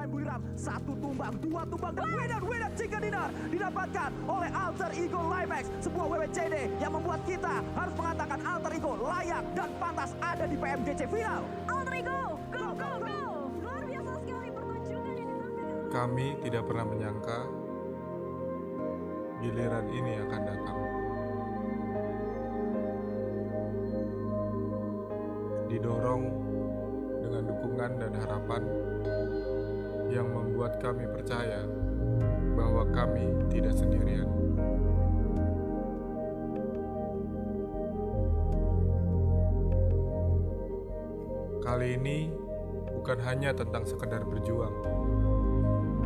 pemain Buiram. 1 tumbang, 2 tumbang, dan winner chicken dinner didapatkan oleh Alter Ego Limax. Sebuah WWCD yang membuat kita harus mengatakan Alter Ego layak dan pantas ada di PMGC Final. Alter Ego, go! Luar biasa sekali pertunjukan yang ditampilkan. Kami tidak pernah menyangka giliran ini akan datang. Didorong dengan dukungan dan harapan yang membuat kami percaya bahwa kami tidak sendirian. Kali ini bukan hanya tentang sekedar berjuang,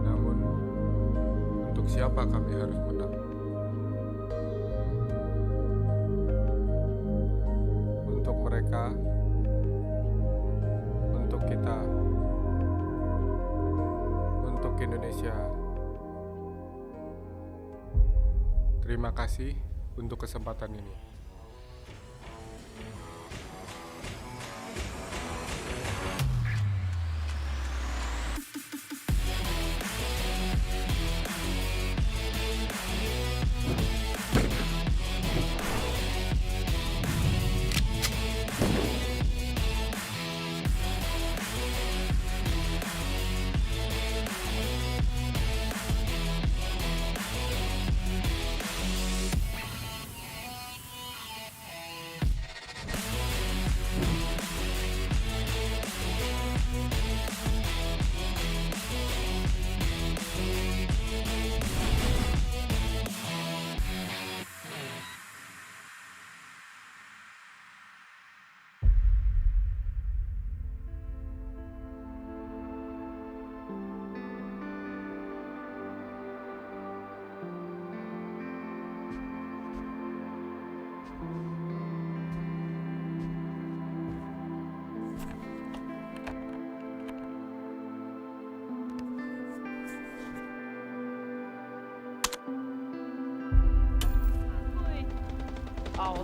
namun untuk siapa kami harus menang. Untuk mereka, untuk kita, untuk Indonesia. Terima kasih untuk kesempatan ini.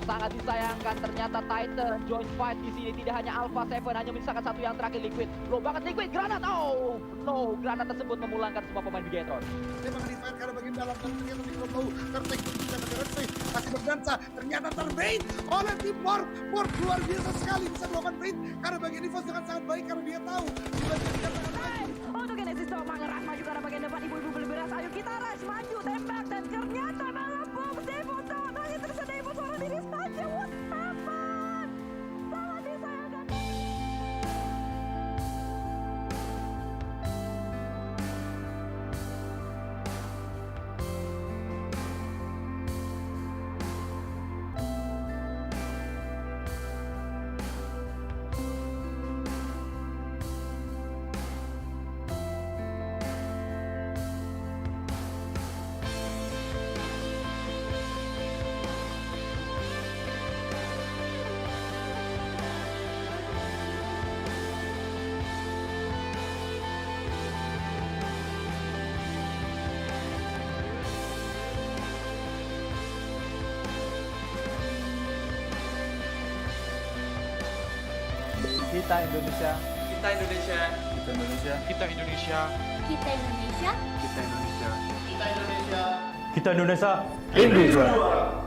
Sangat disayangkan ternyata Titan join fight di sini tidak hanya Alpha 7 hanya menyisakan satu yang terakhir Liquid. Low banget Liquid, granat. Oh no, granat tersebut memulangkan semua pemain Bigetron. Memang di fire karena bagian dalam dan ternyata di low tertek juga terdengar masih berdansa ternyata terbait oleh tim Warp luar biasa sekali bisa melakukan bait karena bagian defense dengan sangat baik karena dia tahu di bagian dikatakan maju. Untuk Genesis Dog mengeras maju karena bagian depan ibu-ibu beli beras. Ayo kita rush maju tembak dan ternyata malah Pubg foto masih tersedia ibu suara diri saja. What happened? Sangat disayangkan. Kita Indonesia. Kita Indonesia. Kita Indonesia. Kita Indonesia. Kita Indonesia. Kita Indonesia. Kita Indonesia. Kita Indonesia. Indonesia.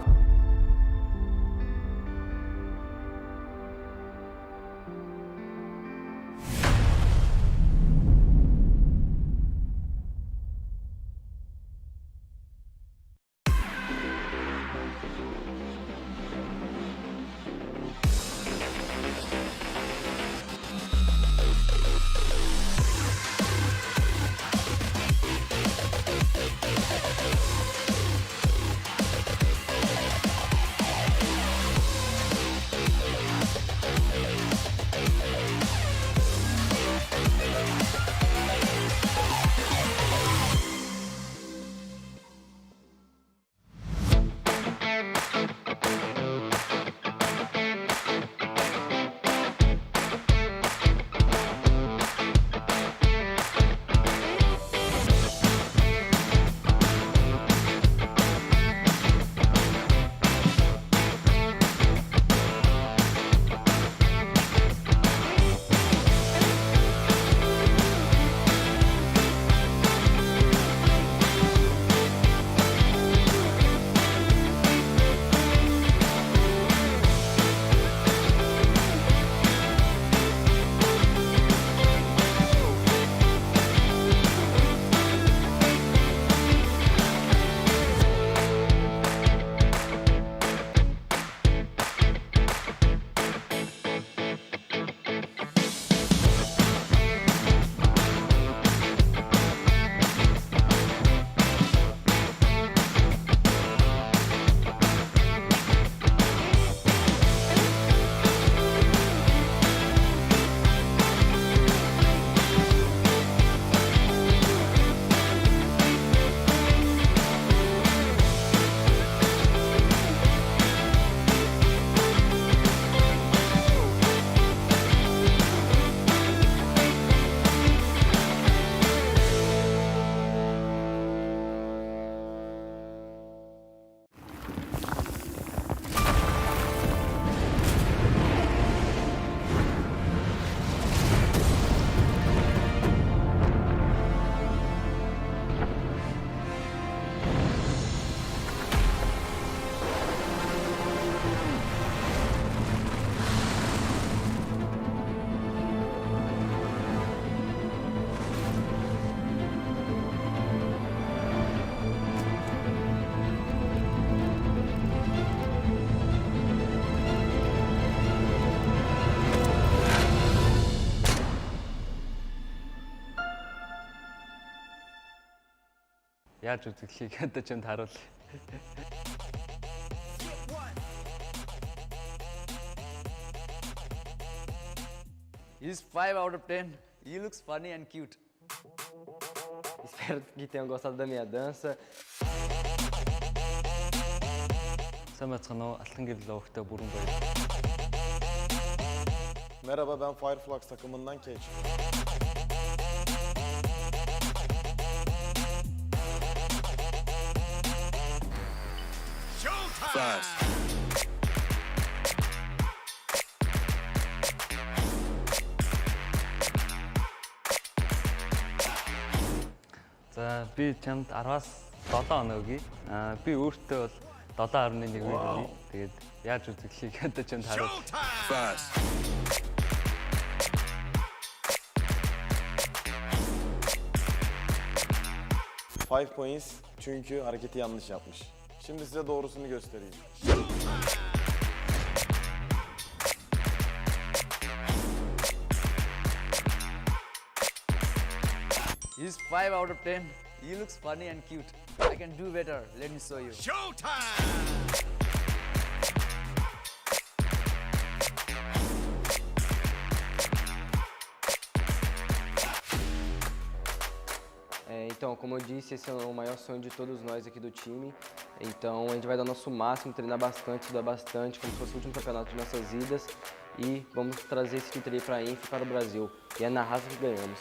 яаж үзэхлийг одоо чамд харуулъя. He's 5 out of 10. He looks funny and cute. Espero que tenham gostado da minha dança. Сайн бацхан уу? Алтан гэрэл өгтөө бүрэн баяр. Merhaba, ben Fireflux takımından Cage. За би чамд 10-аас 7 оноо өгье. Би өөртөө бол 7.1 өгье. Тэгээд яаж үзэхлийг одоо чамд харуулъя. 5 points çünkü hareketi yanlış yapmış. Şimdi size doğrusunu göstereyim. He's 5 out of 10. He looks funny and cute. I can do better. Let me show you. Então, como eu disse, esse é o maior sonho de todos nós aqui do time. Então, a gente vai dar o nosso máximo, treinar bastante, estudar bastante, como se fosse o último campeonato de nossas vidas. E vamos trazer esse título aí para a Inf e para o Brasil. E é na raça que ganhamos.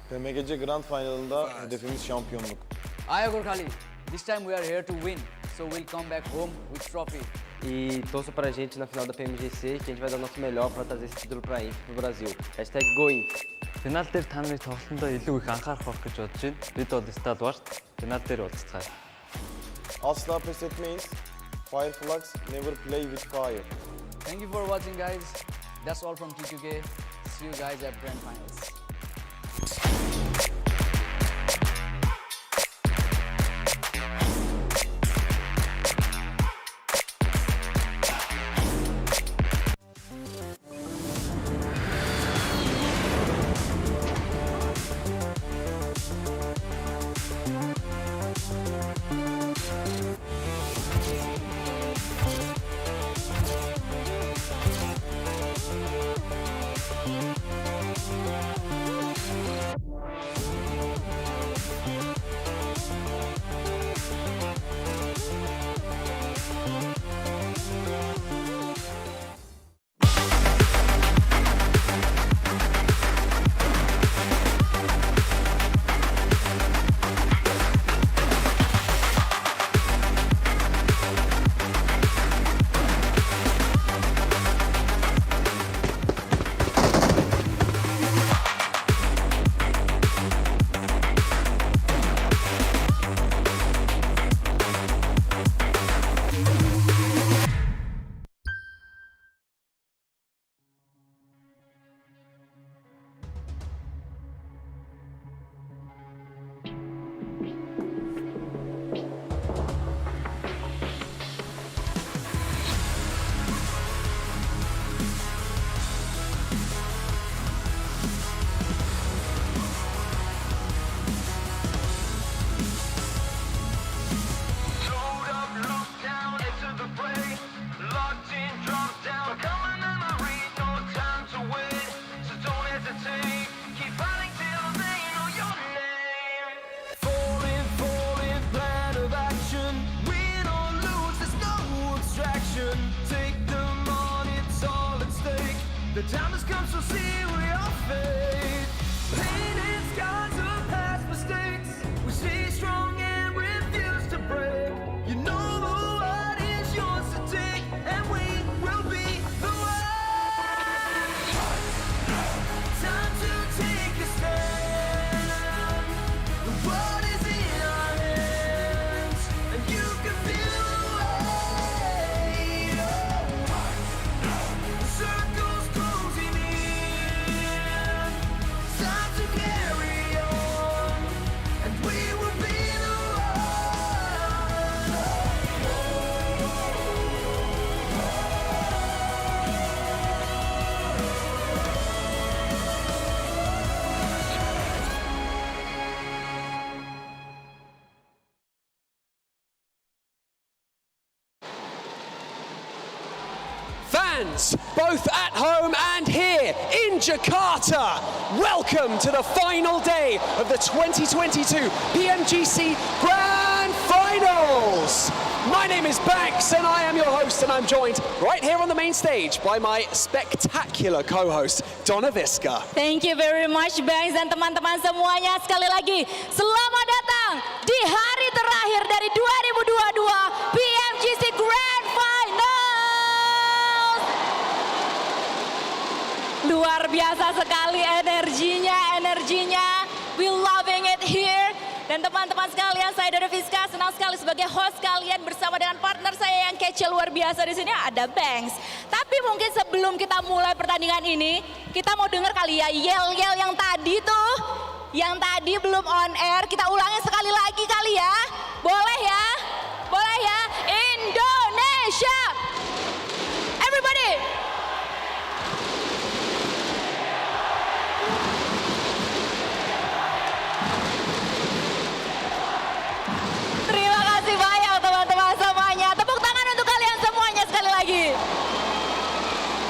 PMGC Grand Final'ında hedefimiz şampiyonluk. Ayagor Khali. This time we are here to win. So we'll come back home with trophy. E torçam pra gente na final da PMGC, que a gente vai dar o nosso melhor para trazer esse título para a Inf e para o Brasil. Hashtag GoInf. Финал дээр та нарын тоглолтондоо илүү их анхаарах байх гэж бодож байна. Бид бол стад бааш. Финал дээр уулзцгаая. Asla pes etmeyiz. Fireflux never play with fire. Thank you for watching, guys. That's all from TQK. See you guys at Grand Finals. fans, both at home and here in Jakarta, welcome to the final day of the 2022 PMGC Grand Finals. My name is Banks and I am your host, and I'm joined right here on the main stage by my spectacular co-host, Donna Visca. Thank you very much Banks dan teman-teman semuanya. Sekali lagi, selamat datang di hari terakhir dari 2022 PMGC Grand Finals. Luar biasa sekali energinya. We loving it here. Dan teman-teman sekalian, saya Donna Visca senang sekali sebagai host kalian bersama dengan partner saya yang kece luar biasa di sini, ada Banks. Tapi mungkin sebelum kita mulai pertandingan ini, kita mau dengar kali ya yel-yel yang tadi tuh, yang tadi belum on air, kita ulangi sekali lagi kali ya. Boleh ya? Boleh ya? Indonesia! Everybody! Terima kasih banyak teman-teman semuanya. Tepuk tangan untuk kalian semuanya sekali lagi.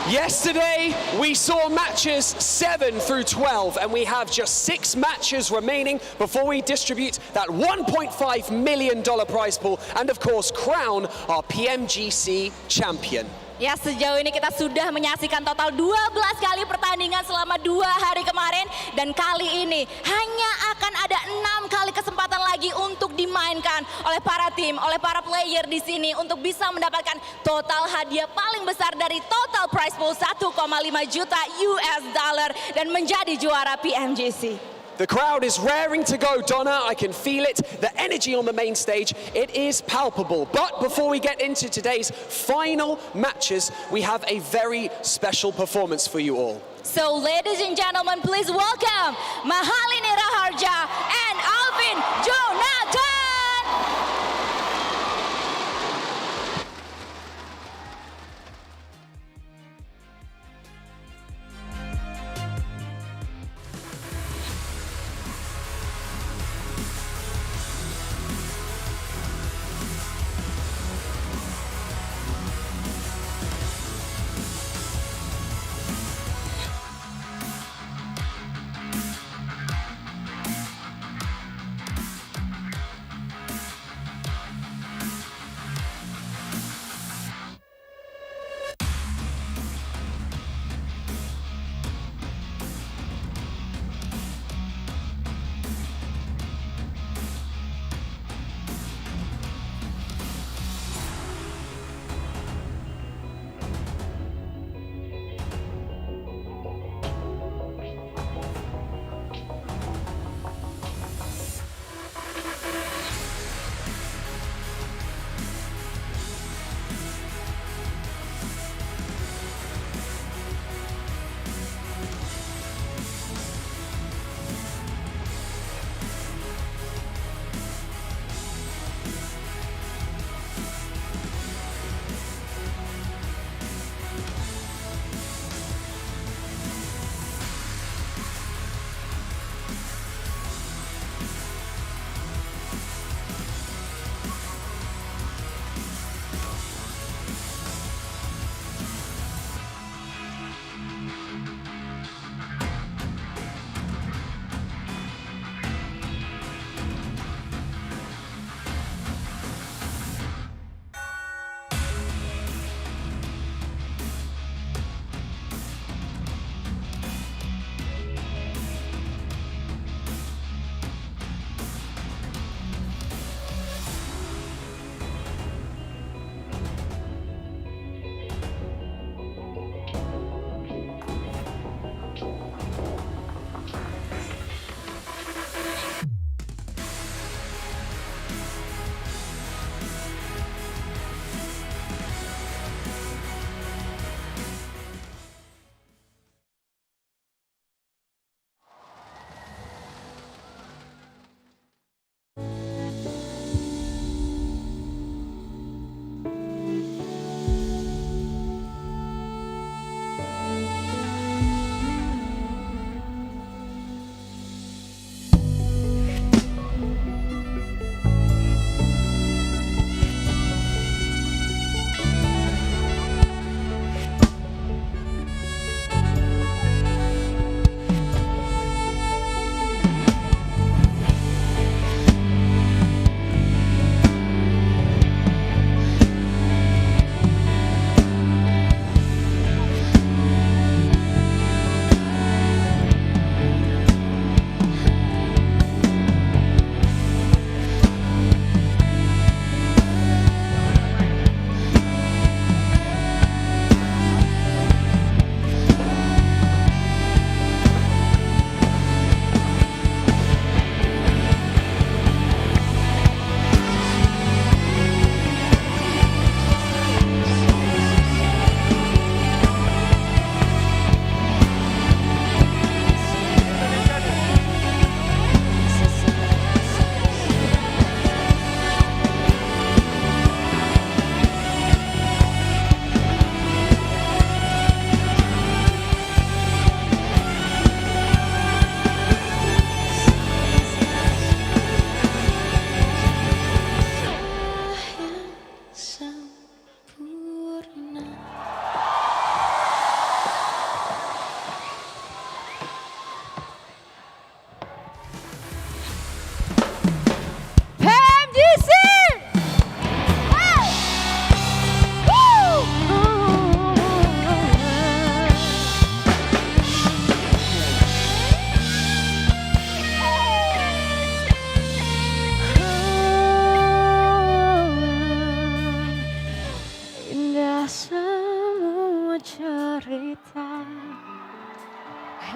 Yesterday, we saw matches 7 through 12, and we have just 6 matches remaining before we distribute that $1.5 million prize pool and, of course, crown our PMGC champion. Ya, sejauh ini kita sudah menyaksikan total 12 kali pertandingan selama 2 hari kemarin. Dan kali ini hanya akan ada 6 kali kesempatan lagi untuk dimainkan oleh para tim, oleh para player di sini untuk bisa mendapatkan total hadiah paling besar dari total prize pool 1,5 juta US dollar dan menjadi juara PMGC. The crowd is raring to go, Donna. I can feel it. The energy on the main stage, it is palpable. But before we get into today's final matches, we have a very special performance for you all. So ladies and gentlemen, please welcome Mahalini Raharja and Alvin Jonathan.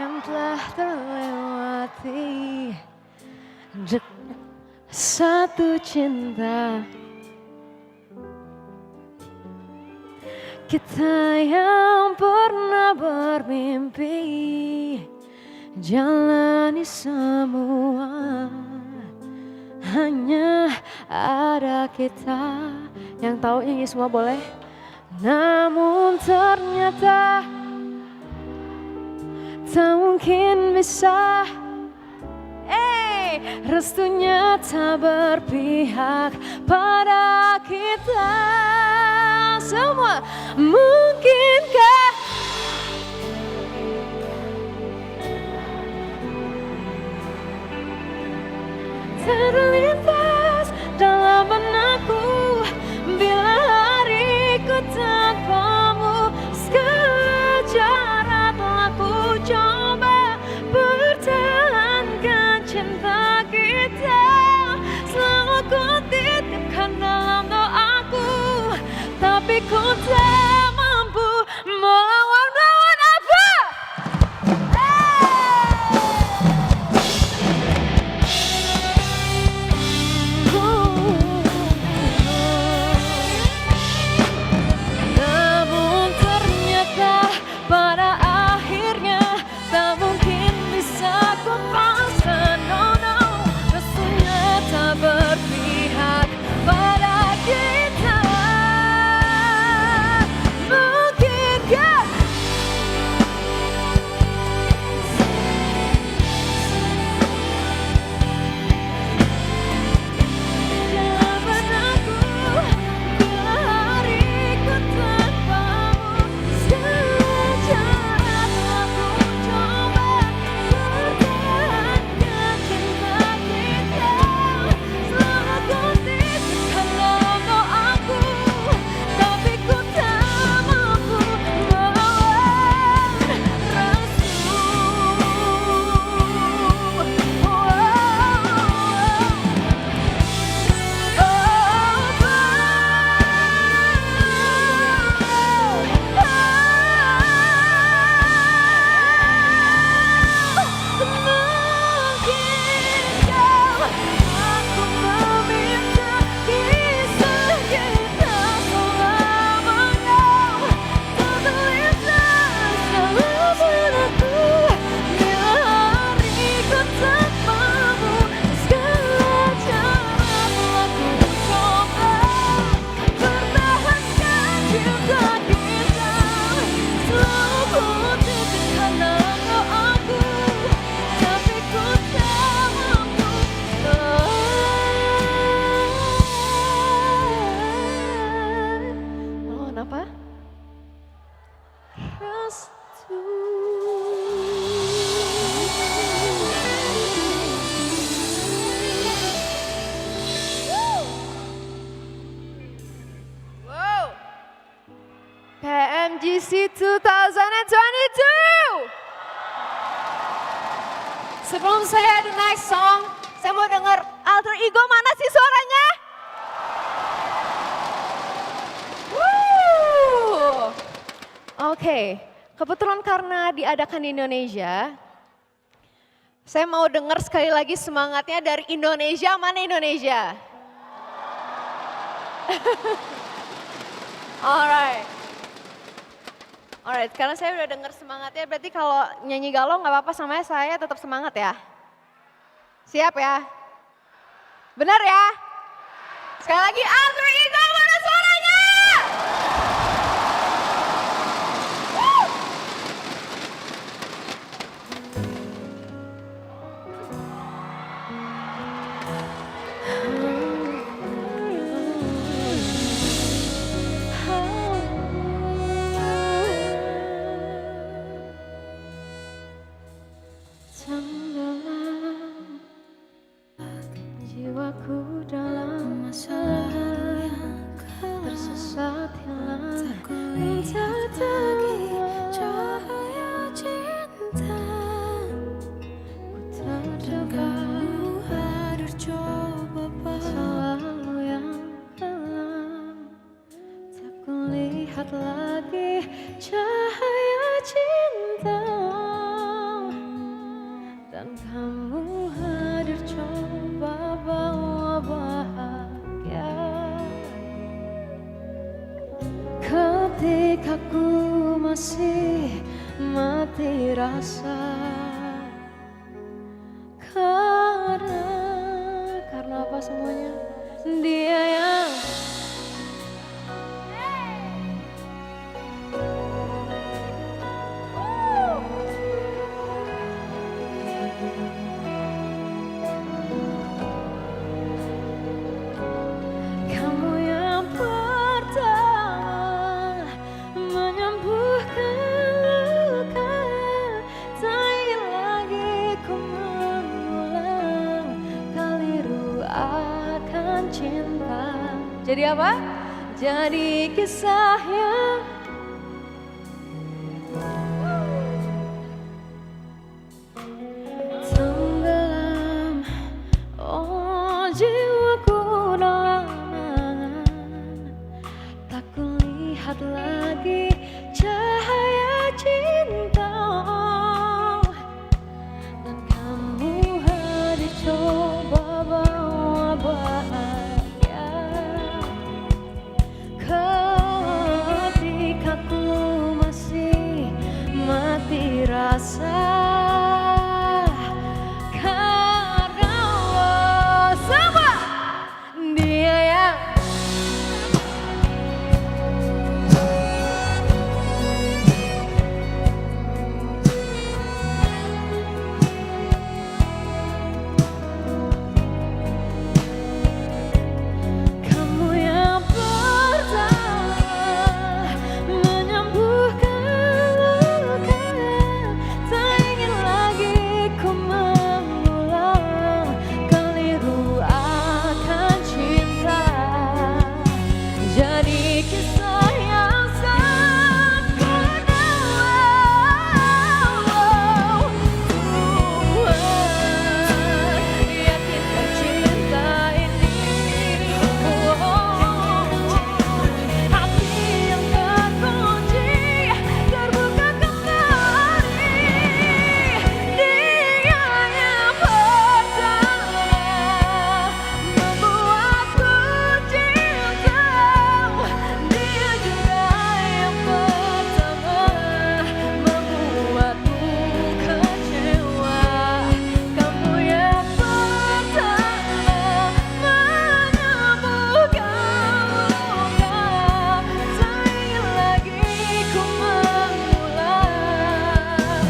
yang telah terlewati. Satu cinta kita yang pernah bermimpi jalani semua. Hanya ada kita yang tahu nyanyi semua boleh. Namun ternyata tak mungkin bisa. Restunya tak berpihak pada kita semua. Mungkinkah terlintas dalam benakku bila hariku tanpamu. Segala cara telah ku coba pertahankan cinta kita. Selalu ku titipkan dalam doaku, tapi ku tak mampu melawan apa? Namun ternyata pada akhirnya tak mungkin bisa ku paksa. No, no, restunya tak berpihak pada kita. Mungkinkah dalam benakku bila hariku tanpamu. Segala cara telah ku coba pertahankan cinta kita. Selalu ku titipkan dalam doaku, tapi ku tak mampu melawan restu. Mungkinkah aku meminta kisah kita selamanya tak terlintas dalam benakku bila hariku tanpamu. Segala cara telah ku coba pertahankan cinta kita. Selalu ku titipkan dalam doaku, tapi ku tak mampu melawan apa? Restu. Wow. PMGC 2022. Sebelum saya the next song, saya mau dengar alter ego mana sih suaranya? Woo. Oke, kebetulan karena diadakan di Indonesia, saya mau dengar sekali lagi semangatnya dari Indonesia. Mana Indonesia? Alright. Alright, karena saya udah dengar semangatnya, berarti kalau nyanyi galau nggak apa-apa sama saya tetap semangat ya? Siap ya? Benar ya? Sekali lagi, alter ego mana suaranya? Woo! Tenggelam jiwaku dalam masalah yang tersesat hilang. Entah lagi cahaya cinta. Ku terjebak hadir coba selalu yang kelam. Tak kulihat lagi cahaya cinta. masih mati rasa. Karena apa semuanya? Dia yang kamu yang pertama menyembuhkan luka. Tak ingin lagi ku mengulang keliru akan cinta. Jadi apa? Jadi kisah yang tenggelam. Oh jiwaku dalam angan, tak kulihat lagi cahaya cinta. Dan kamu hadir coba bawa bahagia ketika ku masih mati rasa. Karena sama dia yang kamu yang pertama menyembuhkan luka. Tak ingin lagi ku mengulang keliru akan cinta. Jadi kisah yang sempurna. Tuhan yakinkan cinta ini. Hati yang terkunci terbuka kembali. Dia yang pertama membuatku cinta. Dia juga yang pertama membuatku kecewa. Kamu yang pertama menyembuhkan luka. Tak ingin lagi ku mengulang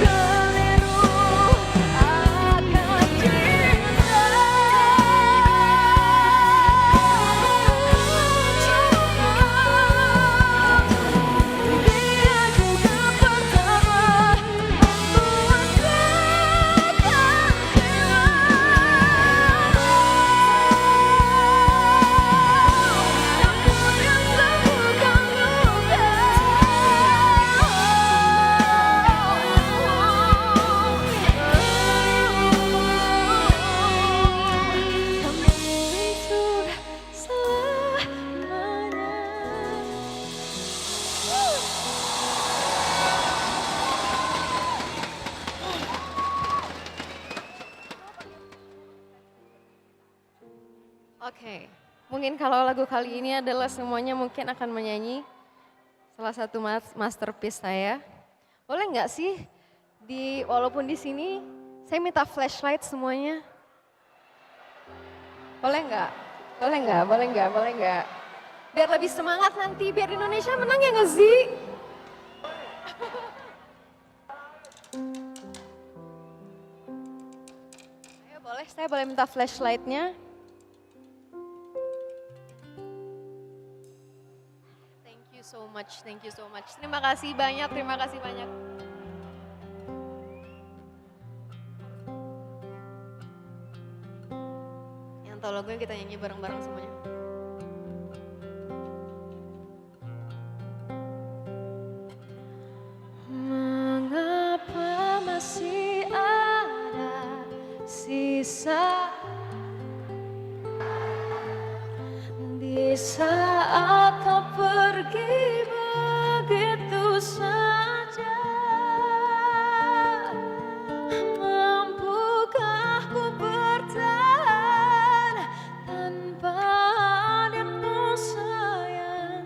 keliru akan cinta. Dia juga pertama membuat takkan kamu yang sembuhkan luka. Kamu itu selamanya. Oke, mungkin kalau lagu kali ini adalah semuanya mungkin akan menyanyi salah satu masterpiece saya. Boleh nggak sih walaupun di sini saya minta flashlight semuanya? Boleh nggak? Boleh nggak? Boleh nggak? Boleh nggak? Biar lebih semangat nanti, biar Indonesia menang ya nggak sih? Saya boleh minta flashlightnya? Thank you so much, thank you so much. Terima kasih banyak, terima kasih banyak. Yang tahu lagunya kita nyanyi bareng-bareng semuanya. Mengapa masih ada sisa di saat kau pergi begitu saja? Mampukah ku bertahan tanpa hadirmu sayang?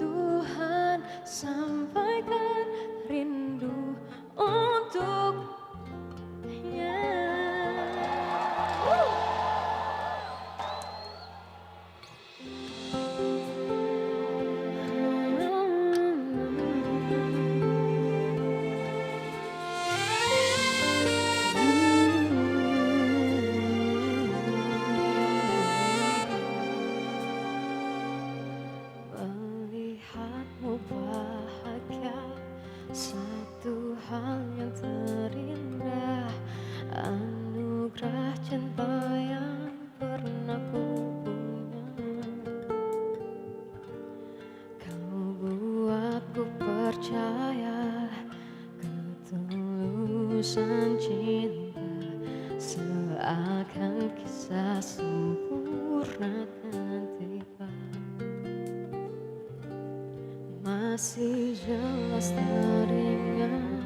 Tuhan sampaikan ketulusan cinta seakan kisah sempurna kan tiba. Masih jelas teringat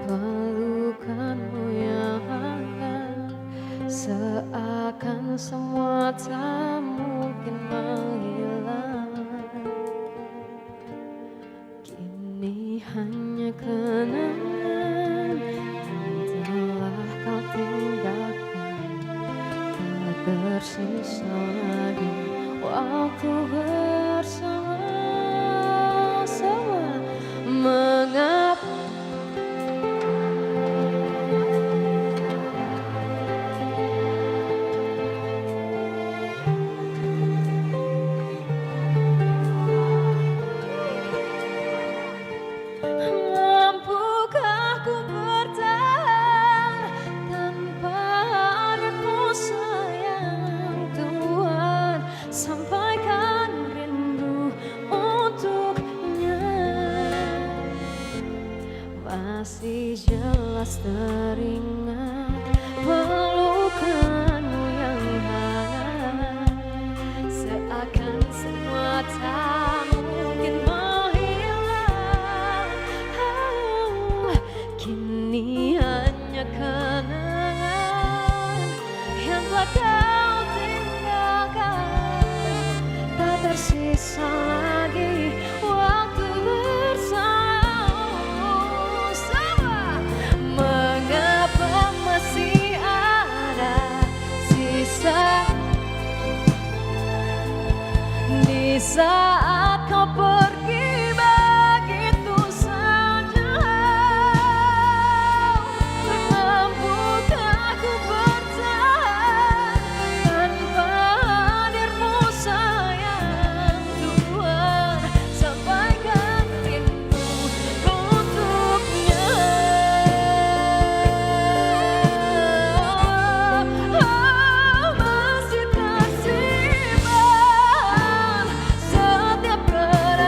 pelukanmu yang hangat, seakan semua tak mungkin menghilang. Kini hanya kenangan yang telah kau tinggalkan, tak tersisa lagi waktu bersama-sama. Mengapa mampukah ku bertahan tanpa hadirmu sayang Tuhan, sampaikan rindu untuknya. Masih jelas teringat pelukanmu yang hangat, seakan semua tak mungkin menghilang. Kini hanya kenangan yang telah kau tinggalkan, tak tersisa lagi waktu bersama. Mengapa masih ada sisa di saat kau pergi begitu saja? Mampukah ku bertahan tanpa hadirmu sayang Tuhan, sampaikan rindu untuknya. Masih tersimpan setiap kenangan,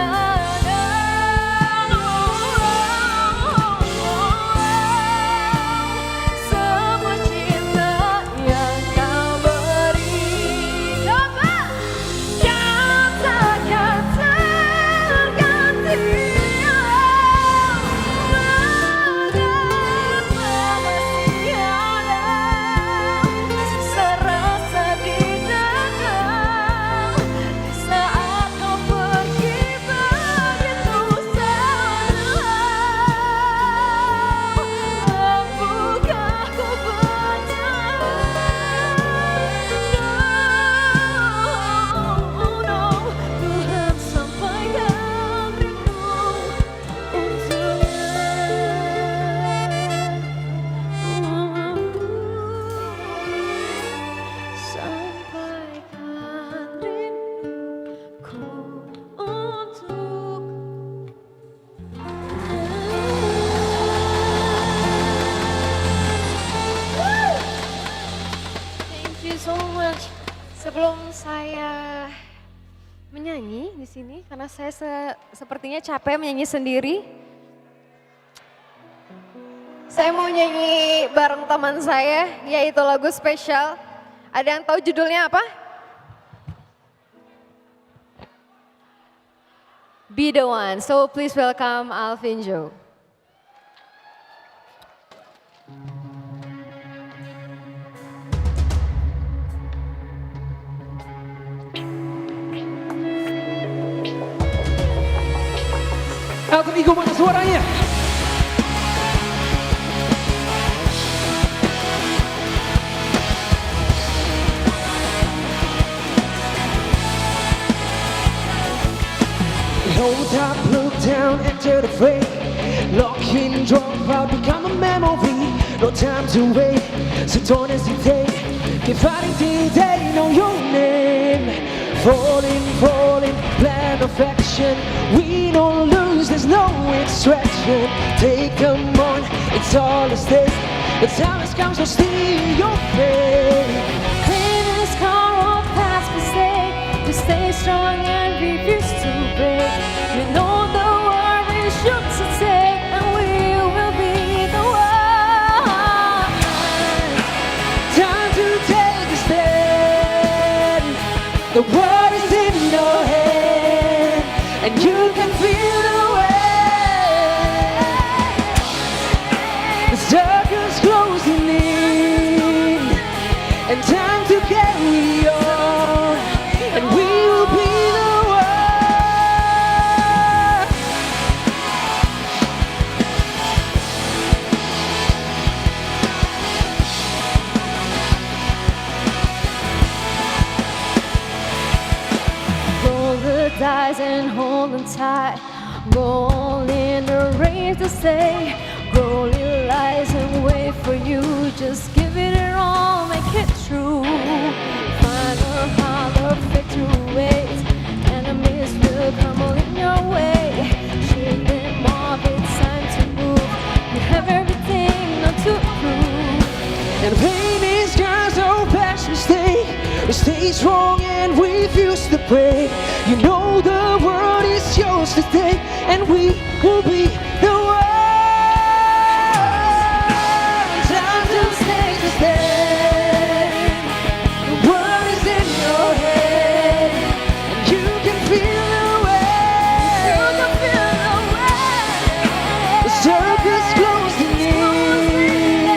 semua cinta yang kau beri. Coba yang takkan terganti. Mengapa masih ada sisa rasa di dada di saat kau pergi begitu saja? Mampukah ku bertahan? No, Tuhan, sampaikan rindu untuknya. Sampaikan rinduku Thank you so much. Sebelum saya menyanyi di sini, karena saya sepertinya capek menyanyi sendiri, saya mau nyanyi bareng teman saya, yaitu lagu spesial. Ada yang tahu judulnya apa? Be the One. So please welcome Alvin Joe. Alter Ego mana suaranya? Hold up, look down, enter the fray. Lock in, drop out, become a memory. No time to wait, so don't hesitate. Keep fighting till they know your name. Falling, plan of action. We don't lose, there's no extraction. Take them on, it's all at stake. The time has come, so steal your faith. Clean the scar of past mistake. We stay strong and refuse to break. You know the world is yours to take, and we will be the one. The world is in your hand, and you can feel the way. The circle's closing in, and time to carry on, and we will be the world. Roll the dice and hold them tight. Go all in the race to say. Roll your lies and wait for you. Just give it all, make it true. Find a hollow victory waits. Enemies will crumble in your way. Shake them off, it's time to move. You have everything not to prove. And pain is just no past mistake. We stay strong and refuse to break. You know the world is yours to take, and we will be the world. Time to stay. The world is in your head, and you can feel the way. You can feel the way. The circle's closing in.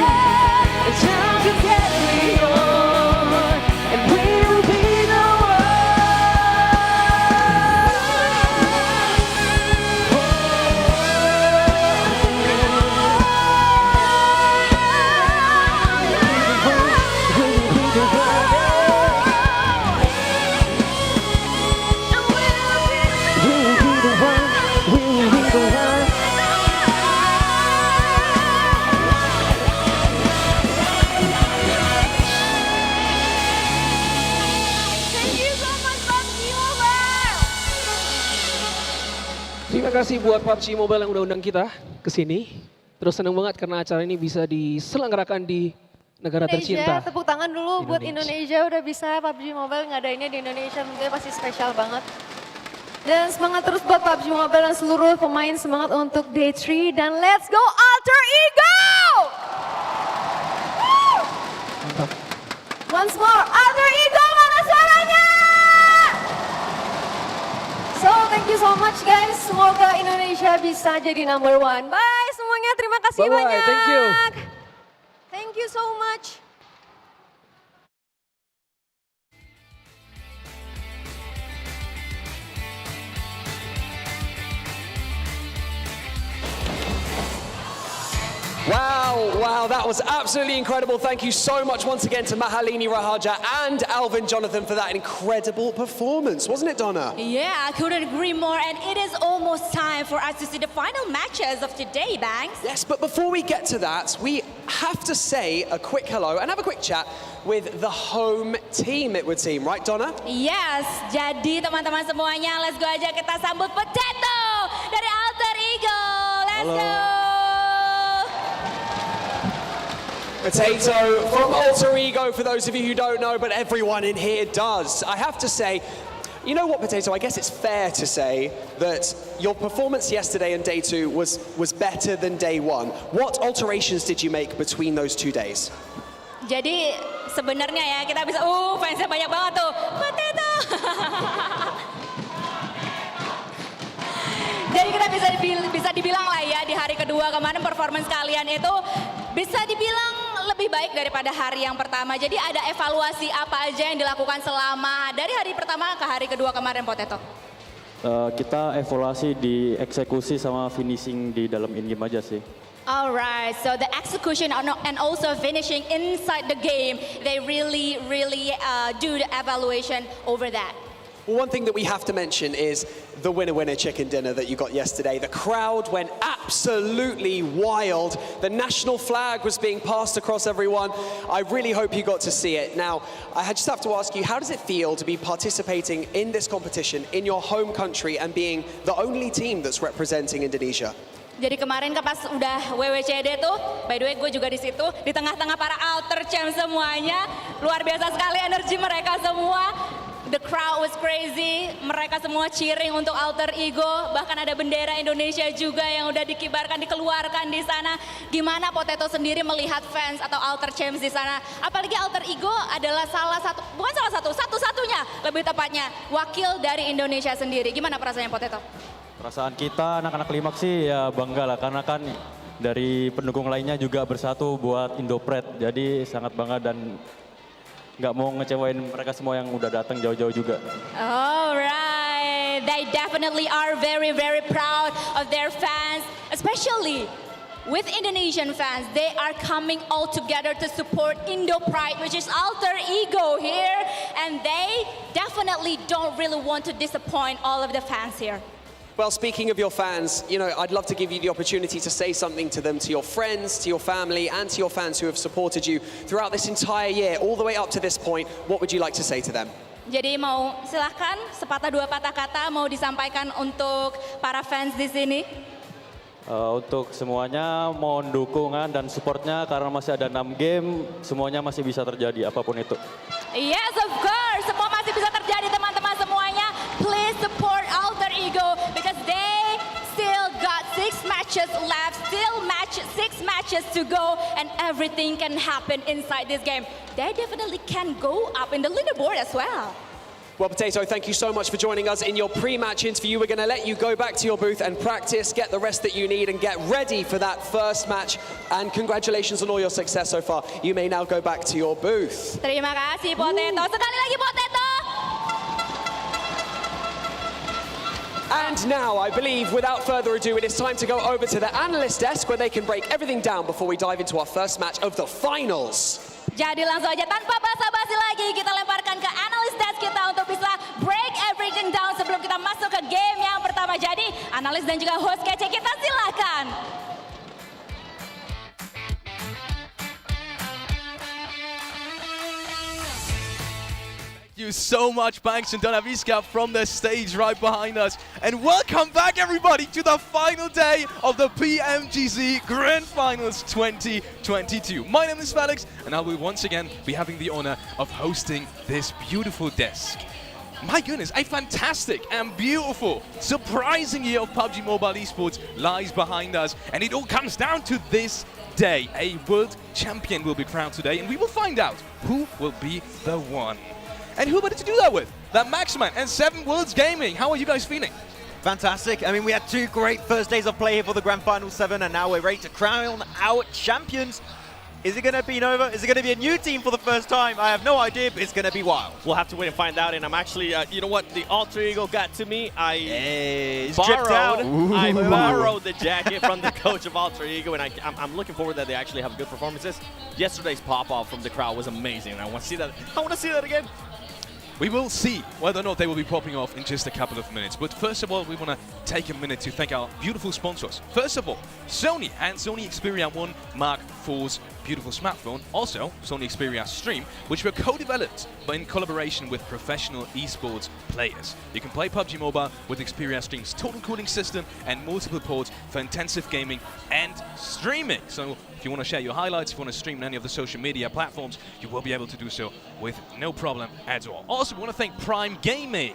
It's time to carry on, and we will be the Terima kasih buat PUBG Mobile yang udah undang kita ke sini. Terus senang banget karena acara ini bisa diselenggarakan di negara tercinta. Tepuk tangan dulu buat Indonesia udah bisa PUBG Mobile ngadainnya di Indonesia, tentunya pasti spesial banget. Dan semangat terus buat PUBG Mobile dan seluruh pemain, semangat untuk Day 3 dan let's go Alter Ego! Mantap. Once more, Alter Ego mana suaranya? So thank you so much guys, semoga Indonesia bisa jadi number 1. Bye semuanya, terima kasih Bye-bye, banyak. thank you. Thank you so much. Wow, that was absolutely incredible. Thank you so much once again to Mahalini Rahaja and Alvin Jonathan for that incredible performance, wasn't it, Donna? Yeah, I couldn't agree more, and it is almost time for us to see the final matches of today, Banks. Yes, but before we get to that, we have to say a quick hello and have a quick chat with the home team, it would seem, right, Donna? Yes, jadi teman-teman semuanya, let's go aja kita sambut Potato dari Alter Ego. Let's go. Potato from Alter Ego, for those of you who don't know, but everyone in here does. I have to say, you know what, Potato, I guess it's fair to say that your performance yesterday and day 2 was better than day 1. What alterations did you make between those 2 days? Jadi sebenarnya ya kita bisa, fansnya banyak banget tuh, Potato. Jadi kita bisa dibilang lah ya di hari kedua kemarin performance kalian itu bisa dibilang lebih baik daripada hari yang pertama. Jadi ada evaluasi apa aja yang dilakukan selama dari hari pertama ke hari kedua kemarin, Potato? Kita evaluasi di eksekusi sama finishing di dalam in-game aja sih. Alright, so the execution and also finishing inside the game, they really do the evaluation over that. Well, one thing that we have to mention is the winner chicken dinner that you got yesterday. The crowd went absolutely wild. The national flag was being passed across everyone. I really hope you got to see it. Now, I just have to ask you, how does it feel to be participating in this competition in your home country and being the only team that's representing Indonesia? Jadi kemarin pas udah WWCD tuh, by the way gue juga di situ, di tengah-tengah para Alter Champ semuanya, luar biasa sekali energi mereka semua. The crowd was crazy, mereka semua cheering untuk Alter Ego, bahkan ada bendera Indonesia juga yang udah dikibarkan, dikeluarkan di sana. Gimana Potato sendiri melihat fans atau Alter Champs di sana? Apalagi Alter Ego adalah satu-satunya lebih tepatnya wakil dari Indonesia sendiri. Gimana perasaannya Potato? Perasaan kita anak-anak Limax sih ya bangga lah karena kan dari pendukung lainnya juga bersatu buat Indopret. Jadi sangat bangga dan nggak mau ngecewain mereka semua yang udah datang jauh-jauh juga. Alright, they definitely are very proud of their fans, especially with Indonesian fans. They are coming all together to support Indo Pride, which is Alter Ego here, and they definitely don't really want to disappoint all of the fans here. Well, speaking of your fans, you know, I'd love to give you the opportunity to say something to them, to your friends, to your family, and to your fans who have supported you throughout this entire year, all the way up to this point. What would you like to say to them? Jadi mau silahkan sepatah dua patah kata mau disampaikan untuk para fans di sini. Untuk semuanya mohon dukungan dan supportnya karena masih ada 6 game, semuanya masih bisa terjadi apapun itu. Yes, of course, semua masih bisa terjadi teman-teman semuanya. Please support Alter Ego because they still got 6 matches left, still 6 matches to go, and everything can happen inside this game. They definitely can go up in the leaderboard as well. Well, Potato, thank you so much for joining us in your pre-match interview. We're going to let you go back to your booth and practice, get the rest that you need, and get ready for that first match. And congratulations on all your success so far. You may now go back to your booth. Terima kasih Potato. Sekali lagi Potato. And now, I believe, without further ado, it is time to go over to the analyst desk where they can break everything down before we dive into our first match of the finals. Jadi langsung aja tanpa basa-basi lagi kita lemparkan ke analis desk kita untuk bisa break everything down sebelum kita masuk ke game yang pertama. Jadi analis dan juga host kece kita silakan. Thank you so much, Banks and Donaviska from the stage right behind us. And welcome back, everybody, to the final day of the PMGC Grand Finals 2022. My name is Felix, and I will once again be having the honor of hosting this beautiful desk. My goodness, a fantastic and beautiful, surprising year of PUBG Mobile esports lies behind us, and it all comes down to this day. A world champion will be crowned today, and we will find out who will be the one. And who better to do that with than Maxman and 7 Worlds Gaming? How are you guys feeling? Fantastic. I mean, we had 2 great first days of play here for the Grand Final 7, and now we're ready to crown our champions. Is it going to be Nova? Is it going to be a new team for the first time? I have no idea, but it's going to be wild. We'll have to wait and find out, and I'm actually, you know what, the Alter Ego got to me. I borrowed the jacket from the coach of Alter Ego, and I'm looking forward that they actually have good performances. Yesterday's pop-off from the crowd was amazing, and I want to see that. I want to see that again. We will see whether or not they will be popping off in just a couple of minutes. But first of all, we want to take a minute to thank our beautiful sponsors. First of all, Sony and Sony Xperia 1 Mark IV's beautiful smartphone. Also, Sony Xperia Stream, which were co-developed in collaboration with professional esports players. You can play PUBG Mobile with Xperia Stream's total cooling system and multiple ports for intensive gaming and streaming. So if you want to share your highlights, if you want to stream on any of the social media platforms, you will be able to do so with no problem at all. Also, we want to thank Prime Gaming.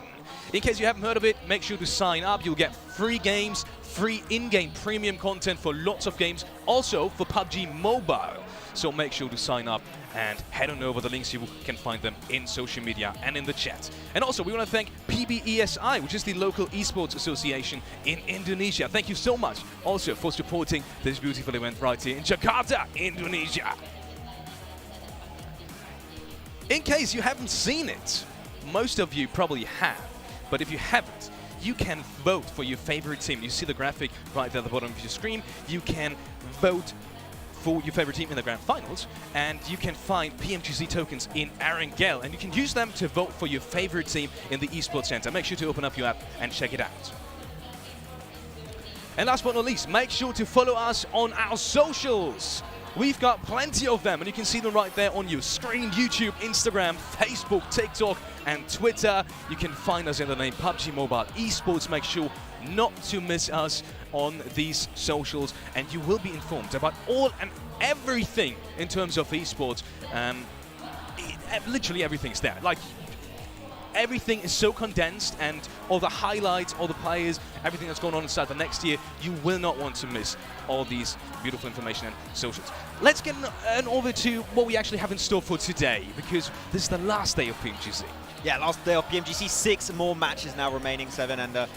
In case you haven't heard of it, make sure to sign up. You'll get free games, free in-game premium content for lots of games, also for PUBG Mobile. So make sure to sign up and head on over. The links, you can find them in social media and in the chat. And also, we want to thank PBESI, which is the local esports association in Indonesia. Thank you so much also for supporting this beautiful event right here in Jakarta, Indonesia. In case you haven't seen it, most of you probably have, but if you haven't, you can vote for your favorite team. You see the graphic right there at the bottom of your screen. You can vote for your favorite team in the Grand Finals, and you can find PMGC tokens in Erangel, and you can use them to vote for your favorite team in the esports center. Make sure to open up your app and check it out. And last but not least, make sure to follow us on our socials. We've got plenty of them, and you can see them right there on your screen. YouTube, Instagram, Facebook, TikTok, and Twitter. You can find us in the name PUBG Mobile Esports. Make sure not to miss us on these socials, and you will be informed about all and everything in terms of esports. Literally everything's there. Like, everything is so condensed, and all the highlights, all the players, everything that's going on inside the next year, you will not want to miss all these beautiful information and socials. Let's get over to what we actually have in store for today, because this is the last day of PMGC. Yeah, last day of PMGC, 6 more matches now remaining, 7, and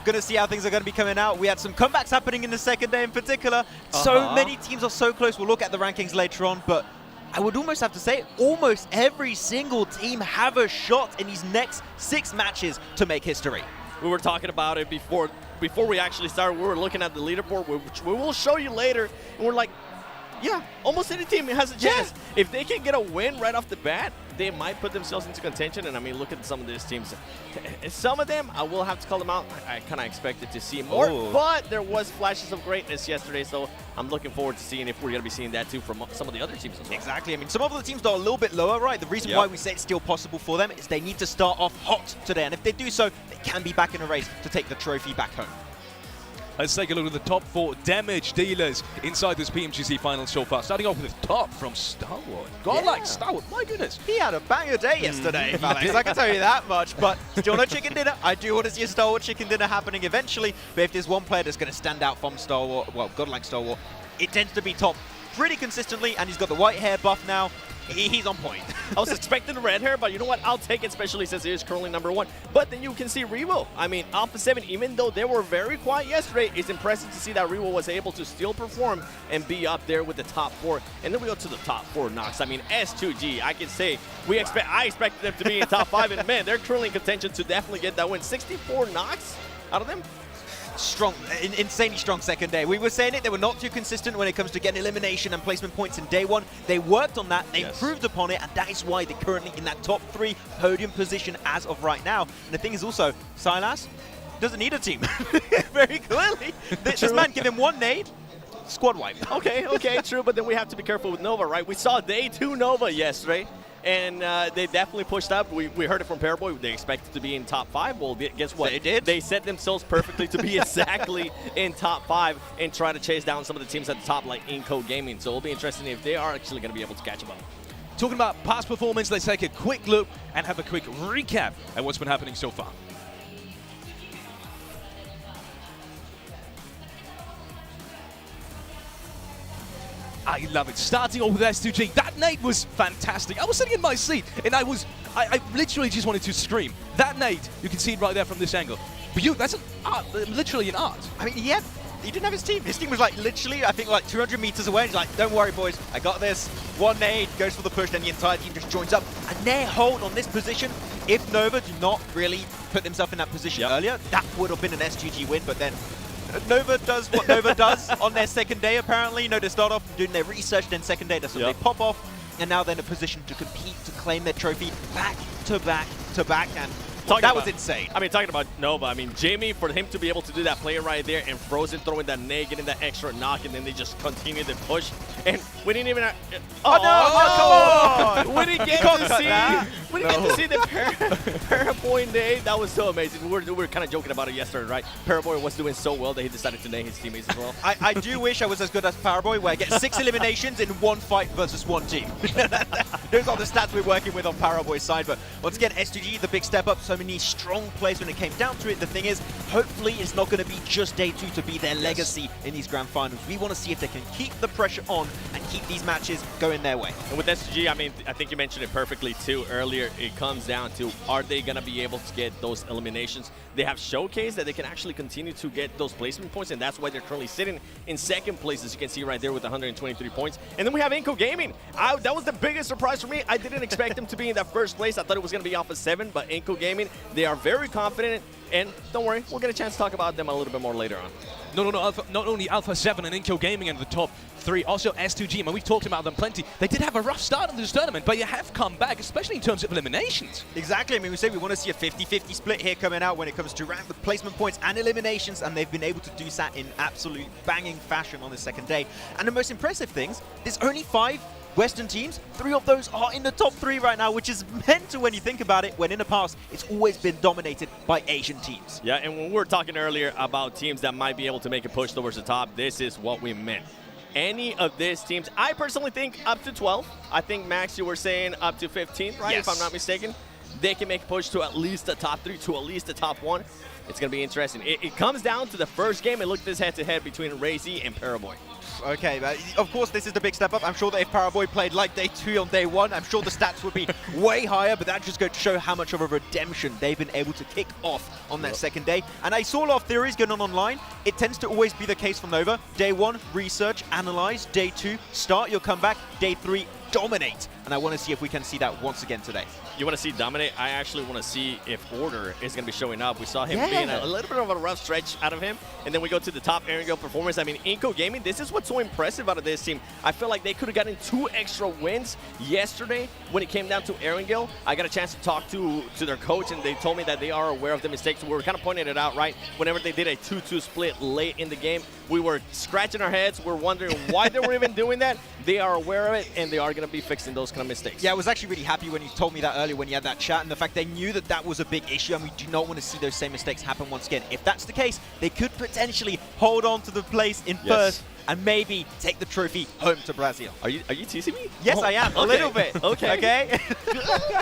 gonna see how things are gonna be coming out. We had some comebacks happening in the second day in particular. So many teams are so close. We'll look at the rankings later on, but I would almost have to say almost every single team have a shot in these next 6 matches to make history. We were talking about it before we actually started. We were looking at the leaderboard, which we will show you later, and we're like, yeah, almost any team has a chance. Yeah. If they can get a win right off the bat, they might put themselves into contention. And I mean, look at some of these teams. Some of them, I will have to call them out. I kind of expected to see more, but there was flashes of greatness yesterday. So I'm looking forward to seeing if we're going to be seeing that too from some of the other teams as well. Exactly. I mean, some of the teams are a little bit lower, right? The reason why we say it's still possible for them is they need to start off hot today. And if they do so, they can be back in a race to take the trophy back home. Let's take a look at the top 4 damage dealers inside this PMGC final so far. Starting off with the top from Starwood. Godlike Starwood, my goodness. He had a banger day yesterday, Alex. I can tell you that much. But still no chicken dinner. I do want to see a Starwood chicken dinner happening eventually. But if there's one player that's going to stand out from Starwood, well, Godlike Starwood, it tends to be top pretty consistently. And he's got the white hair buff now. He's on point. I was expecting the red hair, but you know what? I'll take it, especially since he is currently #1. But then you can see Revo. I mean, Alpha 7, even though they were very quiet yesterday, it's impressive to see that Revo was able to still perform and be up there with the top 4. And then we go to the top 4 knocks. I mean, S2G, I can say I expected them to be in top 5, and man, they're currently in contention to definitely get that win. 64 knocks out of them. Strong, insanely strong second day. We were saying it, they were not too consistent when it comes to getting elimination and placement points in day 1. They worked on that, they improved upon it, and that is why they're currently in that top 3 podium position as of right now. And the thing is also, Silas doesn't need a team. Very clearly. This man, give him one nade, squad wipe. Okay, true, but then we have to be careful with Nova, right? We saw day 2 Nova yesterday, and they definitely pushed up. We heard it from Paraboy. They expected to be in top 5. Well, guess what? They did. They set themselves perfectly to be exactly in top 5 and try to chase down some of the teams at the top, like Inco Gaming. So it'll be interesting if they are actually going to be able to catch them up. Talking about past performance, let's take a quick look and have a quick recap at what's been happening so far. I love it. Starting off with S2G, that nade was fantastic. I was sitting in my seat and I literally just wanted to scream. That nade, you can see it right there from this angle. But that's an art, literally an art. I mean, he didn't have his team. His team was like literally, I think like 200 meters away. He's like, don't worry, boys, I got this. One nade goes for the push, then the entire team just joins up. And their hold on this position, if Nova do not really put themselves in that position earlier, that would have been an SGG win, but then Nova does what Nova does on their second day, apparently. You know, they start off doing their research, then second day, that's when they pop off, and now they're in a position to compete, to claim their trophy back to back to back, and that was insane. I mean, talking about Nova, I mean, Jimmy, for him to be able to do that play right there, and Frozen throwing that nade, getting that extra knock, and then they just continue the push. And we didn't even... come on! We didn't get to see the Paraboy nade. That was so amazing. We were kind of joking about it yesterday, right? Paraboy was doing so well that he decided to nade his teammates as well. I do wish I was as good as Paraboy, where I get 6 eliminations in 1 fight versus 1 team. Those are the stats we're working with on Paraboy's side. But once again, S2G, the big step up. So many strong plays when it came down to it. The thing is, hopefully it's not going to be just day 2 to be their legacy in these grand finals. We want to see if they can keep the pressure on and keep these matches going their way. And with SG, I mean, I think you mentioned it perfectly too earlier. It comes down to, are they going to be able to get those eliminations? They have showcased that they can actually continue to get those placement points, and that's why they're currently sitting in second place, as you can see right there with 123 points. And then we have Inco Gaming. That was the biggest surprise for me. I didn't expect them to be in that first place. I thought it was going to be Alpha 7, but Inco Gaming, they are very confident, and don't worry, we'll get a chance to talk about them a little bit more later on. No, not only Alpha 7 and Inco Gaming in the top 3, also S2G, and we've talked about them plenty. They did have a rough start in this tournament, but you have come back, especially in terms of eliminations. Exactly. I mean, we say we want to see a 50-50 split here coming out when it comes to rank with placement points and eliminations, and they've been able to do that in absolute banging fashion on the second day. And the most impressive things, there's only 5 Western teams. 3 of those are in the top 3 right now, which is mental when you think about it, when in the past, it's always been dominated by Asian teams. Yeah, and when we were talking earlier about teams that might be able to make a push towards the top, this is what we meant. Any of these teams, I personally think up to 12. I think, Max, you were saying up to 15, right? Yes. If I'm not mistaken. they can make a push to at least the top 3, to at least the top 1. It's going to be interesting. It comes down to the first game, and look at this head-to-head between Razy and Paraboy. Okay, of course this is the big step up. I'm sure that if Paraboy played like day 2 on day 1, I'm sure the stats would be way higher, but that just goes to show how much of a redemption they've been able to kick off on that second day. And I saw a lot of theories going on online. It tends to always be the case for Nova. Day 1, research, analyze. Day 2, start your comeback. Day 3, dominate. And I want to see if we can see that once again today. You want to see dominate? I actually want to see if Order is going to be showing up. We saw him being a little bit of a rough stretch out of him. And then we go to the top Erangel performance. I mean, Inco Gaming, this is what's so impressive out of this team. I feel like they could have gotten 2 extra wins yesterday when it came down to Erangel. I got a chance to talk to their coach, and they told me that they are aware of the mistakes. We were kind of pointing it out, right? Whenever they did a 2-2 split late in the game, we were scratching our heads. We're wondering why they were even doing that. They are aware of it, and they are going to be fixing those kind of mistakes. Yeah, I was actually really happy when you told me that earlier when you had that chat, and the fact they knew that that was a big issue, and we do not want to see those same mistakes happen once again. If that's the case, they could potentially hold on to the place in first and maybe take the trophy home to Brazil. Are you teasing me? Yes, I am. A little bit. Okay.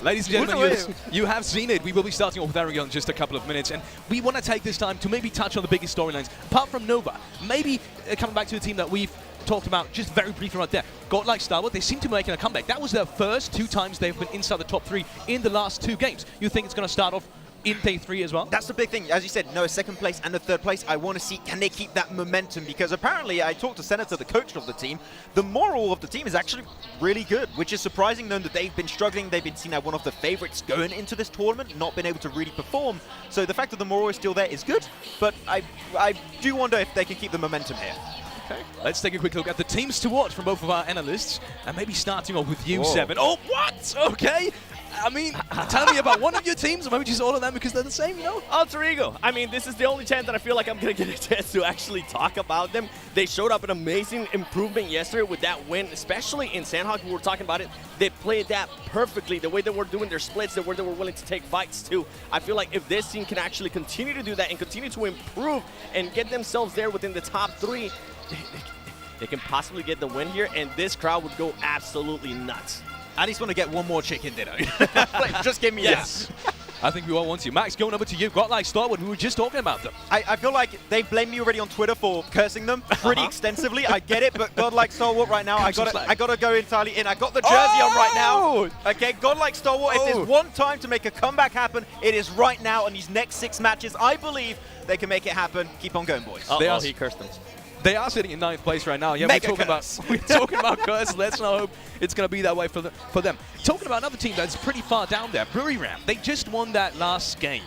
Ladies and gentlemen, you have seen it. We will be starting off with Erangel in just a couple of minutes, and we want to take this time to maybe touch on the biggest storylines. Apart from Nova, maybe coming back to a team that we've talked about just very briefly right there. Godlike Starwood, they seem to be making a comeback. That was their first 2 times they've been inside the top 3 in the last 2 games. You think it's going to start off in day 3 as well? That's the big thing. As you said, no, second place and the third place. I want to see, can they keep that momentum? Because apparently, I talked to Senator, the coach of the team, the moral of the team is actually really good, which is surprising knowing that they've been struggling. They've been seen as one of the favorites going into this tournament, not been able to really perform. So the fact that the moral is still there is good, but I do wonder if they can keep the momentum here. Okay, let's take a quick look at the teams to watch from both of our analysts, and maybe starting off with you, Seven. Oh, what? Okay. I mean, tell me about one of your teams, or maybe just all of them because they're the same, you know? Alter Ego. I mean, this is the only chance that I feel like I'm going to get a chance to actually talk about them. They showed up an amazing improvement yesterday with that win, especially in Sanhok. We were talking about it. They played that perfectly. The way they were doing their splits, the way they were willing to take fights too. I feel like if this team can actually continue to do that and continue to improve and get themselves there within the top 3, they can possibly get the win here, and this crowd would go absolutely nuts. I just want to get one more chicken dinner. Just give me that. I think we all want you. Max, going over to you. Godlike Starwood, we were just talking about them. I feel like they blamed me already on Twitter for cursing them pretty extensively. I get it, but Godlike Starwood right now, I gotta go entirely in. I got the jersey on right now. Okay, Godlike Starwood, if there's one time to make a comeback happen, it is right now on these next 6 matches. I believe they can make it happen. Keep on going, boys. He cursed them. They are sitting in 9th place right now. Yeah, we're talking about curse. Let's not hope it's going to be that way for them. Talking about another team that's pretty far down there, Buriram. They just won that last game.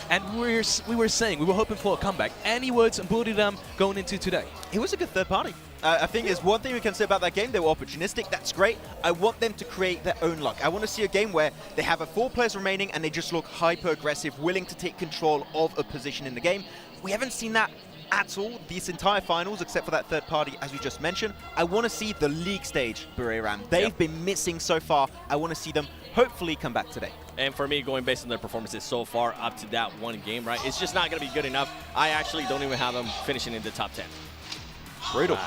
And we were saying, we were hoping for a comeback. Any words on Buriram going into today? It was a good third party. I think there's one thing we can say about that game. They were opportunistic. That's great. I want them to create their own luck. I want to see a game where they have 4 players remaining and they just look hyper-aggressive, willing to take control of a position in the game. We haven't seen that at all this entire finals, except for that third party, as we just mentioned. I want to see the league stage, Buriram. They've been missing so far. I want to see them hopefully come back today. And for me, going based on their performances so far up to that one game, right, it's just not going to be good enough. I actually don't even have them finishing in the top 10. Brutal.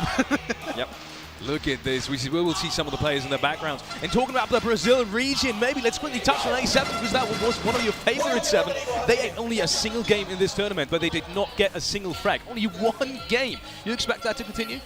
Yep. Look at this. We will see some of the players in the backgrounds. And talking about the Brazil region, maybe let's quickly touch on A7 because that was one of your favorites, 7. They had only a single game in this tournament, but they did not get a single frag. Only 1 game. You expect that to continue?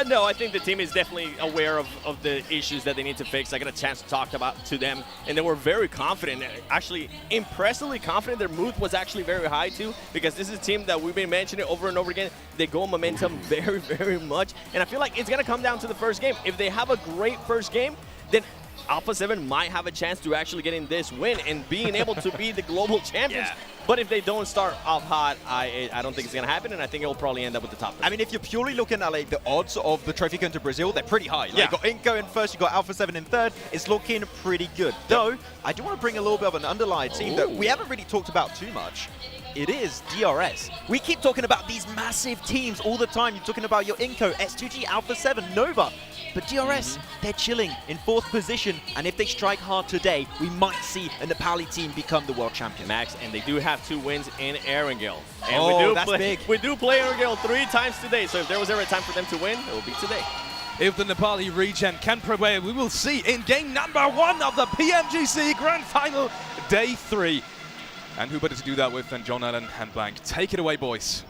No, I think the team is definitely aware of the issues that they need to fix. I got a chance to talk to them, and they were very confident. Actually, impressively confident. Their mood was actually very high, too, because this is a team that we've been mentioning over and over again. They go momentum very, very much, and I feel like it's going to come down to the first game. If they have a great first game, then Alpha 7 might have a chance to actually get in this win and being able to be the global champions. But if they don't start off hot, I don't think it's going to happen, and I think it will probably end up with the top 3. I mean, if you're purely looking at like the odds of the trophy going to Brazil, they're pretty high. Like, you got Inco in first, you got Alpha 7 in third. It's looking pretty good. Though, I do want to bring a little bit of an underlying team that we haven't really talked about too much. It is DRS. We keep talking about these massive teams all the time. You're talking about your Inco, S2G, Alpha 7, Nova. But DRS, they're chilling in 4th position, and if they strike hard today, we might see a Nepali team become the world champion. Max, and they do have 2 wins in Erangel. And that's big. We do play Erangel 3 times today, so if there was ever a time for them to win, it will be today. if the Nepali region can prevail. We will see in game number 1 of the PMGC Grand Final, day 3. And who better to do that with than John Allen and Blank. Take it away, boys.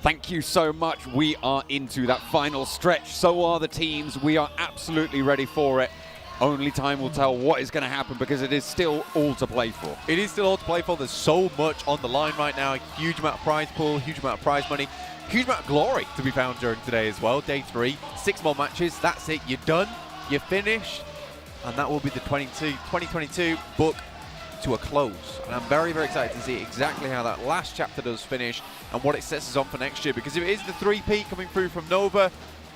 Thank you so much. We are into that final stretch. So are the teams. We are absolutely ready for it. Only time will tell what is going to happen because it is still all to play for. It is still all to play for. There's so much on the line right now. Huge amount of prize pool, huge amount of prize money, huge amount of glory to be found during today as well. Day 3, 6 more matches. That's it. You're done. You're finished. And that will be the 2022 book to a close. And I'm very, very excited to see exactly how that last chapter does finish and what it sets us on for next year. Because if it is the 3-peat coming through from Nova,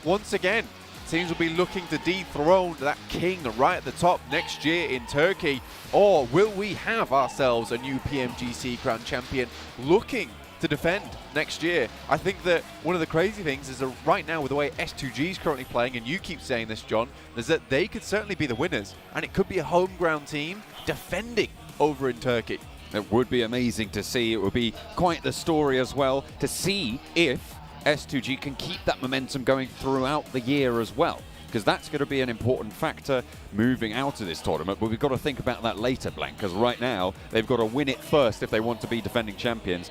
once again, teams will be looking to dethrone that king right at the top next year in Turkey. Or will we have ourselves a new PMGC Grand Champion looking to defend next year? I think that one of the crazy things is that right now with the way S2G is currently playing, and you keep saying this, John, is that they could certainly be the winners. And it could be a home ground team defending over in Turkey. It would be amazing to see. It would be quite the story as well to see if S2G can keep that momentum going throughout the year as well, because that's going to be an important factor moving out of this tournament. But we've got to think about that later, Blank, because right now they've got to win it first if they want to be defending champions.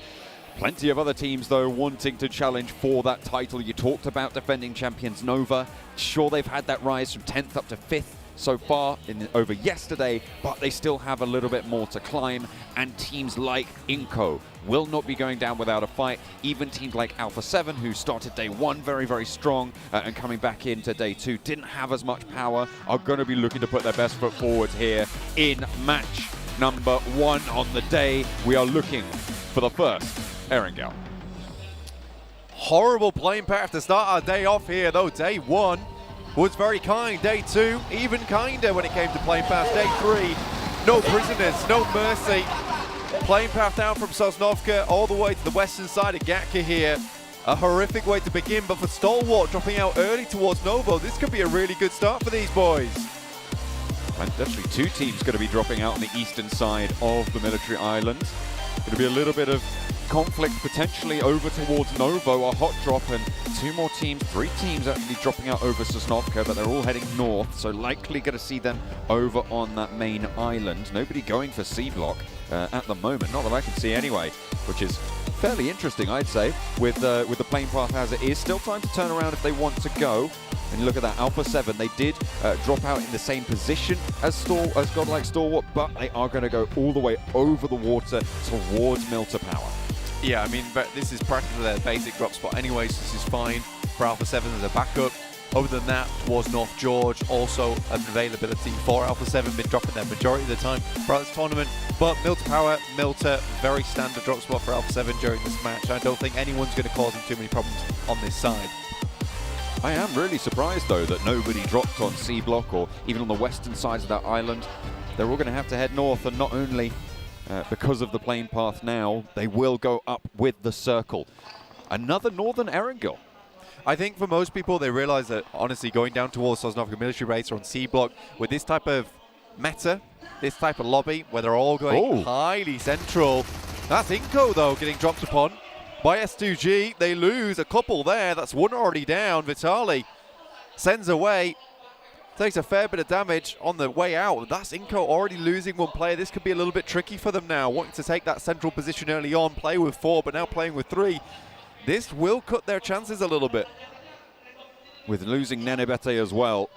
Plenty of other teams, though, wanting to challenge for that title. You talked about defending champions Nova. Sure, they've had that rise from 10th up to 5th so far over yesterday, but they still have a little bit more to climb. And teams like Inco will not be going down without a fight. Even teams like Alpha 7, who started day 1 very, very strong and coming back into day 2, didn't have as much power, are going to be looking to put their best foot forward here in match number 1 on the day. We are looking for the first Erangel. Horrible playing path to start our day off here, though. Day 1 was very kind. Day 2, even kinder when it came to playing path. Day 3, no prisoners, no mercy. Playing path down from Sosnovka all the way to the western side of Gatka here. A horrific way to begin, but for Stalwart dropping out early towards Novo, this could be a really good start for these boys. And actually 2 teams going to be dropping out on the eastern side of the military island. Going to be a little bit of conflict potentially over towards Novo, a hot drop, and 2 more teams, 3 teams actually dropping out over Sosnovka, but they're all heading north, so likely going to see them over on that main island. Nobody going for C block at the moment, not that I can see anyway, which is fairly interesting, I'd say, with the playing path as it is. Still time to turn around if they want to go. And look at that, Alpha 7, they did drop out in the same position as Godlike Stalwart, but they are going to go all the way over the water towards Milta Power. Yeah, I mean, but this is practically their basic drop spot anyway, so this is fine for Alpha 7 as a backup. Other than that, towards North George, also an availability for Alpha 7, been dropping their majority of the time throughout this tournament. But Milta Power, Milta, very standard drop spot for Alpha 7 during this match. I don't think anyone's going to cause them too many problems on this side. I am really surprised, though, that nobody dropped on C block or even on the western sides of that island. They're all going to have to head north, and not only because of the plane path now, they will go up with the circle. Another northern Erangel. I think for most people, they realize that, honestly, going down towards Sosnovka military base or on C block, with this type of meta, this type of lobby, where they're all going highly central, that's Inco, though, getting dropped upon by S2G. They lose a couple there. That's one already down. Vitali sends away. Takes a fair bit of damage on the way out. That's Inco already losing 1 player. This could be a little bit tricky for them now. Wanting to take that central position early on, play with 4, but now playing with 3. This will cut their chances a little bit. With losing Nenebete as well.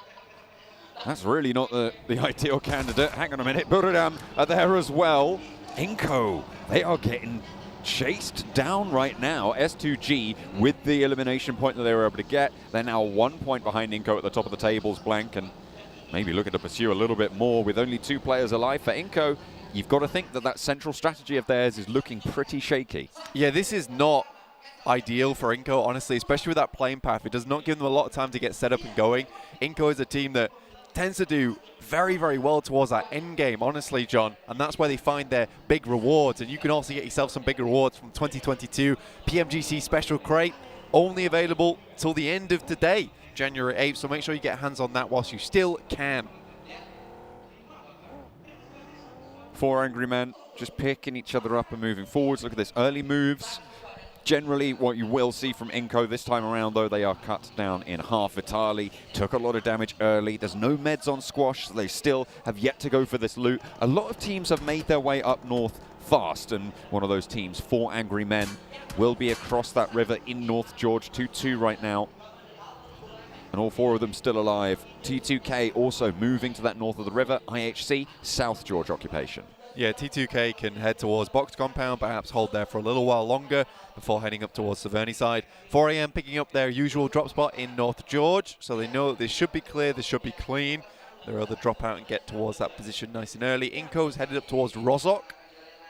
That's really not the ideal candidate. Hang on a minute. Buradam are there as well. Inco, they are getting chased down right now. S2G with the elimination point that they were able to get. They're now 1 point behind Inco at the top of the tables, Blank, and maybe looking to pursue a little bit more with only 2 players alive for Inco. You've got to think that that central strategy of theirs is looking pretty shaky. Yeah, this is not ideal for Inco, honestly, especially with that playing path. It does not give them a lot of time to get set up and going. Inco is a team that tends to do very, very well towards that end game, honestly, John, and that's where they find their big rewards. And you can also get yourself some big rewards from 2022 PMGC Special Crate, only available till the end of today, January 8th, so make sure you get hands on that whilst you still can. 4 angry men just picking each other up and moving forwards. Look at this, early moves. Generally, what you will see from Inco this time around, though, they are cut down in half. Vitali took a lot of damage early. There's no meds on Squash, so they still have yet to go for this loot. A lot of teams have made their way up north fast, and one of those teams, 4 Angry Men, will be across that river in North George, 2-2 right now. And all 4 of them still alive. T2K also moving to that north of the river. IHC, South George occupation. Yeah, T2K can head towards Box Compound, perhaps hold there for a little while longer before heading up towards Severny side. 4 AM picking up their usual drop spot in North George, so they know that this should be clear, this should be clean. They'll rather drop out and get towards that position nice and early. Inco's headed up towards Rozok.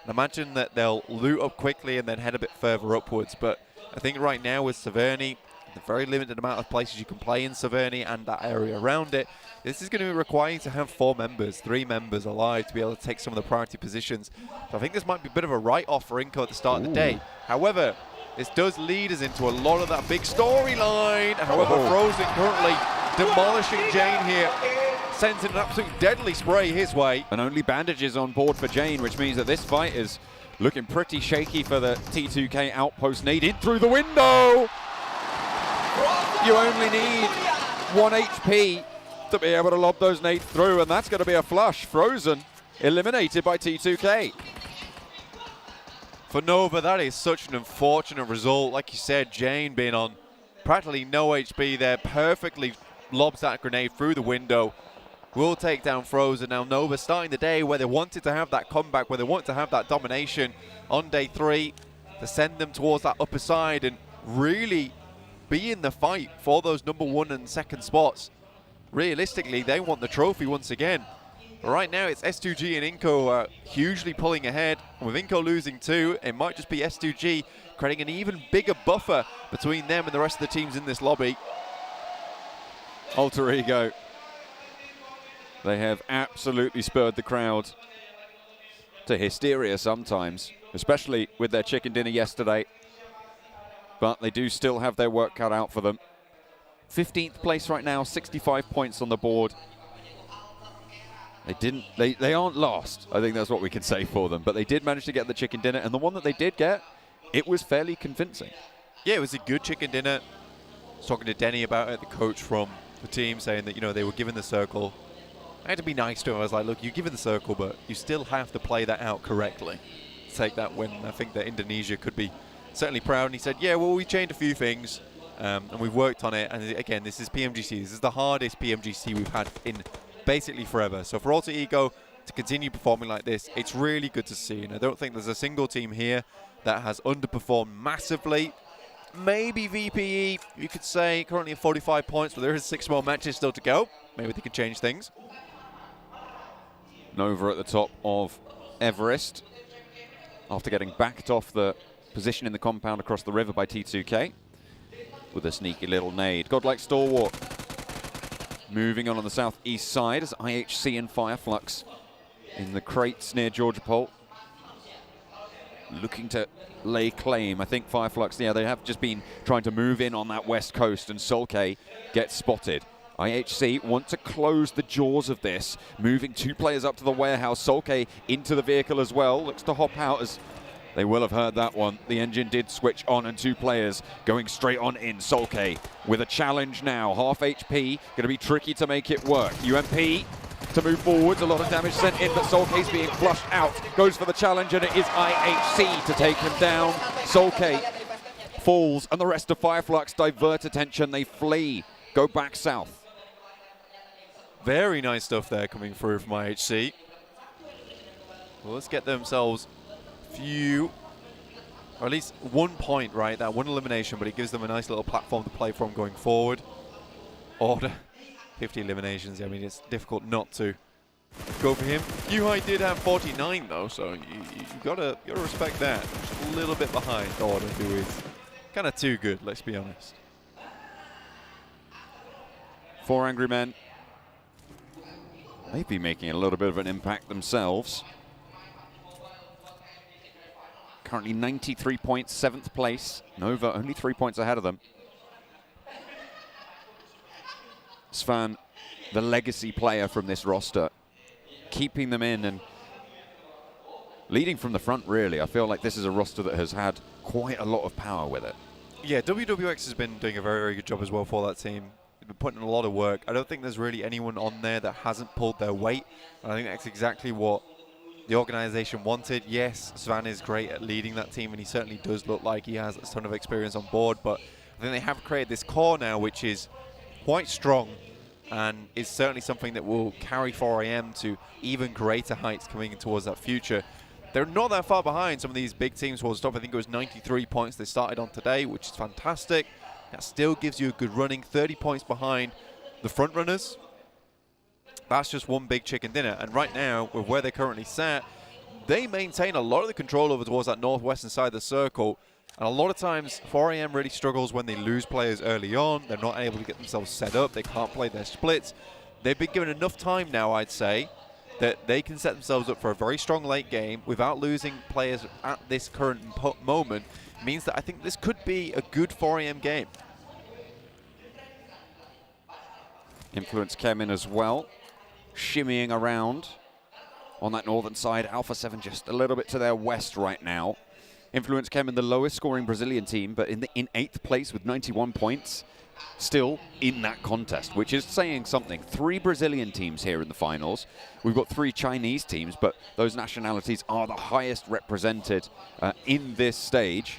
And imagine that they'll loot up quickly and then head a bit further upwards, but I think right now with Severny, the very limited amount of places you can play in Severny and that area around it, this is going to be requiring to have 4 members, 3 members alive to be able to take some of the priority positions. So I think this might be a bit of a write-off for Inco at the start of the day. However, this does lead us into a lot of that big storyline. However, Frozen currently demolishing Jane here, sending an absolute deadly spray his way. And only bandages on board for Jane, which means that this fight is looking pretty shaky for the T2K outpost. Nade in through the window! You only need 1 HP to be able to lob those nades through, and that's going to be a flush. Frozen eliminated by T2K. For Nova, that is such an unfortunate result. Like you said, Jane being on practically no HP there, perfectly lobs that grenade through the window. Will take down Frozen. Now Nova starting the day where they wanted to have that comeback, where they wanted to have that domination on day 3, to send them towards that upper side and really be in the fight for those number 1 and 2nd spots. Realistically, they want the trophy once again. But right now, it's S2G and Inco hugely pulling ahead. With Inco losing 2, it might just be S2G creating an even bigger buffer between them and the rest of the teams in this lobby. Alter Ego. They have absolutely spurred the crowd to hysteria sometimes, especially with their chicken dinner yesterday. But they do still have their work cut out for them. 15th place right now, 65 points on the board. They aren't lost. I think that's what we can say for them. But they did manage to get the chicken dinner, and the one that they did get, it was fairly convincing. Yeah, it was a good chicken dinner. I was talking to Denny about it, the coach from the team, saying that, you know, they were given the circle. I had to be nice to him. I was like, look, you're given the circle, but you still have to play that out correctly. Take that win. I think that Indonesia could be certainly proud. And he said, yeah, well, we changed a few things, and we've worked on it. And again, this is PMGC. This is the hardest PMGC we've had in basically forever. So for Alter Ego to continue performing like this, it's really good to see. And I don't think there's a single team here that has underperformed massively. Maybe VPE, you could say, currently at 45 points, but there is 6 more matches still to go. Maybe they can change things. Nova at the top of Everest after getting backed off the position in the compound across the river by T2K with a sneaky little nade. Godlike Stalwart moving on the southeast side as IHC and Fireflux in the crates near Georgia Pole, looking to lay claim. I think Fireflux, yeah, they have just been trying to move in on that west coast, and Solke gets spotted. IHC want to close the jaws of this, moving 2 players up to the warehouse. Solke into the vehicle as well, looks to hop out as they will have heard that one. The engine did switch on, and 2 players going straight on in. Solke with a challenge now, half HP, going to be tricky to make it work. UMP to move forwards, a lot of damage sent in, but Solke's being flushed out. Goes for the challenge, and it is IHC to take him down. Solke falls, and the rest of Fireflux divert attention. They flee, go back south. Very nice stuff there coming through from IHC. Well, let's get themselves few, or at least 1 point, right? That 1 elimination, but it gives them a nice little platform to play from going forward. Order 50 eliminations. I mean, it's difficult not to go for him. Yuhai did have 49 though, so you gotta respect that. Just a little bit behind Order, who is kind of too good. Let's be honest. 4 Angry Men. They've been making a little bit of an impact themselves. Currently 93 points, 7th place. Nova only 3 points ahead of them. Svan, the legacy player from this roster, keeping them in and leading from the front, really. I feel like this is a roster that has had quite a lot of power with it. Yeah, WWX has been doing a very, very good job as well for that team. They've been putting in a lot of work. I don't think there's really anyone on there that hasn't pulled their weight. And I think that's exactly what the organization wanted. Yes, Svan is great at leading that team, and he certainly does look like he has a ton of experience on board, but I think they have created this core now which is quite strong and is certainly something that will carry 4AM to even greater heights coming in towards that future. They're not that far behind some of these big teams towards the top. I think it was 93 points they started on today, which is fantastic. That still gives you a good running, 30 points behind the front runners. That's just one big chicken dinner. And right now, with where they're currently sat, they maintain a lot of the control over towards that northwestern side of the circle. And a lot of times, 4AM really struggles when they lose players early on. They're not able to get themselves set up. They can't play their splits. They've been given enough time now, I'd say, that they can set themselves up for a very strong late game without losing players at this current moment. Means that I think this could be a good 4AM game. Influence came in as well, shimmying around on that northern side. Alpha 7 just a little bit to their west right now. Influence came in the lowest scoring Brazilian team, but in 8th place with 91 points, still in that contest, which is saying something. 3 Brazilian teams here in the finals. We've got 3 Chinese teams, but those nationalities are the highest represented in this stage.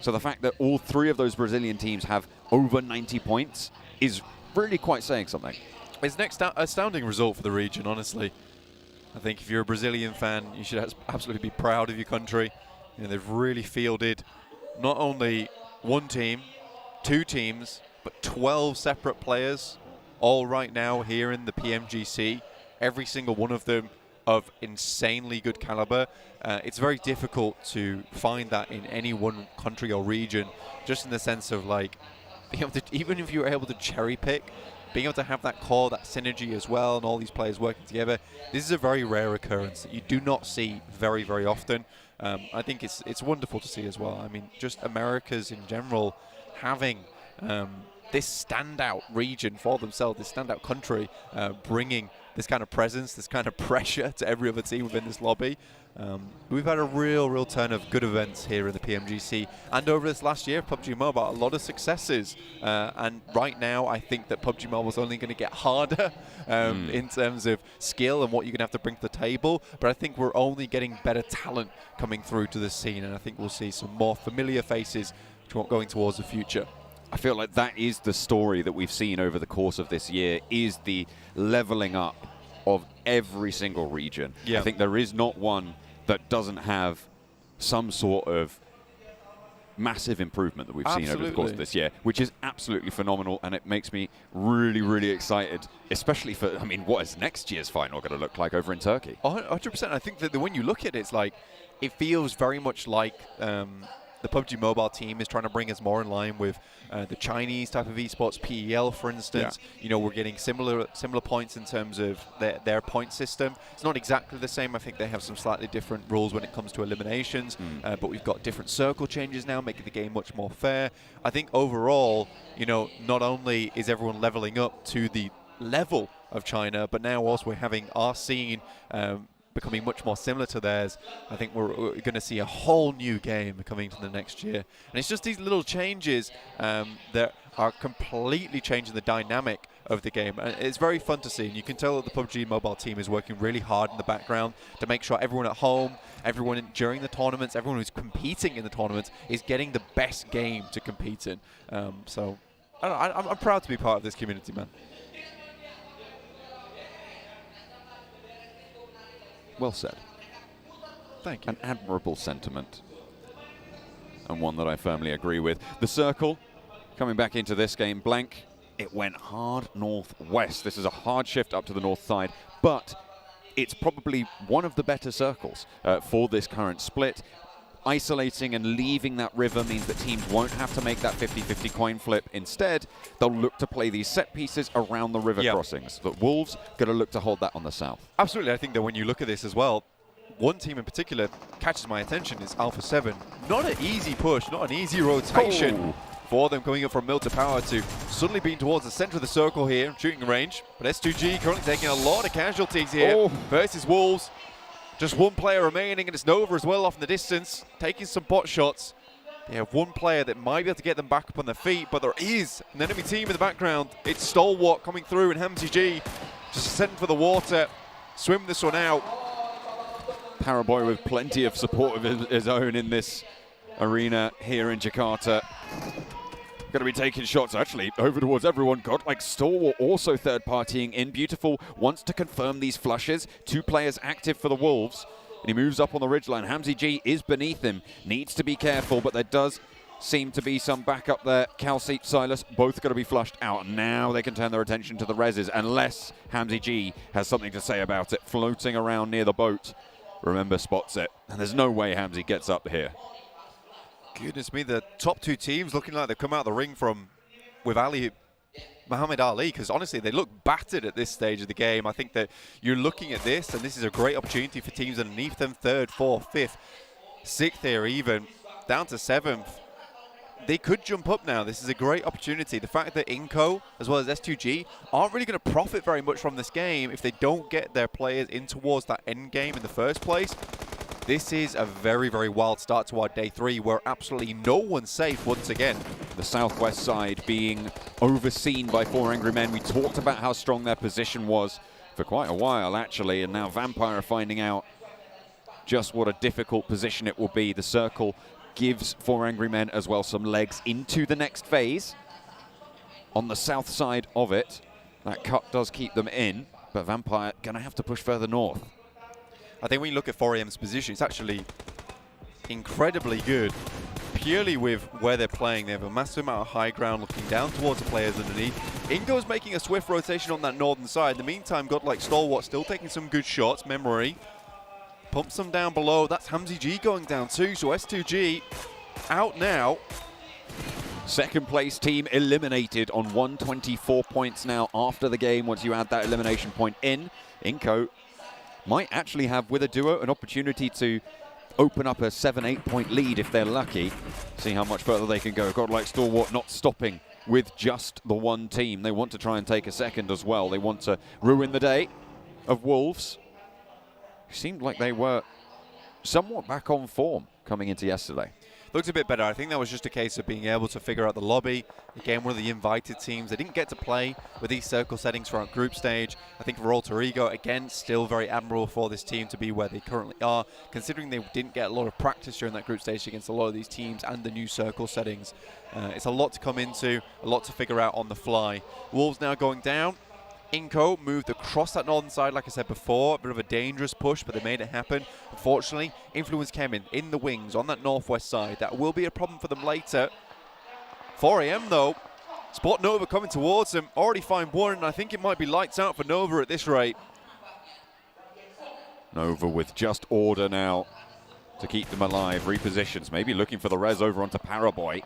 So the fact that all 3 of those Brazilian teams have over 90 points is really quite saying something. It's an astounding result for the region, honestly. I think if you're a Brazilian fan, you should absolutely be proud of your country. You know, they've really fielded not only one team, 2 teams, but 12 separate players, all right now here in the PMGC. Every single one of them of insanely good caliber. It's very difficult to find that in any one country or region, just in the sense of like, being able to, even if you're able to cherry pick, being able to have that core, that synergy as well, and all these players working together, this is a very rare occurrence that you do not see very, very often. I think it's wonderful to see as well. I mean, just Americas in general having this standout region for themselves, this standout country, bringing this kind of presence, this kind of pressure to every other team within this lobby. We've had a real turn of good events here in the PMGC, and over this last year, PUBG Mobile, a lot of successes. And right now, I think that PUBG Mobile is only going to get harder in terms of skill and what you're going to have to bring to the table. But I think we're only getting better talent coming through to the scene, and I think we'll see some more familiar faces going towards the future. I feel like that is the story that we've seen over the course of this year, is the leveling up of every single region. Yeah. I think there is not one that doesn't have some sort of massive improvement that we've seen over the course of this year, which is absolutely phenomenal, and it makes me really excited, especially for, I mean, what is next year's final going to look like over in Turkey? 100%. I think that when you look at it, it's like, it feels very much like the PUBG Mobile team is trying to bring us more in line with the Chinese type of esports, PEL, for instance. Yeah. You know, we're getting similar points in terms of their point system. It's not exactly the same. I think they have some slightly different rules when it comes to eliminations, but we've got different circle changes now, making the game much more fair. I think overall, you know, not only is everyone leveling up to the level of China, but now also we're having our scene becoming much more similar to theirs. I think we're going to see a whole new game coming to the next year. And it's just these little changes that are completely changing the dynamic of the game. And it's very fun to see. And you can tell that the PUBG Mobile team is working really hard in the background to make sure everyone at home, everyone during the tournaments, everyone who's competing in the tournaments is getting the best game to compete in. So I'm proud to be part of this community, man. Well said. Thank you. An admirable sentiment, and one that I firmly agree with. The circle, coming back into this game, blank, it went hard northwest. This is a hard shift up to the north side, but it's probably one of the better circles for this current split. Isolating and leaving that river means that teams won't have to make that 50-50 coin flip. Instead, they'll look to play these set pieces around the river crossings. But Wolves going to look to hold that on the south. Absolutely. I think that when you look at this as well, one team in particular catches my attention is Alpha 7. Not an easy push, not an easy rotation for them coming up from Mill to Power to suddenly being towards the center of the circle here, shooting range. But S2G currently taking a lot of casualties here versus Wolves. Just one player remaining, and it's Nova as well off in the distance, taking some bot shots. They have one player that might be able to get them back up on their feet, but there is an enemy team in the background. It's Stalwart coming through, and Hamzy G just sent for the water. Swim this one out. Paraboy with plenty of support of his own in this arena here in Jakarta. Going to be taking shots actually over towards everyone. Godlike Stalwart also third partying in. Beautiful wants to confirm these flushes. 2 players active for the Wolves. And he moves up on the ridgeline. Hamzy G is beneath him. Needs to be careful, but there does seem to be some backup there. Calci, Silas, both going to be flushed out. Now they can turn their attention to the reses, unless Hamzy G has something to say about it. Floating around near the boat. Remember, spots it. And there's no way Hamzy gets up here. Goodness me, the top 2 teams looking like they've come out of the ring with Muhammad Ali, because honestly, they look battered at this stage of the game. I think that you're looking at this, and this is a great opportunity for teams underneath them, 3rd, 4th, 5th, 6th here even, down to 7th. They could jump up now. This is a great opportunity. The fact that Inco, as well as S2G, aren't really going to profit very much from this game if they don't get their players in towards that end game in the first place. This is a very, very wild start to our day 3 where absolutely no one's safe once again. The southwest side being overseen by 4 Angry Men. We talked about how strong their position was for quite a while, actually, and now Vampire are finding out just what a difficult position it will be. The circle gives 4 Angry Men as well some legs into the next phase. On the south side of it, that cut does keep them in, but Vampire going to have to push further north. I think when you look at 4AM's position, it's actually incredibly good. Purely with where they're playing, they have a massive amount of high ground looking down towards the players underneath. Ingo's making a swift rotation on that northern side. In the meantime, Godlike Stalwart still taking some good shots. Memory pumps them down below. That's Hamzy G going down too, so S2G out now. Second place team eliminated on 124 points now after the game. Once you add that elimination point in, Inco might actually have, with a duo, an opportunity to open up a 7-8 point lead if they're lucky. See how much further they can go. Godlike Stalwart not stopping with just the one team. They want to try and take a second as well. They want to ruin the day of Wolves. Seemed like they were somewhat back on form coming into yesterday. Looked a bit better. I think that was just a case of being able to figure out the lobby. Again, one of the invited teams. They didn't get to play with these circle settings throughout group stage. I think for Alter Ego, again, still very admirable for this team to be where they currently are, considering they didn't get a lot of practice during that group stage against a lot of these teams and the new circle settings. It's a lot to come into, a lot to figure out on the fly. Wolves now going down. Inco moved across that northern side, like I said before. A bit of a dangerous push, but they made it happen. Unfortunately, Influence came in the wings on that northwest side. That will be a problem for them later. 4AM, though. Spot Nova coming towards them. Already find one, and I think it might be lights out for Nova at this rate. Nova with just order now to keep them alive. Repositions, maybe looking for the res over onto Paraboy.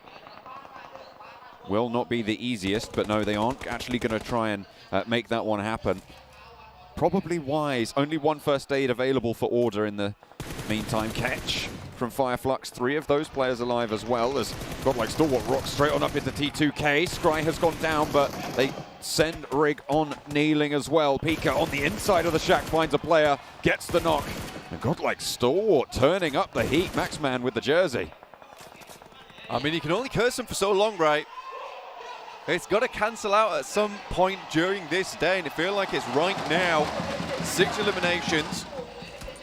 Will not be the easiest, but no, they aren't actually going to try and make that one happen. Probably wise. Only one first aid available for order in the meantime. Catch from Fireflux. 3 of those players alive as well, as Godlike Stalwart rocks straight on up into T2K. Scry has gone down, but they send Rig on kneeling as well. Pika on the inside of the shack finds a player, gets the knock. And Godlike Stalwart turning up the heat. Maxman with the jersey. I mean, you can only curse them for so long, right? It's got to cancel out at some point during this day, and it feels like it's right now. 6 eliminations.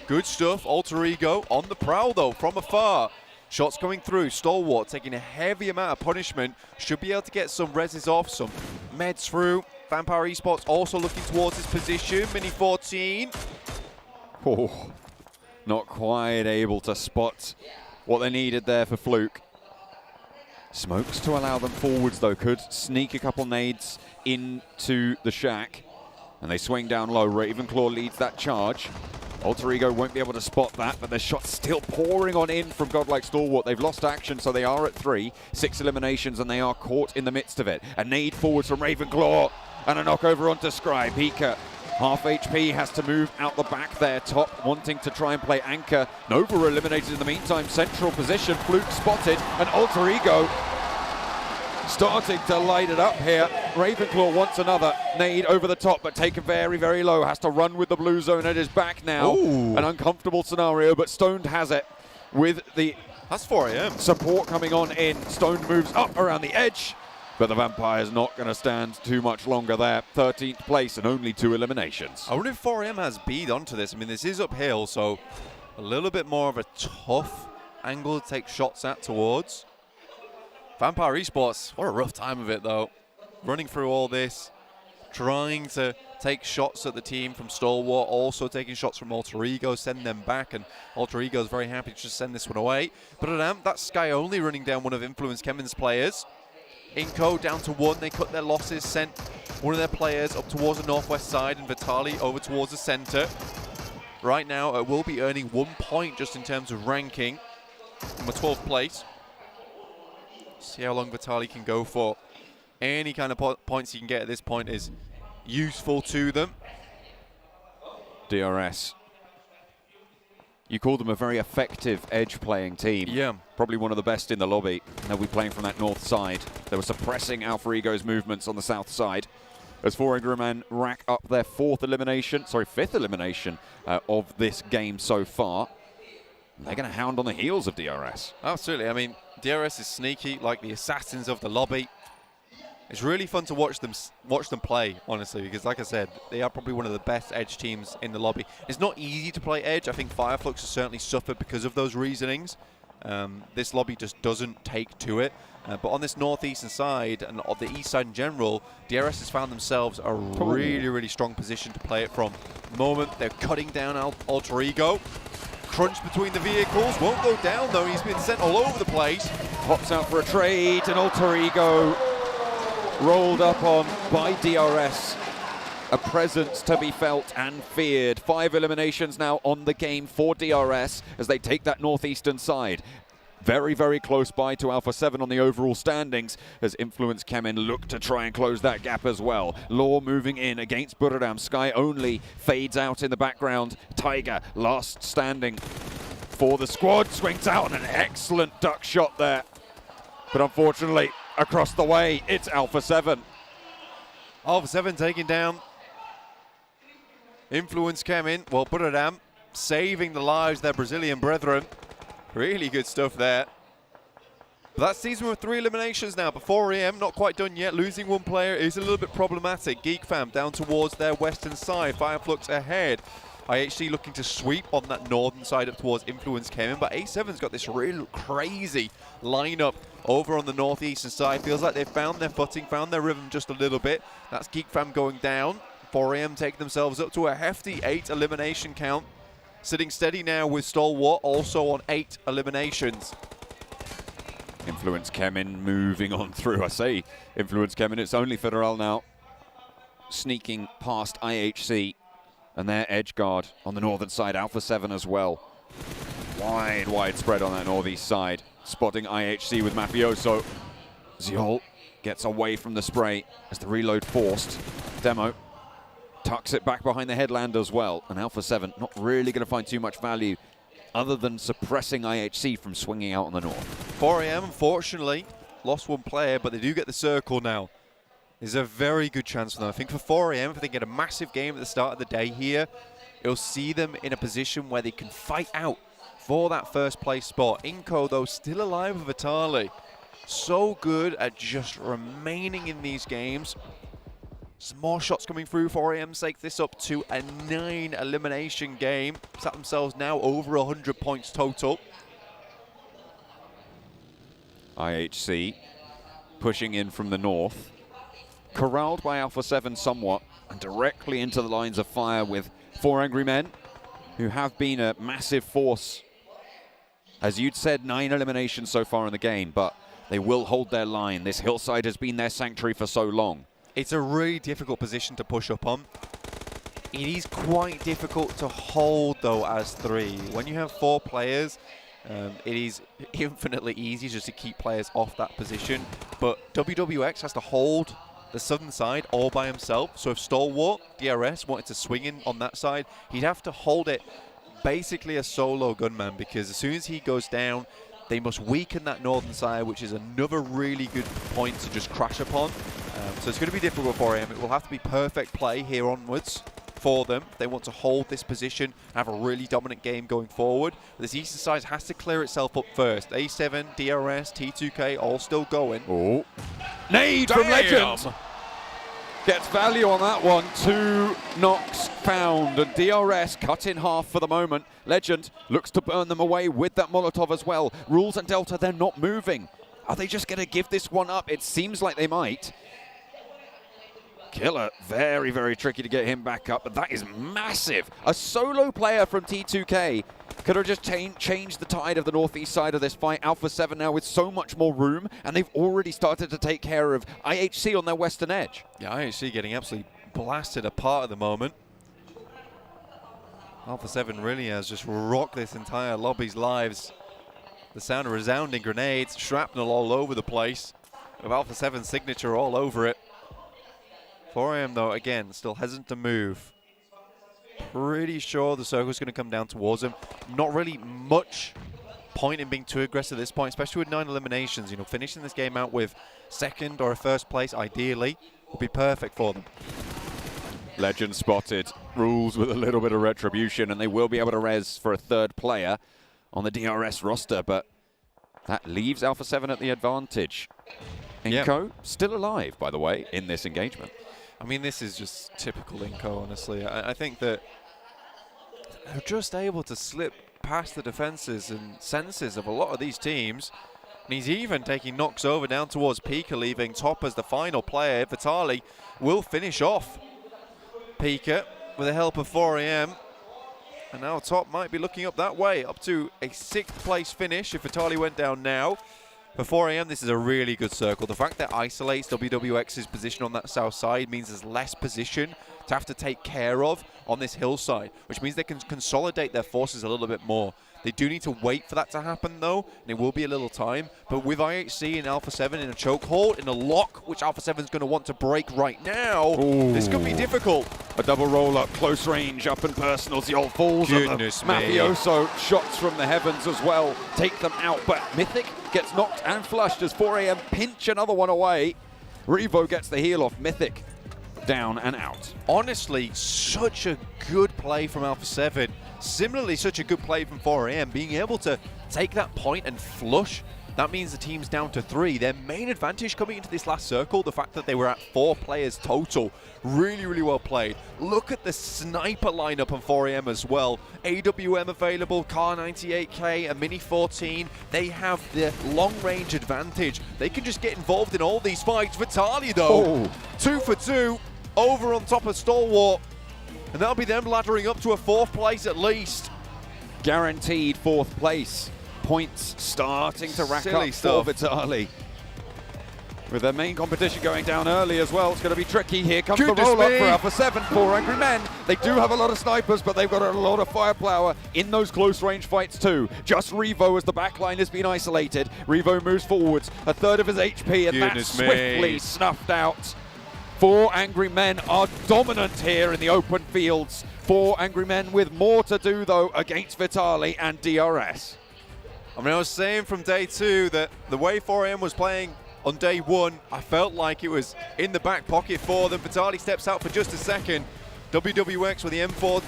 Good stuff. Alter Ego on the prowl, though, from afar. Shots coming through. Stalwart taking a heavy amount of punishment. Should be able to get some reses off, some meds through. Vampire Esports also looking towards his position. Mini 14. Oh, not quite able to spot what they needed there for Fluke. Smokes to allow them forwards, though. Could sneak a couple nades into the shack. And they swing down low. Ravenclaw leads that charge. Alter Ego won't be able to spot that, but the shot's still pouring on in from Godlike Stalwart. They've lost action, so they are at 3. 6 eliminations, and they are caught in the midst of it. A nade forwards from Ravenclaw, and a knock over onto Scry. Pika, half HP, has to move out the back there. Top wanting to try and play anchor. Nova eliminated in the meantime. Central position. Fluke spotted, and Alter Ego starting to light it up here. Ravenclaw wants another nade over the top, but taken very, very low. Has to run with the blue zone at his back now. Ooh. An uncomfortable scenario, but Stoned has it with the That's 4 AM. support coming on in. Stoned moves up around the edge, but the Vampire's not going to stand too much longer there. 13th place and only 2 eliminations. I wonder if 4 AM has bead onto this. I mean, this is uphill, so a little bit more of a tough angle to take shots at towards. Vampire Esports, what a rough time of it, though. Running through all this, trying to take shots at the team from Stalwart, also taking shots from Alter Ego, send them back, and Alter Ego is very happy to just send this one away. But that's Sky Only running down one of Influence Kemen's players. Inco down to 1, they cut their losses, sent one of their players up towards the northwest side, and Vitali over towards the center. Right now, it will be earning 1 point just in terms of ranking from a 12th place. See how long Vitali can go for. Any kind of points you can get at this point is useful to them. DRS. You call them a very effective edge-playing team. Yeah. Probably one of the best in the lobby. They'll be playing from that north side. They were suppressing Alpha Ego's movements on the south side. As 4 Angry Men rack up their fifth elimination of this game so far. They're going to hound on the heels of DRS. Absolutely. I mean, DRS is sneaky, like the assassins of the lobby. It's really fun to watch them play, honestly, because like I said, they are probably one of the best edge teams in the lobby. It's not easy to play edge. I think Fireflux has certainly suffered because of those reasonings. This lobby just doesn't take to it. But on this northeastern side and of the east side in general, DRS has found themselves a really, really strong position to play it from. The moment they're cutting down Alter Ego. Crunch between the vehicles, won't go down though, he's been sent all over the place. Pops out for a trade, and Alter Ego rolled up on by DRS. A presence to be felt and feared. 5 eliminations now on the game for DRS as they take that northeastern side. Very, very close by to Alpha 7 on the overall standings as Influence Kemen look to try and close that gap as well. Law moving in against Buradam. Sky Only fades out in the background. Tiger last standing for the squad. Swings out an excellent duck shot there. But unfortunately, across the way, it's Alpha 7. Alpha 7 taking down Influence Kemen. Well, Buradam saving the lives of their Brazilian brethren. Really good stuff there. But that season with 3 eliminations now. But 4 AM, not quite done yet. Losing 1 player is a little bit problematic. Geek Fam down towards their western side. Fireflux ahead. IHC looking to sweep on that northern side up towards Influence Kemen. But A7's got this real crazy lineup over on the northeastern side. Feels like they've found their footing, found their rhythm just a little bit. That's Geek Fam going down. 4 AM take themselves up to a hefty 8 elimination count. Sitting steady now with Stalwart, also on 8 eliminations. Influence Kemen moving on through. I say Influence Kemen, it's only Federal now. Sneaking past IHC and their edge guard on the northern side. Alpha 7 as well. Wide spread on that northeast side. Spotting IHC with Mafioso. Ziol gets away from the spray as the reload forced. Demo tucks it back behind the headland as well. And Alpha 7 not really going to find too much value other than suppressing IHC from swinging out on the north. 4 AM, unfortunately, lost 1 player, but they do get the circle now. There's a very good chance for them. I think for 4 AM, if they get a massive game at the start of the day here, it'll see them in a position where they can fight out for that first place spot. Inco, though, still alive with Vitali. So good at just remaining in these games. Some more shots coming through. 4 AM take this up to a 9 elimination game. Set themselves now over 100 points total. IHC pushing in from the north. Corralled by Alpha 7 somewhat and directly into the lines of fire with 4 Angry Men, who have been a massive force. As you'd said, 9 eliminations so far in the game, but they will hold their line. This hillside has been their sanctuary for so long. It's a really difficult position to push up on. It is quite difficult to hold, though, as 3. When you have 4 players, it is infinitely easy just to keep players off that position. But WWX has to hold the southern side all by himself. So if Stalwart, DRS, wanted to swing in on that side, he'd have to hold it basically a solo gunman, because as soon as he goes down, they must weaken that northern side, which is another really good point to just crash upon. So it's going to be difficult for him. It will have to be perfect play here onwards for them. They want to hold this position, have a really dominant game going forward. This eastern side has to clear itself up first. A7, DRS, T2K all still going. Oh, nade from Legend. Gets value on that one. 2 knocks found, and DRS cut in half for the moment. Legend looks to burn them away with that Molotov as well. Rules and Delta, they're not moving. Are they just going to give this one up? It seems like they might. Killer, very, very tricky to get him back up, but that is massive. A solo player from T2K could have just changed the tide of the northeast side of this fight. Alpha 7 now with so much more room, and they've already started to take care of IHC on their western edge. Yeah, IHC getting absolutely blasted apart at the moment. Alpha 7 really has just rocked this entire lobby's lives. The sound of resounding grenades, shrapnel all over the place, with Alpha 7's signature all over it. 4AM though, again, still hesitant to move. Pretty sure the circle's going to come down towards him. Not really much point in being too aggressive at this point, especially with 9 eliminations. You know, finishing this game out with second or a first place, ideally, would be perfect for them. Legend spotted. Rules with a little bit of retribution, and they will be able to res for a third player on the DRS roster, but that leaves Alpha 7 at the advantage. Inko still alive, by the way, in this engagement. I mean, this is just typical Inko, honestly. I think that they're just able to slip past the defenses and senses of a lot of these teams. And he's even taking knocks over down towards Pika, leaving Top as the final player. Vitali will finish off Pika with the help of 4AM. And now Top might be looking up that way, up to a 6th place finish if Vitali went down now. For 4AM, this is a really good circle. The fact that isolates WWX's position on that south side means there's less position to have to take care of on this hillside, which means they can consolidate their forces a little bit more. They do need to wait for that to happen, though, and it will be a little time. But with IHC and Alpha 7 in a chokehold, in a lock, which Alpha 7 is going to want to break right now, this could be difficult. A double roll-up, close range, up and personal. The old falls. Goodness me. Mafioso shots from the heavens as well. Take them out, but Mythic gets knocked and flushed as 4AM pinch another one away. Revo gets the heal off Mythic. Down and out. Honestly, such a good play from Alpha 7. Similarly, such a good play from 4AM, being able to take that point and flush. That means the team's down to 3. Their main advantage coming into this last circle, the fact that they were at 4 players total. Really, really well played. Look at the sniper lineup on 4AM as well. AWM available, Car 98K, a Mini 14. They have the long-range advantage. They can just get involved in all these fights. Vitali, though, 2 for 2, over on top of Stalwart. And that'll be them laddering up to a 4th place at least. Guaranteed 4th place. Points starting to rack up for Vitali. With their main competition going down early as well, it's going to be tricky. Here comes the roll-up for Alpha 7, 4 Angry Men. They do have a lot of snipers, but they've got a lot of firepower in those close-range fights too. Just Revo as the backline has been isolated. Revo moves forwards, a third of his HP, and that's swiftly snuffed out. 4 Angry Men are dominant here in the open fields. 4 Angry Men with more to do, though, against Vitali and DRS. I mean, I was saying from day 2 that the way 4AM was playing on day 1, I felt like it was in the back pocket for them. Vitali steps out for just a second. WWX with the M4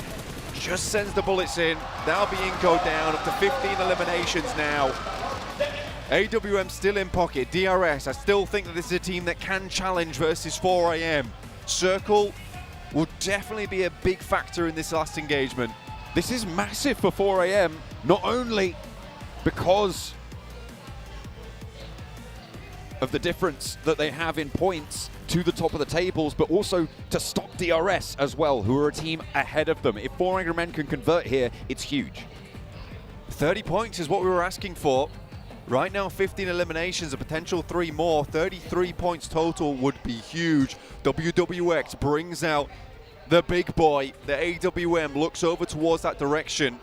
just sends the bullets in. That'll be Inko down, up to 15 eliminations now. AWM still in pocket. DRS, I still think that this is a team that can challenge versus 4AM. Circle will definitely be a big factor in this last engagement. This is massive for 4AM, not only because of the difference that they have in points to the top of the tables, but also to stop DRS as well, who are a team ahead of them. If 4 Angry Men can convert here, it's huge. 30 points is what we were asking for. Right now, 15 eliminations, a potential 3 more. 33 points total would be huge. WWX brings out the big boy. The AWM looks over towards that direction.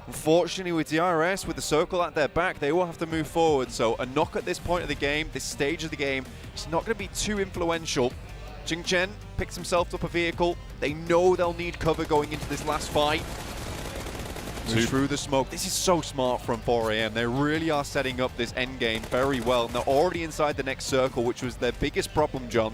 Unfortunately, with DRS, with the circle at their back, they will have to move forward. So a knock at this point of the game, this stage of the game, it's not going to be too influential. Jing Chen picks himself up a vehicle. They know they'll need cover going into this last fight. through the smoke. This is so smart from 4AM. They really are setting up this end game very well. And they're already inside the next circle, which was their biggest problem, John.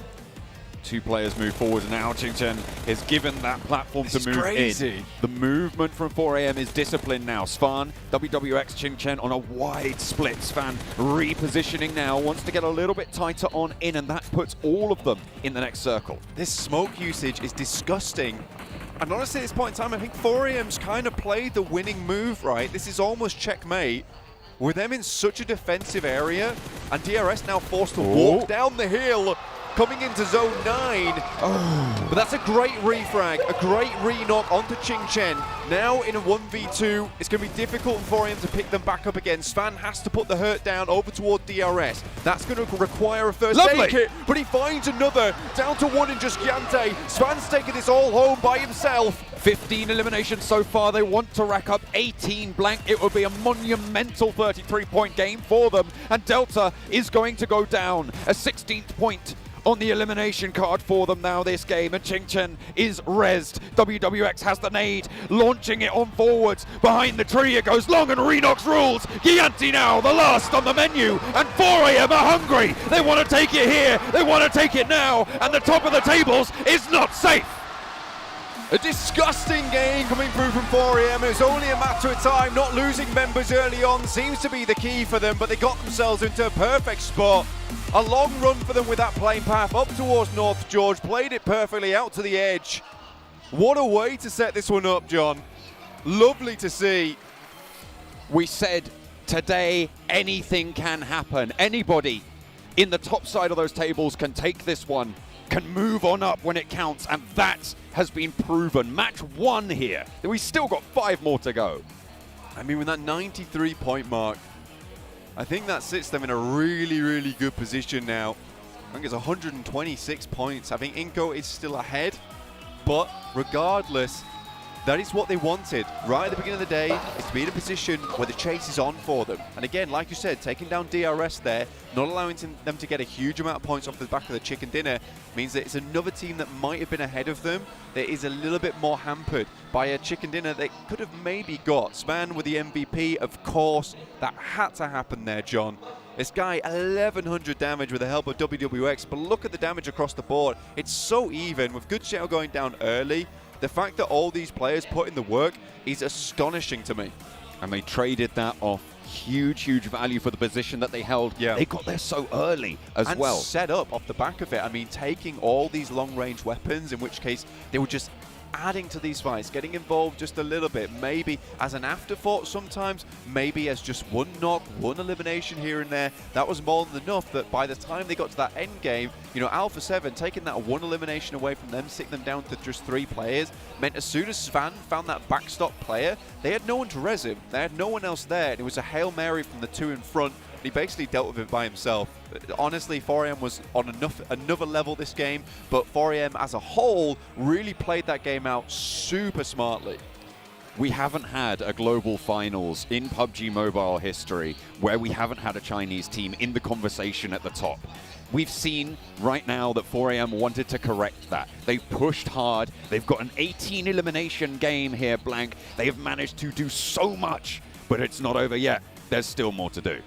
2 players move forward, and now Chingchen is given that platform to move in. The movement from 4AM is disciplined now. Svan, WWX, Chingchen on a wide split. Svan repositioning now, wants to get a little bit tighter on in, and that puts all of them in the next circle. This smoke usage is disgusting. And honestly, at this point in time, I think 4AM's kind of played the winning move, right? This is almost checkmate. With them in such a defensive area, and DRS now forced to walk down the hill, coming into zone 9. But that's a great refrag, a great re-knock onto Chingchen. Now in a 1v2, it's going to be difficult for him to pick them back up again. Svan has to put the hurt down over toward DRS. That's going to require a first aid kit, but he finds another. Down to 1 in just Giante. Svan's taking this all home by himself. 15 eliminations so far. They want to rack up 18 blank. It would be a monumental 33-point game for them. And Delta is going to go down. A 16th point on the elimination card for them now this game, and Chingchen is rezzed. WWX has the nade, launching it on forwards. Behind the tree it goes long, and Renox rules. Gianti now, the last on the menu, and 4AM are hungry. They want to take it here, they want to take it now, and the top of the tables is not safe. A disgusting game coming through from 4AM. It was only a matter of time. Not losing members early on seems to be the key for them, but they got themselves into a perfect spot. A long run for them with that plane path up towards North George. Played it perfectly out to the edge. What a way to set this one up, John. Lovely to see. We said today anything can happen. Anybody in the top side of those tables can take this one, can move on up when it counts, and that has been proven. Match 1 here. We still got 5 more to go. I mean, with that 93-point mark, I think that sits them in a really, really good position now. I think it's 126 points. I think Inco is still ahead, but regardless, that is what they wanted right at the beginning of the day, is to be in a position where the chase is on for them. And again, like you said, taking down DRS there, not allowing them to get a huge amount of points off the back of the chicken dinner, means that it's another team that might have been ahead of them that is a little bit more hampered by a chicken dinner they could have maybe got. Span with the MVP, of course, that had to happen there, John. This guy, 1100 damage with the help of WWX, but look at the damage across the board. It's so even, with Good Shell going down early. The fact that all these players put in the work is astonishing to me. And they traded that off. Huge, huge value for the position that they held. Yeah. They got there so early as well. Set up off the back of it. I mean, taking all these long-range weapons, in which case they were just adding to these fights, getting involved just a little bit, maybe as an afterthought sometimes, maybe as just one knock, one elimination here and there. That was more than enough that by the time they got to that end game, you know, Alpha 7 taking that one elimination away from them, sitting them down to just 3 players, meant as soon as Svan found that backstop player, they had no one to res him. They had no one else there, and it was a Hail Mary from the 2 in front. He basically dealt with it by himself. Honestly, 4AM was on another level this game, but 4AM as a whole really played that game out super smartly. We haven't had a global finals in PUBG Mobile history where we haven't had a Chinese team in the conversation at the top. We've seen right now that 4AM wanted to correct that. They've pushed hard. They've got an 18 elimination game here, Blank. They have managed to do so much, but it's not over yet. There's still more to do.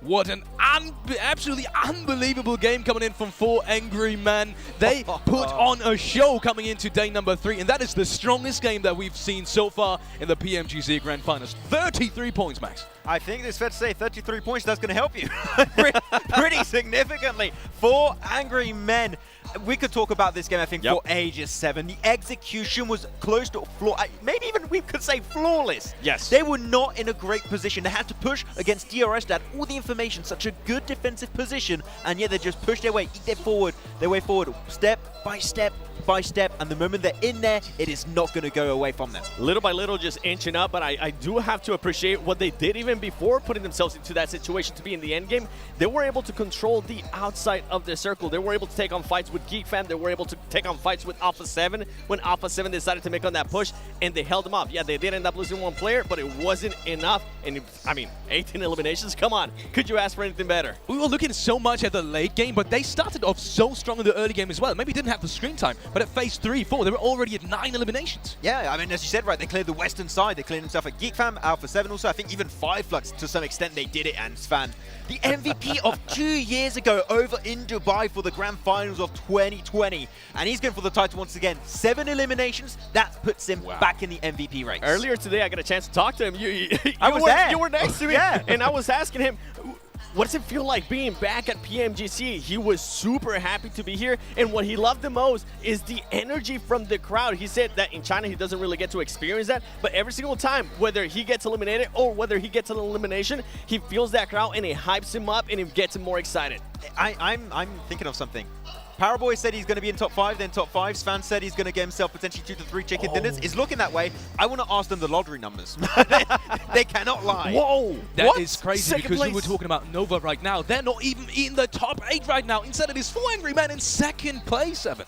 What an absolutely unbelievable game coming in from 4 Angry Men. They put on a show coming into day number 3, and that is the strongest game that we've seen so far in the PMGC Grand Finals. 33 points, Max. I think it's fair to say 33 points, that's going to help you pretty significantly. 4 Angry Men. We could talk about this game, I think, for ages, Seven. The execution was close to maybe even we could say flawless. Yes. They were not in a great position. They had to push against DRS that had all the information, such a good defensive position, and yet they just pushed their way, eat their way forward, step by step by step, and the moment they're in there, it is not going to go away from them. Little by little, just inching up, but I do have to appreciate what they did even before putting themselves into that situation to be in the end game. They were able to control the outside of the circle. They were able to take on fights with Geek Fam. They were able to take on fights with Alpha 7 when Alpha 7 decided to make on that push, and they held them off. Yeah, they did end up losing one player, but it wasn't enough. And I mean, 18 eliminations, come on. Could you ask for anything better? We were looking so much at the late game, but they started off so strong in the early game as well. Maybe didn't have the screen time, but at phase 3, 4, they were already at 9 eliminations. Yeah, I mean, as you said, right, they cleared the western side. They cleared themselves at Geek Fam, Alpha 7 also. I think even Five Flux, to some extent, they did it, and Svan. The MVP of 2 years ago over in Dubai for the Grand Finals of 2020. And he's going for the title once again. 7 eliminations, that puts him back in the MVP race. Earlier today, I got a chance to talk to him. I was there. You were next to me, and I was asking him, what does it feel like being back at PMGC? He was super happy to be here, and what he loved the most is the energy from the crowd. He said that in China he doesn't really get to experience that, but every single time, whether he gets eliminated or whether he gets an elimination, he feels that crowd and it hypes him up and it gets him more excited. I'm thinking of something. Paraboy said he's going to be in top 5, then top 5. Svan said he's going to get himself potentially 2 to 3 chicken dinners. It's looking that way. I want to ask them the lottery numbers. they cannot lie. Whoa! That is crazy because we were talking about Nova right now. They're not even in the top 8 right now. Instead, it is 4 Angry Men in 2nd place, Evan.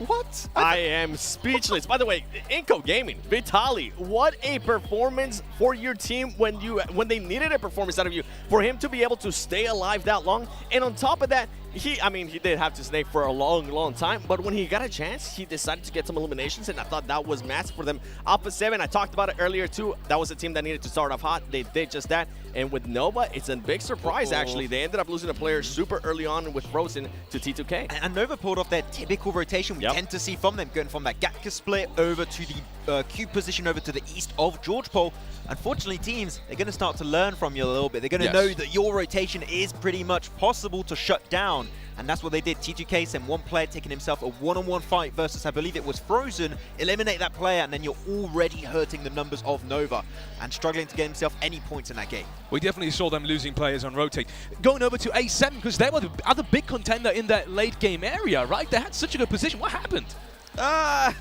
What? I am speechless. By the way, Inco Gaming, Vitali, what a performance for your team when they needed a performance out of you. For him to be able to stay alive that long, and on top of that, he did have to snake for a long time, but when he got a chance, he decided to get some eliminations, and I thought that was massive for them. Alpha 7, I talked about it earlier too. That was a team that needed to start off hot. They did just that. And with Nova, it's a big surprise, actually. They ended up losing a player super early on with Frozen to T2K. And Nova pulled off their typical rotation we tend to see from them, going from that Gatka split over to the Cube position over to the east of George Pole. Unfortunately, teams, they're going to start to learn from you a little bit. They're going to know that your rotation is pretty much possible to shut down. And that's what they did. T2K sent one player taking himself a one-on-one fight versus, I believe it was Frozen, eliminate that player, and then you're already hurting the numbers of Nova and struggling to get himself any points in that game. We definitely saw them losing players on rotate. Going over to A7, because they were the other big contender in that late game area, right? They had such a good position. What happened? Talk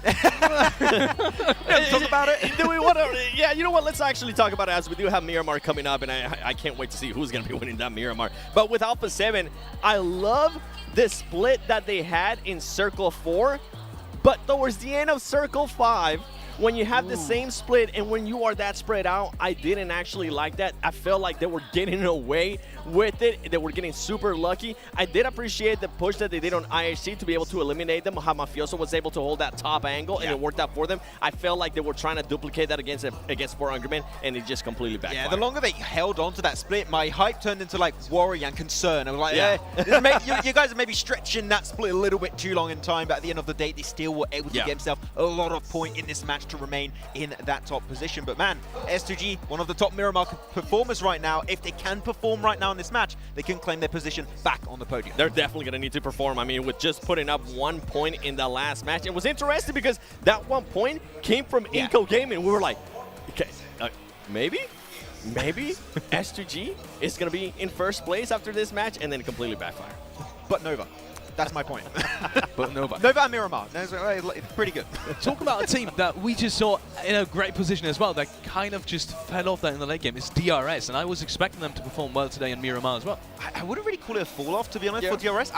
about it. Do we want to? Yeah, you know what? Let's actually talk about it as we do have Miramar coming up, and I can't wait to see who's going to be winning that Miramar. But with Alpha 7, I love the split that they had in Circle 4, but towards the end of Circle 5, when you have the same split and when you are that spread out, I didn't actually like that. I felt like they were getting away with it. They were getting super lucky. I did appreciate the push that they did on IHC to be able to eliminate them. How Mafioso was able to hold that top angle, and it worked out for them. I felt like they were trying to duplicate that against 4 Angry Men, and it just completely backfired. Yeah, the longer they held on to that split, my hype turned into like worry and concern. I was like, you guys are maybe stretching that split a little bit too long in time, but at the end of the day, they still were able to get themselves a lot of point in this match to remain in that top position. But man, S2G, one of the top Miramar performers right now. If they can perform right now in this match, they can claim their position back on the podium. They're definitely going to need to perform. I mean, with just putting up 1 point in the last match, it was interesting because that 1 point came from Inco Gaming. We were like, okay, maybe S2G is going to be in first place after this match, and then completely backfire. But Nova. That's my point. But Nova and Miramar. Pretty good. Talk about a team that we just saw in a great position as well that kind of just fell off that in the late game. It's DRS, and I was expecting them to perform well today in Miramar as well. I wouldn't really call it a fall-off, to be honest, for DRS.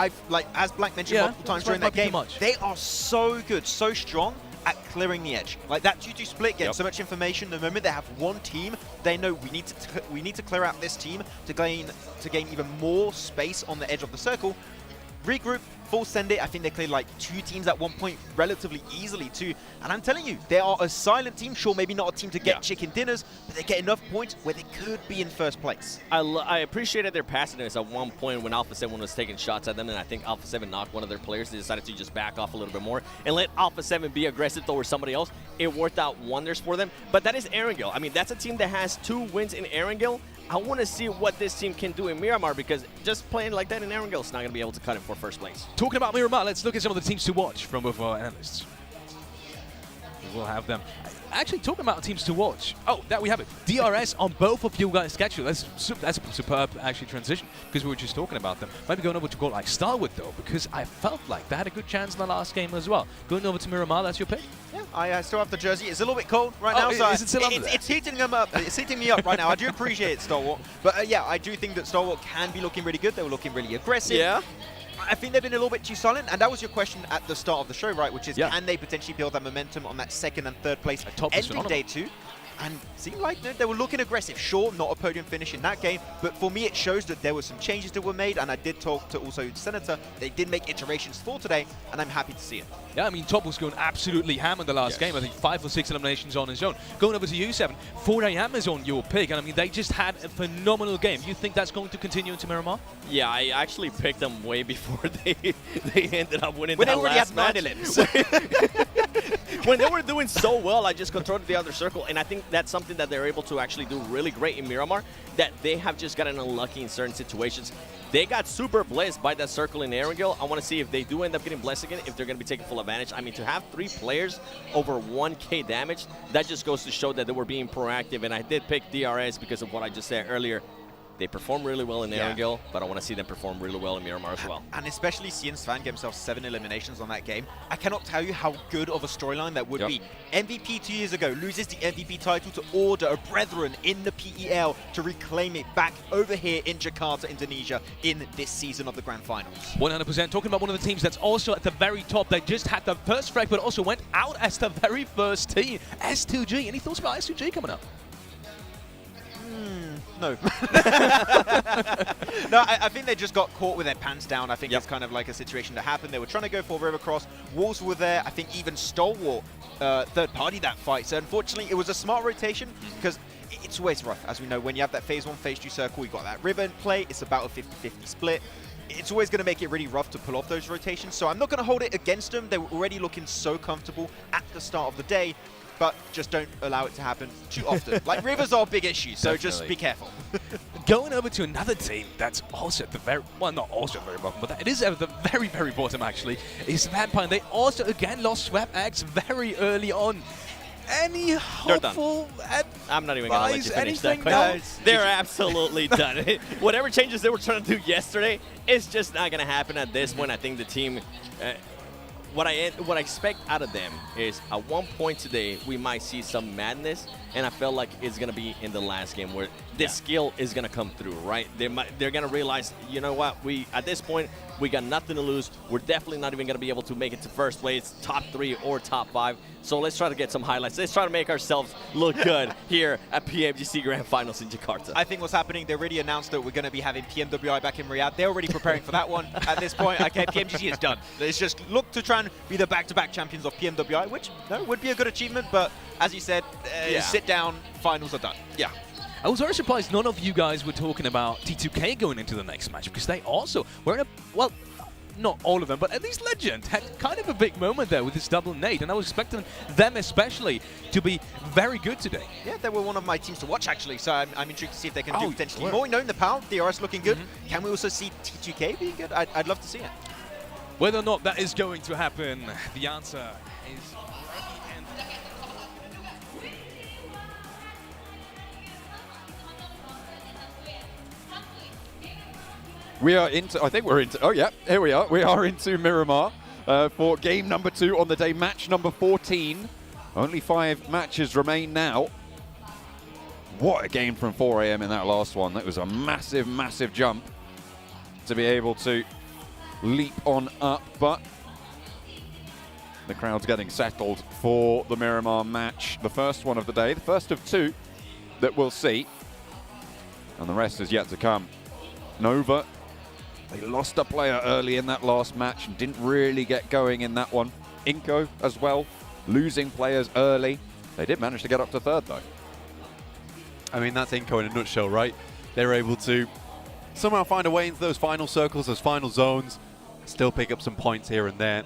As Black mentioned multiple times during that game, they are so good, so strong at clearing the edge. Like that 2-2 split, getting so much information. The moment they have one team, they know we need to clear out this team to gain even more space on the edge of the circle. Regroup, full send it. I think they cleared like 2 teams at one point relatively easily too. And I'm telling you, they are a silent team. Sure, maybe not a team to get chicken dinners, but they get enough points where they could be in first place. I appreciated their passiveness at one point when Alpha 7 was taking shots at them, and I think Alpha 7 knocked one of their players. They decided to just back off a little bit more and let Alpha 7 be aggressive towards somebody else. It worked out wonders for them. But that is Erangel. I mean, that's a team that has 2 wins in Erangel. I want to see what this team can do in Miramar, because just playing like that in Erangel is not going to be able to cut it for first place. Talking about Miramar, let's look at some of the teams to watch from both our analysts. We'll have them. Actually, talking about teams to watch. Oh, there we have it. DRS on both of you guys' schedule. That's a superb, actually, transition, because we were just talking about them. Maybe going over to go like Starwood, though, because I felt like they had a good chance in the last game as well. Going over to Miramar, that's your pick? Yeah, I still have the jersey. It's a little bit cold right now, so is it still under there? It's heating them up. It's heating me up right now. I do appreciate it, Stalwart. But yeah, I do think that Stalwart can be looking really good. They were looking really aggressive. Yeah. I think they've been a little bit too silent, and that was your question at the start of the show, right? Which is, can they potentially build that momentum on that second and third place ending day 2? And seemed like they were looking aggressive. Sure, not a podium finish in that game, but for me it shows that there were some changes that were made, and I did talk to also Senator. They did make iterations for today, and I'm happy to see it. Yeah, I mean, Top was going absolutely ham in the last game. I think 5 or 6 eliminations on his own. Going over to you, 7, 4AM is on your pick, and I mean, they just had a phenomenal game. You think that's going to continue into Miramar? Yeah, I actually picked them way before they ended up winning when that they already last had match. 9 elims. When they were doing so well, I just controlled the other circle, and I think that's something that they're able to actually do really great in Miramar, that they have just gotten unlucky in certain situations. They got super blessed by that circle in Erangel. I want to see if they do end up getting blessed again, if they're going to be taking full advantage. I mean, to have 3 players over 1k damage, that just goes to show that they were being proactive, and I did pick DRS because of what I just said earlier. They perform really well in Erangel, but I want to see them perform really well in Miramar as well. And especially seeing Svan get himself 7 eliminations on that game, I cannot tell you how good of a storyline that would be. MVP 2 years ago loses the MVP title to Order of Brethren in the PEL to reclaim it back over here in Jakarta, Indonesia, in this season of the Grand Finals. 100%. Talking about one of the teams that's also at the very top. They just had the first frag, but also went out as the very first team. S2G. Any thoughts about S2G coming up? No. No, I think they just got caught with their pants down. I think it's kind of like a situation that happened. They were trying to go for River Cross. Wolves were there. I think even Stalwart third party that fight. So unfortunately, it was a smart rotation because it's always rough. As we know, when you have that phase 1, phase 2 circle, you got that river in play. It's about a 50-50 split. It's always going to make it really rough to pull off those rotations. So I'm not going to hold it against them. They were already looking so comfortable at the start of the day. But just don't allow it to happen too often. Like, rivers are a big issue, so just be careful. Going over to another team that's also at the very, well, not also at the very bottom, but it is at the very, very bottom, actually, is Vampire. They also, again, lost Swap X very early on. Any hopeful I'm not even going to let you finish that question. No? They're absolutely done. Whatever changes they were trying to do yesterday, it's just not going to happen at this point. I think the team... What I expect out of them is at one point today we might see some madness, and I felt like it's gonna be in the last game where this skill is gonna come through, right? They're gonna realize, you know what, at this point we got nothing to lose. We're definitely not even gonna be able to make it to first place, top 3 or top 5. So let's try to get some highlights. Let's try to make ourselves look good here at PMGC Grand Finals in Jakarta. I think what's happening, they already announced that we're going to be having PMWI back in Riyadh. They're already preparing for that one at this point. Okay, PMGC is done. Let's just look to try and be the back-to-back champions of PMWI, which would be a good achievement, but as you said, sit down, finals are done. Yeah. I was very surprised none of you guys were talking about T2K going into the next match, because they also were in a, well, not all of them, but at least Legend had kind of a big moment there with this double nade, and I was expecting them especially to be very good today. Yeah, they were one of my teams to watch, actually, so I'm intrigued to see if they can do potentially more. Knowing the power, DRS looking good. Can we also see T2K being good? I'd love to see it. Whether or not that is going to happen, the answer is... We are into, I think we're into, oh yeah, here we are. We are into Miramar for game number 2 on the day, match number 14. Only 5 matches remain now. What a game from 4AM in that last one. That was a massive, massive jump to be able to leap on up, but the crowd's getting settled for the Miramar match. The first one of the day, the first of 2 that we'll see, and the rest is yet to come. Nova, they lost a player early in that last match and didn't really get going in that one. Inko as well, losing players early. They did manage to get up to 3rd though. I mean, that's Inko in a nutshell, right? They were able to somehow find a way into those final circles, those final zones, still pick up some points here and there.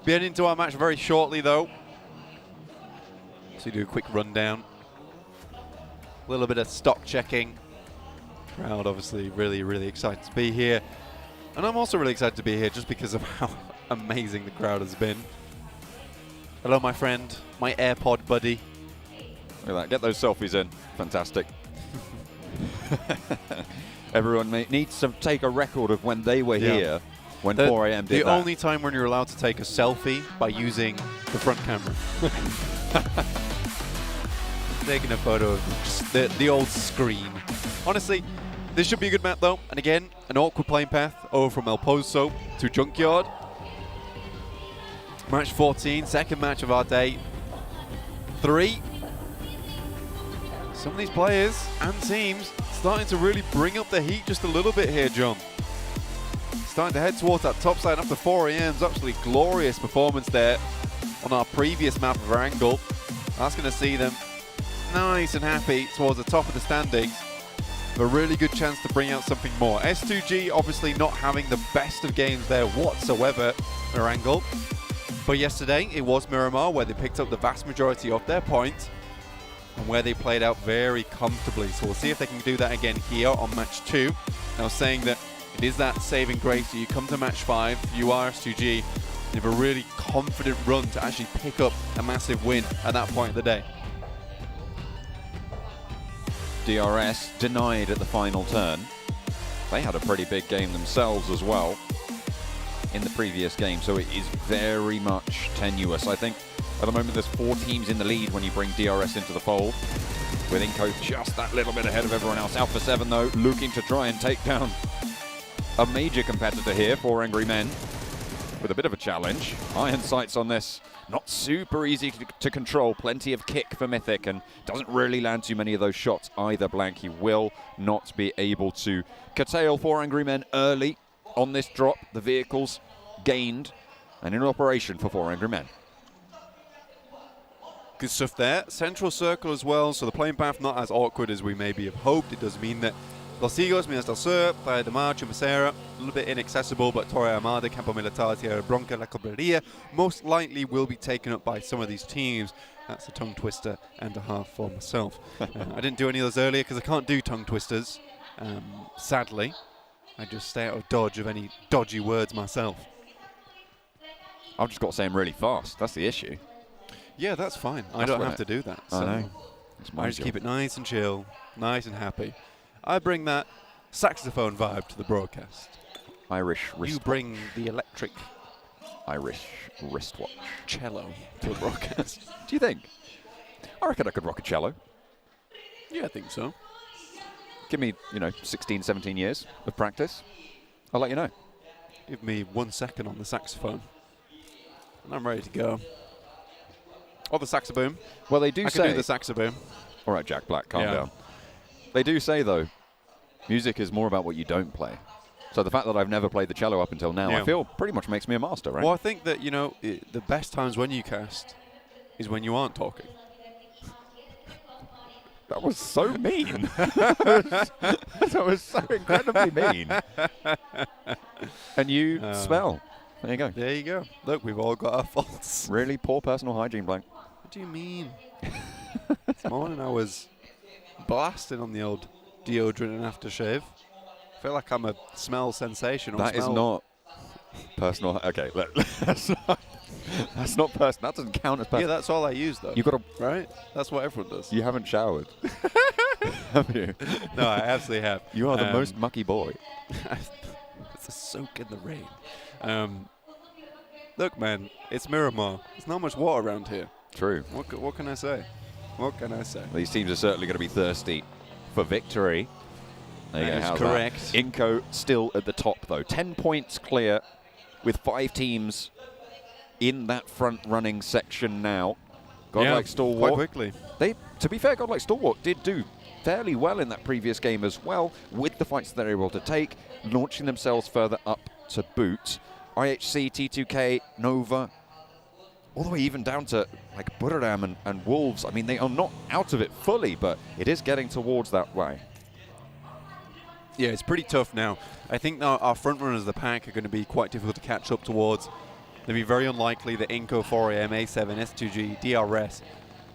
Getting into our match very shortly though. So do a quick rundown. A little bit of stock checking. Crowd obviously really excited to be here. And I'm also really excited to be here just because of how amazing the crowd has been. Hello, my friend, my AirPod buddy. Look at that, get those selfies in. Fantastic. Everyone needs to take a record of when they were here, when 4 a.m. did the that. only time when you're allowed to take a selfie by using the front camera. Taking a photo of just the old screen. Honestly, this should be a good map though. And again, an awkward playing path over from El Pozo to Junkyard. Match 14, second match of our day. 3. Some of these players and teams starting to really bring up the heat just a little bit here, John. Starting to head towards that top side after 4 a.m.'s absolutely glorious performance there on our previous map of Erangel. That's going to see them nice and happy towards the top of the standings. A really good chance to bring out something more. S2G obviously not having the best of games there whatsoever, Erangel. But yesterday it was Miramar where they picked up the vast majority of their points and where they played out very comfortably. So we'll see if they can do that again here on match 2. Now saying that it is that saving grace that you come to match 5, you are S2G, you have a really confident run to actually pick up a massive win at that point of the day. DRS denied at the final turn. They had a pretty big game themselves as well in the previous game, so it is very much tenuous. I think at the moment there's 4 teams in the lead when you bring DRS into the fold, with Inco just that little bit ahead of everyone else. Alpha 7 though looking to try and take down a major competitor here for Angry Men with a bit of a challenge. Iron sights on this. Not super easy to control. Plenty of kick for Mythic and doesn't really land too many of those shots either. Blank, he will not be able to curtail 4 Angry Men early on this drop. The vehicles gained and in operation for 4 Angry Men. Good stuff there. Central circle as well, so the playing path not as awkward as we maybe have hoped. It does mean that Los Higos, Minas del Sur, Playa de Mar, Chumacera, a little bit inaccessible, but Torre Armada, Campo Militar, Tierra Bronca, La Cobreria most likely will be taken up by some of these teams. That's a tongue twister and a half for myself. I didn't do any of those earlier because I can't do tongue twisters, sadly. I just stay out of dodge of any dodgy words myself. I've just got to say them really fast. That's the issue. Yeah, that's fine. I don't have to do that. So I know. I just keep it nice and chill, nice and happy. I bring that saxophone vibe to the broadcast. Irish wristwatch. You bring the electric Irish wristwatch. Cello to the broadcast. Do you think? I reckon I could rock a cello. Yeah, I think so. Give me, 16, 17 years of practice. I'll let you know. Give me 1 second on the saxophone. And I'm ready to go. Or the saxoboom. Well, they do I say... can do the saxoboom. All right, Jack Black, calm down. They do say, though, music is more about what you don't play. So the fact that I've never played the cello up until now, I feel pretty much makes me a master, right? Well, I think that, the best times when you cast is when you aren't talking. That was so mean. That was so incredibly mean. And you smell. There you go. There you go. Look, we've all got our faults. Really poor personal hygiene, Blank. What do you mean? This morning I was blasting on the old deodorant and aftershave. I feel like I'm a smell sensation. That is not personal. Okay, that's not personal. That doesn't count as personal. Yeah, that's all I use, though. You got to right. That's what everyone does. You haven't showered, have you? No, I absolutely have. You are the most mucky boy. It's a soak in the rain. Look, man, it's Miramar. There's not much water around here. True. What can I say? What can I say? These teams are certainly going to be thirsty for victory. There you go. That is correct. Inco still at the top, though. 10 points clear with 5 teams in that front-running section now. Godlike Stalwart. Quite quickly. To be fair, Godlike Stalwart did do fairly well in that previous game as well, with the fights they're able to take, launching themselves further up to boot. IHC, T2K, Nova, all the way even down to like Buradam and Wolves. I mean, they are not out of it fully, but it is getting towards that way. Yeah, it's pretty tough now. I think our front runners of the pack are going to be quite difficult to catch up towards. It'll be very unlikely that Inco, 4AM, A7, S2G, DRS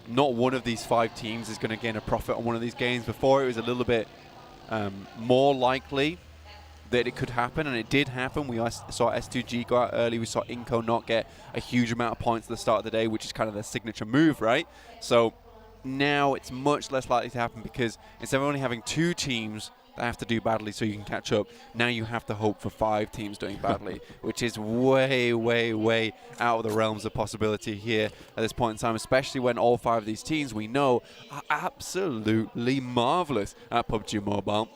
not one of these 5 teams is going to gain a profit on one of these games. Before, it was a little bit more likely that it could happen, and it did happen. We saw S2G go out early. We saw Inco not get a huge amount of points at the start of the day, which is kind of their signature move, right? So now it's much less likely to happen, because instead of only having 2 teams that have to do badly so you can catch up, now you have to hope for 5 teams doing badly, which is way, way, way out of the realms of possibility here at this point in time, especially when all 5 of these teams we know are absolutely marvelous at PUBG Mobile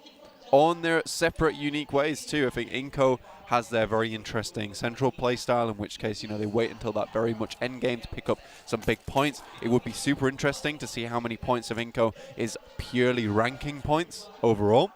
on their separate, unique ways too. I think Inco has their very interesting central playstyle, in which case, you know, they wait until that very much end game to pick up some big points. It would be super interesting to see how many points of Inco is purely ranking points overall.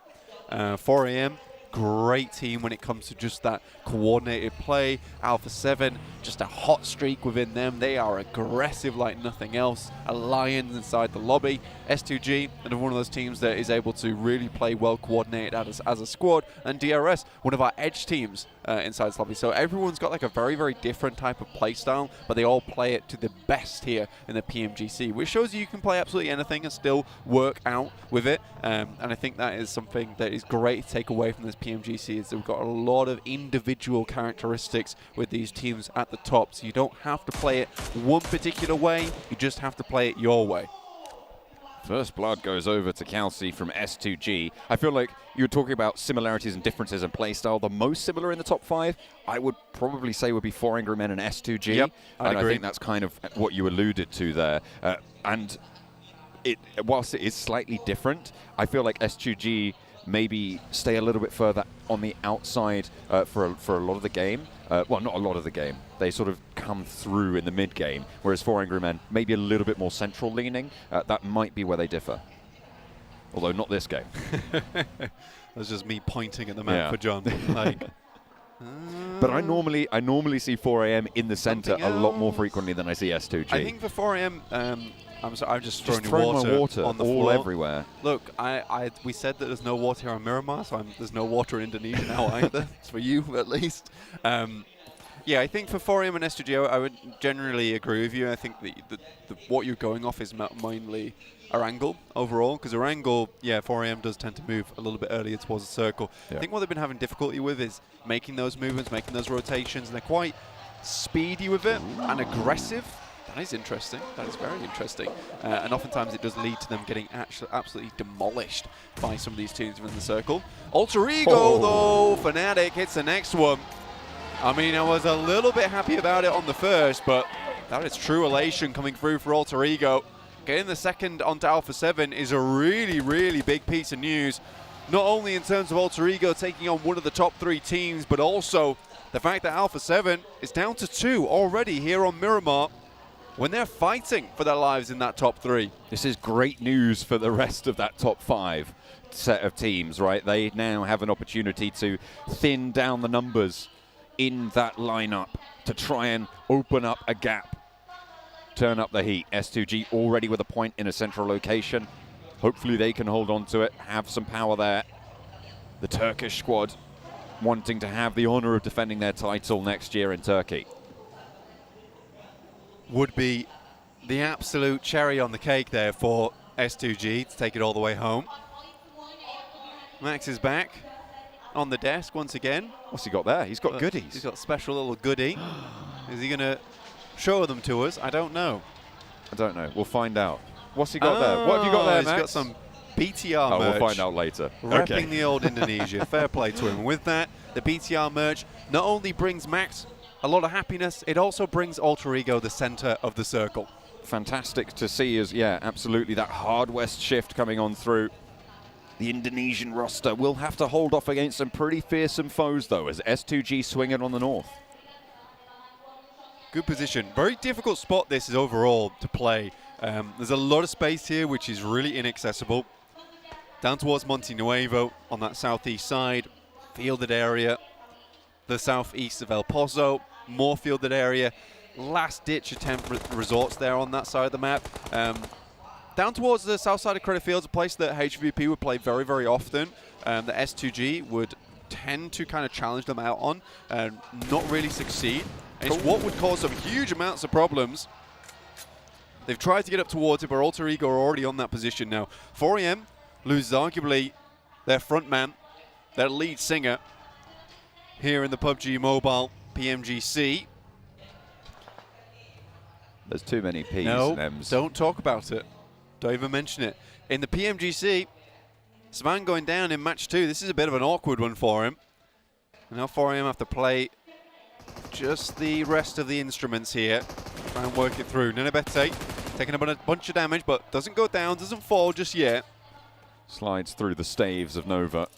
4AM, great team when it comes to just that coordinated play. Alpha 7, just a hot streak within them. They are aggressive like nothing else. A lion inside the lobby. S2G, and one of those teams that is able to really play well coordinated as a squad. And DRS, one of our edge teams inside this lobby. So everyone's got like a very, very different type of play style, but they all play it to the best here in the PMGC, which shows you can play absolutely anything and still work out with it. And I think that is something that is great to take away from this PMGC, is that we've got a lot of individual characteristics with these teams at the top. So you don't have to play it one particular way, you just have to play it your way. First blood goes over to Kelsey from S2G. I feel like you were talking about similarities and differences in playstyle. The most similar in the top 5, I would probably say, would be 4 Angry Men and S2G. Yep, and agree. I think that's kind of what you alluded to there. And whilst it is slightly different, I feel like S2G maybe stay a little bit further on the outside for a lot of the game. Well, not a lot of the game. They sort of come through in the mid-game, whereas 4 Angry Men maybe a little bit more central leaning. That might be where they differ. Although not this game. That's just me pointing at the map for John. Like, but I normally see 4AM in the center a lot more frequently than I see S2G. I think for 4AM, I'm just throwing my water on the all floor. everywhere. Look, we said that there's no water here on Miramar, so there's no water in Indonesia now either. It's for you, at least. Yeah, I think for 4AM and S2G, I would generally agree with you. I think what you're going off is mainly Erangel overall, because Erangel, 4AM does tend to move a little bit earlier towards the circle. Yeah. I think what they've been having difficulty with is making those movements, making those rotations, and they're quite speedy with it and aggressive. That is interesting. That is very interesting. And oftentimes it does lead to them getting absolutely demolished by some of these teams within the circle. Alter Ego, though, Fnatic hits the next one. I mean, I was a little bit happy about it on the first, but that is true elation coming through for Alter Ego. Getting the second onto Alpha 7 is a really, really big piece of news. Not only in terms of Alter Ego taking on one of the top 3 teams, but also the fact that Alpha 7 is down to 2 already here on Miramar, when they're fighting for their lives in that top 3. This is great news for the rest of that top 5 set of teams, right? They now have an opportunity to thin down the numbers in that lineup to try and open up a gap, turn up the heat. S2G already with a point in a central location. Hopefully they can hold on to it, have some power there. The Turkish squad wanting to have the honor of defending their title next year in Turkey. Would be the absolute cherry on the cake there for S2G to take it all the way home. Max is back on the desk once again. What's he got there? He's got goodies. He's got a special little goodie. Is he going to show them to us? I don't know. I don't know. We'll find out. What's he got there? What have you got there, He's Max? got some BTR merch. We'll find out later. Repping the old Indonesia. Fair play to him. And with that, the BTR merch not only brings Max a lot of happiness, it also brings Alter Ego the center of the circle. Fantastic to see as, absolutely, that hard west shift coming on through. The Indonesian roster will have to hold off against some pretty fearsome foes, though, as S2G swing it on the north. Good position. Very difficult spot this is overall to play. There's a lot of space here, which is really inaccessible. Down towards Monte Nuevo on that southeast side, fielded area. The southeast of El Pozo, more fielded area. Last-ditch attempt resorts there on that side of the map. Down towards the south side of Credit Fields, a place that HVP would play very, very often. The S2G would tend to kind of challenge them out on and not really succeed. And it's what would cause some huge amounts of problems They've tried to get up towards it, but Alter Ego are already on that position now. 4AM loses arguably their front man, their lead singer, here in the PUBG Mobile PMGC. There's too many P's No, and M's. don't talk about it. Don't even mention it. In the PMGC, Svan going down in match 2. This is a bit of an awkward one for him. And now 4AM have to play just the rest of the instruments here. Try and work it through. Nenebete taking a bunch of damage, but doesn't go down, doesn't fall just yet. Slides through the staves of Nova.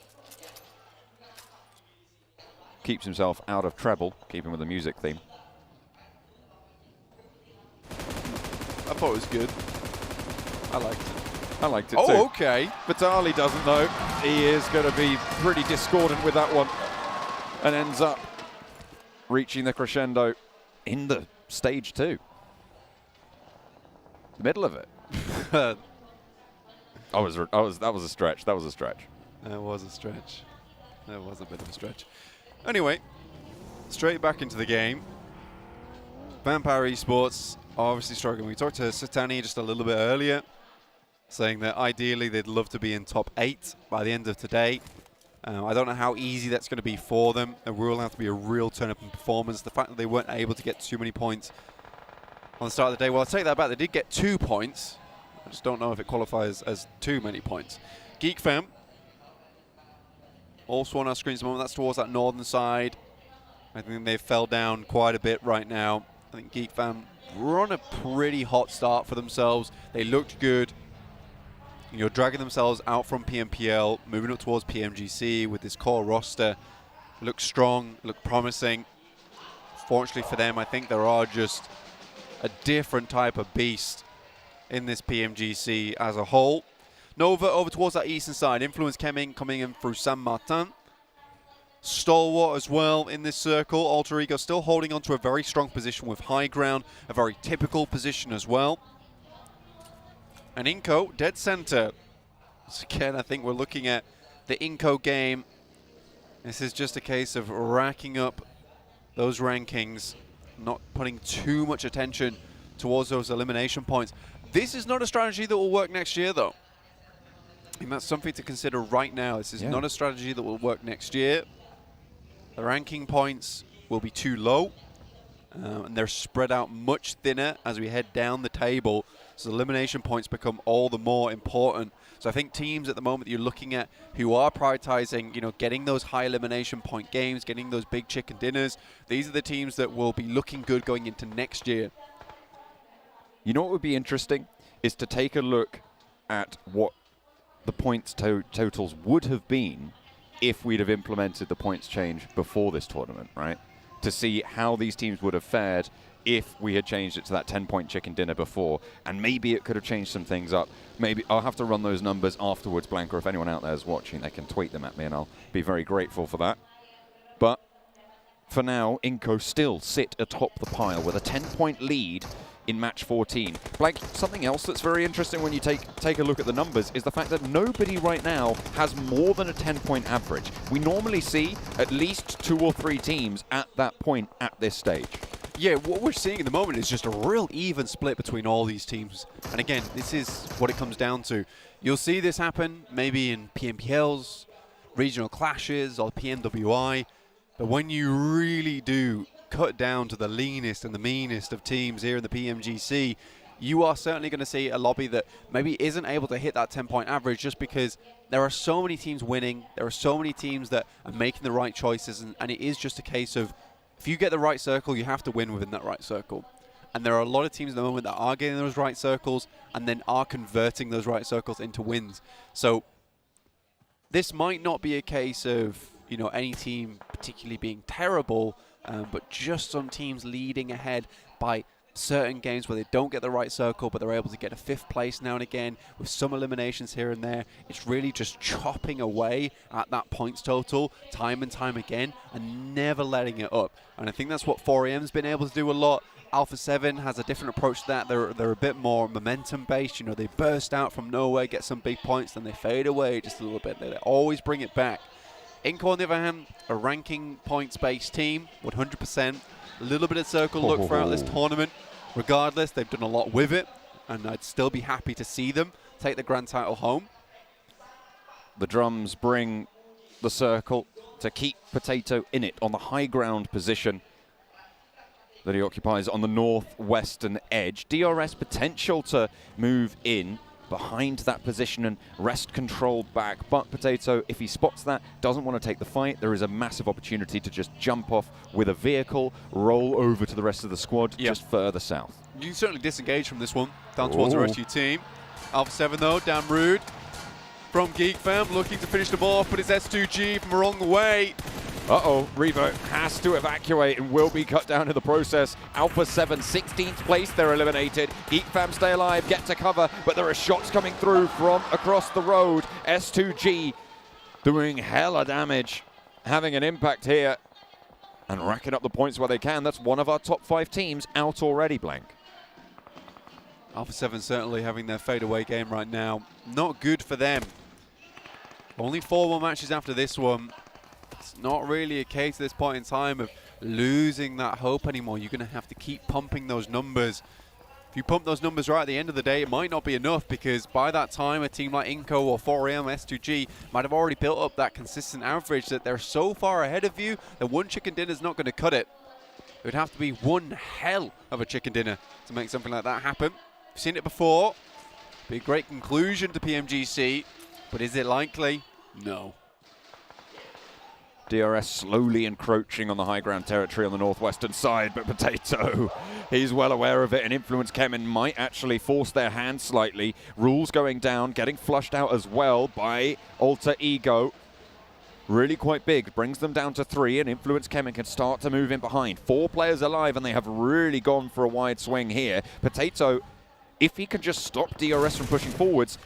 Keeps himself out of treble, keeping with the music theme. I thought it was good. I liked it. I liked it too. too. Okay. Vitali doesn't know. He is going to be pretty discordant with that one and ends up reaching the crescendo in the stage 2. The middle of it. That was a stretch. That was a stretch. That was a stretch. That was a bit of a stretch. Anyway, straight back into the game. Vampire Esports are obviously struggling. We talked to Satani just a little bit earlier, saying that ideally they'd love to be in top 8 by the end of today. I don't know how easy that's going to be for them. It will have to be a real turn-up in performance. The fact that they weren't able to get too many points on the start of the day, well, I'll take that back. They did get 2 points. I just don't know if it qualifies as too many points. Geek Fam, also on our screens at the moment. That's towards that northern side. I think they fell down quite a bit right now. I think Geek Fam were on a pretty hot start for themselves. They looked good. You're dragging themselves out from PMPL, moving up towards PMGC with this core roster. Look strong, look promising. Fortunately for them, I think there are just a different type of beast in this PMGC as a whole. Nova over towards that eastern side. Influence coming in through San Martin. Stalwart as well in this circle. Alter Ego still holding on to a very strong position with high ground, a very typical position as well. And Inco, dead center. So again, I think we're looking at the Inco game. This is just a case of racking up those rankings, not putting too much attention towards those elimination points. This is not a strategy that will work next year, though. And that's something to consider right now. This is not a strategy that will work next year. The ranking points will be too low, and they're spread out much thinner as we head down the table. So elimination points become all the more important. So I think teams at the moment that you're looking at who are prioritizing, getting those high elimination point games, getting those big chicken dinners, these are the teams that will be looking good going into next year. You know what would be interesting is to take a look at what the points totals would have been if we'd have implemented the points change before this tournament, right? To see how these teams would have fared if we had changed it to that 10-point chicken dinner before. And maybe it could have changed some things up. Maybe I'll have to run those numbers afterwards, Blanca. If anyone out there is watching, they can tweet them at me and I'll be very grateful for that. But for now, Inco still sit atop the pile with a 10-point lead in match 14. Blank, something else that's very interesting when you take a look at the numbers is the fact that nobody right now has more than a 10-point average. We normally see at least 2 or 3 teams at that point at this stage. Yeah, what we're seeing at the moment is just a real even split between all these teams. And again, this is what it comes down to. You'll see this happen maybe in PMPLs, regional clashes, or PMWI. But when you really do cut down to the leanest and the meanest of teams here in the PMGC, you are certainly going to see a lobby that maybe isn't able to hit that 10-point average just because there are so many teams winning, there are so many teams that are making the right choices, and it is just a case of if you get the right circle, you have to win within that right circle. And there are a lot of teams at the moment that are getting those right circles and then are converting those right circles into wins. So this might not be a case of, any team particularly being terrible, but just some teams leading ahead by certain games where they don't get the right circle, but they're able to get a 5th place now and again with some eliminations here and there. It's really just chopping away at that points total time and time again and never letting it up. And I think that's what 4AM's been able to do a lot. Alpha 7 has a different approach to that. They're a bit more momentum based. They burst out from nowhere, get some big points, then they fade away just a little bit. They always bring it back. Inco, on the other hand, a ranking points-based team, 100%. A little bit of circle look throughout this tournament. Regardless, they've done a lot with it. and I'd still be happy to see them take the grand title home. The drums bring the circle to keep Potato in it on the high ground position that he occupies on the northwestern edge. DRS potential to move in behind that position and wrest control back, but Potato, if he spots that, doesn't want to take the fight, there is a massive opportunity to just jump off with a vehicle, roll over to the rest of the squad just further south. You can certainly disengage from this one, down towards the rest of your team. Alpha 7 though, damn rude. From Geek Fam, looking to finish them off, but it's S2G from along the way. Uh-oh, Revo has to evacuate and will be cut down in the process. Alpha 7, 16th place, they're eliminated. Geek Fam stay alive, get to cover, but there are shots coming through from across the road. S2G doing hella damage, having an impact here and racking up the points where they can. That's one of our top 5 teams out already, Blank. Alpha 7 certainly having their fadeaway game right now. Not good for them. Only 4 more matches after this one. It's not really a case at this point in time of losing that hope anymore. You're going to have to keep pumping those numbers. If you pump those numbers right at the end of the day, it might not be enough, because by that time a team like Inco or 4AM, S2G might have already built up that consistent average that they're so far ahead of you that one chicken dinner is not going to cut it. It would have to be one hell of a chicken dinner to make something like that happen. We've seen it before. Be a great conclusion to PMGC, but is it likely? No. DRS slowly encroaching on the high ground territory on the northwestern side, but Potato, he's well aware of it, and Influence Kemen might actually force their hand slightly. Rules going down, getting flushed out as well by Alter Ego. Really quite big, brings them down to 3, and Influence Kemen can start to move in behind. 4 players alive, and they have really gone for a wide swing here. Potato, if he can just stop DRS from pushing forwards,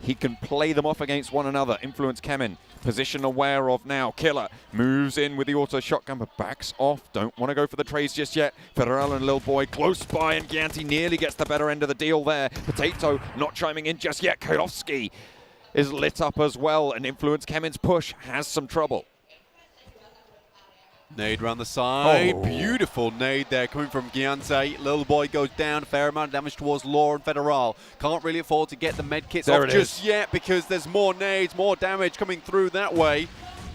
he can play them off against one another. Influence Kemen, position aware of now. Killer moves in with the auto shotgun, but backs off. Don't want to go for the trades just yet. Federal and Lil Boy close by, and Gianti nearly gets the better end of the deal there. Potato not chiming in just yet. Kailovsky is lit up as well, and Influence Kemen's push has some trouble. Nade around the side. Oh. Beautiful nade there coming from Giante. Little Boy goes down. Fair amount of damage towards Law and Federal. Can't really afford to get the med kits off just yet, because there's more nades, more damage coming through that way.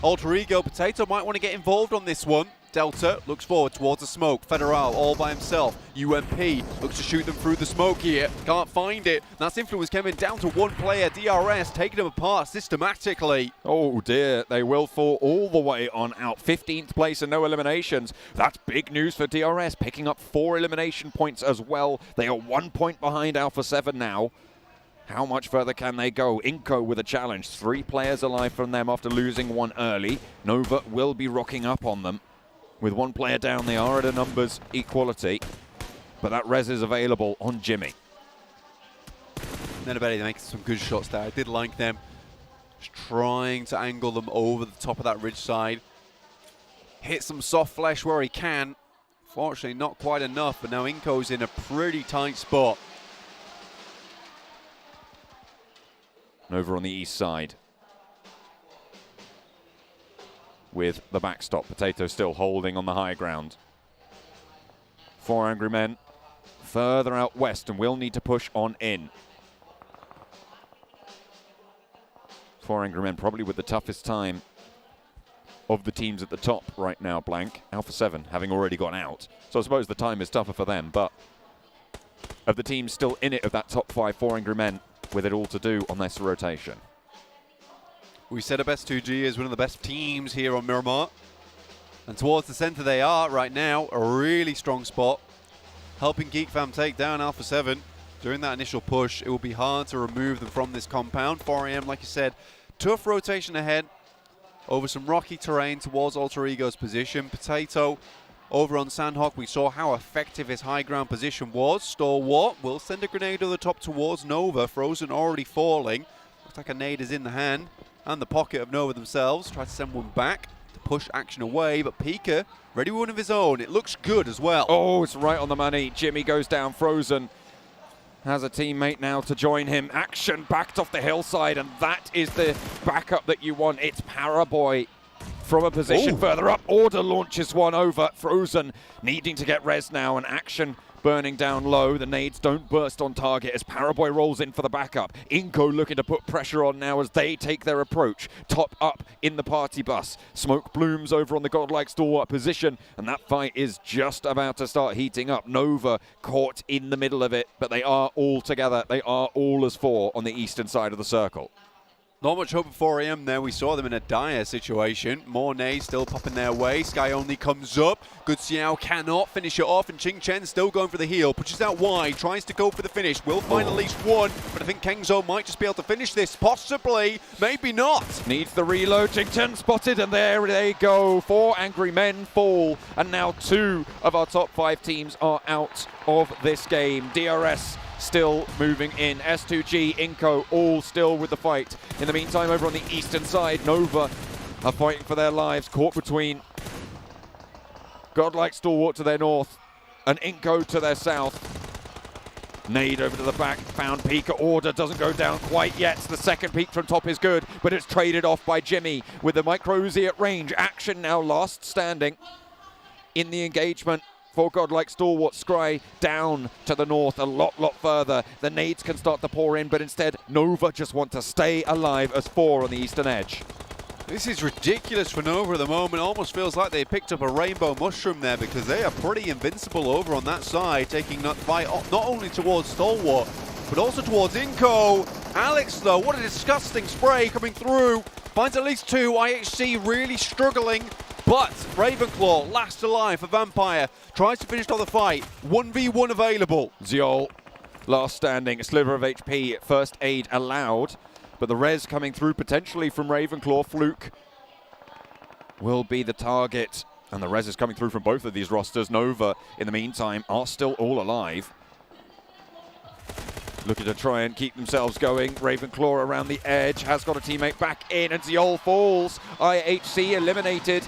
Alter Ego, Potato might want to get involved on this one. Delta looks forward towards the smoke. Federal all by himself. UMP looks to shoot them through the smoke here. Can't find it. That's Influence Kemen down to 1 player. DRS taking them apart systematically. Oh dear, they will fall all the way on out. 15th place and no eliminations. That's big news for DRS, picking up 4 elimination points as well. They are 1 point behind Alpha 7 now. How much further can they go? Inco with a challenge. 3 players alive from them after losing 1 early. Nova will be rocking up on them. With 1 player down, they are at a numbers equality, but that res is available on Jimmy. Nenabedi making some good shots there. I did like them. Just trying to angle them over the top of that ridge side. Hit some soft flesh where he can. Fortunately, not quite enough, but now Inco's in a pretty tight spot. Over on the east side, with the backstop. Potato still holding on the high ground. 4 angry men further out west and will need to push on in. 4 angry men probably with the toughest time of the teams at the top right now, Blank. Alpha 7 having already gone out. So I suppose the time is tougher for them, but of the teams still in it of that top 5, 4 angry men with it all to do on this rotation. We set up S2G as one of the best teams here on Miramar. And towards the center they are right now, a really strong spot. Helping Geek Fam take down Alpha 7. During that initial push, it will be hard to remove them from this compound. 4AM, like you said, tough rotation ahead. Over some rocky terrain towards Alter Ego's position. Potato over on Sanhok, we saw how effective his high ground position was. Stalwart will send a grenade to the top towards Nova. Frozen already falling. Looks like a nade is in the hand and the pocket of Nova themselves. Try to send one back to push action away, but Pika ready with one of his own. It looks good as well. Oh, it's right on the money. Jimmy goes down. Frozen has a teammate now to join him. Action backed off the hillside, and that is the backup that you want. It's Paraboy from a position further up. Order launches one over. Frozen needing to get res now, and Action burning down low. The nades don't burst on target as Paraboy rolls in for the backup. Inco looking to put pressure on now as they take their approach. Top up in the party bus. Smoke blooms over on the godlike stalwart position, and that fight is just about to start heating up. Nova caught in the middle of it, but they are all together. They are all as four on the eastern side of the circle. Not much hope at 4 AM there. We saw them in a dire situation. More nades still popping their way. Sky only comes up. Good Xiao cannot finish it off, and Ching Chen still going for the heel. Pushes out wide, tries to go for the finish. Will find at least one, but I think Kengzo might just be able to finish this. Possibly, maybe not. Needs the reload. Ching Chen spotted, and there they go. 4 angry men fall, and now 2 of our top 5 teams are out of this game. DRS still moving in. S2G, Inco, all still with the fight. In the meantime, over on the eastern side, Nova are fighting for their lives, caught between godlike stalwart to their north and Inco to their south. Nade over to the back, found peak at order, doesn't go down quite yet. The second peak from top is good, but it's traded off by Jimmy with the micro Uzi at range. Action now last standing in the engagement for godlike stalwart. Scry down to the north a lot further. The nades can start to pour in, but instead Nova just want to stay alive as 4 on the eastern edge. This is ridiculous for Nova at the moment. Almost feels like they picked up a rainbow mushroom there, because they are pretty invincible over on that side, taking that fight not only towards Stalwart, but also towards Inco. Alex, though, what a disgusting spray coming through. Finds at least 2. IHC really struggling. But Ravenclaw, last alive for Vampire, tries to finish off the fight. 1v1 available. Ziol, last standing, a sliver of HP, first aid allowed, but the res coming through potentially from Ravenclaw. Fluke will be the target, and the res is coming through from both of these rosters. Nova, in the meantime, are still all alive. Looking to try and keep themselves going. Ravenclaw around the edge, has got a teammate back in, and Ziol falls. IHC eliminated,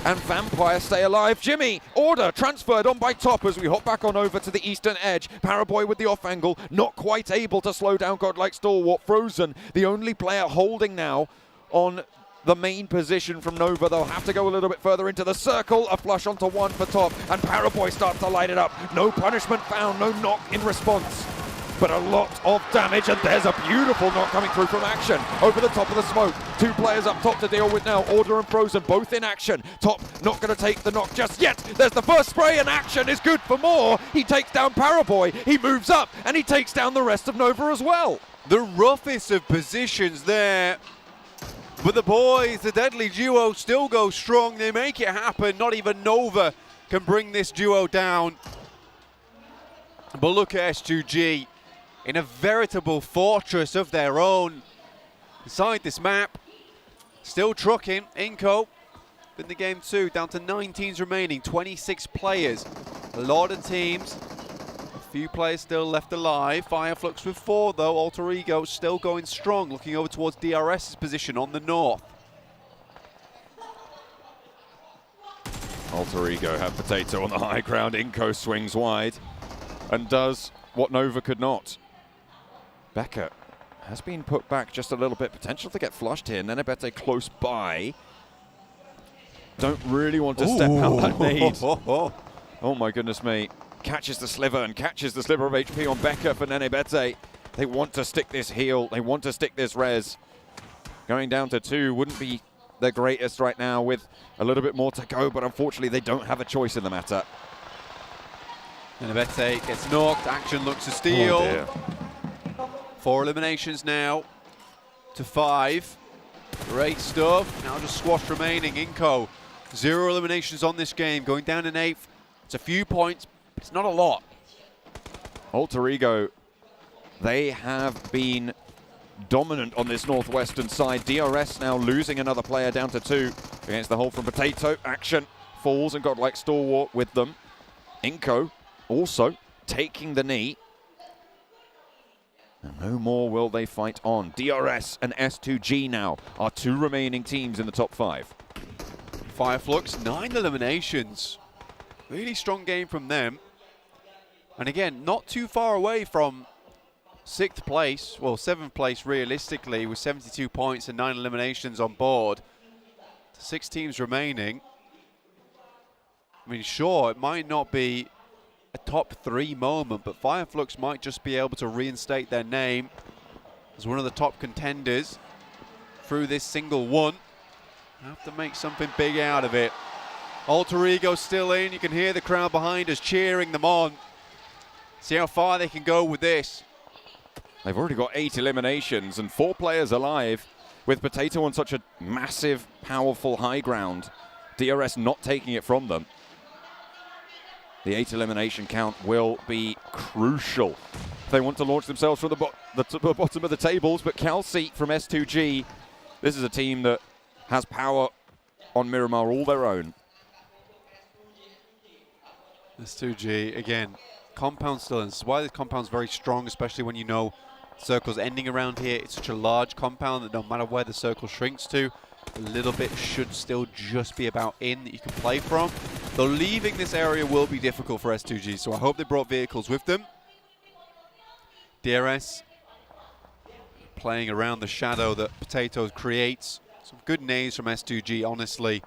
and Vampire stay alive. Jimmy, order transferred on by top as we hop back on over to the eastern edge. Paraboy with the off angle, not quite able to slow down godlike stalwart. Frozen, the only player holding now on the main position from Nova. They'll have to go a little bit further into the circle. A flush onto 1 for top, and Paraboy starts to light it up. No punishment found, no knock in response, but a lot of damage, and there's a beautiful knock coming through from Action over the top of the smoke. 2 players up top to deal with now. Order and Frozen both in action. Top not going to take the knock just yet. There's the first spray, and Action is good for more. He takes down Paraboy, he moves up, and he takes down the rest of Nova as well. The roughest of positions there. But the boys, the deadly duo, still go strong. They make it happen. Not even Nova can bring this duo down. But look at S2G. In a veritable fortress of their own inside this map. Still trucking. Inco in the game 2, down to 9 teams remaining, 26 players. A lot of teams, a few players still left alive. Fireflux with 4 though. Alter Ego still going strong, looking over towards DRS's position on the north. Alter Ego have Potato on the high ground. Inco swings wide and does what Nova could not. Becker has been put back just a little bit. Potential to get flushed here. Nenebete close by. Don't really want to step out that nade. Oh my goodness me. Catches the sliver and catches the sliver of HP on Becker for Nenebete. They want to stick this heal. They want to stick this res. Going down to 2 wouldn't be the greatest right now with a little bit more to go, but unfortunately they don't have a choice in the matter. Nenebete gets knocked. Action looks to steal. Oh dear. 4 eliminations now to 5. Great stuff. Now just squash remaining. Inco, 0 eliminations on this game. Going down in 8th. It's a few points, but it's not a lot. Alter Ego, they have been dominant on this northwestern side. DRS now losing another player down to 2 against the hold from Potato. Action falls and godlike stalwart with them. Inco also taking the knee. And no more will they fight on. DRS and S2G now are 2 remaining teams in the top 5. Fireflux, 9 eliminations. Really strong game from them. And again, not too far away from 6th place, well 7th place realistically, with 72 points and 9 eliminations on board. 6 teams remaining. I mean, sure, it might not be a top 3 moment, but Fireflux might just be able to reinstate their name as one of the top contenders through this single one. Have to make something big out of it. Alter Ego still in. You can hear the crowd behind us cheering them on. See how far they can go with this. They've already got 8 eliminations and 4 players alive, with Potato on such a massive, powerful high ground. DRS not taking it from them. The 8 elimination count will be crucial if they want to launch themselves from the bottom of the tables. But Calci from S2G, this is a team that has power on Miramar all their own. S2G, again, compound still in. This is why this compound's very strong, especially when you know circles ending around here. It's such a large compound that no matter where the circle shrinks to, a little bit should still just be about in that you can play from. Though leaving this area will be difficult for S2G, so I hope they brought vehicles with them. DRS playing around the shadow that Potato creates. Some good nades from S2G, honestly.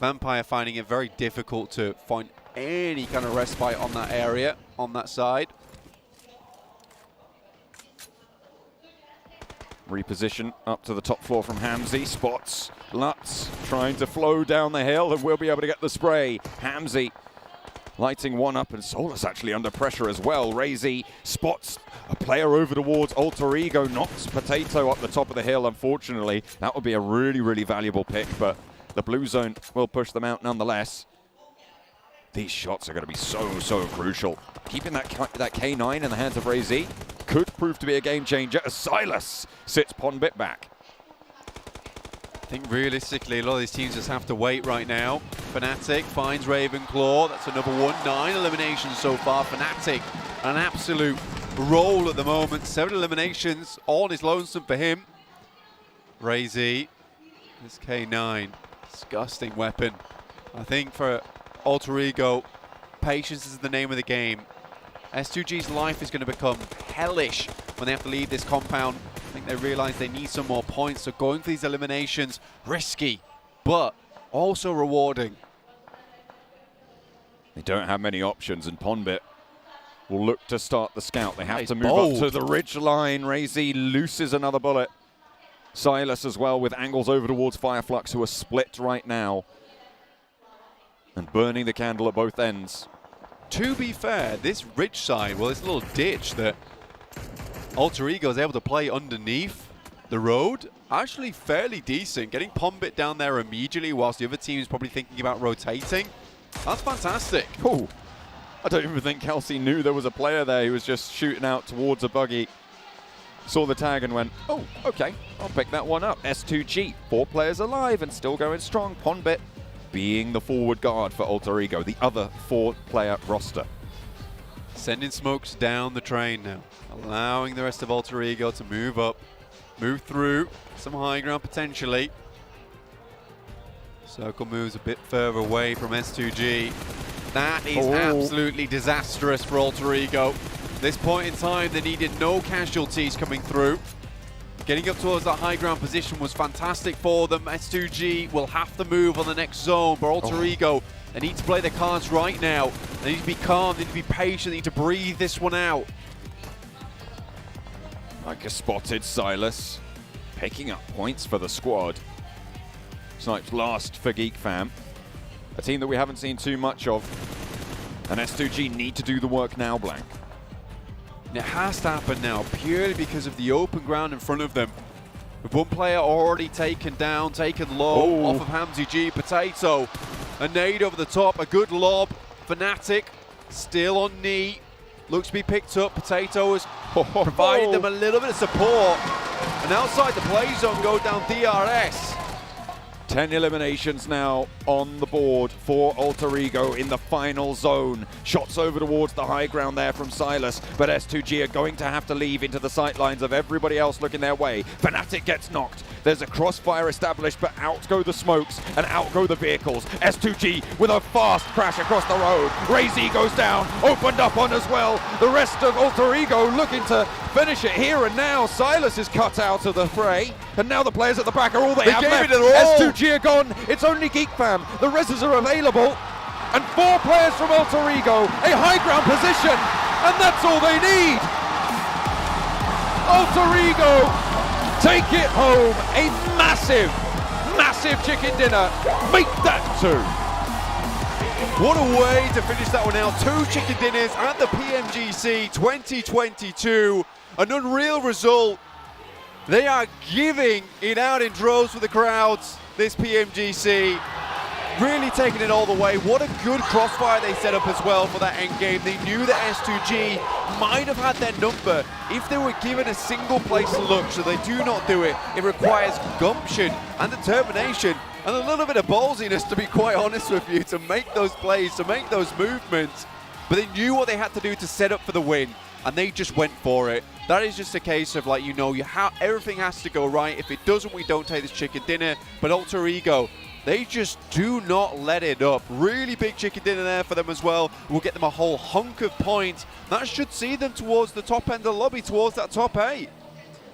Vampire finding it very difficult to find any kind of respite on that area, on that side. Reposition up to the top floor from Hamzy. Spots Lutz trying to flow down the hill and will be able to get the spray. Hamzy lighting one up, and Solus actually under pressure as well. Razy spots a player over towards Alter Ego, knocks Potato up the top of the hill. Unfortunately, that would be a really, really valuable pick, but the blue zone will push them out nonetheless. These shots are going to be so, so crucial. Keeping that K9 in the hands of Razy could prove to be a game changer as Silas sits Pubg back. I think realistically, a lot of these teams just have to wait right now. Fnatic finds Ravenclaw. That's another 1-9 eliminations so far. Fnatic, an absolute roll at the moment. 7 eliminations, all is lonesome for him. Razy, this K9, disgusting weapon. I think for Alter Ego, patience is the name of the game. S2G's life is going to become hellish when they have to leave this compound. I think they realize they need some more points, so going for these eliminations, risky, but also rewarding. They don't have many options, and Pubg will look to start the scout. They have Nice to move bold. up to the ridge line. Razy loses another bullet. Silas as well with angles over towards Fireflux, who are split right now and burning the candle at both ends. To be fair, this ridge side, well, this little ditch that Alter Ego is able to play underneath the road, actually fairly decent. Getting Pubg down there immediately whilst the other team is probably thinking about rotating. That's fantastic. Oh, I don't even think Kelsey knew there was a player there. He was just shooting out towards a buggy. Saw the tag and went, oh, okay, I'll pick that one up. S2G, 4 players alive and still going strong. Pubg being the forward guard for Alter Ego, the other 4-player roster. Sending smokes down the train now, allowing the rest of Alter Ego to move up, move through some high ground potentially. Circle moves a bit further away from S2G. That is absolutely disastrous for Alter Ego. At this point in time, they needed no casualties coming through. Getting up towards that high ground position was fantastic for them. S2G will have to move on the next zone, but Alter Ego, they need to play their cards right now. They need to be calm, they need to be patient, they need to breathe this one out. Like a spotted Silas, picking up points for the squad. Snipes last for Geek Fam, a team that we haven't seen too much of. And S2G need to do the work now, Blank. It has to happen now, purely because of the open ground in front of them. With one player already taken down, taken low off of Hamzy G. Potato, a nade over the top, a good lob. Fnatic still on knee, looks to be picked up. Potato has provided them a little bit of support. And outside the play zone go down DRS. 10 eliminations now on the board for Alter Ego in the final zone. Shots over towards the high ground there from Silas, but S2G are going to have to leave into the sight lines of everybody else looking their way. Fnatic gets knocked. There's a crossfire established, but out go the smokes and out go the vehicles. S2G with a fast crash across the road. Razy goes down, opened up on as well. The rest of Alter Ego looking to finish it here and now. Silas is cut out of the fray, and now the players at the back are all they have left. S2G are gone. It's only Geek Fam. The reses are available. and 4 players from Alter Ego, a high ground position, and that's all they need. Alter Ego take it home, a massive, massive chicken dinner. Make that 2. What a way to finish that one out. 2 chicken dinners at the PMGC 2022. An unreal result. They are giving it out in droves for the crowds, this PMGC. Really taking it all the way. What a good crossfire they set up as well for that end game. They knew that S2G might have had their number if they were given a single place to look, so they do not do it. It requires gumption and determination and a little bit of ballsiness, to be quite honest with you, to make those plays, to make those movements. But they knew what they had to do to set up for the win, and they just went for it. That is just a case of, like, everything has to go right. If it doesn't, we don't take this chicken dinner. But Alter Ego, they just do not let it up. Really big chicken dinner there for them as well. We'll get them a whole hunk of points. That should see them towards the top end of the lobby, towards that top 8.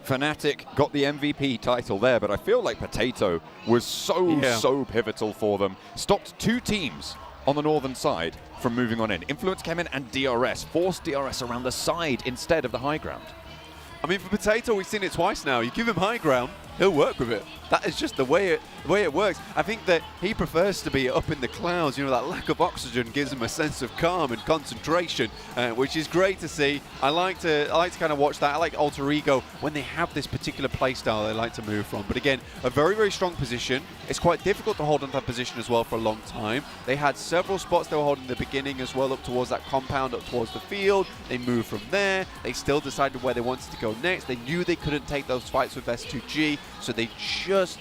Fnatic got the MVP title there, but I feel like Potato was so pivotal for them. Stopped 2 teams on the northern side from moving on in. Influence came in and DRS, forced DRS around the side instead of the high ground. I mean, for Potato, we've seen it twice now. You give him high ground, he'll work with it. That is just the way it works. I think that he prefers to be up in the clouds. You know, that lack of oxygen gives him a sense of calm and concentration, which is great to see. I like to kind of watch that. I like Alter Ego when they have this particular play style they like to move from. But again, a very, very strong position. It's quite difficult to hold on to that position as well for a long time. They had several spots they were holding in the beginning as well, up towards that compound, up towards the field. They moved from there. They still decided where they wanted to go next. They knew they couldn't take those fights with S2G, so they just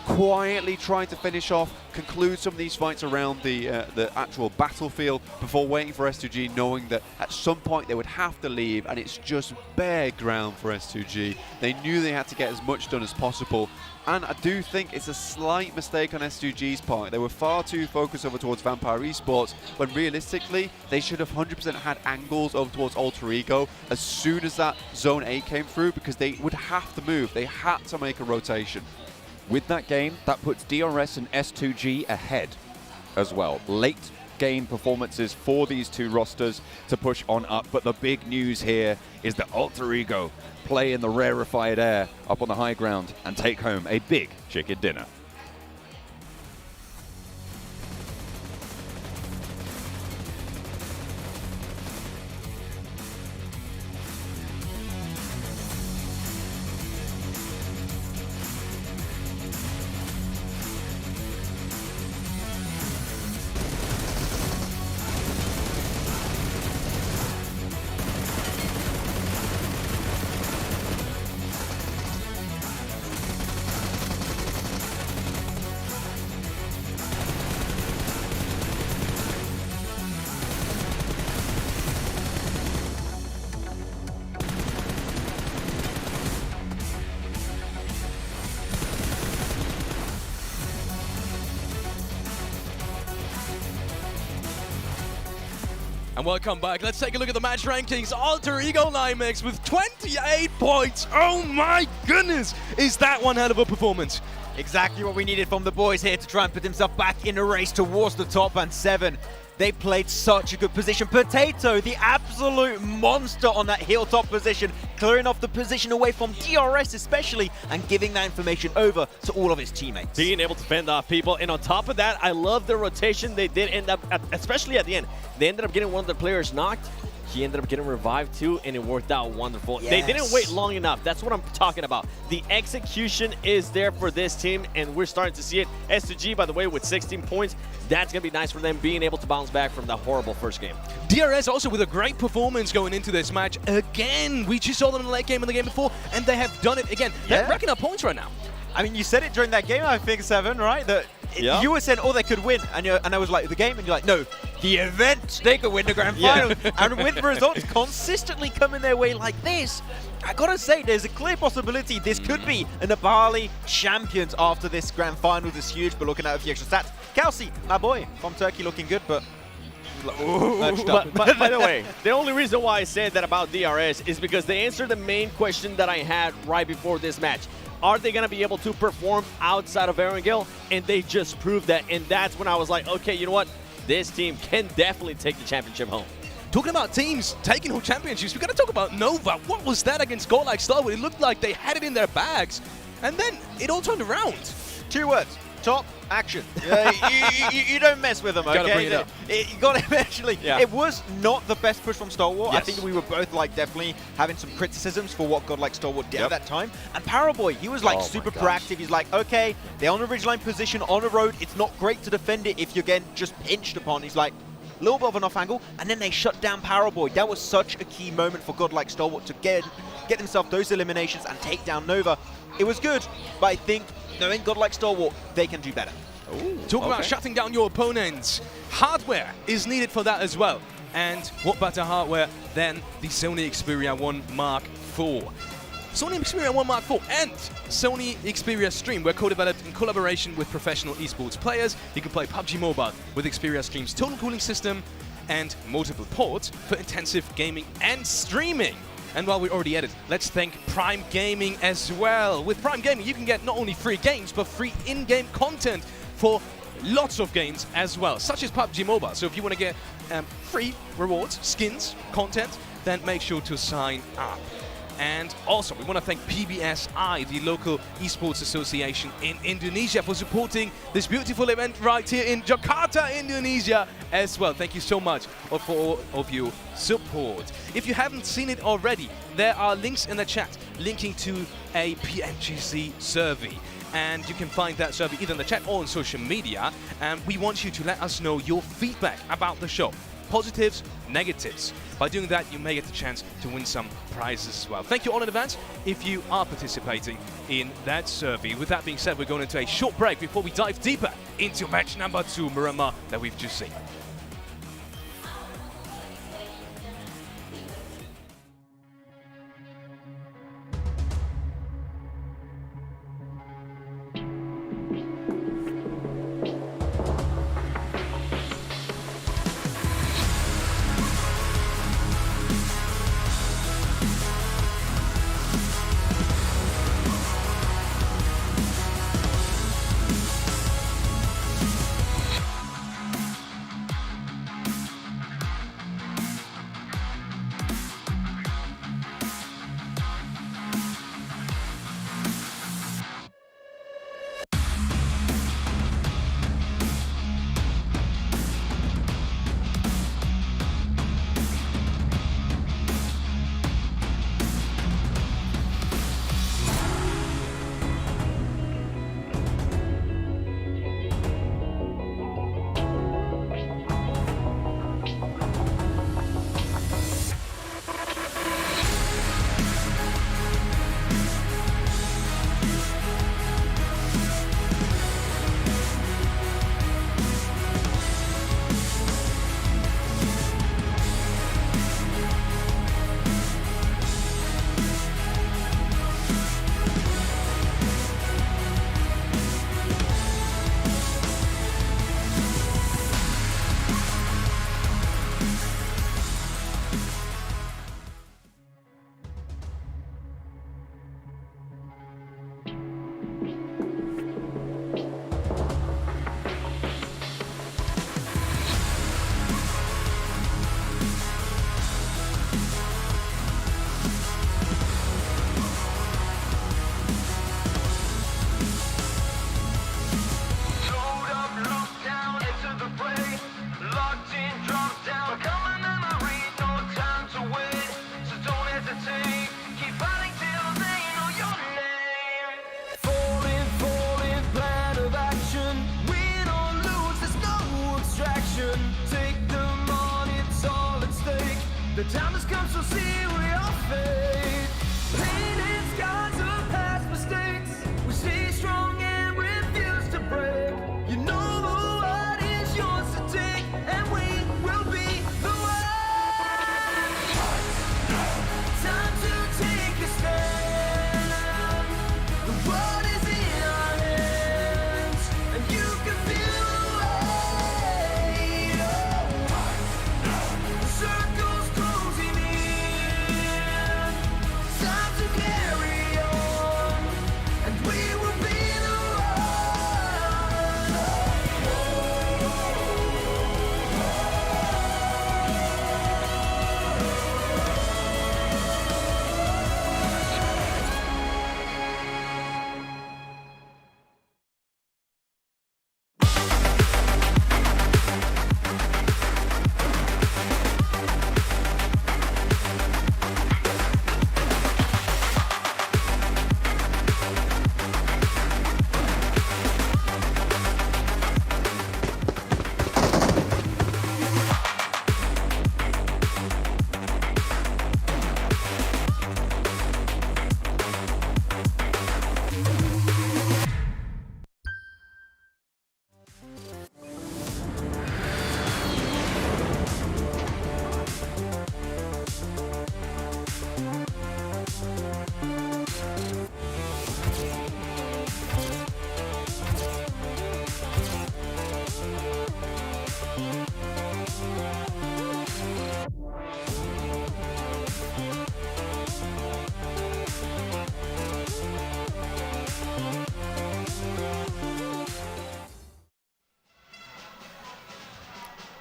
quietly tried to finish off, conclude some of these fights around the actual battlefield before waiting for S2G, knowing that at some point they would have to leave, and it's just bare ground for S2G. They knew they had to get as much done as possible, and I do think it's a slight mistake on S2G's part. They were far too focused over towards Vampire Esports, when realistically they should have 100% had angles over towards Alter Ego as soon as that Zone 8 came through, because they would have to move. They had to make a rotation. With that game, that puts DRS and S2G ahead as well. Late game performances for these 2 rosters to push on up, but the big news here is that Alter Ego play in the rarefied air up on the high ground and take home a big chicken dinner. And welcome back. Let's take a look at the match rankings. Alter Ego Limex with 28 points. Oh my goodness. Is that one hell of a performance? Exactly what we needed from the boys here to try and put himself back in the race towards the top, and 7. They played such a good position. Potato, the absolute monster on that hilltop position, clearing off the position away from DRS especially, and giving that information over to all of his teammates. Being able to fend off people, and on top of that, I love the rotation they did end up, especially at the end. They ended up getting one of the players knocked. He ended up getting revived too, and it worked out wonderful. Yes. They didn't wait long enough. That's what I'm talking about. The execution is there for this team, and we're starting to see it. S2G, by the way, with 16 points, that's going to be nice for them, being able to bounce back from the horrible first game. DRS also with a great performance going into this match. Again, we just saw them in the late game and the game before, and they have done it again. They're racking up points right now. I mean, you said it during that game, I think, 7, right? That you were saying, oh, they could win. And I was like, the game? And you're like, no, the event. They could win the Grand Final. And with results consistently coming their way like this, I gotta say, there's a clear possibility this could be an Abali champions after this Grand Final. This huge, but looking at the extra stats. Kelsey, my boy, from Turkey, looking good, but... But by the way, the only reason why I said that about DRS is because they answered the main question that I had right before this match. Are they going to be able to perform outside of Erangel? And they just proved that. And that's when I was like, okay, you know what? this team can definitely take the championship home. Talking about teams taking home championships, we got to talk about Nova. What was that against Godlike Starwood? It looked like they had it in their bags, and then it all turned around. 2 words. Top action. You don't mess with them, okay? Gotta bring it up. You got to eventually. Yeah. It was not the best push from Stalwart. Yes. I think we were both like definitely having some criticisms for what Godlike Stalwart did at that time. And Paraboy, he was like super proactive. He's like, okay, they're on a ridgeline position on a road. It's not great to defend it if you're getting just pinched upon. He's like, a little bit of an off angle, and then they shut down Paraboy. That was such a key moment for Godlike Stalwart to get himself those eliminations and take down Nova. It was good, but I think knowing Godlike Stalwart, they can do better. Talk about shutting down your opponents. Hardware is needed for that as well. And what better hardware than the Sony Xperia 1 Mark IV? Sony Xperia 1 Mark IV and Sony Xperia Stream were co-developed in collaboration with professional esports players. You can play PUBG Mobile with Xperia Stream's total cooling system and multiple ports for intensive gaming and streaming. And while we're already at it, let's thank Prime Gaming as well. With Prime Gaming, you can get not only free games, but free in-game content for lots of games as well, such as PUBG Mobile. So if you want to get free rewards, skins, content, then make sure to sign up. And also, we want to thank PBSI, the local esports association in Indonesia, for supporting this beautiful event right here in Jakarta, Indonesia as well. Thank you so much for all of your support. If you haven't seen it already, there are links in the chat linking to a PMGC survey. And you can find that survey either in the chat or on social media. And we want you to let us know your feedback about the show. Positives, negatives. By doing that, you may get the chance to win some prizes as well. Thank you all in advance if you are participating in that survey. With that being said, we're going into a short break before we dive deeper into match number 2, Miramar, that we've just seen.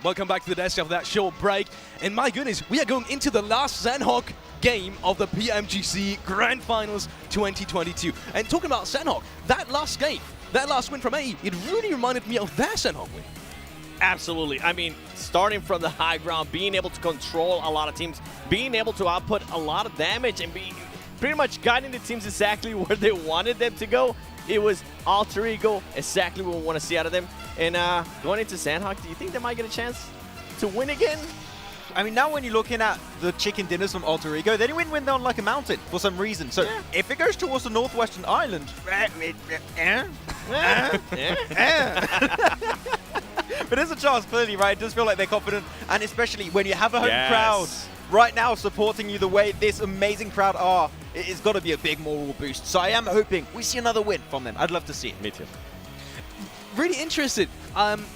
welcome back to the desk after that short break. And my goodness, we are going into the last Sanhok game of the PMGC Grand Finals 2022. And talking about Sanhok, that last game, that last win from AE, it really reminded me of their Sanhok win. Absolutely. I mean, starting from the high ground, being able to control a lot of teams, being able to output a lot of damage, and being pretty much guiding the teams exactly where they wanted them to go. It was Alter Ego, exactly what we want to see out of them. And going into Sanhok, do you think they might get a chance to win again? I mean, now when you're looking at the chicken dinners from Alter Ego, they didn't win on like a mountain for some reason. So if it goes towards the northwestern island, but there's a chance, clearly, right? It does feel like they're confident, and especially when you have a home crowd right now supporting you the way this amazing crowd are, it's got to be a big moral boost. So I am hoping we see another win from them. I'd love to see it. Me too. Really interested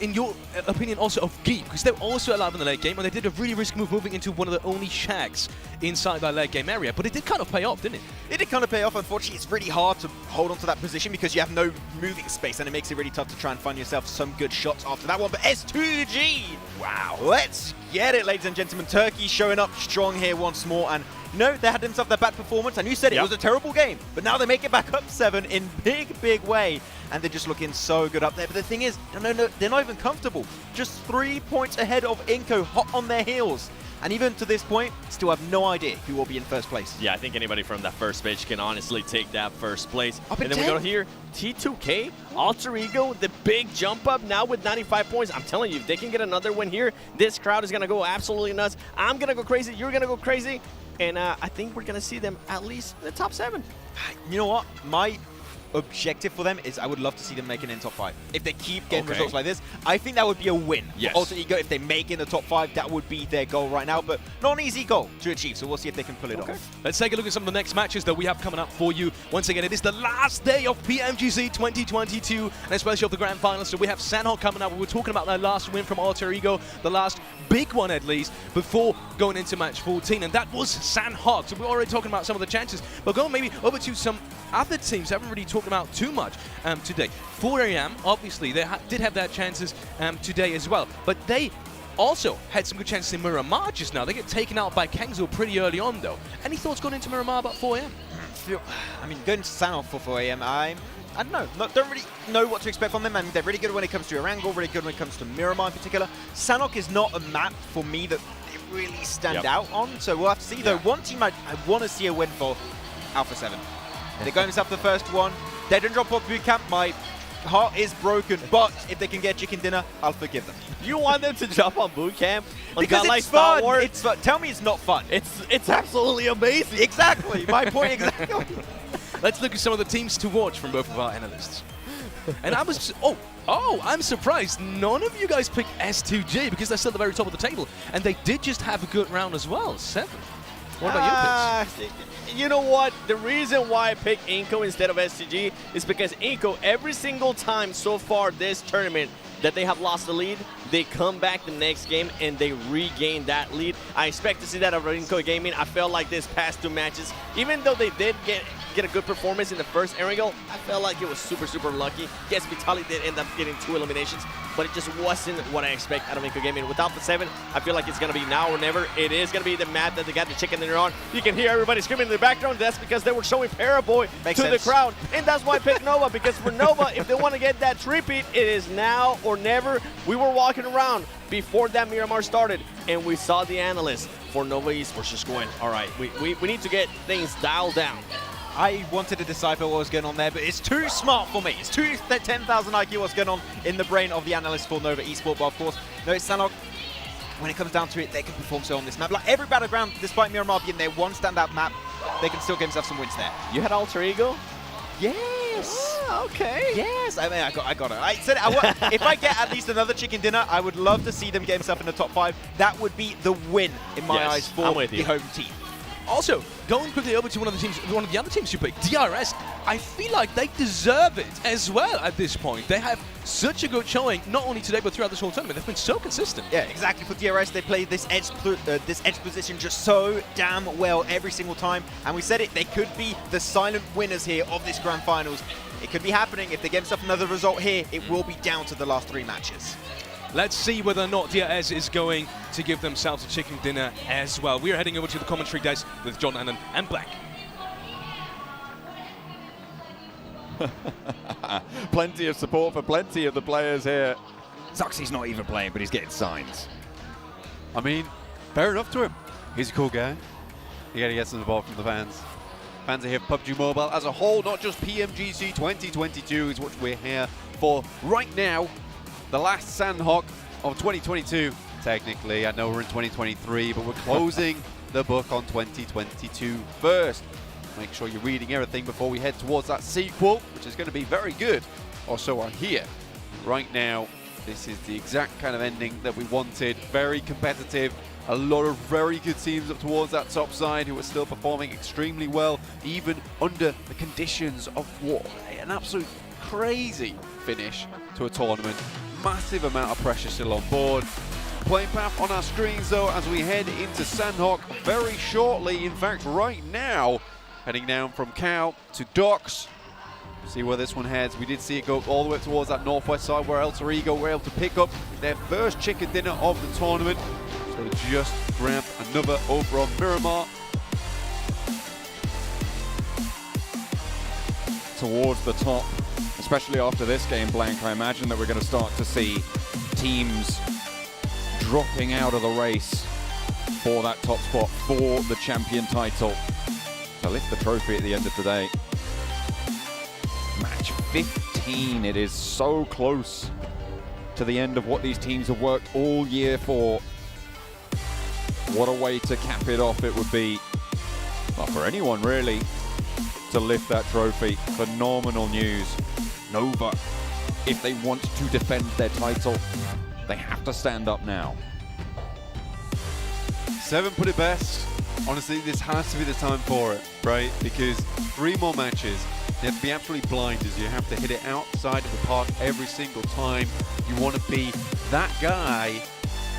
in your opinion also of Geek, because they're also alive in the late game, and they did a really risky move moving into one of the only shacks inside that late game area, but it did kind of pay off, didn't it? It did kind of pay off. Unfortunately, it's really hard to hold on to that position because you have no moving space, and it makes it really tough to try and find yourself some good shots after that one. But S2G, wow, let's get it, ladies and gentlemen. Turkey showing up strong here once more, and you know, they had themselves their bad performance, and you said it was a terrible game, but now they make it back up 7 in big way, and they're just looking so good up there. But the thing is, no, they're not even comfortable. Just 3 points ahead of Inco, hot on their heels. And even to this point, still have no idea who will be in first place. Yeah, I think anybody from that first pitch can honestly take that first place. Up and then 10? we go here, T2K, Alter Ego, the big jump up now with 95 points. I'm telling you, if they can get another win here, this crowd is going to go absolutely nuts. I'm going to go crazy. You're going to go crazy. And I think we're going to see them at least in the top 7. You know what? My objective for them is I would love to see them make it in top 5. If they keep getting results like this, I think that would be a win. Yes. For Alter Ego, if they make it in the top 5, that would be their goal right now, but not an easy goal to achieve, so we'll see if they can pull it off. Let's take a look at some of the next matches that we have coming up for you. Once again, it is the last day of PMGC 2022, and especially of the Grand Finals, so we have Sanhok coming up. We were talking about their last win from Alter Ego, the last big one at least, before going into match 14, and that was Sanhok. So we're already talking about some of the chances, but going maybe over to some other teams haven't really talked about too much today. 4AM, obviously, they did have their chances today as well, but they also had some good chances in Miramar just now. They get taken out by Kangzo pretty early on, though. Any thoughts going into Miramar about 4AM? I mean, going to Sanhok for 4AM, I don't know. Don't really know what to expect from them. I mean, they're really good when it comes to Erangel, really good when it comes to Miramar in particular. Sanhok is not a map for me that they really stand out on, so we'll have to see. Though one team I want to see a win for, Alpha 7. They're going up the first one. They didn't drop Pubg camp. My heart is broken, but if they can get chicken dinner, I'll forgive them. You want them to jump on boot camp? Because it's fun. It's fun. Tell me it's not fun. It's absolutely amazing. Exactly. My point exactly. Let's look at some of the teams to watch from both of our analysts. And I was, I'm surprised none of you guys picked S2G because they're still at the very top of the table. And they did just have a good round as well, 7. What about your picks? You know what? The reason why I picked Inco instead of STG is because Inco, every single time so far this tournament that they have lost the lead, they come back the next game and they regain that lead. I expect to see that over Inco Gaming. I felt like this past 2 matches, even though they did get a good performance in the first Erangel, I felt like it was super lucky. Yes, Vitali did end up getting 2 eliminations, but it just wasn't what I expect out of Inco Gaming. Without the 7, I feel like it's going to be now or never. It is going to be the map that they got the chicken dinner on. You can hear everybody screaming in the background. That's because they were showing Paraboy to the crowd. And that's why I picked Nova, because for Nova, if they want to get that repeat, it is now or never. We were walking around before that Miramar started, and we saw the analysts for Nova Esports just going, all right, we need to get things dialed down. I wanted to decipher what was going on there, but it's too smart for me. It's too 10,000 IQ what's going on in the brain of the analyst for Nova Esports. But of course, no, it's Sanhok. When it comes down to it, they can perform so on this map. Like every Battleground, despite Miramar being their one standout map, they can still get themselves some wins there. You had Alter Ego? Yes. Okay. Yes. I mean, I got it. I said if I get at least another chicken dinner, I would love to see them get themselves in the top 5. That would be the win in my eyes for the home team. Also, going quickly over to one of the other teams you picked, DRS, I feel like they deserve it as well at this point. They have such a good showing, not only today, but throughout this whole tournament. They've been so consistent. Yeah, exactly. For DRS, they play this edge position just so damn well every single time. And we said it, they could be the silent winners here of this Grand Finals. It could be happening. If they get themselves another result here, it will be down to the last 3 matches. Let's see whether or not DRS is going to give themselves a chicken dinner as well. We are heading over to the commentary desk with John Annan and Black. Plenty of support for plenty of the players here. Zuxy's not even playing, but he's getting signs. I mean, fair enough to him. He's a cool guy. You gotta get some support from the fans. Fans are here for PUBG Mobile as a whole, not just PMGC 2022 is what we're here for right now. The last Sanhok of 2022, technically. I know we're in 2023, but we're closing the book on 2022 first. Make sure you're reading everything before we head towards that sequel, which is going to be very good, or so I hear. Right now, this is the exact kind of ending that we wanted. Very competitive. A lot of very good teams up towards that top side who are still performing extremely well, even under the conditions of war. An absolute crazy finish to a tournament. Massive amount of pressure still on board. Playing path on our screens though as we head into Sanhok very shortly. In fact, right now, heading down from Cow to Docks. See where this one heads. We did see it go all the way towards that northwest side where Alter Ego were able to pick up their first chicken dinner of the tournament. So they just grabbed another over on Miramar. Towards the top, especially after this game, Blank, I imagine that we're going to start to see teams dropping out of the race for that top spot for the champion title to lift the trophy at the end of the day. Match 15, it is so close to the end of what these teams have worked all year for. What a way to cap it off it would be, well, for anyone really, to lift that trophy. Phenomenal news. Nova, if they want to defend their title, they have to stand up now. Seven put it best. Honestly, this has to be the time for it, right? Because 3 more matches. You have to be absolutely blinded. You have to hit it outside of the park every single time. You want to be that guy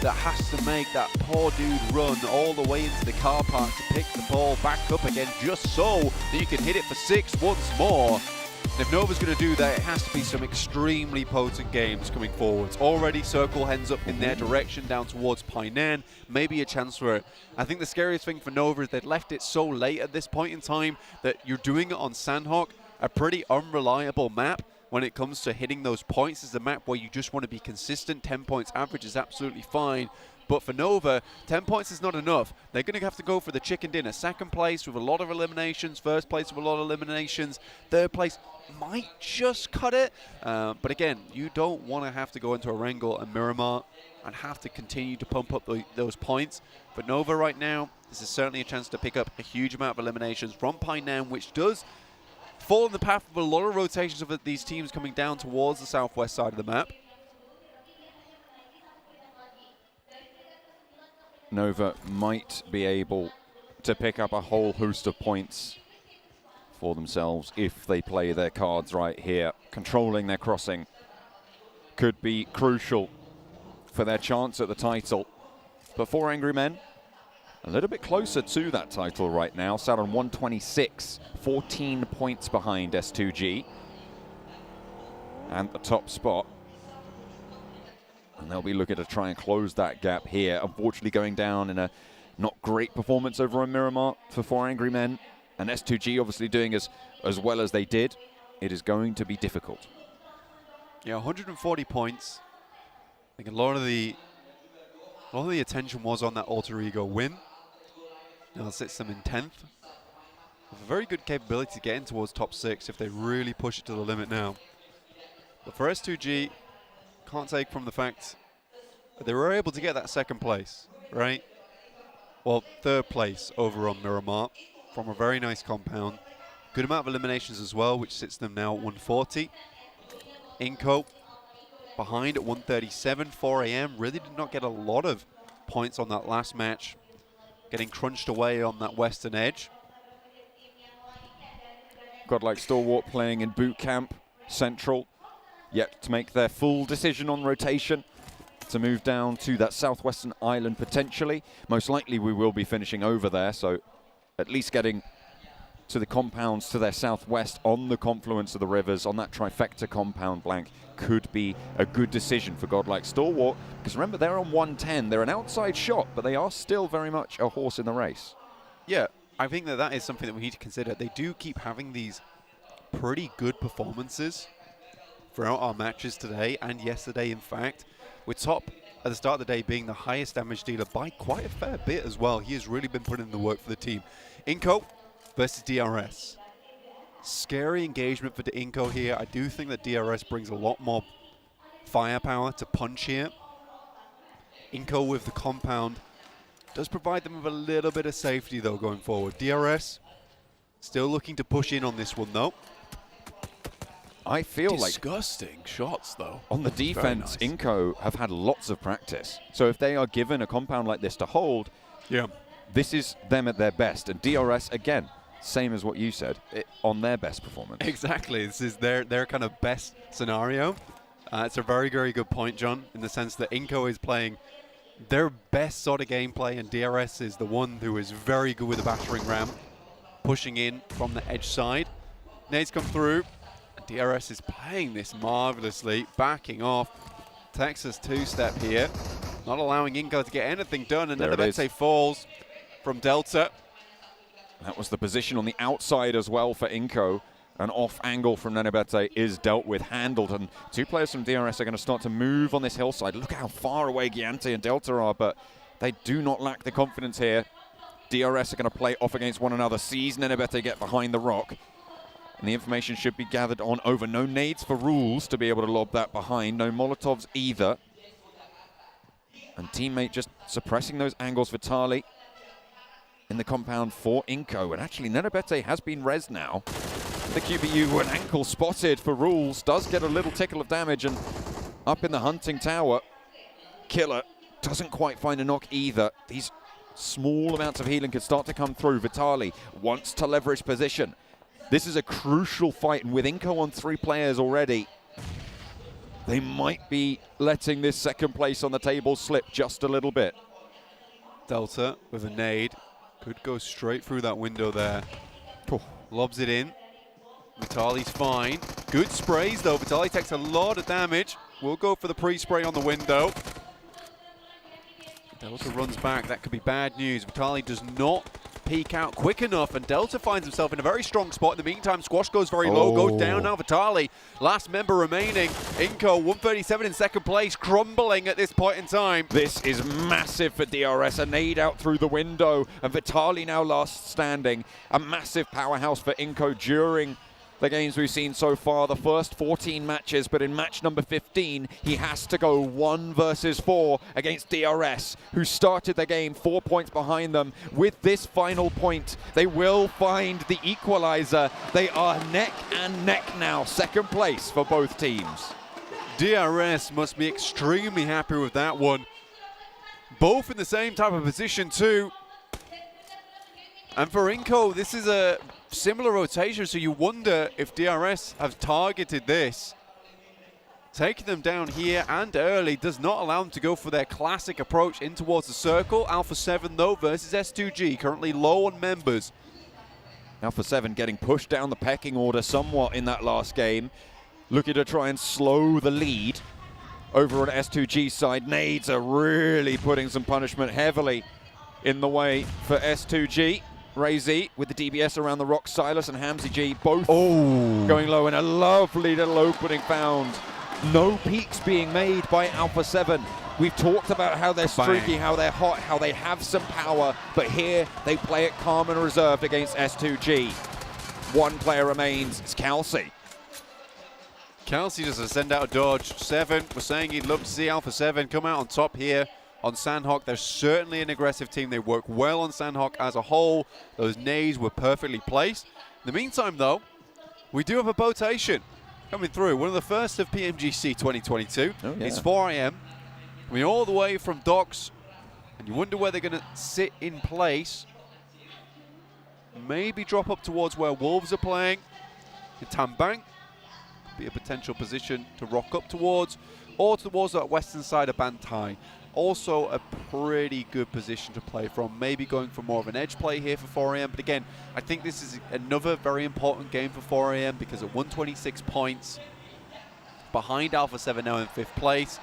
that has to make that poor dude run all the way into the car park to pick the ball back up again just so that you can hit it for 6 once more. And if Nova's going to do that, it has to be some extremely potent games coming forwards. Already Circle heads up in their direction down towards Painan. Maybe a chance for it. I think the scariest thing for Nova is they've left it so late at this point in time that you're doing it on Sanhok, a pretty unreliable map. When it comes to hitting those points, is a map where you just want to be consistent. 10 points average is absolutely fine. But for Nova, 10 points is not enough. They're going to have to go for the chicken dinner. Second place with a lot of eliminations. First place with a lot of eliminations. Third place might just cut it. But again, you don't want to have to go into Erangel and Miramar and have to continue to pump up those points. For Nova right now, this is certainly a chance to pick up a huge amount of eliminations from Painan, which does fall in the path of a lot of rotations of these teams coming down towards the southwest side of the map. Nova might be able to pick up a whole host of points for themselves if they play their cards right here. Controlling their crossing could be crucial for their chance at the title. But for Angry Men, a little bit closer to that title right now. Sat on 126, 14 points behind S2G and the top spot. And they'll be looking to try and close that gap here. Unfortunately going down in a not great performance over on Miramar for 4 Angry Men. And S2G obviously doing as well as they did. It is going to be difficult. Yeah, 140 points. I think a lot of the attention was on that Alter Ego win. Now it sits them in 10th. With a very good capability to get in towards top 6 if they really push it to the limit now. But for S2G, can't take from the fact that they were able to get that second place, right? Well, third place over on Miramar from a very nice compound. Good amount of eliminations as well, which sits them now at 140. Inco behind at 137, 4 AM. Really did not get a lot of points on that last match. Getting crunched away on that western edge. Godlike Stalwart playing in boot camp, Central, yet to make their full decision on rotation to move down to that southwestern island potentially. Most likely we will be finishing over there, so at least getting to the compounds to their southwest on the confluence of the rivers, on that trifecta compound blank, could be a good decision for Godlike Stalwart. Because remember, they're on 110. They're an outside shot, but they are still very much a horse in the race. Yeah, I think that is something that we need to consider. They do keep having these pretty good performances throughout our matches today and yesterday, in fact. With Top at the start of the day being the highest damage dealer by quite a fair bit as well. He has really been putting in the work for the team. Inko versus DRS. Scary engagement for the Inko here. I do think that DRS brings a lot more firepower to punch here. Inko with the compound does provide them with a little bit of safety though going forward. DRS still looking to push in on this one though. I feel like disgusting shots though. On the defense, nice. Inko have had lots of practice. So if they are given a compound like this to hold, this is them at their best. And DRS, again, same as what you said, on their best performance. Exactly. This is their kind of best scenario. It's a very, very good point, John, in the sense that Inko is playing their best sort of gameplay, and DRS is the one who is very good with the battering ram, pushing in from the edge side. Nades come through. DRS is playing this marvelously, backing off. Texas two-step here, not allowing Inko to get anything done, and Nenebete falls from Delta. That was the position on the outside as well for Inko. An off angle from Nenebete is dealt with, handled, and two players from DRS are going to start to move on this hillside. Look how far away Giante and Delta are, but they do not lack the confidence here. DRS are going to play off against one another, sees Nenebete get behind the rock. And the information should be gathered on over. No nades for Rules to be able to lob that behind. No Molotovs either. And teammate just suppressing those angles. Vitali in the compound for Inko. And actually, Nenebete has been res now. The QBU, an ankle spotted for Rules. Does get a little tickle of damage. And up in the hunting tower, Killer doesn't quite find a knock either. These small amounts of healing could start to come through. Vitali wants to leverage position. This is a crucial fight, and with Inko on 3 players already, they might be letting this second place on the table slip just a little bit. Delta with a nade. Could go straight through that window there. Lobs it in. Vitali's fine. Good sprays, though. Vitali takes a lot of damage. We'll go for the pre-spray on the window. Delta runs back. That could be bad news. Vitali does not peek out quick enough, and Delta finds himself in a very strong spot. In the meantime, Squash goes very low, goes down now. Vitali, last member remaining. Inko, 137 in second place, crumbling at this point in time. This is massive for DRS. A nade out through the window, and Vitali now last standing. A massive powerhouse for Inko during the games we've seen so far, the first 14 matches, but in match number 15, he has to go 1 versus 4 against DRS, who started the game 4 points behind them. With this final point, they will find the equalizer. They are neck and neck now, second place for both teams. DRS must be extremely happy with that one. Both in the same type of position too. And for Inko, this is a similar rotation, so you wonder if DRS have targeted this. Taking them down here and early does not allow them to go for their classic approach in towards the circle. Alpha 7 though versus S2G, currently low on members. Alpha 7 getting pushed down the pecking order somewhat in that last game. Looking to try and slow the lead over on S2G side. Nades are really putting some punishment heavily in the way for S2G. Ray Z with the DBS around the rock. Silas and Hamzy G both going low, and a lovely little opening found. No peaks being made by Alpha 7. We've talked about how they're streaky, how they're hot, how they have some power, but here they play it calm and reserved against S2G. One player remains, it's Kelsey. Kelsey does a send out a dodge. 7 was saying he'd love to see Alpha 7 come out on top here on Sanhok. They're certainly an aggressive team. They work well on Sanhok as a whole. Those nades were perfectly placed. In the meantime, though, we do have a botation coming through. One of the first of PMGC 2022. It's 4 AM. Coming all the way from docks. And you wonder where they're going to sit in place. Maybe drop up towards where Wolves are playing. In Tambang. Be a potential position to rock up towards. Or towards that western side of Bantai. also a pretty good position to play from. Maybe going for more of an edge play here for 4AM, but again, I think this is another very important game for 4AM because at 126 points, behind Alpha 7 now in 5th place,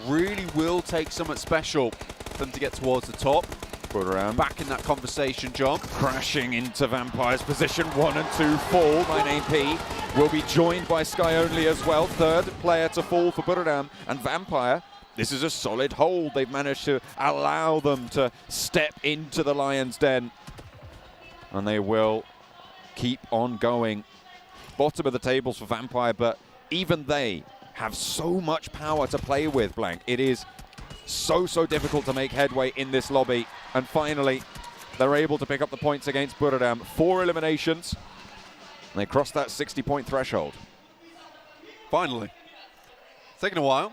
really will take something special for them to get towards the top. Back in that conversation, John. Crashing into Vampire's position, 1 and 2 fall. 9AP will be joined by Sky Only as well. 3rd player to fall for Buradam. And Vampire, this is a solid hold. They've managed to allow them to step into the Lion's Den. And they will keep on going. Bottom of the tables for Vampire, but even they have so much power to play with, Blank. It is so difficult to make headway in this lobby. And finally, they're able to pick up the points against Buradam. 4 eliminations. And they crossed that 60-point threshold. Finally. It's taken a while.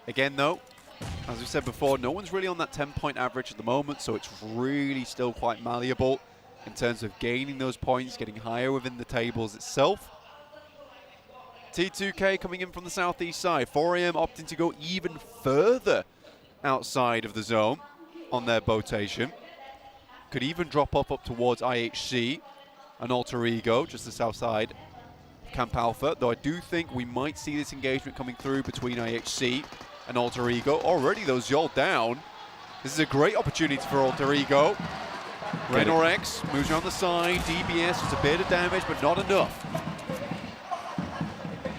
Again, though, as we said before, no one's really on that 10-point average at the moment, so it's really still quite malleable in terms of gaining those points, getting higher within the tables itself. T2K coming in from the southeast side. 4AM opting to go even further outside of the zone on their botation. Could even drop up towards IHC and Alter Ego, just the south side of Camp Alpha, though I do think we might see this engagement coming through between IHC and Alter Ego. Already those Yol down. This is a great opportunity for Alter Ego. Raynor X moves around the side. DBS was a bit of damage, but not enough.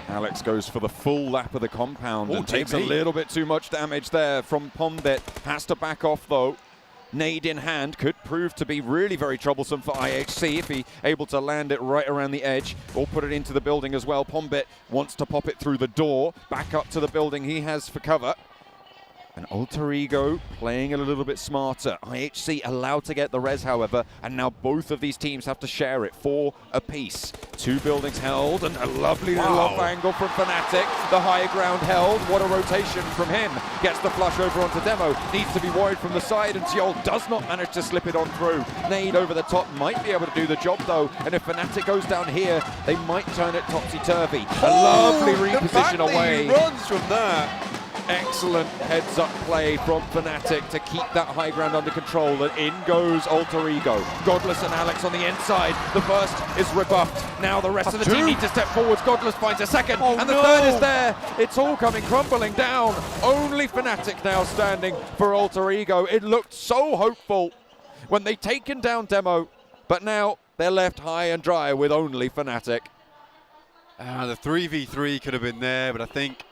Alex goes for the full lap of the compound and takes a little bit too much damage there from Pombit. Has to back off though. Nade in hand could prove to be really very troublesome for IHC if he able to land it right around the edge or put it into the building as well. Pombit wants to pop it through the door, back up to the building he has for cover. And Alter Ego playing a little bit smarter. IHC allowed to get the res, however, and now both of these teams have to share it, 4 apiece. 2 buildings held, and a lovely little off angle from Fnatic. The high ground held. What a rotation from him. Gets the flush over onto Demo. Needs to be worried from the side, and Zjol does not manage to slip it on through. Nade over the top might be able to do the job, though, and if Fnatic goes down here, they might turn it topsy-turvy. A lovely reposition away. He runs from that. Excellent heads-up play from Fnatic to keep that high ground under control, and in goes Alter Ego. Godless and Alex on the inside. The first is rebuffed. Now the rest of the team need to step forwards. Godless finds a second, and the third is there. It's all coming crumbling down. Only Fnatic now standing for Alter Ego. It looked so hopeful when they'd taken down Demo, but now they're left high and dry with only Fnatic. The 3v3 could have been there, but I think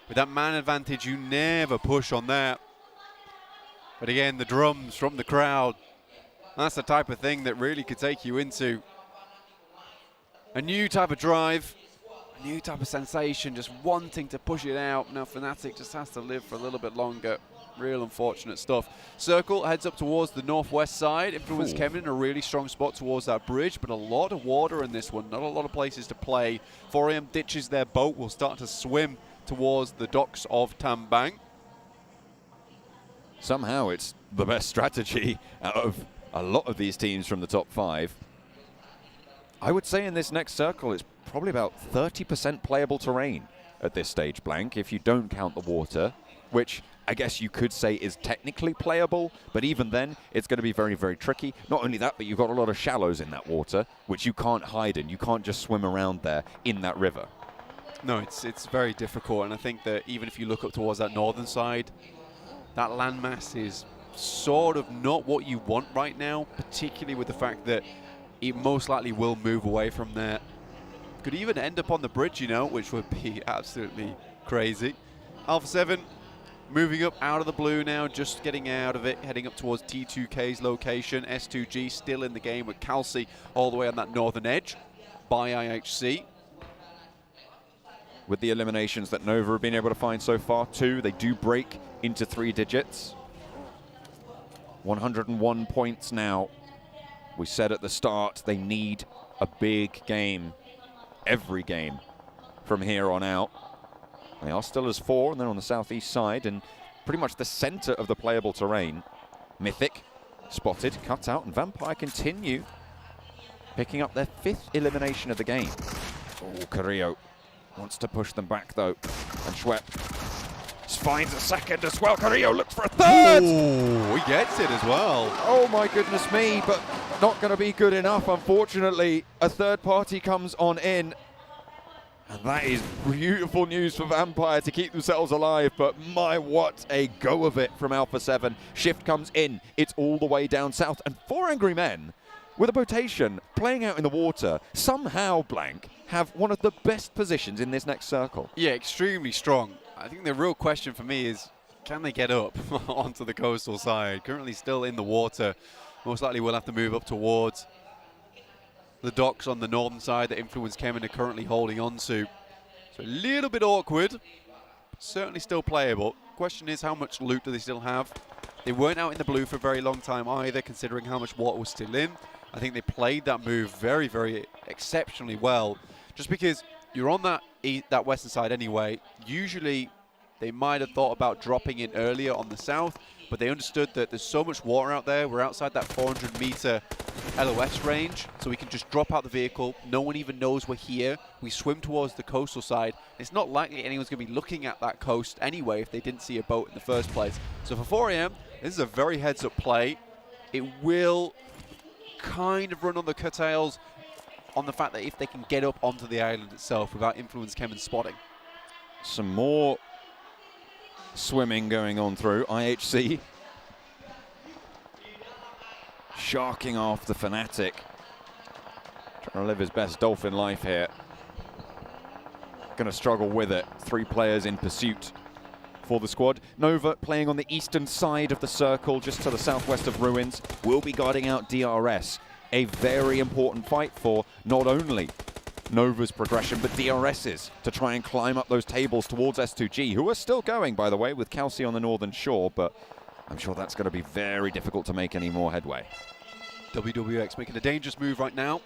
with that man advantage, you never push on that. But again, the drums from the crowd, that's the type of thing that really could take you into a new type of drive, a new type of sensation, just wanting to push it out. Now Fnatic just has to live for a little bit longer. Real unfortunate stuff. Circle heads up towards the northwest side. Influence Kevin in a really strong spot towards that bridge, but a lot of water in this one, not a lot of places to play. 4AM ditches their boat, will start to swim towards the docks of Tambang. Somehow it's the best strategy out of a lot of these teams from the top 5. I would say in this next circle it's probably about 30% playable terrain at this stage, Blank, if you don't count the water, which I guess you could say is technically playable, but even then it's going to be very, very tricky. Not only that, but you've got a lot of shallows in that water, which you can't hide in. You can't just swim around there in that river. No, it's very difficult, and I think that even if you look up towards that northern side, that landmass is sort of not what you want right now, particularly with the fact that it most likely will move away from there. Could even end up on the bridge, you know, which would be absolutely crazy. Alpha 7 moving up out of the blue now, just getting out of it, heading up towards T2K's location. S2G still in the game with Calci all the way on that northern edge by IHC. With the eliminations that Nova have been able to find so far, 2, they do break into 3 digits. 101 points now. We said at the start they need a big game, every game from here on out. They are still as 4, and they're on the southeast side and pretty much the center of the playable terrain. Mythic spotted, cut out, and Vampire continue picking up their 5th elimination of the game. Oh, Carrillo wants to push them back though, and Schwepp finds a second as well. Carrillo looks for a third. Ooh, he gets it as well. Oh my goodness me, but not going to be good enough, unfortunately. A third party comes on in. And that is beautiful news for Vampire to keep themselves alive, but my, what a go of it from Alpha 7. Shift comes in, it's all the way down south, and 4 Angry Men, with a rotation playing out in the water, somehow, Blank, have one of the best positions in this next circle. Yeah, extremely strong. I think the real question for me is, can they get up onto the coastal side? Currently still in the water. Most likely we'll have to move up towards the docks on the northern side that Influence Kemen are currently holding on to. So a little bit awkward, but certainly still playable. Question is, how much loot do they still have? They weren't out in the blue for a very long time either, considering how much water was still in. I think they played that move very, very exceptionally well. Just because you're on that western side anyway, usually they might have thought about dropping in earlier on the south, but they understood that there's so much water out there. We're outside that 400-meter LOS range, so we can just drop out the vehicle. No one even knows we're here. We swim towards the coastal side. It's not likely anyone's going to be looking at that coast anyway if they didn't see a boat in the first place. So for 4 AM, this is a very heads-up play. It will kind of run on the curtails on the fact that if they can get up onto the island itself without Influence Kemen spotting. Some more swimming going on through. IHC sharking off the Fnatic. Trying to live his best dolphin life here. Going to struggle with it. 3 players in pursuit for the squad. Nova playing on the eastern side of the circle, just to the southwest of Ruins, will be guarding out DRS. A very important fight for not only Nova's progression, but DRS's to try and climb up those tables towards S2G, who are still going, by the way, with Kelsey on the northern shore, but I'm sure that's going to be very difficult to make any more headway. WWX making a dangerous move right now.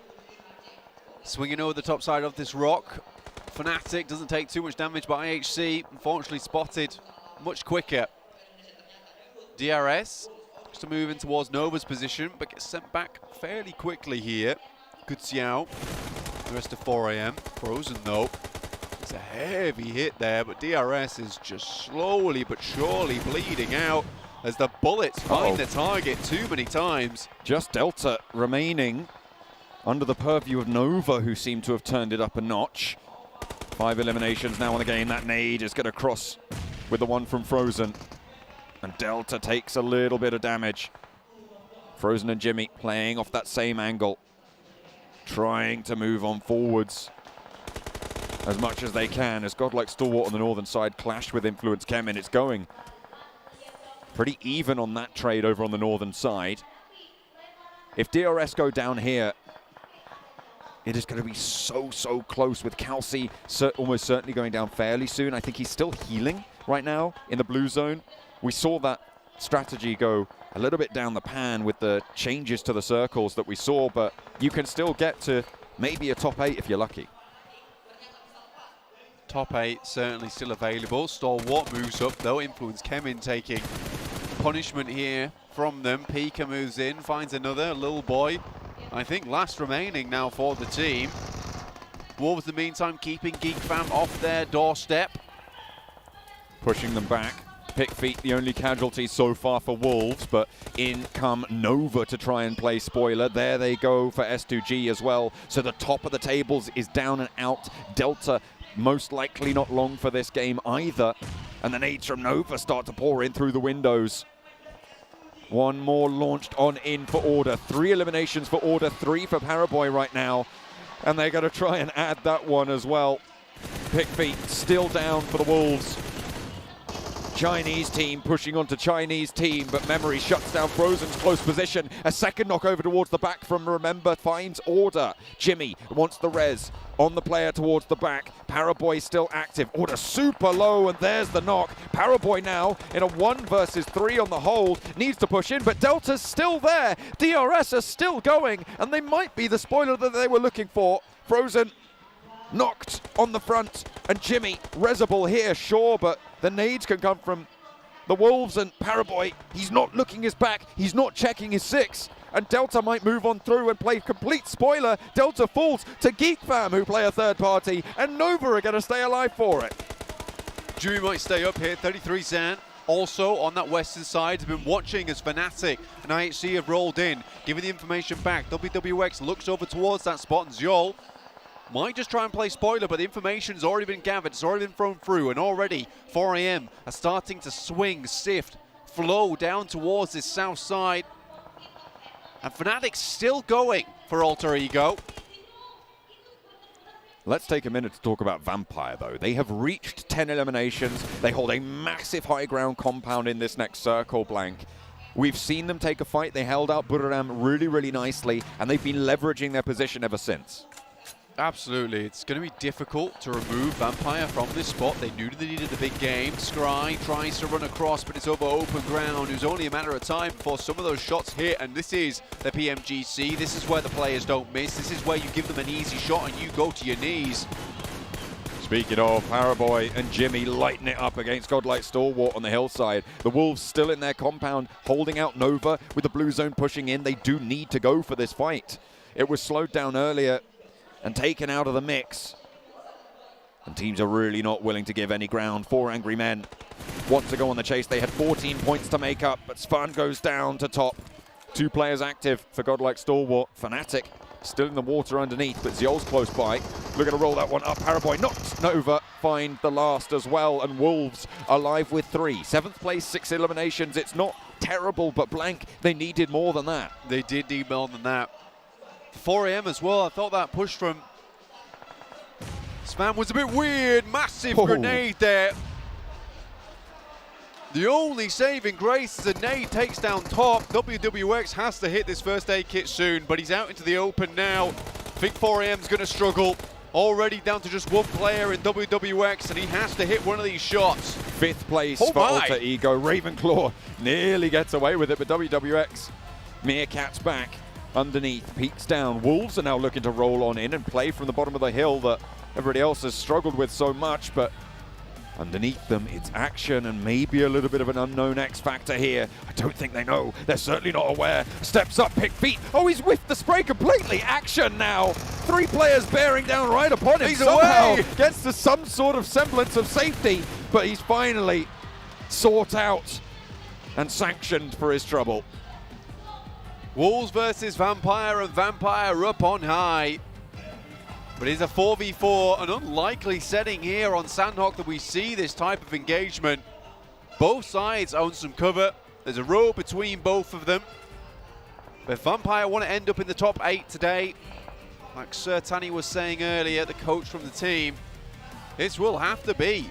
Swinging over the top side of this rock. Fnatic doesn't take too much damage, but IHC unfortunately spotted much quicker. DRS just to move in towards Nova's position, but gets sent back fairly quickly here. Good Xiao. The rest of 4 AM. Frozen though. It's a heavy hit there, but DRS is just slowly but surely bleeding out as the bullets find the target too many times. Just Delta remaining under the purview of Nova, who seem to have turned it up a notch. 5 eliminations now on the game. That nade is going to cross with the one from Frozen. And Delta takes a little bit of damage. Frozen and Jimmy playing off that same angle, trying to move on forwards as much as they can. As Godlike Stalwart on the northern side clashed with Influence Kemen, it's going pretty even on that trade over on the northern side. If DRS go down here, it is going to be so close, with Kelsey almost certainly going down fairly soon. I think he's still healing right now in the blue zone. We saw that strategy go a little bit down the pan with the changes to the circles that we saw, but you can still get to maybe a top 8 if you're lucky. Top 8 certainly still available. Stalwart moves up though. Influence Kemen taking punishment here from them. Pika moves in, finds another little boy. I think last remaining now for the team. Wolves in the meantime keeping Geek Fam off their doorstep. Pushing them back. Pick Feet the only casualty so far for Wolves, but in come Nova to try and play spoiler. There they go for S2G as well. So the top of the tables is down and out. Delta most likely not long for this game either. And the nades from Nova start to pour in through the windows. One more launched on in for Order. 3 eliminations for Order, 3 for Paraboy right now. And they're going to try and add that one as well. Pick Feet still down for the Wolves. Chinese team pushing onto Chinese team, but Memory shuts down Frozen's close position. A second knock over towards the back from Remember finds Order. Jimmy wants the res on the player towards the back. Paraboy still active. Order super low, and there's the knock. Paraboy now in a 1 versus 3 on the hold. Needs to push in, but Delta's still there. DRS are still going, and they might be the spoiler that they were looking for. Frozen knocked on the front, and Jimmy resable here, sure, but the nades can come from the Wolves, and Paraboy, he's not looking his back, he's not checking his 6, and Delta might move on through and play complete spoiler. Delta falls to Geek Fam, who play a third party, and Nova are going to stay alive for it. Jury might stay up here, 33 Zan. Also on that western side, has been watching as Fnatic and IHC have rolled in, giving the information back. WWX looks over towards that spot, and Zjol might just try and play spoiler, but the information's already been gathered, it's already been thrown through, and already 4 AM are starting to swing, sift, flow down towards this south side. And Fnatic's still going for Alter Ego. Let's take a minute to talk about Vampire, though. They have reached 10 eliminations. They hold a massive high ground compound in this next circle, Blank. We've seen them take a fight. They held out Buriram really, really nicely, and they've been leveraging their position ever since. Absolutely, it's going to be difficult to remove Vampire from this spot. They knew they needed the big game. Scry tries to run across, but it's over open ground. It was only a matter of time before some of those shots hit, and this is the PMGC. This is where the players don't miss. This is where you give them an easy shot and you go to your knees. Speaking of, Paraboy and Jimmy lighting it up against Godlike Stalwart on the hillside. The Wolves still in their compound, holding out Nova with the blue zone pushing in. They do need to go for this fight. It was slowed down earlier and taken out of the mix. And teams are really not willing to give any ground. 4 angry men want to go on the chase. They had 14 points to make up, but Svan goes down to top. 2 players active for Godlike Stalwart. Fnatic still in the water underneath, but Zjol's close by. Looking to roll that one up. Paraboy knocks Nova, find the last as well, and Wolves alive with 3. 7th place, 6 eliminations. It's not terrible, but Blank, they needed more than that. They did need more than that. 4 AM as well. I thought that push from Svan was a bit weird. Massive grenade there. The only saving grace is a nade takes down top. WWX has to hit this first aid kit soon, but he's out into the open now. I think 4 AM's going to struggle. Already down to just 1 player in WWX, and he has to hit one of these shots. 5th place for Alter Ego. Ravenclaw nearly gets away with it, but WWX Meerkat's back. Underneath, peeks down. Wolves are now looking to roll on in and play from the bottom of the hill that everybody else has struggled with so much, but underneath them, it's action and maybe a little bit of an unknown X factor here. I don't think they know. They're certainly not aware. Steps up, pick feet. Oh, he's whiffed the spray completely. Action now. 3 players bearing down right upon him. He's somehow away. gets to some sort of semblance of safety, but he's finally sought out and sanctioned for his trouble. Wolves versus Vampire, and Vampire up on high. But it's a 4v4, an unlikely setting here on Sanhok that we see this type of engagement. Both sides own some cover. There's a row between both of them. But Vampire want to end up in the top 8 today. Like Sir Tanny was saying earlier, the coach from the team, this will have to be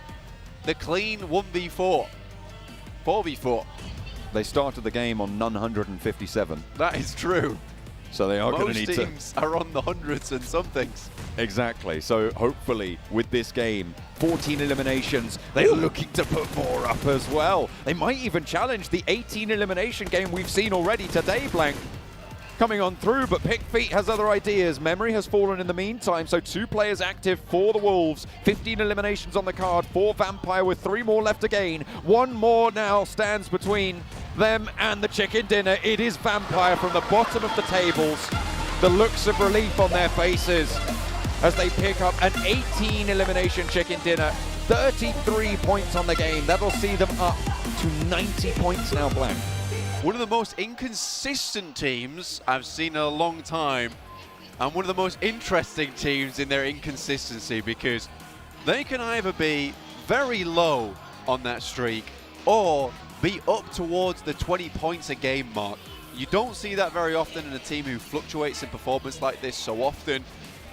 the clean 1v4. 4v4. They started the game on none 157. That is true. So they are going to need to... Most teams are on the hundreds and somethings. Exactly. So hopefully with this game, 14 eliminations, they're looking to put more up as well. They might even challenge the 18 elimination game we've seen already today, Blank. Coming on through, but Pick Feet has other ideas. Memory has fallen in the meantime, so 2 players active for the Wolves. 15 eliminations on the card for Vampire with 3 more left to gain. 1 more now stands between them and the chicken dinner. It is Vampire from the bottom of the tables. The looks of relief on their faces as they pick up an 18 elimination chicken dinner. 33 points on the game. That'll see them up to 90 points now, Blank. One of the most inconsistent teams I've seen in a long time, and one of the most interesting teams in their inconsistency, because they can either be very low on that streak or be up towards the 20 points a game mark. You don't see that very often in a team who fluctuates in performance like this so often.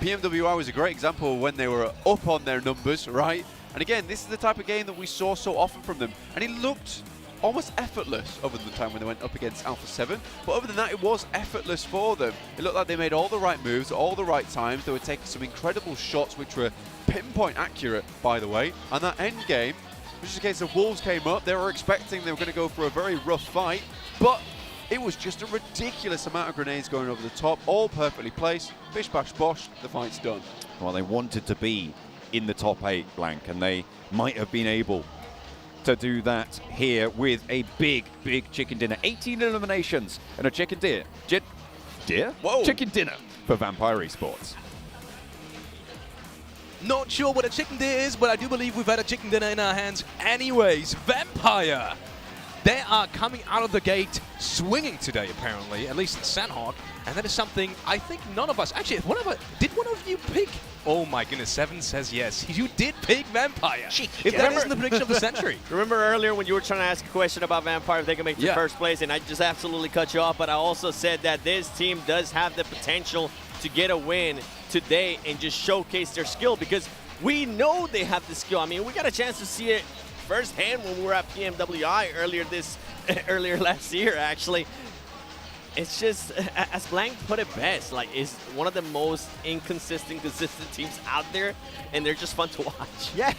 PMWI was a great example of when they were up on their numbers, right? And again, this is the type of game that we saw so often from them, and it looked almost effortless other than the time when they went up against Alpha 7. But other than that, it was effortless for them. It looked like they made all the right moves at all the right times. They were taking some incredible shots, which were pinpoint accurate, by the way. And that end game, which is a case of Wolves came up, they were expecting they were going to go for a very rough fight, but it was just a ridiculous amount of grenades going over the top, all perfectly placed. Bish bash bosh, the fight's done. Well, they wanted to be in the top 8, Blank, and they might have been able to do that here with a big, big chicken dinner. 18 eliminations and a chicken dinner. Chicken dinner for Vampire Esports. Not sure what a chicken dinner is, but I do believe we've had a chicken dinner in our hands anyways. Vampire! They are coming out of the gate swinging today, apparently, at least Sanhok. And that is something I think none of us... Actually, did one of you pick... Oh my goodness, Seven says yes. You did pick Vampire. If that isn't the prediction of the century. Remember earlier when you were trying to ask a question about Vampire, if they can make the first place, and I just absolutely cut you off, but I also said that this team does have the potential to get a win today and just showcase their skill, because we know they have the skill. I mean, we got a chance to see it firsthand when we were at PMWI earlier last year, actually. It's just, as Blank put it best, like, it's one of the most consistent teams out there, and they're just fun to watch. Yeah,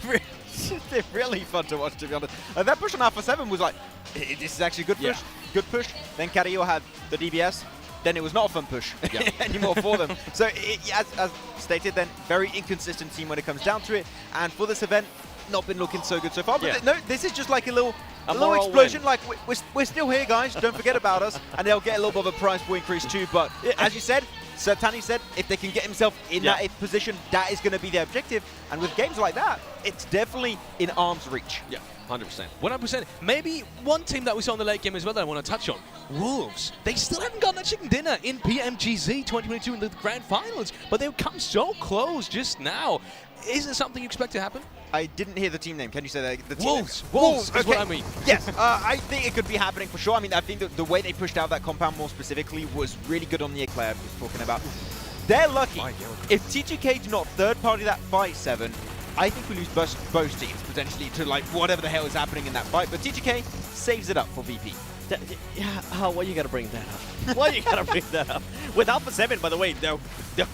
they're really fun to watch, to be honest. That push on Alpha 7 was like, this is actually a good push. Good push. Then Carrillo had the DBS. Then it was not a fun push anymore for them. So, as stated, then, very inconsistent team when it comes down to it. And for this event, not been looking so good so far. But no, this is just like a little explosion. Like, we're still here, guys. Don't forget about us. And they'll get a little bit of a prize pool increase too. But as you said, Sertani said, if they can get himself in that 8th position, that is going to be their objective. And with games like that, it's definitely in arm's reach. Yeah, 100%. 100%. Maybe one team that we saw in the late game as well that I want to touch on. Wolves. They still haven't gotten a chicken dinner in PMGC 2022 in the Grand Finals, but they've come so close just now. Is it something you expect to happen? I didn't hear the team name. Can you say that? The team Wolves. name? Wolves is what I mean. Yes, I think it could be happening for sure. I mean, I think that the way they pushed out that compound more specifically was really good on the Eclair I was talking about. They're lucky. If TGK do not third-party that fight, Seven, I think we lose both teams potentially to like whatever the hell is happening in that fight. But TGK saves it up for VP. Why you gotta bring that up? Why you gotta bring that up? With Alpha 7, by the way, the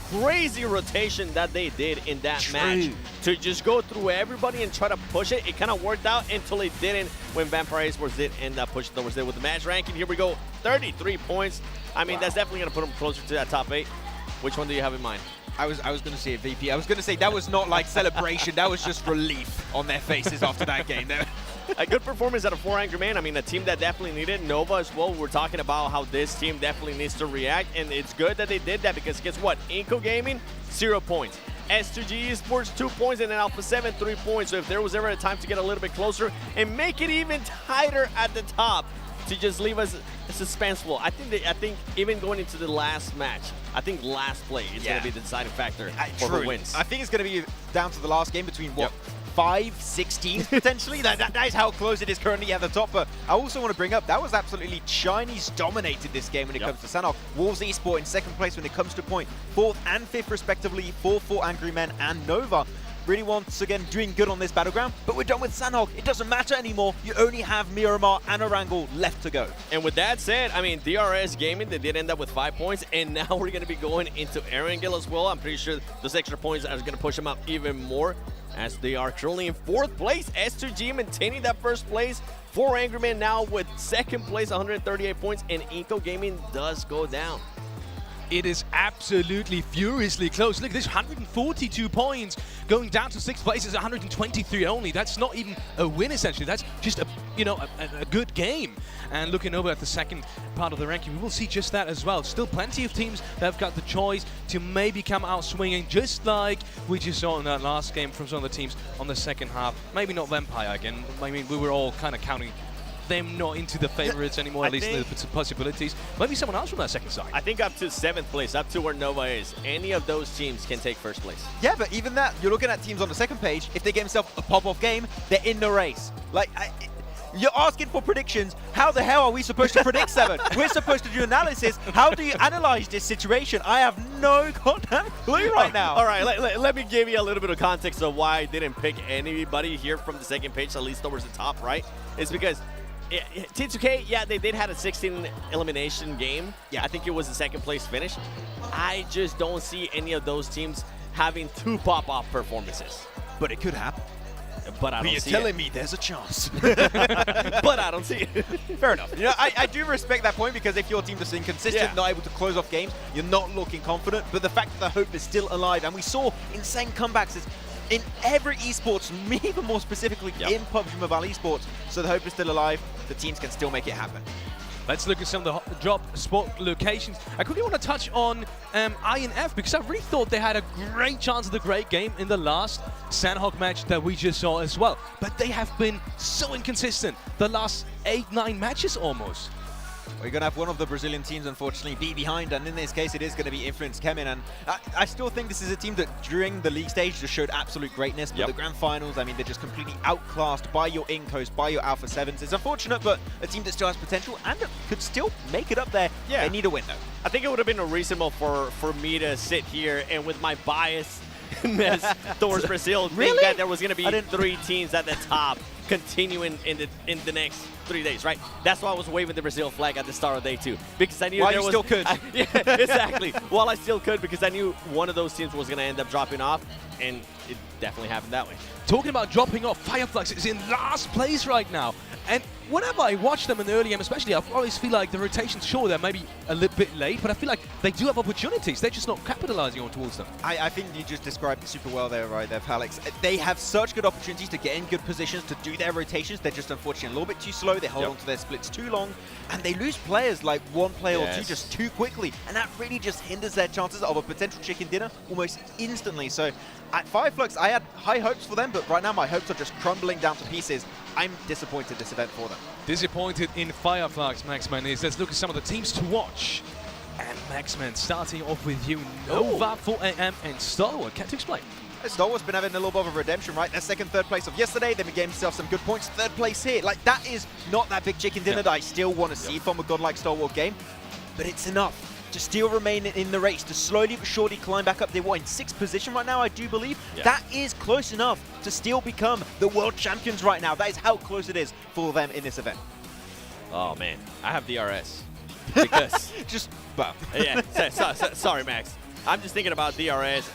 crazy rotation that they did in that match to just go through everybody and try to push it, it kind of worked out until it didn't when Vampire Esports did end up pushing towards it with the match ranking. Here we go, 33 points. I mean, that's definitely gonna put them closer to that top 8. Which one do you have in mind? I was going to say a VP. I was going to say that was not like celebration. That was just relief on their faces after that game. A good performance out of 4 Angry Men. I mean, a team that definitely needed. Nova as well. We're talking about how this team definitely needs to react, and it's good that they did that because guess what? Inco Gaming, 0 points. S2G Esports, 2 points, and then Alpha 7, 3 points. So if there was ever a time to get a little bit closer and make it even tighter at the top, to just leave us suspenseful. I think even going into the last match, I think last play is going to be the deciding factor for who wins. I think it's going to be down to the last game between what? 5, 16 potentially. that is how close it is currently at the top. But I also want to bring up, that was absolutely Chinese dominated this game when it comes to Sanhok. Wolves Esport in 2nd place when it comes to point. 4th and 5th respectively for Angry Men and Nova. Really once again doing good on this battleground, but we're done with Sanhok. It doesn't matter anymore. You only have Miramar and Erangel left to go. And with that said, I mean, DRS Gaming, they did end up with 5 points, and now we're going to be going into Erangel as well. I'm pretty sure those extra points are going to push them up even more, as they are currently in 4th place. S2G maintaining that 1st place. 4 Angry Men now with 2nd place, 138 points, and Inco Gaming does go down. It is absolutely furiously close. Look at this, 142 points. Going down to 6th place is 123 only. That's not even a win, essentially. That's just a good game. And looking over at the second part of the ranking, we will see just that as well. Still plenty of teams that have got the choice to maybe come out swinging, just like we just saw in that last game from some of the teams on the second half. Maybe not Vampire again. I mean, we were all kind of counting them not into the favorites anymore, at least the possibilities. Maybe someone else from that second side. I think up to 7th place, up to where Nova is, any of those teams can take 1st place. Yeah, but even that, you're looking at teams on the 2nd page, if they get themselves a pop-off game, they're in the race. Like, you're asking for predictions. How the hell are we supposed to predict 7? We're supposed to do analysis. How do you analyze this situation? I have no goddamn clue right now. All right, let me give you a little bit of context of why I didn't pick anybody here from the 2nd page, at least towards the top, right? It's because T2K, yeah, they did have a 16 elimination game. Yeah, I think it was the 2nd place finish. I just don't see any of those teams having 2 pop-off performances. But it could happen. But I don't see it. You're telling me there's a chance. But I don't see it. Fair enough. You know, I do respect that point, because if your team is inconsistent, not able to close off games, you're not looking confident. But the fact that the hope is still alive, and we saw insane comebacks in every esports, even more specifically in PUBG Mobile esports. So the hope is still alive. The teams can still make it happen. Let's look at some of the drop spot locations. I quickly want to touch on INF because I really thought they had a great chance of the great game in the last Sanhok match that we just saw as well. But they have been so inconsistent the last 8-9 matches almost. We're going to have one of the Brazilian teams, unfortunately, be behind, and in this case, it is going to be Influence Kemin. And I still think this is a team that, during the league stage, just showed absolute greatness. But the Grand Finals, I mean, they're just completely outclassed by your Incos, by your Alpha 7s. It's unfortunate, but a team that still has potential and could still make it up there. Yeah. They need a win, though. I think it would have been reasonable for me to sit here and with my bias towards Brazil, think that there was going to be 3 teams at the top continuing in the next 3 days, right? That's why I was waving the Brazil flag at the start of day 2, because I knew While there you was, still could. Yeah, exactly. While I still could, because I knew one of those teams was going to end up dropping off, and it definitely happened that way. Talking about dropping off, Fireflux is in last place right now. And whenever I watch them in the early game especially, I always feel like the rotations, sure, they're maybe a little bit late, but I feel like they do have opportunities. They're just not capitalizing on towards them. I think you just described it super well there, right there, Alex. They have such good opportunities to get in good positions, to do their rotations. They're just unfortunately a little bit too slow. They hold on to their splits too long, and they lose players like one player or two just too quickly, and that really just hinders their chances of a potential chicken dinner almost instantly. So at Fireflux, I had high hopes for them, but right now my hopes are just crumbling down to pieces. I'm disappointed this event for them. Disappointed in Fireflux, Maxman is. Let's look at some of the teams to watch. And Maxman, starting off with you, Nova, 4AM, and Stalwart. Can't explain. Stalwart's been having a little bit of a redemption, right? Their second, third place of yesterday, they gave themselves some good points. Third place here. Like, that is not that big chicken dinner that I still want to see from a godlike Stalwart game, but it's enough to still remain in the race, to slowly but surely climb back up. They're in 6th position right now, I do believe. That is close enough to still become the world champions right now. That is how close it is for them in this event. Oh, man. I have DRS. Because... well. Yeah, sorry, Max. I'm just thinking about DRS.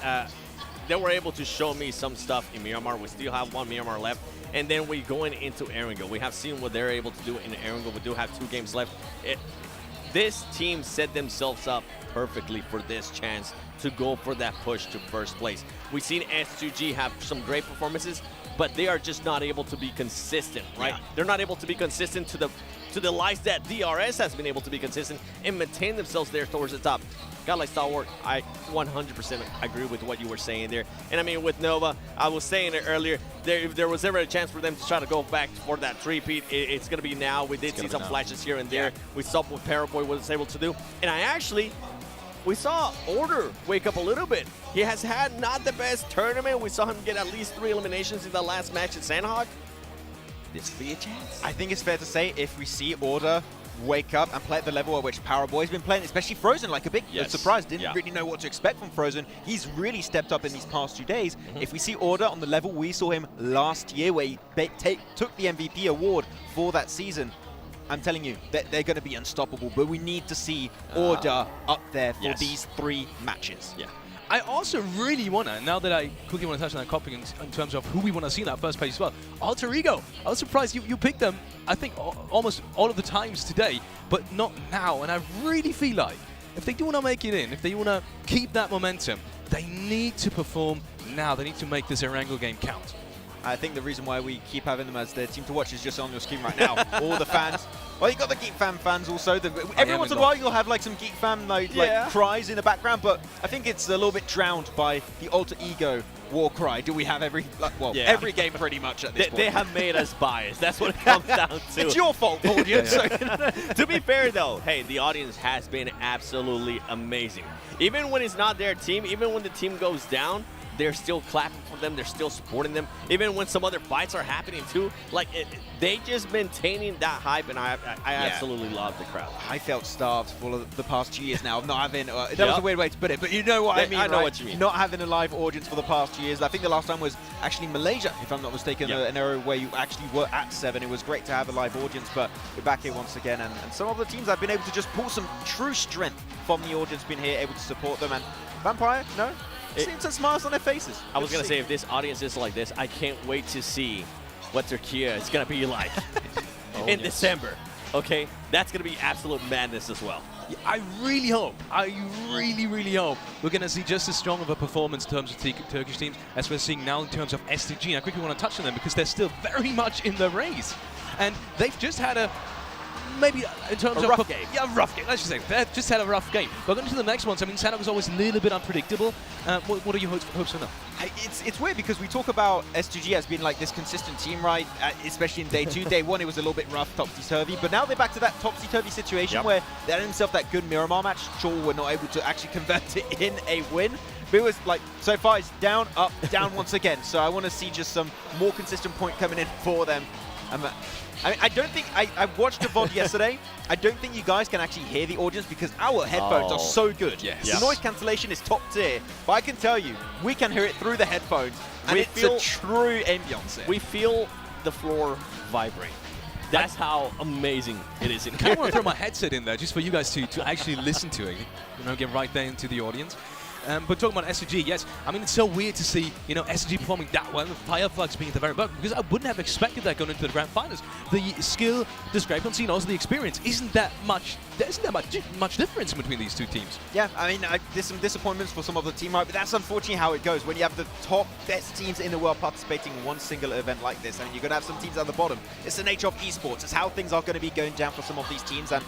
They were able to show me some stuff in Miramar. We still have 1 Miramar left. And then we're going into Erangel. We have seen what they're able to do in Erangel. We do have 2 games left. This team set themselves up perfectly for this chance to go for that push to first place. We've seen S2G have some great performances, but they are just not able to be consistent, right? They're not able to be consistent to the likes that DRS has been able to be consistent and maintain themselves there towards the top. God like Stalwart, I 100% agree with what you were saying there. And I mean, with Nova, I was saying it earlier, if there was ever a chance for them to try to go back for that three-peat, it's going to be now. We did see some flashes here and there. We saw what Paraboy was able to do. And we saw Order wake up a little bit. He has had not the best tournament. We saw him get at least 3 eliminations in the last match at Sanhok. This could be a chance. I think it's fair to say if we see Order wake up and play at the level at which Paraboy's been playing, especially Frozen, like a big surprise. Didn't really know what to expect from Frozen. He's really stepped up in these past 2 days. If we see Order on the level we saw him last year, where he took the MVP award for that season, I'm telling you, they're going to be unstoppable. But we need to see Order up there for these 3 matches. Yeah. I also really want to, now that I quickly want to touch on that topic in terms of who we want to see in that first page as well, Alter Ego. I was surprised you picked them, I think, almost all of the times today, but not now. And I really feel like if they do want to make it in, if they want to keep that momentum, they need to perform now. They need to make this Erangel game count. I think the reason why we keep having them as their team to watch is just on your screen right now. All the fans. Well, you got the Geek Fam fans also. Every once in a while you'll have like some Geek Fam like cries in the background, but I think it's a little bit drowned by the Alter Ego war cry. Do we have every game pretty much at this point? They have made us biased. That's what it comes down to. It's your fault, audience. To be fair though, hey, the audience has been absolutely amazing. Even when it's not their team, even when the team goes down, they're still clapping for them. They're still supporting them. Even when some other fights are happening too, like they just maintaining that hype, and I absolutely love the crowd. I felt starved for the past 2 years now of not having. That was a weird way to put it, but you know what I mean. I know what you mean. Not having a live audience for the past 2 years. I think the last time was actually Malaysia, if I'm not mistaken, an era where you actually were at 7. It was great to have a live audience, but we're back here once again, and some of the teams have been able to just pull some true strength from the audience, being here, able to support them. And Vampire, no. Seems some smiles on their faces. I was going to say, if this audience is like this, I can't wait to see what Turkey is going to be like in December. Okay? That's going to be absolute madness as well. Yeah, I really hope we're going to see just as strong of a performance in terms of Turkish teams as we're seeing now in terms of STG. And I quickly want to touch on them because they're still very much in the race. And they've just had a maybe in terms A of rough game. Yeah, rough game. Let's just say they just had a rough game. But going to the next ones, I mean, Sanhok is always a little bit unpredictable. What are your hopes for now? It's weird because we talk about S2G as being like this consistent team, right? Especially in day 2. Day 1, it was a little bit rough, topsy-turvy. But now they're back to that topsy-turvy situation where they had themselves that good Miramar match. Sure, we're not able to actually convert it in a win. But it was like, so far it's down, up, down once again. So I want to see just some more consistent point coming in for them. I mean, I don't think, I watched the VOD yesterday. I don't think you guys can actually hear the audience because our headphones are so good. Yes. The noise cancellation is top tier. But I can tell you, we can hear it through the headphones. And it's a true ambience. We feel the floor vibrate. That's how amazing it is in I kind of want to throw my headset in there just for you guys to actually listen to it. You know, get right there into the audience. But talking about SG, yes, I mean, it's so weird to see, you know, SG performing that well, with Fireflux being at the very bottom, because I wouldn't have expected that going into the Grand Finals. The skill discrepancy and also the experience isn't that much, there isn't that much difference between these two teams. Yeah, I mean, there's some disappointments for some of the team, right? But that's unfortunately how it goes. When you have the top best teams in the world participating in one single event like this, I mean, you're going to have some teams at the bottom. It's the nature of esports. It's how things are going to be going down for some of these teams. And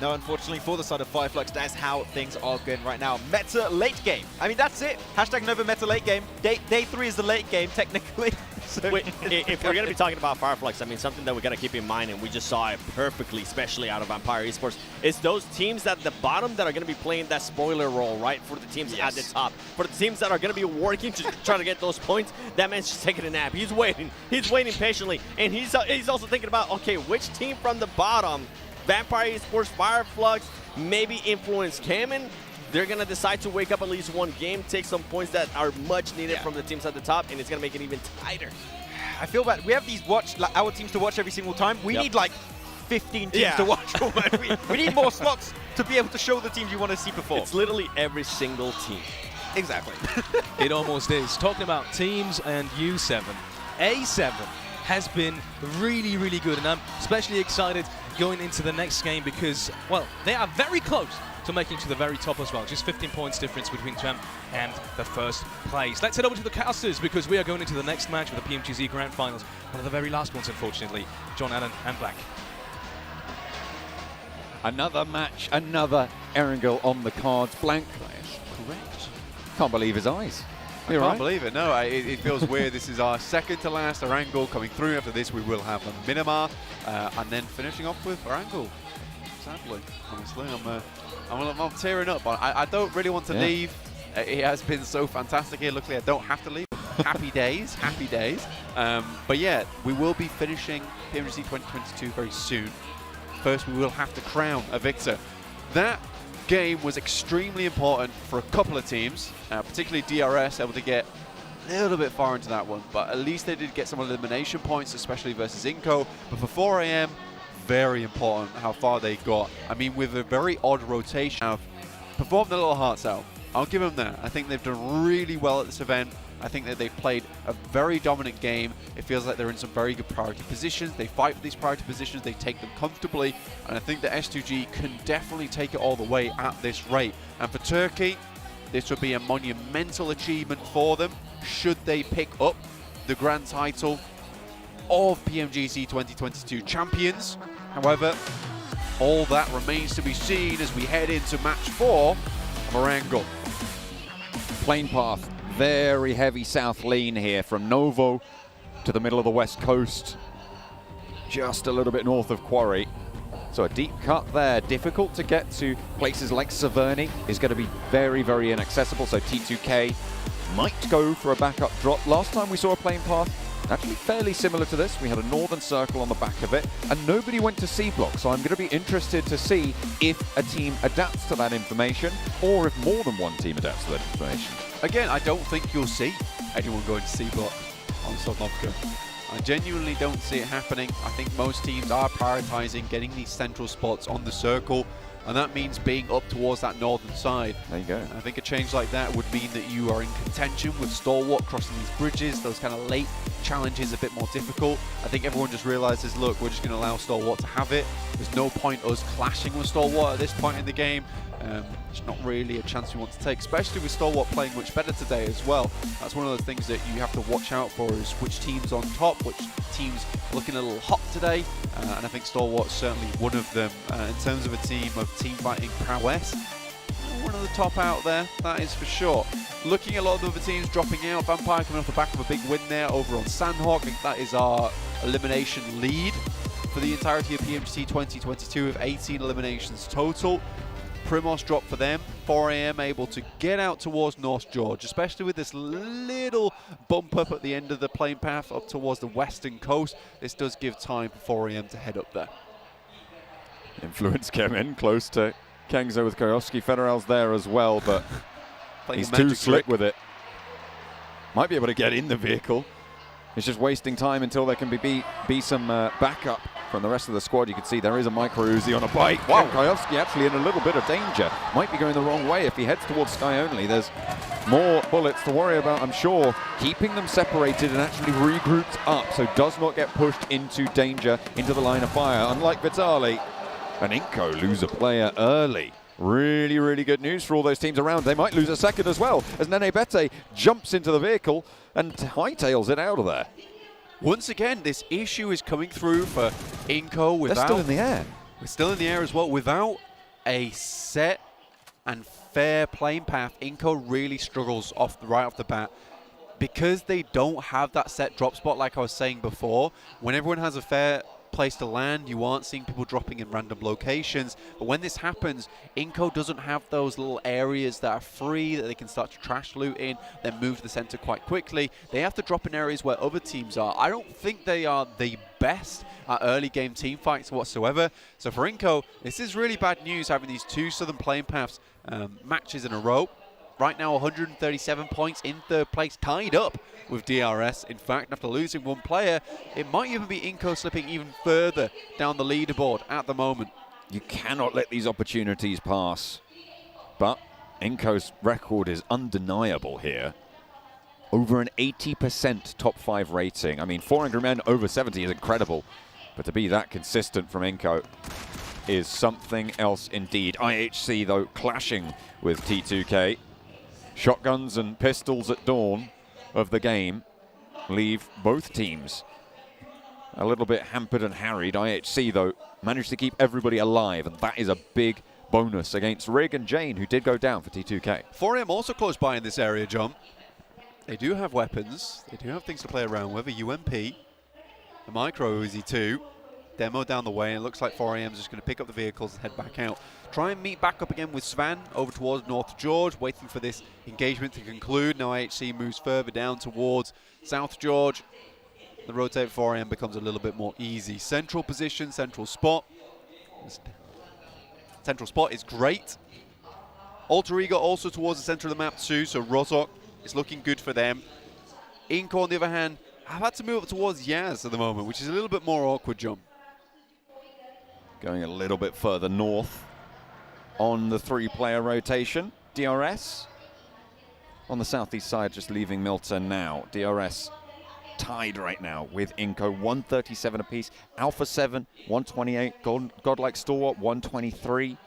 no, unfortunately, for the side of Fireflux, that's how things are going right now. Meta late game. I mean, that's it. Hashtag Nova Meta late game. Day 3 is the late game, technically. So Wait, if we're going to be talking about Fireflux, I mean, something that we got to keep in mind, and we just saw it perfectly, especially out of Vampire Esports, is those teams at the bottom that are going to be playing that spoiler role, right, for the teams at the top. For the teams that are going to be working to try to get those points, that man's just taking a nap. He's waiting. He's waiting patiently. And he's also thinking about, okay, which team from the bottom, Vampire Esports, Fireflux, maybe Influence Kamen, they're going to decide to wake up at least one game, take some points that are much needed from the teams at the top, and it's going to make it even tighter. I feel bad. We have these our teams to watch every single time. We need like 15 teams to watch. we need more slots to be able to show the teams you want to see perform. It's literally every single team. Exactly. It almost is. Talking about teams and U7, A7 has been really, really good, and I'm especially excited going into the next game because, well, they are very close to making to the very top as well. Just 15 points difference between them and the first place. Let's head over to the casters because we are going into the next match with the PMGC Grand Finals. One of the very last ones, unfortunately. John Allen and Black. Another match, another Erangel on the cards. Blank, correct. Can't believe his eyes. I can't believe it. No, it feels weird. This is our second to last Erangel coming through. After this, we will have a Miramar, and then finishing off with Erangel. Sadly, honestly, I'm tearing up. I don't really want to leave. It has been so fantastic here. Luckily, I don't have to leave. Happy days, happy days. But yeah, we will be finishing PMGC 2022 very soon. First, we will have to crown a victor. That game was extremely important for a couple of teams, particularly DRS, able to get a little bit far into that one, but at least they did get some elimination points, especially versus Inco. But for 4AM, very important how far they got. I mean, with a very odd rotation, have performed their little hearts out. I'll give them that. I think they've done really well at this event. I think that they've played a very dominant game. It feels like they're in some very good priority positions. They fight for these priority positions. They take them comfortably. And I think that S2G can definitely take it all the way at this rate. And for Turkey, this would be a monumental achievement for them should they pick up the grand title of PMGC 2022 champions. However, all that remains to be seen as we head into match 4 of Erangel. Plane path. Very heavy south lean here from Novo to the middle of the west coast, just a little bit north of Quarry. So a deep cut there, difficult to get to. Places like Severny is going to be very, very inaccessible, so T2K might go for a backup drop. Last time we saw a plane path, actually fairly similar to this. We had a northern circle on the back of it, and nobody went to C block, so I'm going to be interested to see if a team adapts to that information, or if more than one team adapts to that information. Again, I don't think you'll see anyone going to C block on Sanhok. I genuinely don't see it happening. I think most teams are prioritizing getting these central spots on the circle, and that means being up towards that northern side. There you go. I think a change like that would mean that you are in contention with Stalwart crossing these bridges, those kind of late challenges a bit more difficult. I think everyone just realizes, look, we're just going to allow Stalwart to have it. There's no point us clashing with Stalwart at this point in the game. It's not really a chance we want to take, especially with Stalwart playing much better today as well. That's one of the things that you have to watch out for, is which team's on top, which team's looking a little hot today, and I think Stalwart's certainly one of them. In terms of a team of team fighting prowess, one of the top out there, that is for sure. Looking at a lot of the other teams dropping out, Vampire coming off the back of a big win there over on Sanhok. I think that is our elimination lead for the entirety of PMGC 2022 with 18 eliminations total. Primos drop for them. 4 AM able to get out towards North George, especially with this little bump up at the end of the plane path up towards the western coast. This does give time for 4 AM to head up there. Influence came in close to Kengzo with Koyovsky. Federer's there as well, but he's too slick with it. Might be able to get in the vehicle. It's just wasting time until there can be some backup from the rest of the squad. You can see there is a micro Uzi on a bike. Wow, Koyovsky actually in a little bit of danger. Might be going the wrong way if he heads towards Sky Only. There's more bullets to worry about, I'm sure. Keeping them separated and actually regrouped up, so does not get pushed into danger, into the line of fire, unlike Vitali. And Inco lose a player early. Really, really good news for all those teams around. They might lose a second as well, as Nene Bete jumps into the vehicle and hightails it out of there. Once again, this issue is coming through for Inco without... They're still in the air. We're still in the air as well. Without a set and fair playing path, Inco really struggles right off the bat. Because they don't have that set drop spot, like I was saying before, when everyone has a fair place to land, you aren't seeing people dropping in random locations. But when this happens, Inco doesn't have those little areas that are free that they can start to trash loot in, then move to the center quite quickly. They have to drop in areas where other teams are. I don't think they are the best at early game team fights whatsoever. So for Inco, this is really bad news, having these two Southern Playing Paths matches in a row. Right now, 137 points in third place, tied up with DRS. In fact, after losing one player, it might even be Inco slipping even further down the leaderboard at the moment. You cannot let these opportunities pass. But Inco's record is undeniable here. Over an 80% top 5 rating. I mean, 400 men over 70 is incredible. But to be that consistent from Inco is something else indeed. IHC, though, clashing with T2K. Shotguns and pistols at dawn of the game leave both teams a little bit hampered and harried. IHC, though, managed to keep everybody alive, and that is a big bonus against Rig and Jane, who did go down for T2K. 4M also close by in this area, John. They do have weapons. They do have things to play around with. A UMP, a micro Uzi 2. Demo down the way, and it looks like 4AM is just going to pick up the vehicles and head back out. Try and meet back up again with Svan over towards North George, waiting for this engagement to conclude. Now IHC moves further down towards South George. The rotate 4AM becomes a little bit more easy. Central position, central spot. Central spot is great. Alter Ego also towards the center of the map too, so Rozok is looking good for them. Inco, on the other hand, have had to move up towards Yaz at the moment, which is a little bit more awkward, John. Going a little bit further north on the 3-player rotation. DRS on the southeast side, just leaving Milton now. DRS tied right now with Inco, 137 apiece. Alpha 7, 128. Godlike Stalwart, 123.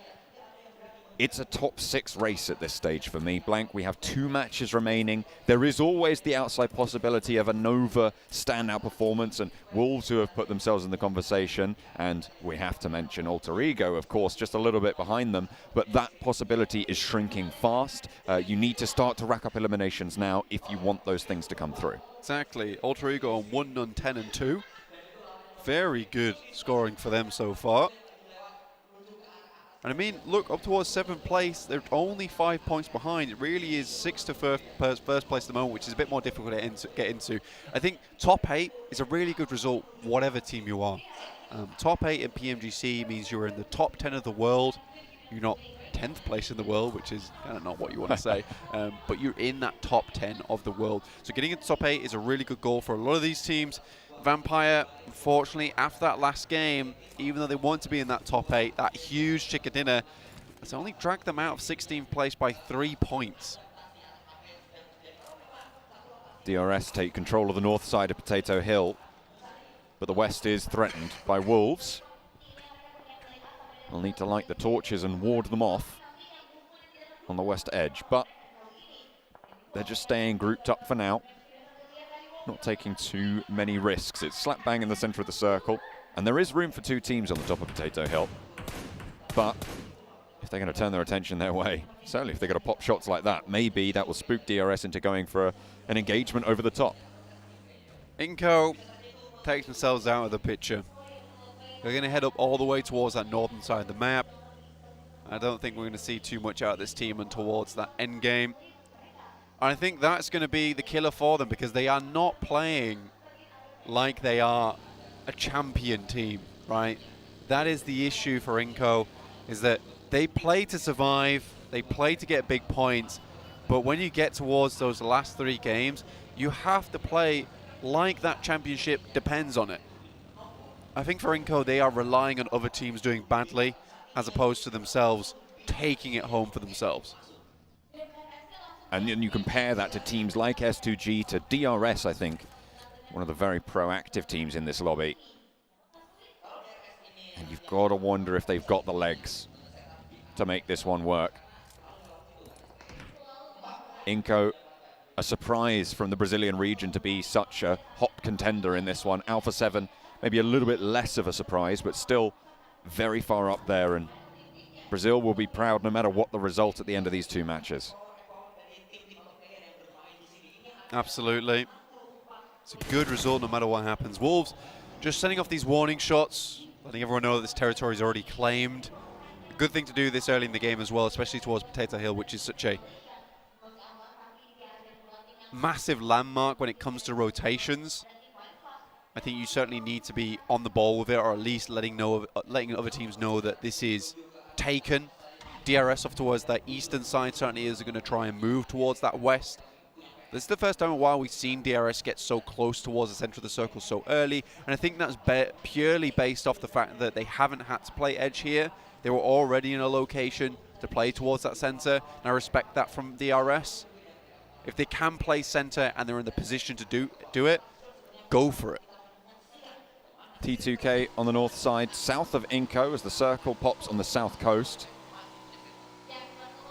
It's a top 6 race at this stage for me. Blank, we have 2 matches remaining. There is always the outside possibility of a Nova standout performance, and Wolves, who have put themselves in the conversation, and we have to mention Alter Ego, of course, just a little bit behind them, but that possibility is shrinking fast. You need to start to rack up eliminations now if you want those things to come through. Exactly. Alter Ego on 1, none, 10 and 2. Very good scoring for them so far. And I mean, look, up towards 7th place, they're only 5 points behind. It really is 6th to first place at the moment, which is a bit more difficult to get into. I think top 8 is a really good result, whatever team you are. Top 8 in PMGC means you're in the top 10 of the world. You're not 10th place in the world, which is kind of not what you want to say, but you're in that top 10 of the world. So getting into top 8 is a really good goal for a lot of these teams. Vampire, unfortunately, after that last game, even though they want to be in that top 8, that huge chicken dinner has only dragged them out of 16th place by 3 points. DRS take control of the north side of Potato Hill, but the west is threatened by wolves. They'll need to light the torches and ward them off on the west edge, but they're just staying grouped up for now, not taking too many risks. It's slap bang in the center of the circle, and there is room for 2 teams on the top of Potato Hill, but if they're going to turn their attention their way, certainly if they're going to pop shots like that, maybe that will spook DRS into going for an engagement over the top. Inco takes themselves out of the picture. They're going to head up all the way towards that northern side of the map. I don't think we're going to see too much out of this team and towards that end game. I think that's going to be the killer for them, because they are not playing like they are a champion team, right? That is the issue for Inco, is that they play to survive, they play to get big points, but when you get towards those last 3 games, you have to play like that championship depends on it. I think for Inco, they are relying on other teams doing badly, as opposed to themselves taking it home for themselves. And then you compare that to teams like S2G, to DRS, I think, one of the very proactive teams in this lobby. And you've got to wonder if they've got the legs to make this one work. Inco, a surprise from the Brazilian region to be such a hot contender in this one. Alpha 7, maybe a little bit less of a surprise, but still very far up there, and Brazil will be proud no matter what the result at the end of these 2 matches. Absolutely. It's a good result no matter what happens. Wolves just sending off these warning shots, letting everyone know that this territory is already claimed. A good thing to do this early in the game as well, especially towards Potato Hill, which is such a massive landmark when it comes to rotations. I think you certainly need to be on the ball with it, or at least letting other teams know that this is taken. DRS off towards that eastern side certainly is going to try and move towards that west. This is the first time in a while we've seen DRS get so close towards the center of the circle so early, and I think that's purely based off the fact that they haven't had to play edge here. They were already in a location to play towards that center, and I respect that from DRS. If they can play center and they're in the position to do it, go for it. T2K on the north side, south of Inco, as the circle pops on the south coast.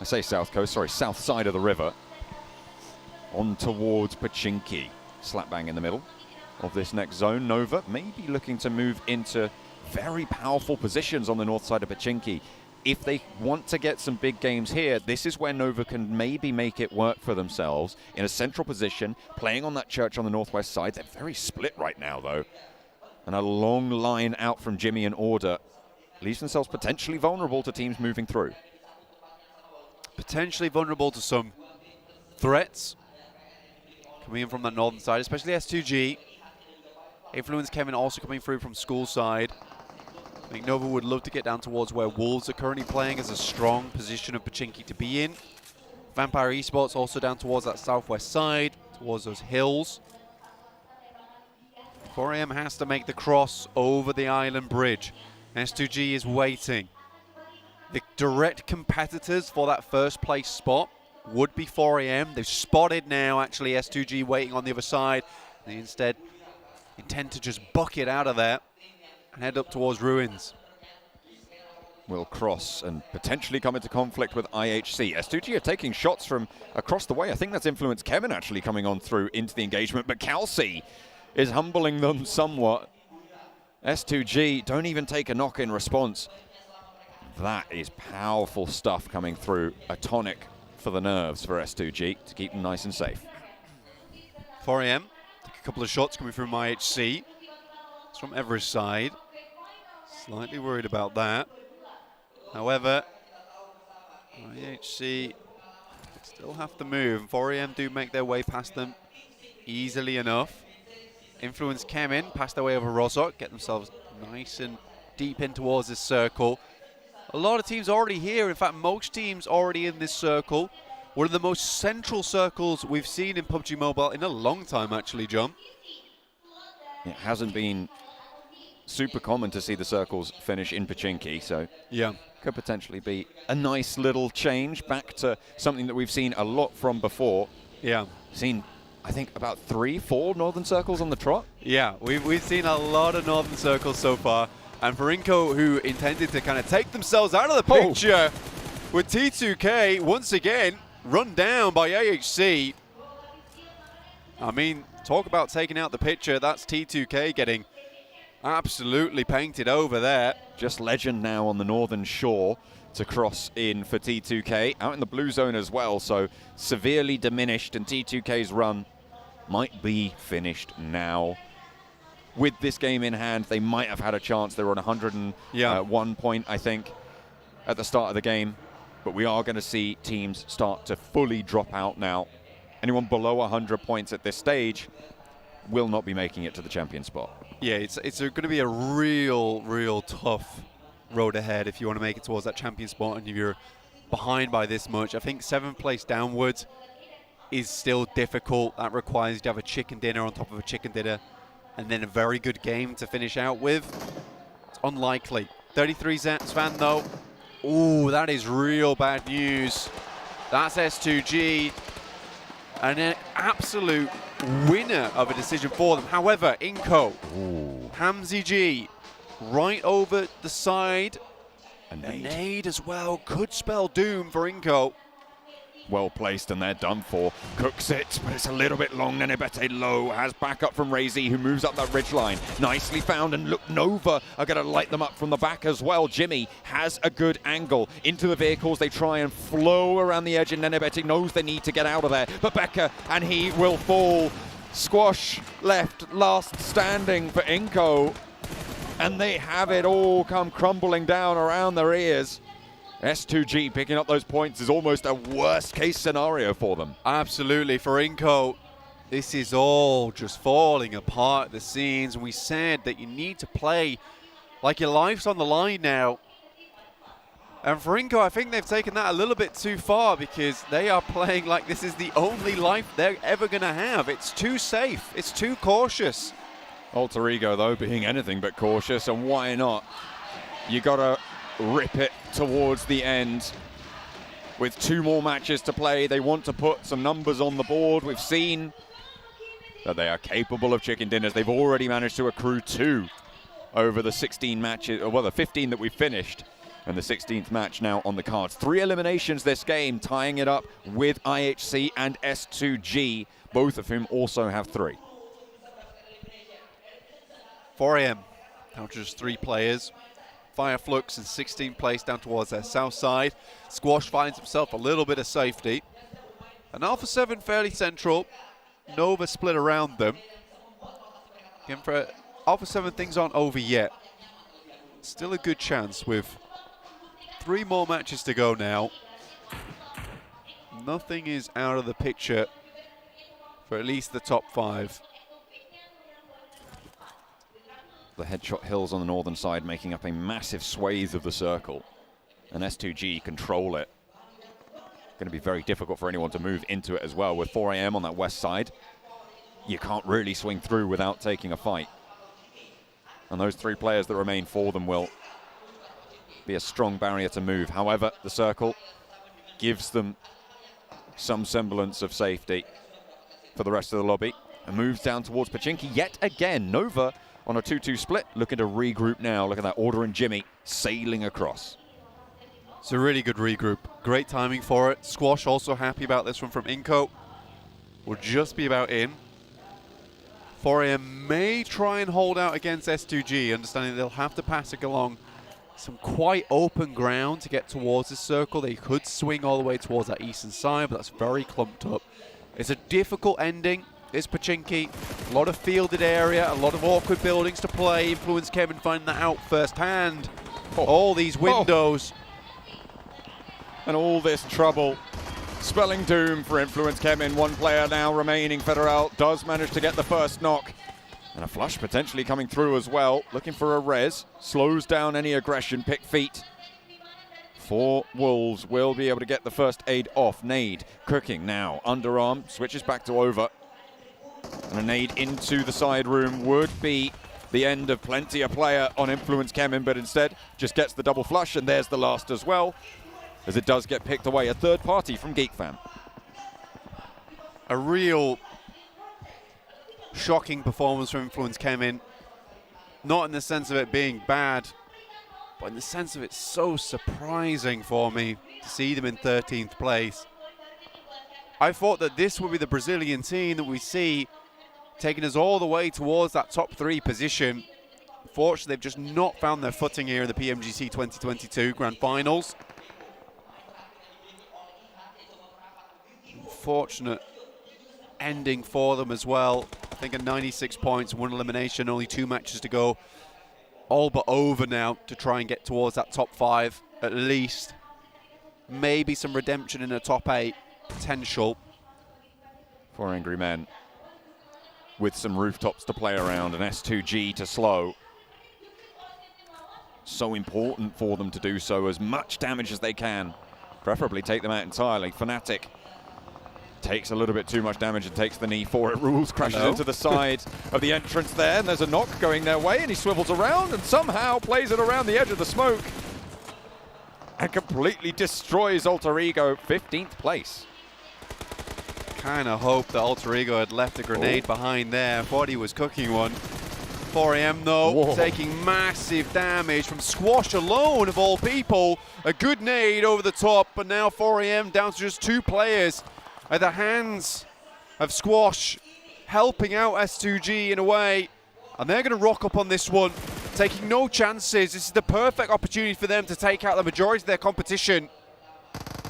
I say south coast, sorry, south side of the river. On towards Pachinki. Slap bang in the middle of this next zone. Nova maybe looking to move into very powerful positions on the north side of Pachinki. If they want to get some big games here, this is where Nova can maybe make it work for themselves in a central position, playing on that church on the northwest side. They're very split right now, though. And a long line out from Jimmy and Order leaves themselves potentially vulnerable to teams moving through. Potentially vulnerable to some threats coming in from that northern side, especially S2G. Influence Kevin also coming through from school side. I think Nova would love to get down towards where Wolves are currently playing as a strong position of Pachinki to be in. Vampire Esports also down towards that southwest side, towards those hills. 4AM has to make the cross over the island bridge. S2G is waiting. The direct competitors for that first place spot would be 4AM. They've spotted now actually S2G waiting on the other side. They instead intend to just bucket out of there and head up towards Ruins. Will cross and potentially come into conflict with IHC. S2G are taking shots from across the way. I think that's Influence Kevin actually coming on through into the engagement, but Kelsey is humbling them somewhat. S2G don't even take a knock in response. That is powerful stuff coming through. A tonic for the nerves for S2G to keep them nice and safe. 4AM, take a couple of shots coming from IHC. It's from Everest side. Slightly worried about that. However, IHC still have to move. 4AM do make their way past them easily enough. Influence came in, passed their way over Rozok, get themselves nice and deep in towards this circle. A lot of teams already here. In fact, most teams already in this circle. One of the most central circles we've seen in PUBG Mobile in a long time, actually, John. It hasn't been super common to see the circles finish in Pachinki, so yeah, could potentially be a nice little change back to something that we've seen a lot from before. Yeah. Seen I think, about 3-4 Northern Circles on the trot. Yeah, we've seen a lot of Northern Circles so far. And for Inco, who intended to kind of take themselves out of the picture with T2K, once again, run down by AHC. I mean, talk about taking out the picture. That's T2K getting absolutely painted over there. Just Legend now on the northern shore to cross in for T2K. Out in the blue zone as well, so severely diminished, and T2K's run might be finished now. With this game in hand, they might have had a chance. They were on 101 point, I think, at the start of the game. But we are going to see teams start to fully drop out now. Anyone below 100 points at this stage will not be making it to the champion spot. Yeah, it's going to be a real tough road ahead if you want to make it towards that champion spot, and if you're behind by this much. I think 7th place downwards is still difficult. That requires you to have a chicken dinner on top of a chicken dinner, and then a very good game to finish out with. It's unlikely. 33 Svan though. Ooh, that is real bad news. That's S2G. And an absolute winner of a decision for them. However, Inco, Hamzy G, right over the side. A nade as well. Could spell doom for Inco. Well placed, and they're done for. Cooks it, but it's a little bit long. Nenebete low, has backup from Razy, who moves up that ridge line. Nicely found, and look, Nova are going to light them up from the back as well. Jimmy has a good angle into the vehicles. They try and flow around the edge, and Nenebete knows they need to get out of there. But Becca, and he will fall. Squash left last standing for Inco, and they have it all come crumbling down around their ears. S2G picking up those points is almost a worst case scenario for them. Absolutely. For Inco, this is all just falling apart at the scenes. And we said that you need to play like your life's on the line now. And for Inco, I think they've taken that a little bit too far, because they are playing like this is the only life they're ever going to have. It's too safe. It's too cautious. Alter Ego, though, being anything but cautious, and why not? You got to rip it towards the end. With 2 more matches to play, they want to put some numbers on the board. We've seen that they are capable of chicken dinners. They've already managed to accrue 2 over the 16 matches, well, the 15 that we finished, and the 16th match now on the cards. 3 eliminations this game, tying it up with IHC and S2G, both of whom also have 3. 4 AM, now just 3 players. Fireflux in 16th place down towards their south side. Squash finds himself a little bit of safety. And Alpha 7 fairly central. Nova split around them. Again, for Alpha 7, things aren't over yet. Still a good chance with 3 more matches to go now. Nothing is out of the picture for at least the top 5. The headshot hills on the northern side making up a massive swathe of the circle, and S2G control it. Going to be very difficult for anyone to move into it as well. With 4 AM on that west side, you can't really swing through without taking a fight. And those 3 players that remain for them will be a strong barrier to move. However, the circle gives them some semblance of safety for the rest of the lobby, and moves down towards Pachinki yet again. Nova on a 2-2 split, looking to regroup now. Look at that, Order and Jimmy sailing across. It's a really good regroup. Great timing for it. Squash also happy about this one from Inco. Will just be about in. 4AM may try and hold out against S2G, understanding they'll have to pass it along some quite open ground to get towards this circle. They could swing all the way towards that eastern side, but that's very clumped up. It's a difficult ending. It's Pachinki, a lot of fielded area, a lot of awkward buildings to play. Influence Kevin finding that out firsthand. All these windows. And all this trouble, spelling doom for Influence Kevin. 1 player now remaining. Federal does manage to get the first knock. And a flush potentially coming through as well. Looking for a res, slows down any aggression, pick feet. 4 Wolves will be able to get the first aid off. Nade cooking now, underarm, switches back to over. And a nade into the side room would be the end of plenty a player on Influence Kemin, but instead just gets the double flush, and there's the last as well, as it does get picked away. A 3rd party from GeekFam. A real shocking performance from Influence Kemin. Not in the sense of it being bad, but in the sense of it's so surprising for me to see them in 13th place. I thought that this would be the Brazilian team that we see taking us all the way towards that top 3 position. Unfortunately, they've just not found their footing here in the PMGC 2022 Grand Finals. Unfortunate ending for them as well. I think at 96 points, 1 elimination, only 2 matches to go. All but over now to try and get towards that top 5 at least. Maybe some redemption in a top 8 potential. 4 Angry Men with some rooftops to play around and S2G to slow. So important for them to do so, as much damage as they can. Preferably take them out entirely. Fnatic takes a little bit too much damage and takes the knee for it. Rules crashes into the side of the entrance there, and there's a knock going their way, and he swivels around and somehow plays it around the edge of the smoke and completely destroys Alter Ego. 15th place. Kind of hope that Alter Ego had left a grenade behind there. Thought he was cooking one. 4AM though, taking massive damage from Squash alone, of all people. A good nade over the top, but now 4AM down to just 2 players at the hands of Squash, helping out S2G in a way. And they're going to rock up on this one, taking no chances. This is the perfect opportunity for them to take out the majority of their competition.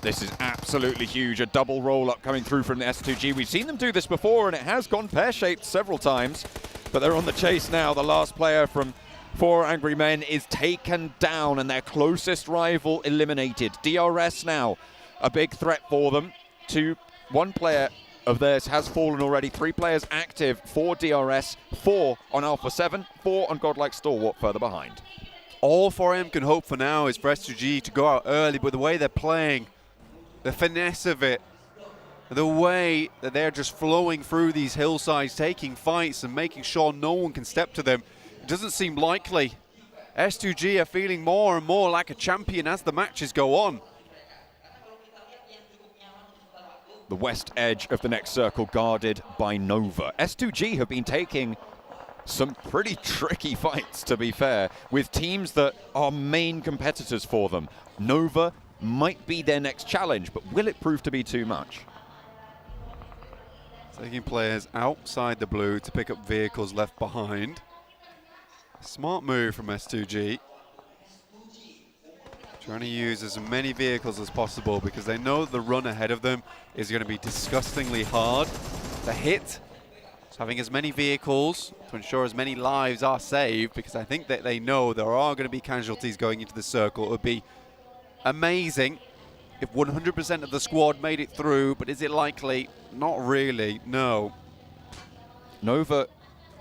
This is absolutely huge. A double roll-up coming through from the S2G. We've seen them do this before, and it has gone pear-shaped several times. But they're on the chase now. The last player from 4 Angry Men is taken down, and their closest rival eliminated. DRS now, a big threat for them. 1 player of theirs has fallen already. 3 players active for DRS, 4 on Alpha 7, 4 on Godlike Stalwart further behind. All 4M can hope for now is for S2G to go out early, but the way they're playing, the finesse of it, the way that they're just flowing through these hillsides, taking fights and making sure no one can step to them, it doesn't seem likely. S2G are feeling more and more like a champion as the matches go on. The west edge of the next circle guarded by Nova. S2G have been taking some pretty tricky fights, to be fair, with teams that are main competitors for them. Nova might be their next challenge, but will it prove to be too much? Taking players outside the blue to pick up vehicles left behind. Smart move from S2G. Trying to use as many vehicles as possible because they know the run ahead of them is going to be disgustingly hard to hit. So having as many vehicles to ensure as many lives are saved, because I think that they know there are going to be casualties going into the circle. It would be amazing if 100% of the squad made it through, but is it likely? Not really, no. Nova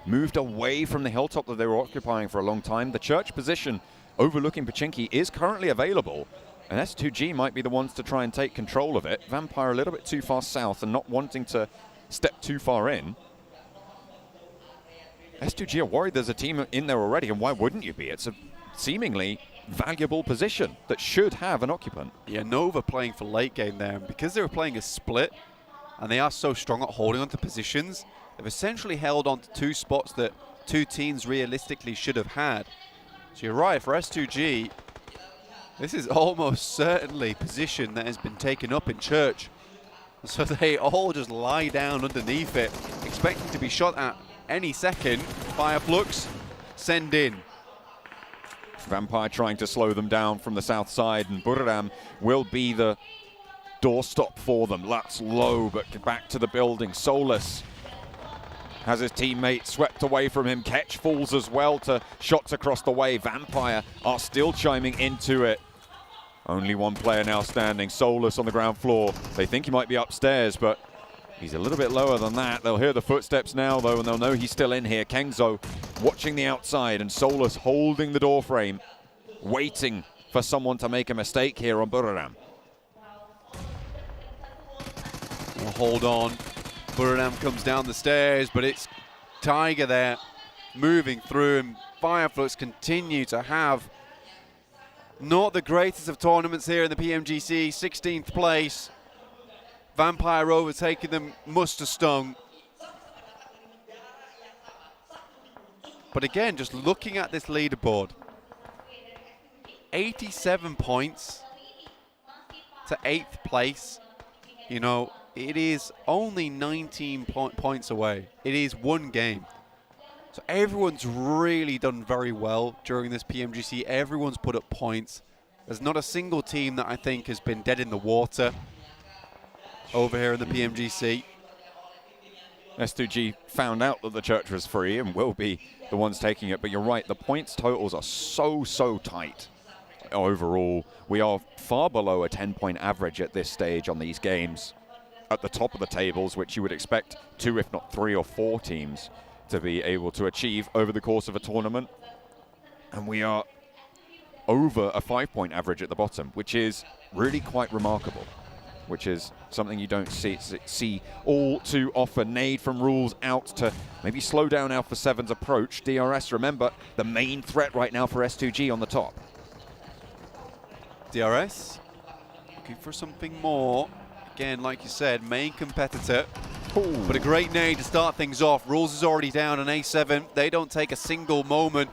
moved away from the hilltop that they were occupying for a long time. The church position overlooking Pachinki is currently available, and S2G might be the ones to try and take control of it. Vampire a little bit too far south and not wanting to step too far in. S2G are worried there's a team in there already, and why wouldn't you be? It's a seemingly valuable position that should have an occupant. Yeah, Nova playing for late game there, and because they were playing a split and they are so strong at holding onto positions, they've essentially held on to 2 spots that 2 teams realistically should have had. So you're right, for S2G, this is almost certainly position that has been taken up in church. So they all just lie down underneath it, expecting to be shot at any second. Fireflux, send in. Vampire trying to slow them down from the south side, and Buriram will be the doorstop for them. That's low, but back to the building. Solus has his teammate swept away from him. Ketch falls as well to shots across the way. Vampire are still chiming into it. Only 1 player now standing. Solus on the ground floor. They think he might be upstairs, but he's a little bit lower than that. They'll hear the footsteps now, though, and they'll know he's still in here. Kengzo watching the outside, and Solus holding the door frame, waiting for someone to make a mistake here on Buriram. We'll hold on. Buriram comes down the stairs, but it's Tiger there moving through, and Fireflux continue to have not the greatest of tournaments here in the PMGC. 16th place. Vampire overtaking them, must have stung. But again, just looking at this leaderboard, 87 points to 8th place. You know, it is only 19 points away. It is one game. So everyone's really done very well during this PMGC. Everyone's put up points. There's not a single team that I think has been dead in the water over here in the PMGC. S2G found out that the church was free and will be the ones taking it, but you're right, the points totals are so tight. Overall, we are far below a 10-point average at this stage on these games. At the top of the tables, which you would expect 2, if not 3 or 4 teams to be able to achieve over the course of a tournament. And we are over a 5-point average at the bottom, which is really quite remarkable, which is something you don't see all too often. Nade from Rules out to maybe slow down Alpha 7's approach. DRS, remember, the main threat right now for S2G on the top. DRS looking for something more. Again, like you said, main competitor. Ooh. But a great nade to start things off. Rules is already down on A7. They don't take a single moment,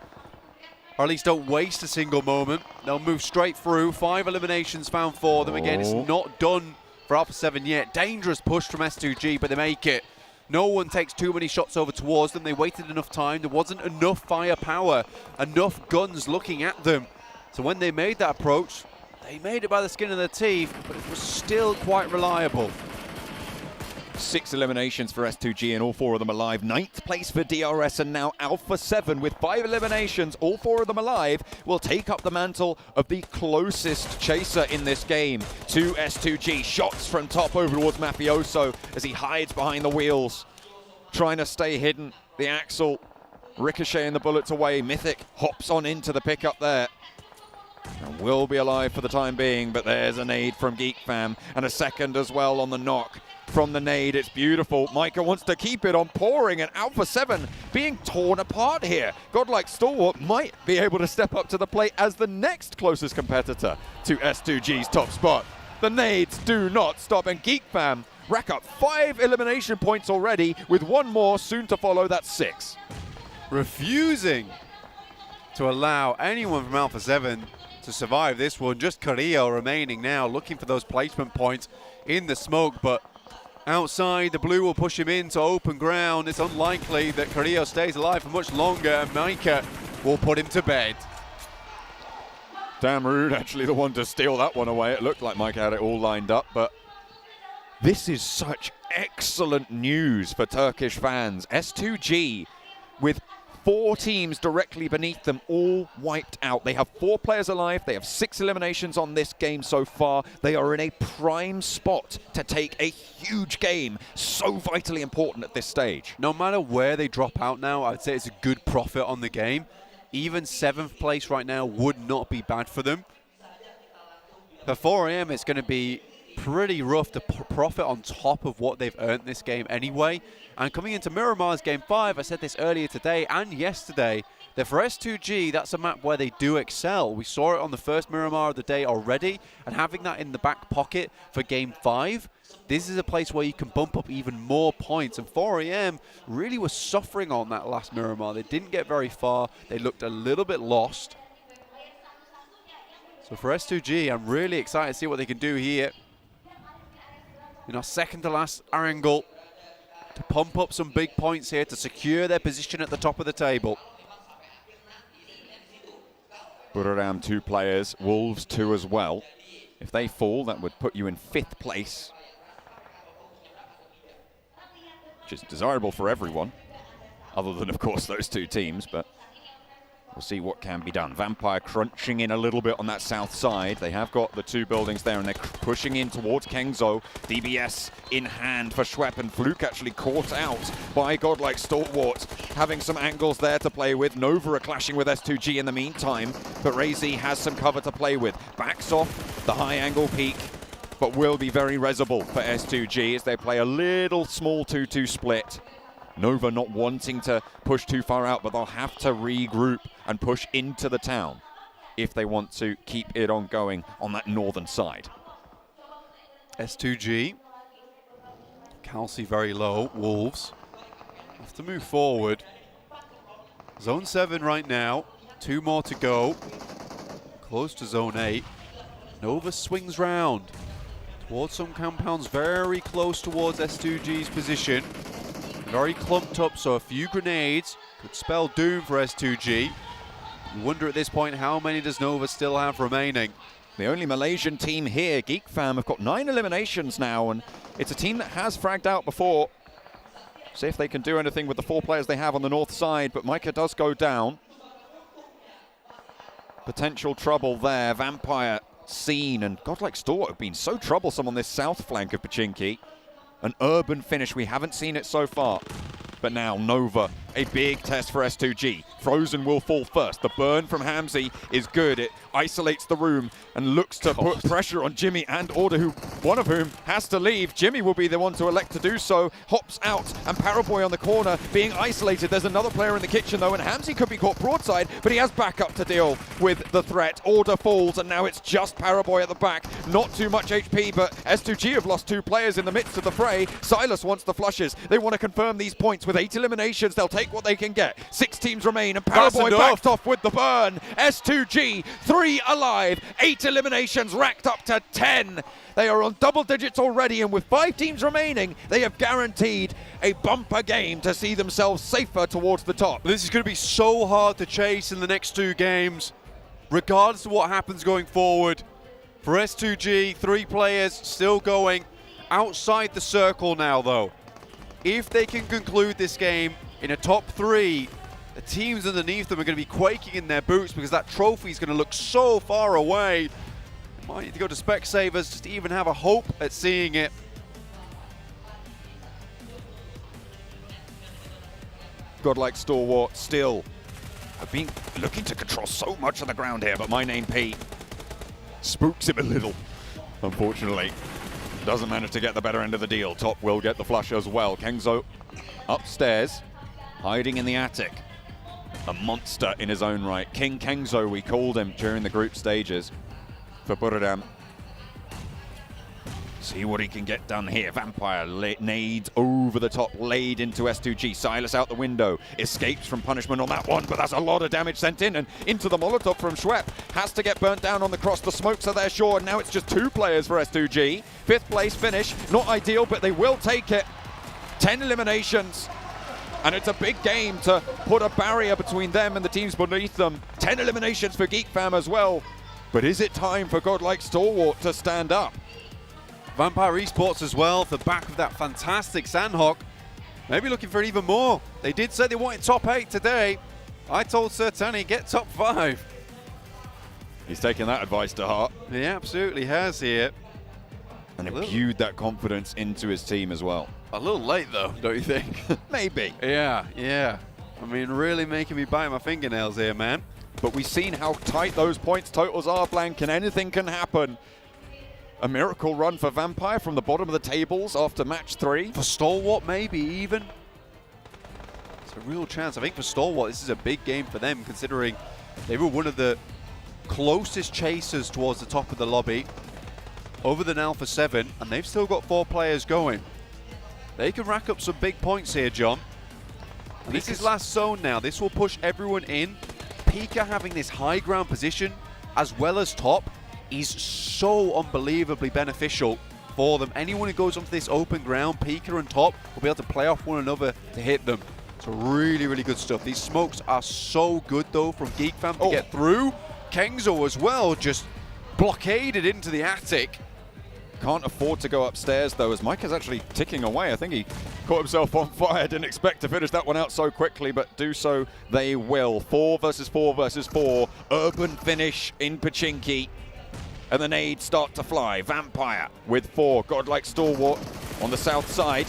or at least don't waste a single moment. They'll move straight through. 5 eliminations found for them. Again, it's not done for Alpha 7 yet. Dangerous push from S2G, but they make it. No one takes too many shots over towards them. They waited enough time. There wasn't enough firepower, enough guns looking at them. So when they made that approach, they made it by the skin of their teeth, but it was still quite reliable. 6 eliminations for S2G and all 4 of them alive. 9th place for DRS, and now Alpha 7 with 5 eliminations, all 4 of them alive, will take up the mantle of the closest chaser in this game to S2G. Shots from top over towards Mafioso as he hides behind the wheels, trying to stay hidden. The Axel ricocheting the bullets away. Mythic hops on into the pickup there and will be alive for the time being, but there's a nade from Geek Fam and a second as well on the knock from the nade. It's beautiful. Micah wants to keep it on pouring, and Alpha 7 being torn apart here. Godlike Stalwart might be able to step up to the plate as the next closest competitor to S2G's top spot. The nades do not stop, and Geek Fam rack up 5 elimination points already, with 1 more soon to follow. That's 6. Refusing to allow anyone from Alpha 7 to survive this one. Just Carrillo remaining now, looking for those placement points in the smoke, but outside, the blue will push him into open ground. It's unlikely that Carrillo stays alive for much longer, and Micah will put him to bed. Damn rude, actually, the one to steal that one away. It looked like Micah had it all lined up, but this is such excellent news for Turkish fans. S2G with 4 teams directly beneath them, all wiped out. They have 4 players alive. They have 6 eliminations on this game so far. They are in a prime spot to take a huge game, so vitally important at this stage. No matter where they drop out now, I'd say it's a good profit on the game. Even 7th place right now would not be bad for them. For 4 AM, it's going to be pretty rough to profit on top of what they've earned this game anyway. And coming into Miramar's Game 5, I said this earlier today and yesterday, that for S2G, that's a map where they do excel. We saw it on the first Miramar of the day already, and having that in the back pocket for Game 5, this is a place where you can bump up even more points. And 4AM really was suffering on that last Miramar. They didn't get very far. They looked a little bit lost. So for S2G, I'm really excited to see what they can do here. In our second to last Erangel, to pump up some big points here to secure their position at the top of the table. Buriram 2 players, Wolves 2 as well. If they fall, that would put you in 5th place, which is desirable for everyone, other than, of course, those 2 teams, but we'll see what can be done. Vampire crunching in a little bit on that south side. They have got the 2 buildings there, and they're pushing in towards Kengzo. DBS in hand for Schwepp, and Fluke actually caught out by Godlike Stalwart, having some angles there to play with. Nova are clashing with S2G in the meantime, but Razy has some cover to play with. Backs off the high angle peak, but will be very resible for S2G as they play a little small 2-2 split. Nova not wanting to push too far out, but they'll have to regroup and push into the town if they want to keep it on going on that northern side. S2G, Kelsey very low, Wolves have to move forward. Zone 7 right now. 2 more to go. Close to Zone 8. Nova swings round towards some compounds very close towards S2G's position. Very clumped up, so a few grenades could spell doom for S2G. You wonder at this point, how many does Nova still have remaining? The only Malaysian team here, Geek Fam, have got 9 eliminations now, and it's a team that has fragged out before. See if they can do anything with the 4 players they have on the north side, but Micah does go down. Potential trouble there. Vampire seen, and Godlike Stalwart have been so troublesome on this south flank of Pachinki. An urban finish, we haven't seen it so far. But now Nova, a big test for S2G. Frozen will fall first. The burn from Hamzy is good. It isolates the room and looks to put pressure on Jimmy and Order, one of whom has to leave. Jimmy will be the one to elect to do so. Hops out, and Paraboy on the corner being isolated. There's another player in the kitchen though, and Hamzy could be caught broadside, but he has backup to deal with the threat. Order falls, and now it's just Paraboy at the back. Not too much HP, but S2G have lost 2 players in the midst of the fray. Silas wants the flushes. They want to confirm these points. With 8 eliminations, they'll take what they can get. 6 teams remain, and Paraboy backed off with the burn. S2G, 3 alive, 8 eliminations racked up to 10. They are on double digits already, and with 5 teams remaining, they have guaranteed a bumper game to see themselves safer towards the top. This is going to be so hard to chase in the next 2 games, regardless of what happens going forward. For S2G, 3 players still going outside the circle now, though. If they can conclude this game in a top 3, the teams underneath them are going to be quaking in their boots because that trophy is going to look so far away. Might need to go to Specsavers just to even have a hope at seeing it. Godlike Stalwart still have been looking to control so much of the ground here, but My Name P spooks him a little, unfortunately. Doesn't manage to get the better end of the deal. Top will get the flush as well. Kengzo upstairs, hiding in the attic. A monster in his own right. King Kengzo, we called him during the group stages for Buradam. See what he can get done here. Vampire nades over the top, laid into S2G. Silas out the window, escapes from punishment on that one, but that's a lot of damage sent in, and into the Molotov from Schwepp. Has to get burnt down on the cross. The smokes are there, sure, and now it's just 2 players for S2G. 5th place finish, not ideal, but they will take it. 10 eliminations, and it's a big game to put a barrier between them and the teams beneath them. 10 eliminations for Geek Fam as well. But is it time for Godlike Stalwart to stand up? Vampire Esports as well, off the back of that fantastic Sanhok. Maybe looking for even more. They did say they wanted top 8 today. I told Sir Tani, get top 5. He's taken that advice to heart. He absolutely has here. And imbued that confidence into his team as well. A little late though, don't you think? Maybe. Yeah. I mean, really making me bite my fingernails here, man. But we've seen how tight those points totals are, Blank, and anything can happen. A miracle run for Vampire from the bottom of the tables after match 3. For Stalwart, maybe even. It's a real chance. I think for Stalwart, this is a big game for them, considering they were one of the closest chasers towards the top of the lobby over than Alpha 7, and they've still got 4 players going. They can rack up some big points here, John. And this is last zone now. This will push everyone in. Pika having this high ground position as well as top is so unbelievably beneficial for them. Anyone who goes onto this open ground, Pika and top, will be able to play off one another to hit them. So really, really good stuff. These smokes are so good though from Geek Fam to get through. Kengzo as well, just blockaded into the attic. Can't afford to go upstairs though, as Mike is actually ticking away. I think he caught himself on fire. Didn't expect to finish that one out so quickly, but do so they will. 4 versus 4 versus 4. Urban finish in Pachinki. And the nades start to fly. Vampire with 4. Godlike Stalwart on the south side.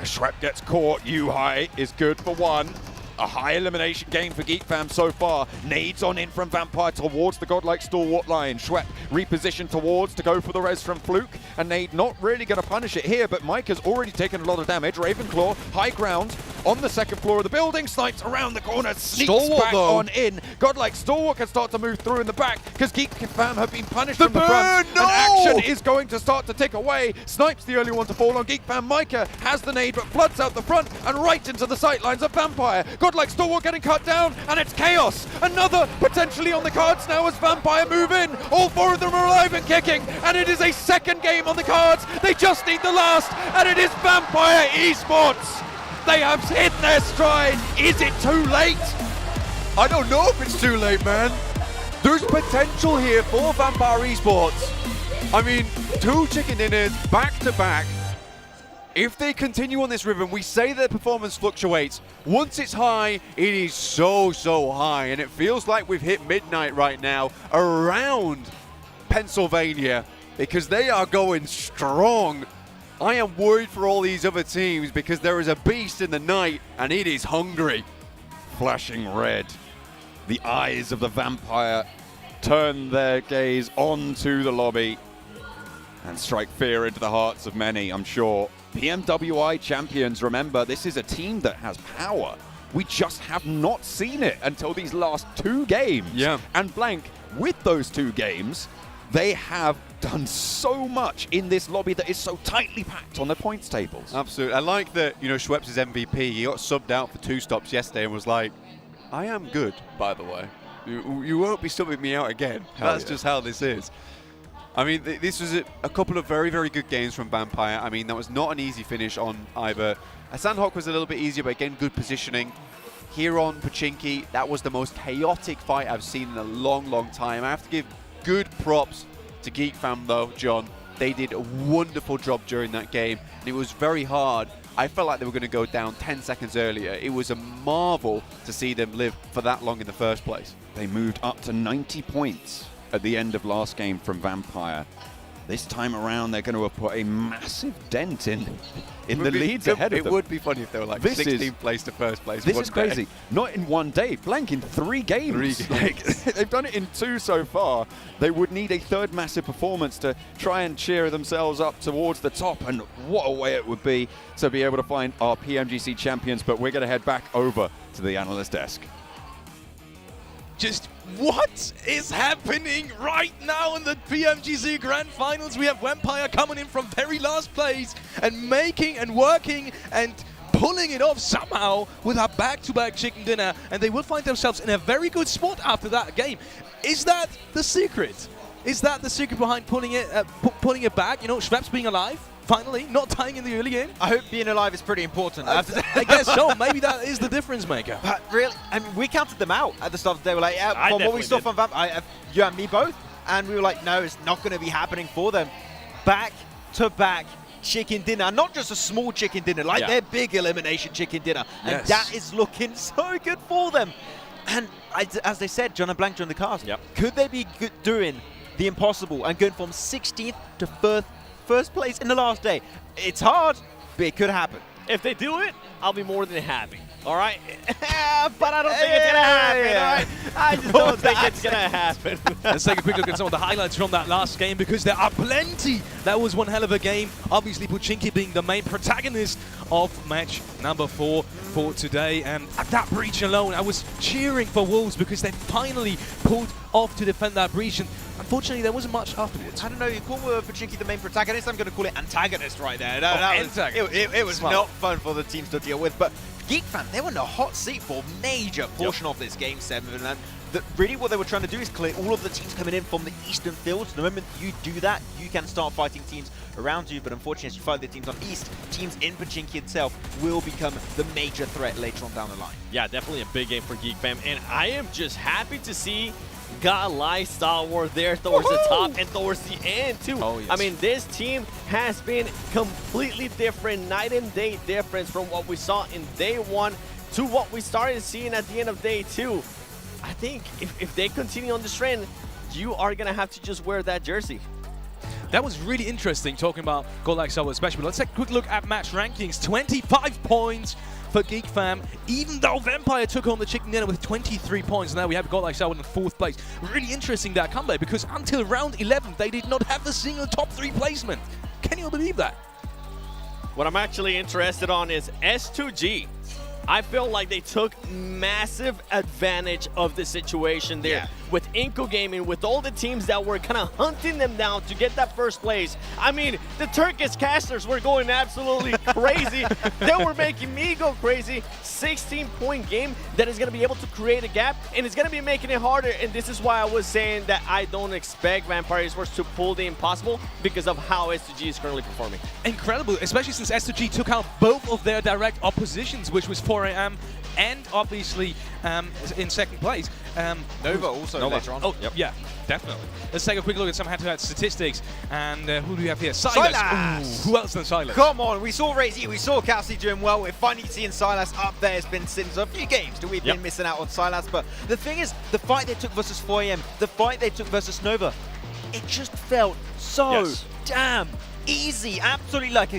Schwepp gets caught. U-High is good for 1. A high elimination game for Geek Fam so far. Nades on in from Vampire towards the Godlike Stalwart line. Schwepp repositioned towards to go for the res from Fluke. And Nade not really going to punish it here, but Mike has already taken a lot of damage. Ravenclaw, high ground. on the second floor of the building. Snipes around the corner, sneaks Stalwart, back though. on in. Godlike Stalwart can start to move through in the back because Geek Fam have been punished from the burn, front. no! And action is going to start to tick away. Snipes the only one to fall on Geek Fam. Micah has the nade but floods out the front and right into the sightlines of Vampire. Godlike Stalwart getting cut down and it's chaos. Another potentially on the cards now as Vampire move in. All four of them are alive and kicking, and it is a second game on the cards. They just need the last, and it is Vampire Esports. They have hit their stride. Is it too late? I don't know if it's too late, man. There's potential here for Vampire Esports. I mean, 2 chicken dinners back to back. If they continue on this rhythm, we say their performance fluctuates. Once it's high, it is so high, and it feels like we've hit midnight right now around Pennsylvania because they are going strong. I am worried for all these other teams because there is a beast in the night and it is hungry. Flashing red. The eyes of the Vampire turn their gaze onto the lobby and strike fear into the hearts of many, I'm sure. PMWI champions, remember, this is a team that has power. We just have not seen it until these last 2 games. Yeah. And Blank, with those 2 games, they have done so much in this lobby that is so tightly packed on the points tables. Absolutely. I like that, Schweppes is MVP. He got subbed out for 2 stops yesterday and was like, I am good, by the way. You won't be subbing me out again. That's just how this is. I mean, this was a couple of very, very good games from Vampire. I mean, that was not an easy finish on either. Sanhok was a little bit easier, but again, good positioning. Here on Pachinki, that was the most chaotic fight I've seen in a long time. I have to give good props to Geek Fam, though, John. They did a wonderful job during that game, and it was very hard. I felt like they were going to go down 10 seconds earlier. It was a marvel to see them live for that long in the first place. They moved up to 90 points at the end of last game from Vampire. This time around, they're going to have put a massive dent in the leads ahead of them. It would be funny if they were like 16th place to first place. This is crazy. Not in one day. Blank in 3 games. Like, they've done it in 2 so far. They would need a 3rd massive performance to try and cheer themselves up towards the top. And what a way it would be to be able to find our PMGC champions. But we're going to head back over to the analyst desk. Just what is happening right now in the PMGC Grand Finals? We have Vampire coming in from very last place and making and working and pulling it off somehow with a back-to-back chicken dinner, and they will find themselves in a very good spot after that game. Is that the secret? Is that the secret behind pulling it back? Schweppes being alive? Finally, not dying in the early game. I hope being alive is pretty important. I guess so. Maybe that is the difference maker. But really, I mean, we counted them out at the start of the day. We're like, yeah, from what we saw from Vamp, you and me both, and we were like, no, it's not going to be happening for them. Back-to-back chicken dinner, not just a small chicken dinner, like their big elimination chicken dinner, and that is looking so good for them. And as they said, John and Blank during the cast, could they be doing the impossible and going from 16th to first place in the last day? It's hard, but it could happen. If they do it, I'll be more than happy. All right? But I don't think it's going to happen, all right? I just don't think it's going to happen. Let's take a quick look at some of the highlights from that last game, because there are plenty. That was one hell of a game. Obviously, Pachinki being the main protagonist of match number 4 for today. And at that breach alone, I was cheering for Wolves because they finally pulled off to defend that breach. And unfortunately, there wasn't much afterwards. I don't know, you call Pachinki the main protagonist, I'm going to call it antagonist right there. It was not fun for the teams to deal with, but Geek Fam, they were in a hot seat for a major portion of this Game 7, and really what they were trying to do is clear all of the teams coming in from the eastern fields. The moment you do that, you can start fighting teams around you, but unfortunately, as you fight the teams on east, teams in Pachinki itself will become the major threat later on down the line. Yeah, definitely a big game for Geek Fam, and I am just happy to see Godlike Stalwart there towards the top and towards the end too. Oh, yes. I mean, this team has been completely different, night and day difference from what we saw in day 1 to what we started seeing at the end of day 2. I think if they continue on this trend, you are going to have to just wear that jersey. That was really interesting, talking about Godlike Stalwart especially. Let's take a quick look at match rankings. 25 points for Geek Fam, even though Vampire took on the chicken dinner with 23 points. Now we have Godlike Stalwart in 4th place. Really interesting that comeback, because until round 11, they did not have a single top 3 placement. Can you believe that? What I'm actually interested on is S2G. I feel like they took massive advantage of the situation there. With Inco Gaming, with all the teams that were kind of hunting them down to get that first place. I mean, the Turkish casters were going absolutely crazy. They were making me go crazy. 16-point game that is going to be able to create a gap, and it's going to be making it harder. And this is why I was saying that I don't expect Vampire Esports to pull the impossible because of how S2G is currently performing. Incredible, especially since S2G took out both of their direct oppositions, which was 4AM and obviously in second place. Nova also later on. Oh, yeah, definitely. Let's take a quick look at some head-to-head statistics. And who do we have here? Silas. Ooh, who else than Silas? Come on, we saw Razy, we saw Kelsey doing well. We're finally seeing Silas up there. It's been since a few games that we've been missing out on Silas. But the thing is, the fight they took versus 4AM, the fight they took versus Nova, it just felt so damn easy. Absolutely like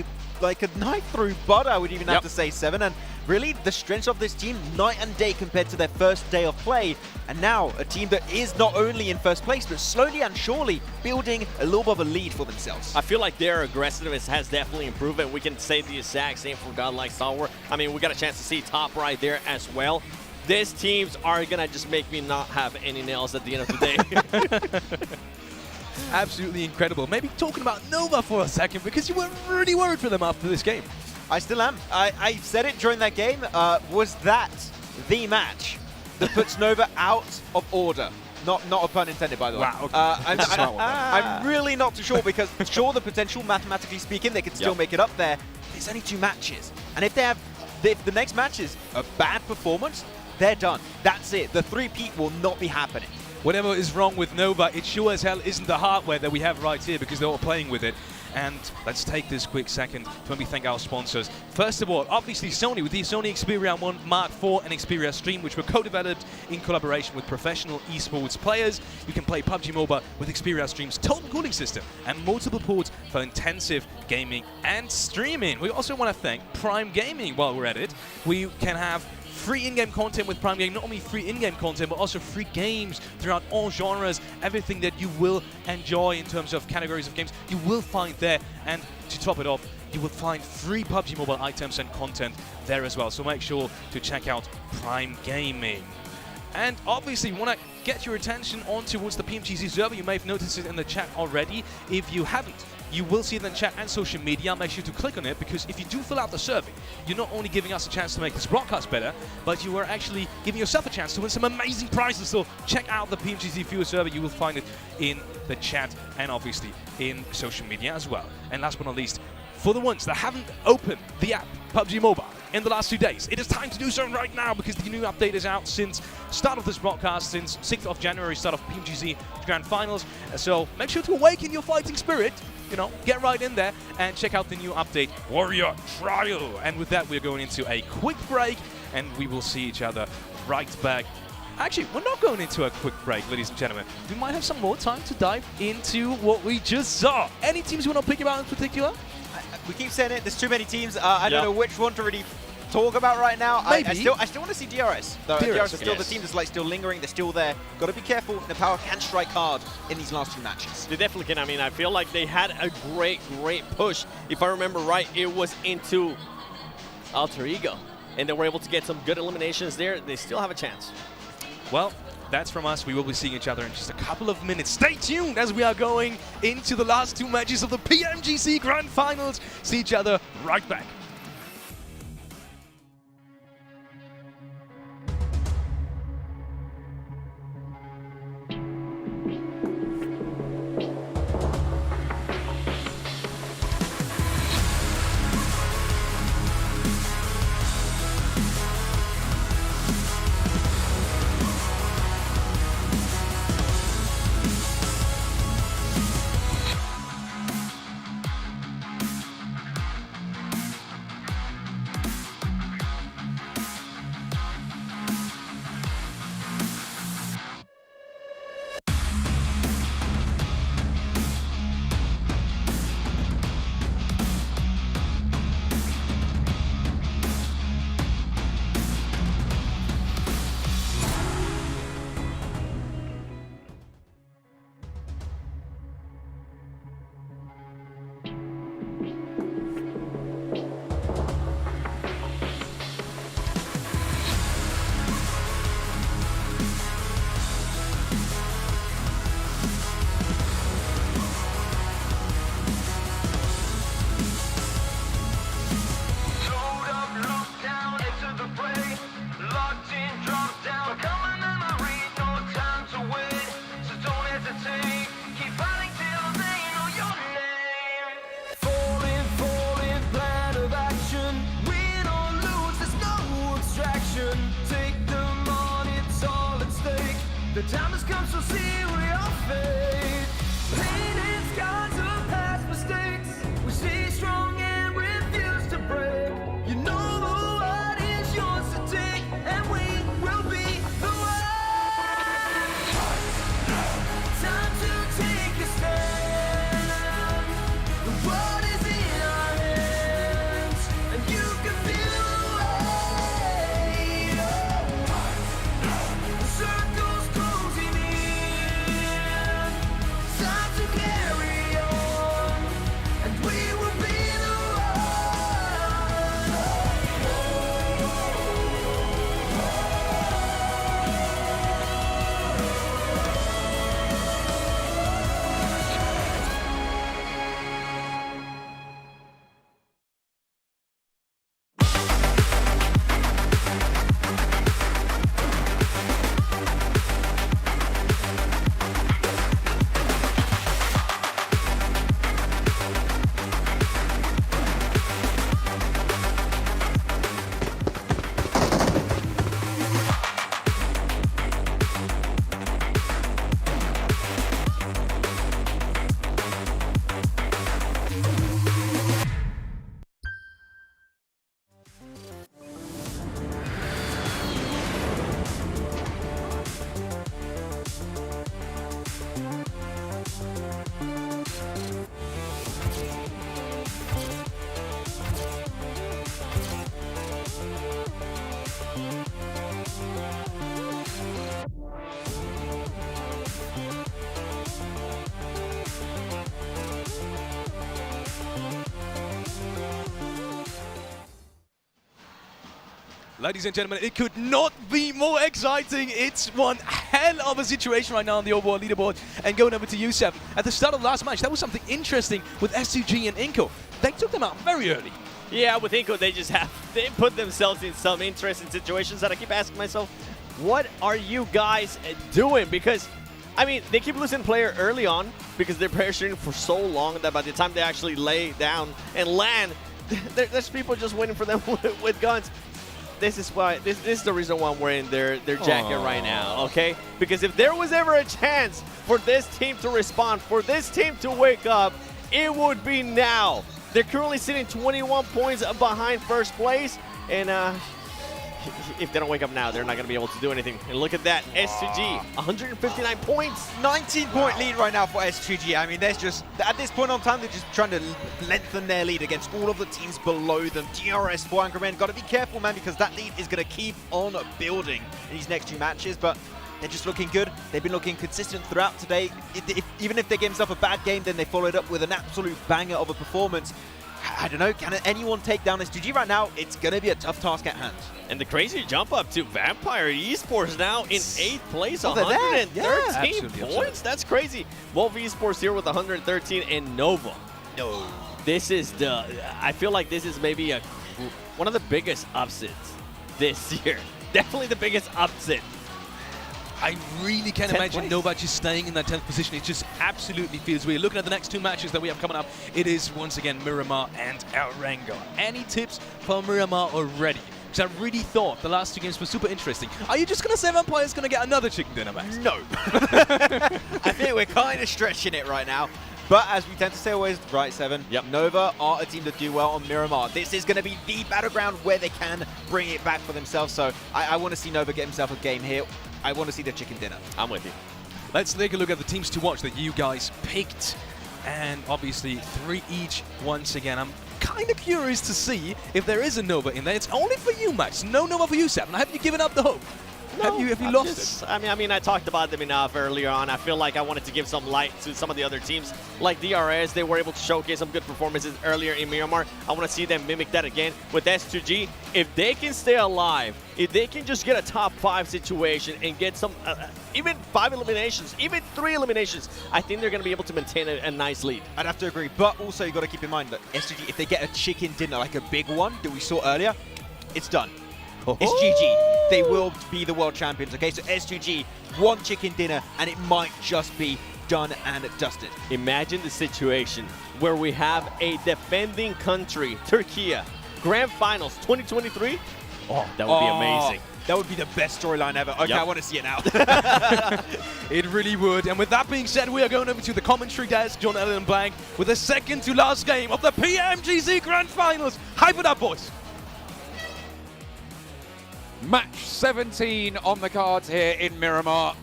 a knife through butter, I would even have to say, Seven. And really, the strength of this team, night and day compared to their first day of play. And now, a team that is not only in first place, but slowly and surely building a little bit of a lead for themselves. I feel like their aggressiveness has definitely improved, and we can say the exact same for Godlike Stalwart. I mean, we got a chance to see top right there as well. These teams are going to just make me not have any nails at the end of the day. Absolutely incredible. Maybe talking about Nova for a second, because you were really worried for them after this game. I still am. I said it during that game. Was that the match that puts Nova out of order? Not a pun intended, by the way. Wow. Okay. I'm really not too sure, because sure, the potential, mathematically speaking, they could still make it up there. There's only 2 matches. And if the next match is a bad performance, they're done. That's it. The three-peat will not be happening. Whatever is wrong with Nova, it sure as hell isn't the hardware that we have right here, because they're all playing with it. And let's take this quick second to maybe thank our sponsors. First of all, obviously Sony, with the Sony Xperia 1 Mark IV and Xperia Stream, which were co-developed in collaboration with professional esports players. You can play PUBG Mobile with Xperia Stream's total cooling system and multiple ports for intensive gaming and streaming. We also want to thank Prime Gaming while we're at it. We can have free in-game content with Prime Gaming, not only free in-game content, but also free games throughout all genres. Everything that you will enjoy in terms of categories of games, you will find there. And to top it off, you will find free PUBG Mobile items and content there as well. So make sure to check out Prime Gaming. And obviously, we want to get your attention on towards the PMGC server. You may have noticed it in the chat already. If you haven't, you will see it in the chat and social media. Make sure to click on it, because if you do fill out the survey, you're not only giving us a chance to make this broadcast better, but you are actually giving yourself a chance to win some amazing prizes. So check out the PMGC viewer survey. You will find it in the chat and obviously in social media as well. And last but not least, for the ones that haven't opened the app PUBG Mobile in the last 2 days, it is time to do so right now, because the new update is out since start of this broadcast, since 6th of January, start of PMGC Grand Finals. So make sure to awaken your fighting spirit. You know, get right in there and check out the new update, Warrior Trial. And with that, we're going into a quick break, and we will see each other right back. Actually, we're not going into a quick break, ladies and gentlemen. We might have some more time to dive into what we just saw. Any teams you want to pick about in particular? We keep saying it, there's too many teams. I don't know which one to really talk about right now. I still want to see DRS. DRS is still the team that's still lingering. They're still there. Got to be careful. The power can strike hard in these last 2 matches. They definitely can. I mean, I feel like they had a great push. If I remember right, it was into Alter Ego, and they were able to get some good eliminations there. They still have a chance. Well, that's from us. We will be seeing each other in just a couple of minutes. Stay tuned as we are going into the last 2 matches of the PMGC Grand Finals. See each other right back. The time has come, so see we are fate. Painted scars of past mistakes. We stay strong and refuse to break. You know what is yours to take, and we will be the one. Time to take a stand. The world is in our hands, and you can feel the weight. The circle's closing in. Time to carry on, and we will be the Ladies and gentlemen, it could not be more exciting. It's one hell of a situation right now on the overall leaderboard. And going over to U7, at the start of the last match, that was something interesting with S2G and Inko. They took them out very early. Yeah, with Inko, they put themselves in some interesting situations that I keep asking myself, what are you guys doing? Because, I mean, they keep losing player early on because they're pressuring for so long that by the time they actually lay down and land, there's people just waiting for them with guns. This is why this is the reason why I'm wearing their jacket right now, okay? Because if there was ever a chance for this team to respond, for this team to wake up, it would be now. They're currently sitting 21 points behind first place, and if they don't wake up now, they're not going to be able to do anything. And look at that, S2G, 159 points. 19-point lead right now for S2G. I mean, there's just, at this point on time, they're just trying to lengthen their lead against all of the teams below them. DRS, 400 men, got to be careful, man, because that lead is going to keep on building in these next two matches, but they're just looking good. They've been looking consistent throughout today. Even if they gave themselves a bad game, then they followed up with an absolute banger of a performance. I don't know, can anyone take down S2G right now? It's going to be a tough task at hand. And the crazy jump up to Vampire Esports now in 8th place, Oh, they're there. 113 Yeah. points. That's crazy. Wolf Esports here with 113 and Nova. No. This is I feel like this is maybe one of the biggest upsets this year. Definitely the biggest upset. I really can't imagine Nova just staying in that 10th position. It just absolutely feels weird. Looking at the next two matches that we have coming up, it is once again Miramar and Erangel. Any tips for Miramar already? Because I really thought the last two games were super interesting. Are you just going to say Vampire's going to get another chicken dinner, Max? No. I think we're kind of stretching it right now. But as we tend to say always, right, Seven, Nova are a team that do well on Miramar. This is going to be the battleground where they can bring it back for themselves. So I want to see Nova get himself a game here. I want to see the chicken dinner. I'm with you. Let's take a look at the teams to watch that you guys picked. And obviously 3 each once again. I'm kind of curious to see if there is a Nova in there. It's only for you, Max. No Nova for you, Seven. Have you given up the hope? No, have you lost it? I mean, I talked about them enough earlier on. I feel like I wanted to give some light to some of the other teams. Like DRS, they were able to showcase some good performances earlier in Miramar. I want to see them mimic that again with S2G. If they can stay alive, if they can just get a top 5 situation and get some, even 5 eliminations, even 3 eliminations, I think they're going to be able to maintain a nice lead. I'd have to agree. But also, you got to keep in mind that S2G, if they get a chicken dinner, like a big one that we saw earlier, it's done. It's GG. They will be the world champions, okay? So S2G, one chicken dinner, and it might just be done and dusted. Imagine the situation where we have a defending country, Turkey, Grand Finals 2023. Oh, that would be amazing. That would be the best storyline ever. Okay, Yep. I want to see it now. It really would. And with that being said, we are going over to the commentary desk, John Ellen Blank, with the second to last game of the PMGC Grand Finals. Hype it up, boys. Match 17 on the cards here in Miramar.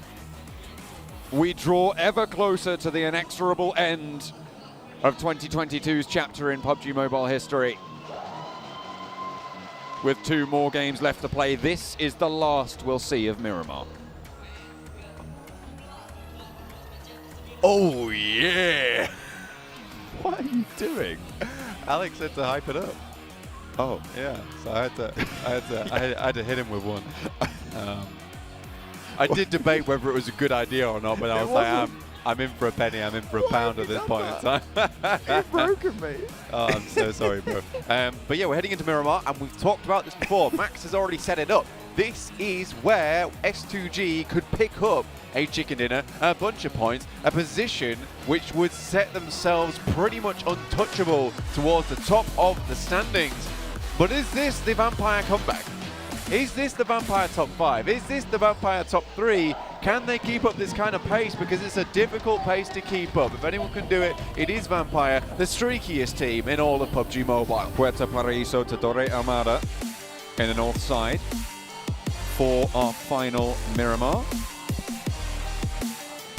We draw ever closer to the inexorable end of 2022's chapter in PUBG Mobile history. With 2 more games left to play, this is the last we'll see of Miramar. Oh, yeah. What are you doing? Alex said to hype it up. Oh, yeah. So I had to hit him with one. I did debate whether it was a good idea or not, but I was like, I'm in for a penny, I'm in for a pound at this point in time. You've broken me. Oh, I'm so sorry, bro. But yeah, we're heading into Miramar, and we've talked about this before. Max has already set it up. This is where S2G could pick up a chicken dinner, a bunch of points, a position which would set themselves pretty much untouchable towards the top of the standings. But is this the Vampire comeback? Is this the Vampire top 5? Is this the Vampire top 3? Can they keep up this kind of pace? Because it's a difficult pace to keep up. If anyone can do it, it is Vampire, the streakiest team in all of PUBG Mobile. Puerto Paraíso to Torre Almada in the north side for our final Miramar.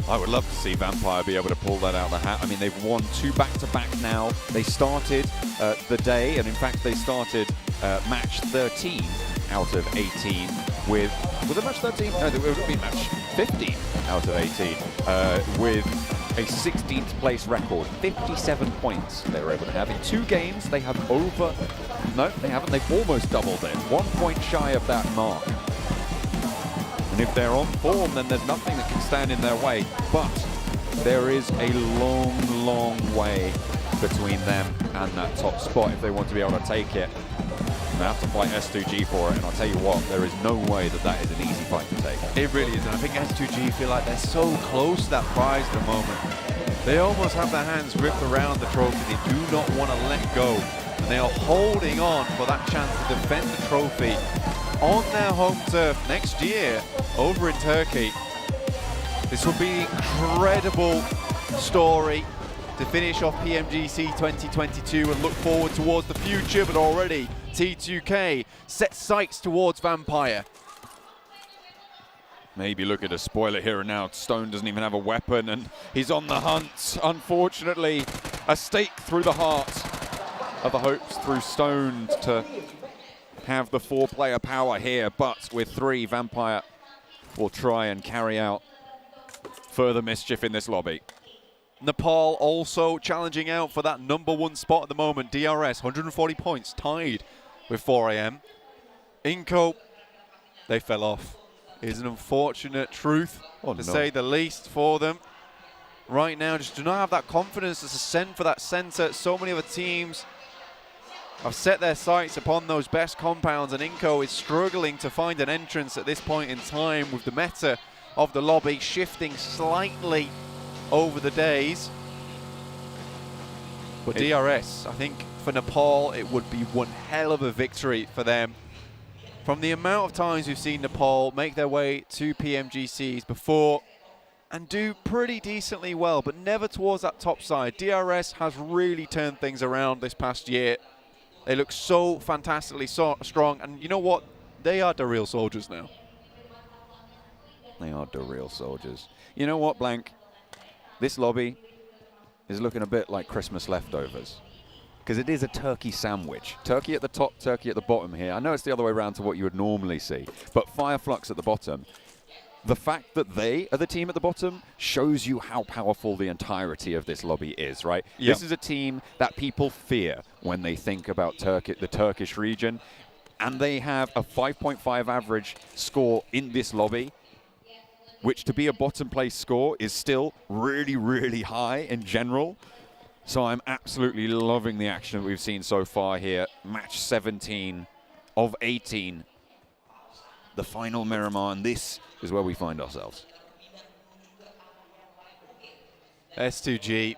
I would love to see Vampire be able to pull that out of the hat. I mean, they've won 2 back-to-back now. They started the day, and in fact, they started match 13 out of 18 with a match 13? No, it would be match 15 out of 18 with a 16th place record. 57 points they were able to have. In 2 games, they have no, they haven't. They've almost doubled it. 1 point shy of that mark. And if they're on form, then there's nothing that can stand in their way. But there is a long, long way between them and that top spot if they want to be able to take it. They have to fight S2G for it, and I'll tell you what, there is no way that that is an easy fight to take. It really is, and I think S2G feel like they're so close to that prize at the moment. They almost have their hands ripped around the trophy. They do not want to let go, and they are holding on for that chance to defend the trophy on their home turf next year over in Turkey. This will be an incredible story to finish off PMGC 2022 and look forward towards the future, but already T2K set sights towards Vampire. Maybe look at a spoiler here and now. Stone doesn't even have a weapon and he's on the hunt. Unfortunately, a stake through the heart of the hopes through Stone to have the 4-player power here, but with 3, Vampire will try and carry out further mischief in this lobby. Nepal also challenging out for that #1 spot at the moment. DRS, 140 points, tied with 4am. Inco, they fell off. Is an unfortunate truth, to say the least, for them. Right now, just do not have that confidence to ascend for that center. So many other teams have set their sights upon those best compounds, and Inco is struggling to find an entrance at this point in time, with the meta of the lobby shifting slightly over the days. But DRS, I think for Nepal, it would be one hell of a victory for them. From the amount of times we've seen Nepal make their way to PMGCs before and do pretty decently well, but never towards that top side. DRS has really turned things around this past year. They look so fantastically strong, and you know what? They are the real soldiers now. They are the real soldiers. You know what, Blank? This lobby is looking a bit like Christmas leftovers, because it is a turkey sandwich. Turkey at the top, turkey at the bottom here. I know it's the other way around to what you would normally see, but Fireflux at the bottom. The fact that they are the team at the bottom shows you how powerful the entirety of this lobby is, right? Yep. This is a team that people fear when they think about the Turkish region, and they have a 5.5 average score in this lobby, which to be a bottom place score is still really, really high in general. So I'm absolutely loving the action that we've seen so far here. Match 17 of 18. The final Miramar, and this is where we find ourselves. S2G.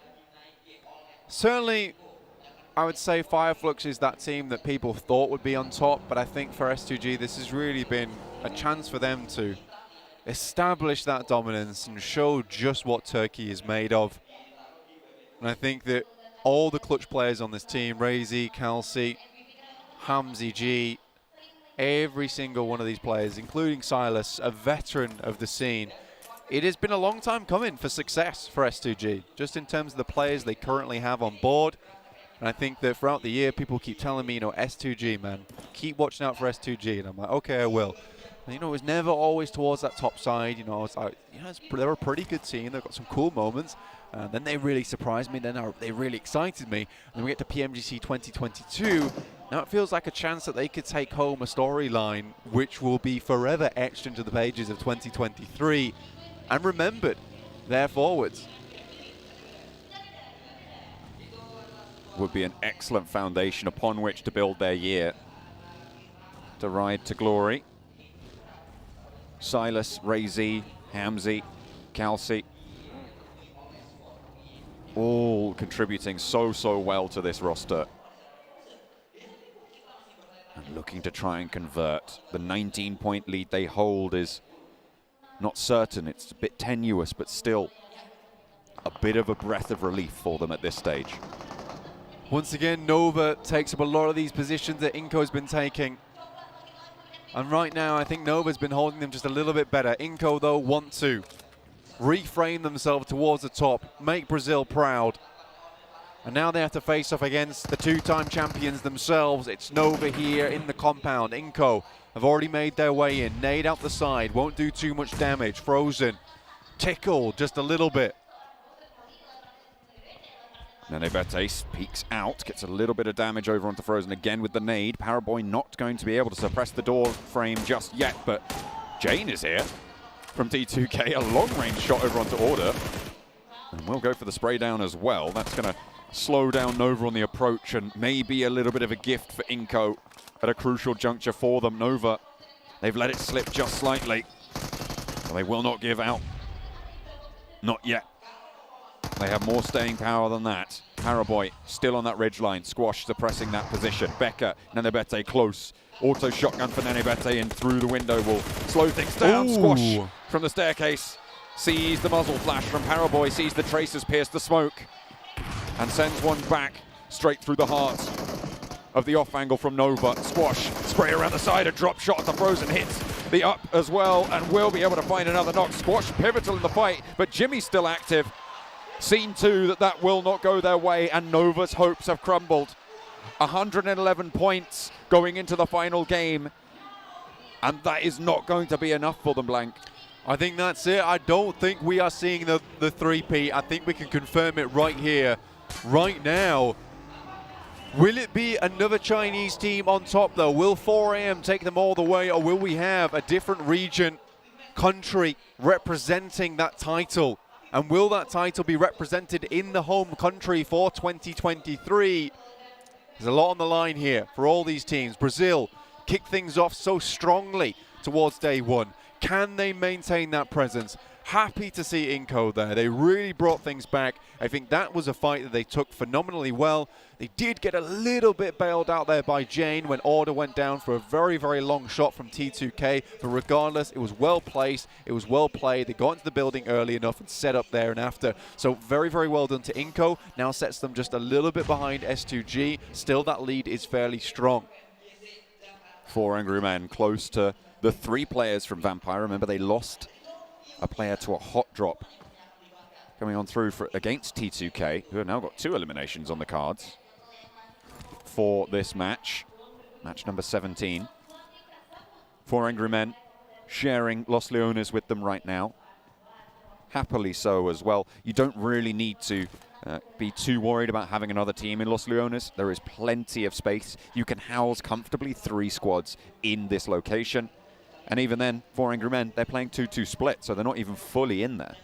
Certainly, I would say Fireflux is that team that people thought would be on top, but I think for S2G, this has really been a chance for them to establish that dominance and show just what Turkey is made of. And I think that all the clutch players on this team, Razy, Kelsey, Hamzy G, every single one of these players, including Silas, a veteran of the scene, it has been a long time coming for success for S2G, just in terms of the players they currently have on board. And I think that throughout the year, people keep telling me, you know, S2G, man, keep watching out for S2G. And I'm like, okay, I will. And, you know, it was never always towards that top side. You know, I was like, you know, they're a pretty good team. They've got some cool moments. And then they really surprised me. Then they really excited me. And then we get to PMGC 2022. Now it feels like a chance that they could take home a storyline which will be forever etched into the pages of 2023 and remembered their forwards. Would be an excellent foundation upon which to build their year to ride to glory. Silas, Razy, Hamzy, Kelsey, all contributing so well to this roster. And looking to try and convert. The 19-point lead they hold is not certain. It's a bit tenuous, but still a bit of a breath of relief for them at this stage. Once again, Nova takes up a lot of these positions that Inco's been taking. And right now, I think Nova's been holding them just a little bit better. Inco, though, want to reframe themselves towards the top, make Brazil proud. And now they have to face off against the two-time champions themselves. It's Nova here in the compound. Inco have already made their way in. Nade out the side, won't do too much damage. Frozen, tickled just a little bit. Nenebete peeks out, gets a little bit of damage over onto Frozen again with the nade. Paraboy not going to be able to suppress the door frame just yet, but Jane is here from T2K. A long-range shot over onto Order. And we'll go for the spray down as well. That's going to slow down Nova on the approach and maybe a little bit of a gift for Inco at a crucial juncture for them. Nova, they've let it slip just slightly. But they will not give out. Not yet. They have more staying power than that. Paraboy still on that ridgeline. Squash suppressing that position. Becker, Nenebete close. Auto shotgun for Nenebete and through the window will slow things down. Ooh. Squash from the staircase. Sees the muzzle flash from Paraboy. Sees the tracers pierce the smoke. And sends one back straight through the heart of the off angle from Nova. Squash, spray around the side, a drop shot at the Frozen hits the up as well and will be able to find another knock. Squash pivotal in the fight, but Jimmy's still active. Seen too that will not go their way, and Nova's hopes have crumbled. 111 points going into the final game, and that is not going to be enough for them, Blank. I think that's it. I don't think we are seeing the three-peat. I think we can confirm it right here, right now. Will it be another Chinese team on top, though? Will 4 AM take them all the way, or will we have a different region, country representing that title? And will that title be represented in the home country for 2023? There's a lot on the line here for all these teams. Brazil kicked things off so strongly towards day one. Can they maintain that presence? Happy to see Inco there. They really brought things back. I think that was a fight that they took phenomenally well. They did get a little bit bailed out there by Jane when Order went down for a very, very long shot from T2K. But regardless, it was well placed. It was well played. They got into the building early enough and set up there and after. So very, very well done to Inco. Now sets them just a little bit behind S2G. Still, that lead is fairly strong. 4 Angry Men close to the 3 players from Vampire. Remember, they lost a player to a hot drop coming on through against T2K, who have now got 2 eliminations on the cards for this match. Match number 17. 4 Angry Men sharing Los Leones with them right now. Happily so as well. You don't really need to be too worried about having another team in Los Leones. There is plenty of space. You can house comfortably 3 squads in this location. And even then, 4 Angry Men, they're playing 2-2 split, so they're not even fully in there.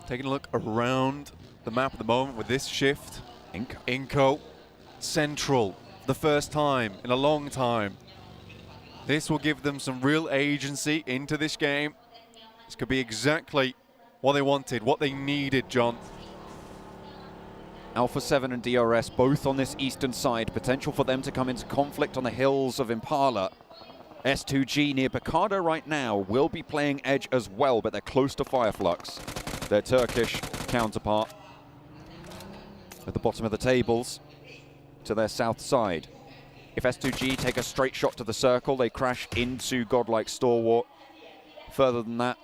Taking a look around the map at the moment with this shift. Inco, central, the first time in a long time. This will give them some real agency into this game. This could be exactly what they wanted, what they needed, John. Alpha 7 and DRS both on this eastern side. Potential for them to come into conflict on the hills of Impala. S2G near Jakarta right now will be playing edge as well, but they're close to Fireflux, their Turkish counterpart, at the bottom of the tables to their south side. If S2G take a straight shot to the circle, they crash into Godlike Stalwart. Further than that,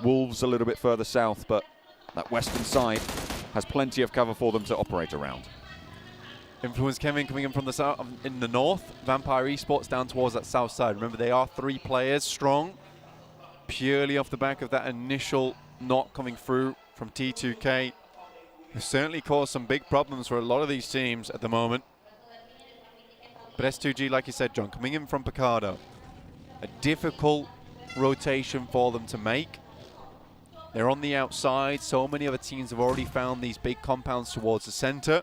Wolves a little bit further south, but that western side has plenty of cover for them to operate around. Influence Kevin coming in from the south, in the north. Vampire Esports down towards that south side. Remember, they are 3 players strong, purely off the back of that initial knock coming through from T2K. It certainly caused some big problems for a lot of these teams at the moment. But S2G, like you said, John, coming in from Picardo, a difficult rotation for them to make. They're on the outside. So many other teams have already found these big compounds towards the center.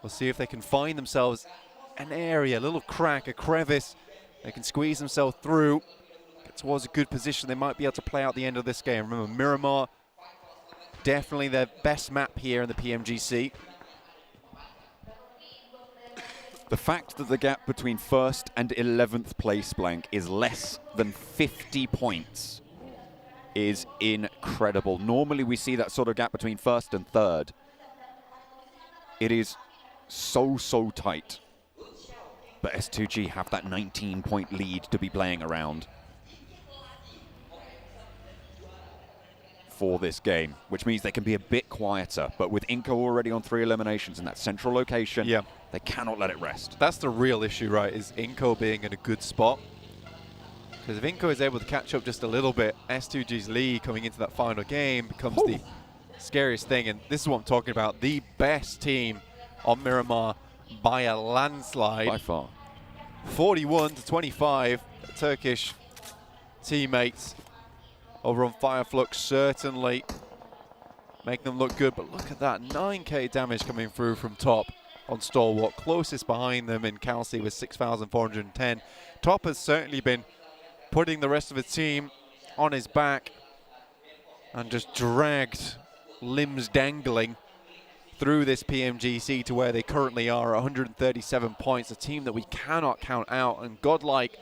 We'll see if they can find themselves an area, a little crack, a crevice. They can squeeze themselves through, get towards a good position. They might be able to play out the end of this game. Remember, Miramar, definitely their best map here in the PMGC. The fact that the gap between 1st and 11th place blank is less than 50 points is incredible. Normally we see that sort of gap between 1st and 3rd. It is so tight. But S2G have that 19-point lead to be playing around for this game, which means they can be a bit quieter. But with Inco already on 3 eliminations in that central location, they cannot let it rest. That's the real issue, right, is Inco being in a good spot. Because if Inco is able to catch up just a little bit, S2G's lead coming into that final game becomes the scariest thing. And this is what I'm talking about. The best team on Miramar by a landslide. By far. 41-25. Turkish teammates over on Fireflux certainly making them look good. But look at that, 9k damage coming through from top on Stalwart. Closest behind them in Kelsey with 6,410. Top has certainly been putting the rest of his team on his back and just dragged, limbs dangling, through this PMGC to where they currently are, 137 points, a team that we cannot count out. And Godlike,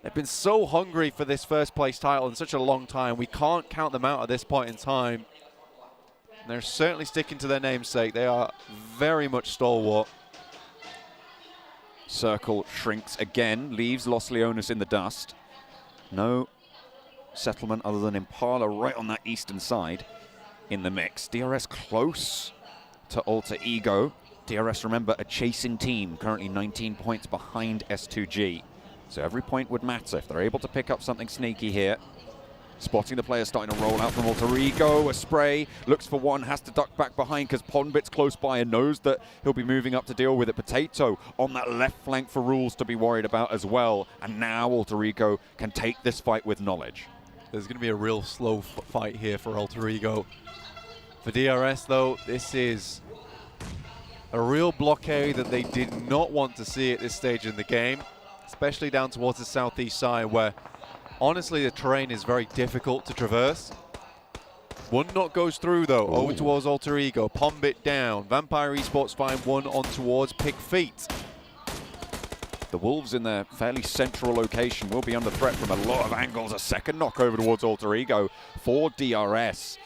they've been so hungry for this first place title in such a long time. We can't count them out at this point in time. And they're certainly sticking to their namesake. They are very much stalwart. Circle shrinks again, leaves Los Leones in the dust. No settlement other than Impala right on that eastern side in the mix. DRS close to Alter Ego. DRS, remember, a chasing team, currently 19 points behind S2G. So every point would matter if they're able to pick up something sneaky here. Spotting the player starting to roll out from Alter Ego. A spray, looks for one, has to duck back behind because Pondbit's close by and knows that he'll be moving up to deal with it. Potato on that left flank for Rules to be worried about as well. And now Alter Ego can take this fight with knowledge. There's going to be a real slow fight here for Alter Ego. For DRS, though, this is a real blockade that they did not want to see at this stage in the game, especially down towards the southeast side where honestly the terrain is very difficult to traverse. One knock goes through though, over towards Alter Ego, Pombit down, Vampire Esports find one on towards Pick Feet. The Wolves in their fairly central location will be under threat from a lot of angles. A second knock over towards Alter Ego for DRS.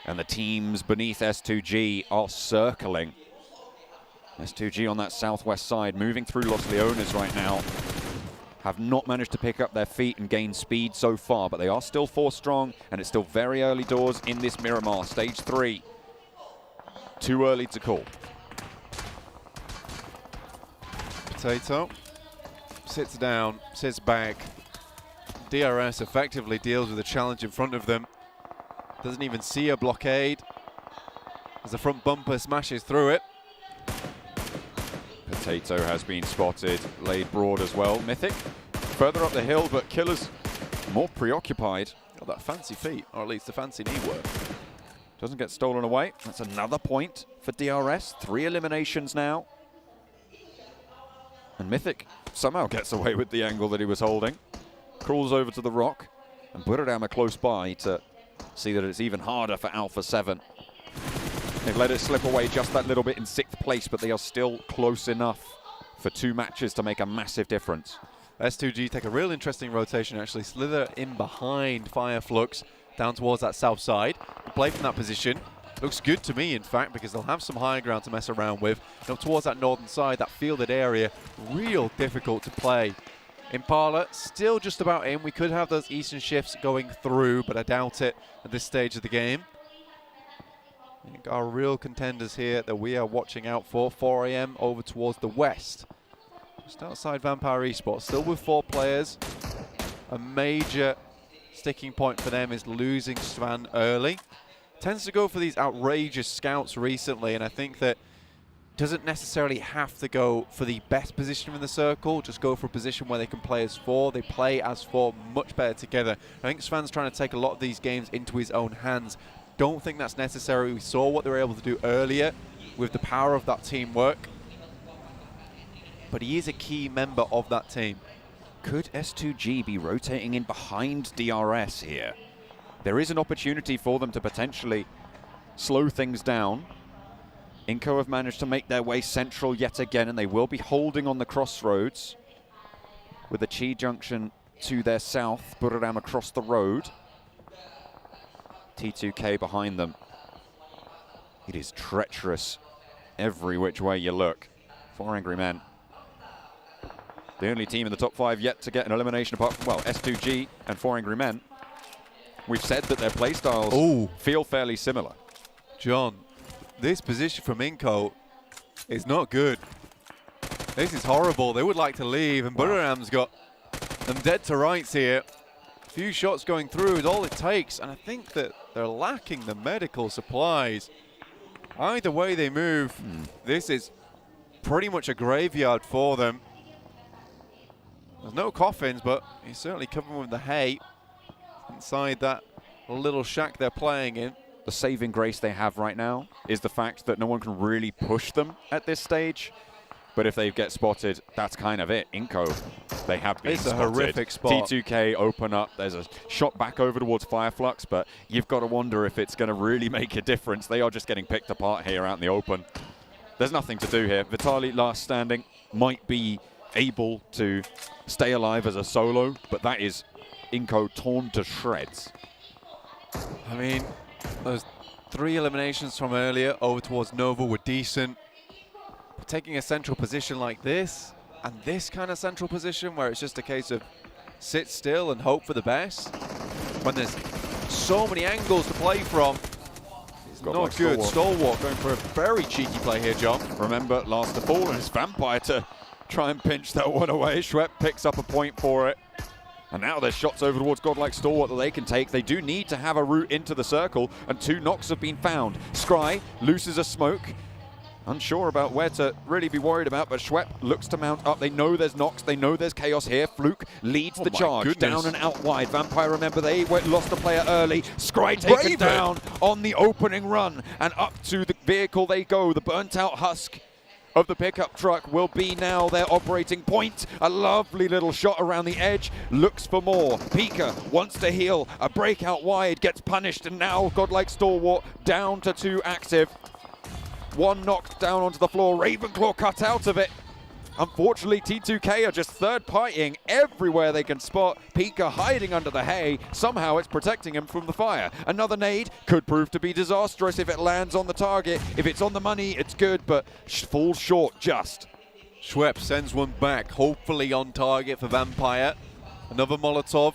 And the teams beneath S2G are circling. S2G on that southwest side, moving through Los Leones right now. Have not managed to pick up their feet and gain speed so far, but they are still 4 strong, and it's still very early doors in this Miramar, stage 3. Too early to call. Potato sits down, sits back. DRS effectively deals with the challenge in front of them. Doesn't even see a blockade as the front bumper smashes through it. Potato has been spotted, laid broad as well. Mythic further up the hill, but Killer's more preoccupied. Got that fancy feet, or at least the fancy knee work. Doesn't get stolen away. That's another point for DRS. 3 eliminations now. And Mythic somehow gets away with the angle that he was holding. Crawls over to the rock, and Buradama close by to see that it's even harder for Alpha 7. They've let it slip away just that little bit in 6th place, but they are still close enough for 2 matches to make a massive difference. S2G take a real interesting rotation, actually slither in behind Fireflux down towards that south side. Play from that position. Looks good to me, in fact, because they'll have some higher ground to mess around with. And up towards that northern side, that fielded area, real difficult to play. Impala still just about in. We could have those eastern shifts going through, but I doubt it at this stage of the game. I think our real contenders here that we are watching out for, 4 AM over towards the west. Just outside Vampire Esports, still with 4 players. A major sticking point for them is losing Svan early. Tends to go for these outrageous scouts recently, and I think that doesn't necessarily have to go for the best position in the circle, just go for a position where they can play as 4. They play as 4 much better together. I think Svan's trying to take a lot of these games into his own hands. Don't think that's necessary. We saw what they were able to do earlier with the power of that teamwork. But he is a key member of that team. Could S2G be rotating in behind DRS here? There is an opportunity for them to potentially slow things down. Inco have managed to make their way central yet again, and they will be holding on the crossroads with the Chi Junction to their south, Buriram across the road. T2K behind them. It is treacherous every which way you look. 4 Angry Men. The only team in the top 5 yet to get an elimination apart from, well, S2G and 4 Angry Men. We've said that their playstyles feel fairly similar. John, this position from Inco is not good. This is horrible. They would like to leave, and Buriram's got them dead to rights here. A few shots going through is all it takes, and I think that they're lacking the medical supplies. Either way they move, this is pretty much a graveyard for them. There's no coffins, but he's certainly covered with the hay inside that little shack they're playing in. The saving grace they have right now is the fact that no one can really push them at this stage. But if they get spotted, that's kind of it. Inco, they have been spotted. It's a horrific spot. T2K open up. There's a shot back over towards Fireflux, but you've got to wonder if it's going to really make a difference. They are just getting picked apart here out in the open. There's nothing to do here. Vitali, last standing, might be able to stay alive as a solo, but that is Inco torn to shreds. I mean, those 3 eliminations from earlier over towards Nova were decent. But taking a central position like this, and this kind of central position where it's just a case of sit still and hope for the best, when there's so many angles to play from, it's not good. Stalwart going for a very cheeky play here, John. Remember, last to fall, and it's Vampire to try and pinch that one away. Schwepp picks up a point for it. And now there's shots over towards Godlike Stalwart that they can take. They do need to have a route into the circle, and 2 knocks have been found. Scry loses a smoke. Unsure about where to really be worried about, but Schwepp looks to mount up. They know there's knocks. They know there's chaos here. Fluke leads the charge. Down and out wide. Vampire, remember, they lost a player early. Scry taken down on the opening run, and up to the vehicle they go. The burnt-out husk of the pickup truck will be now their operating point. A lovely little shot around the edge, looks for more. Pika wants to heal, a breakout wide, gets punished, and now Godlike Stalwart down to 2 active. 1 knocked down onto the floor, Ravenclaw cut out of it. Unfortunately, T2K are just third partying everywhere they can spot. Pika hiding under the hay. Somehow it's protecting him from the fire. Another nade could prove to be disastrous if it lands on the target. If it's on the money, it's good, but falls short just. Schwepp sends one back, hopefully on target for Vampire. Another Molotov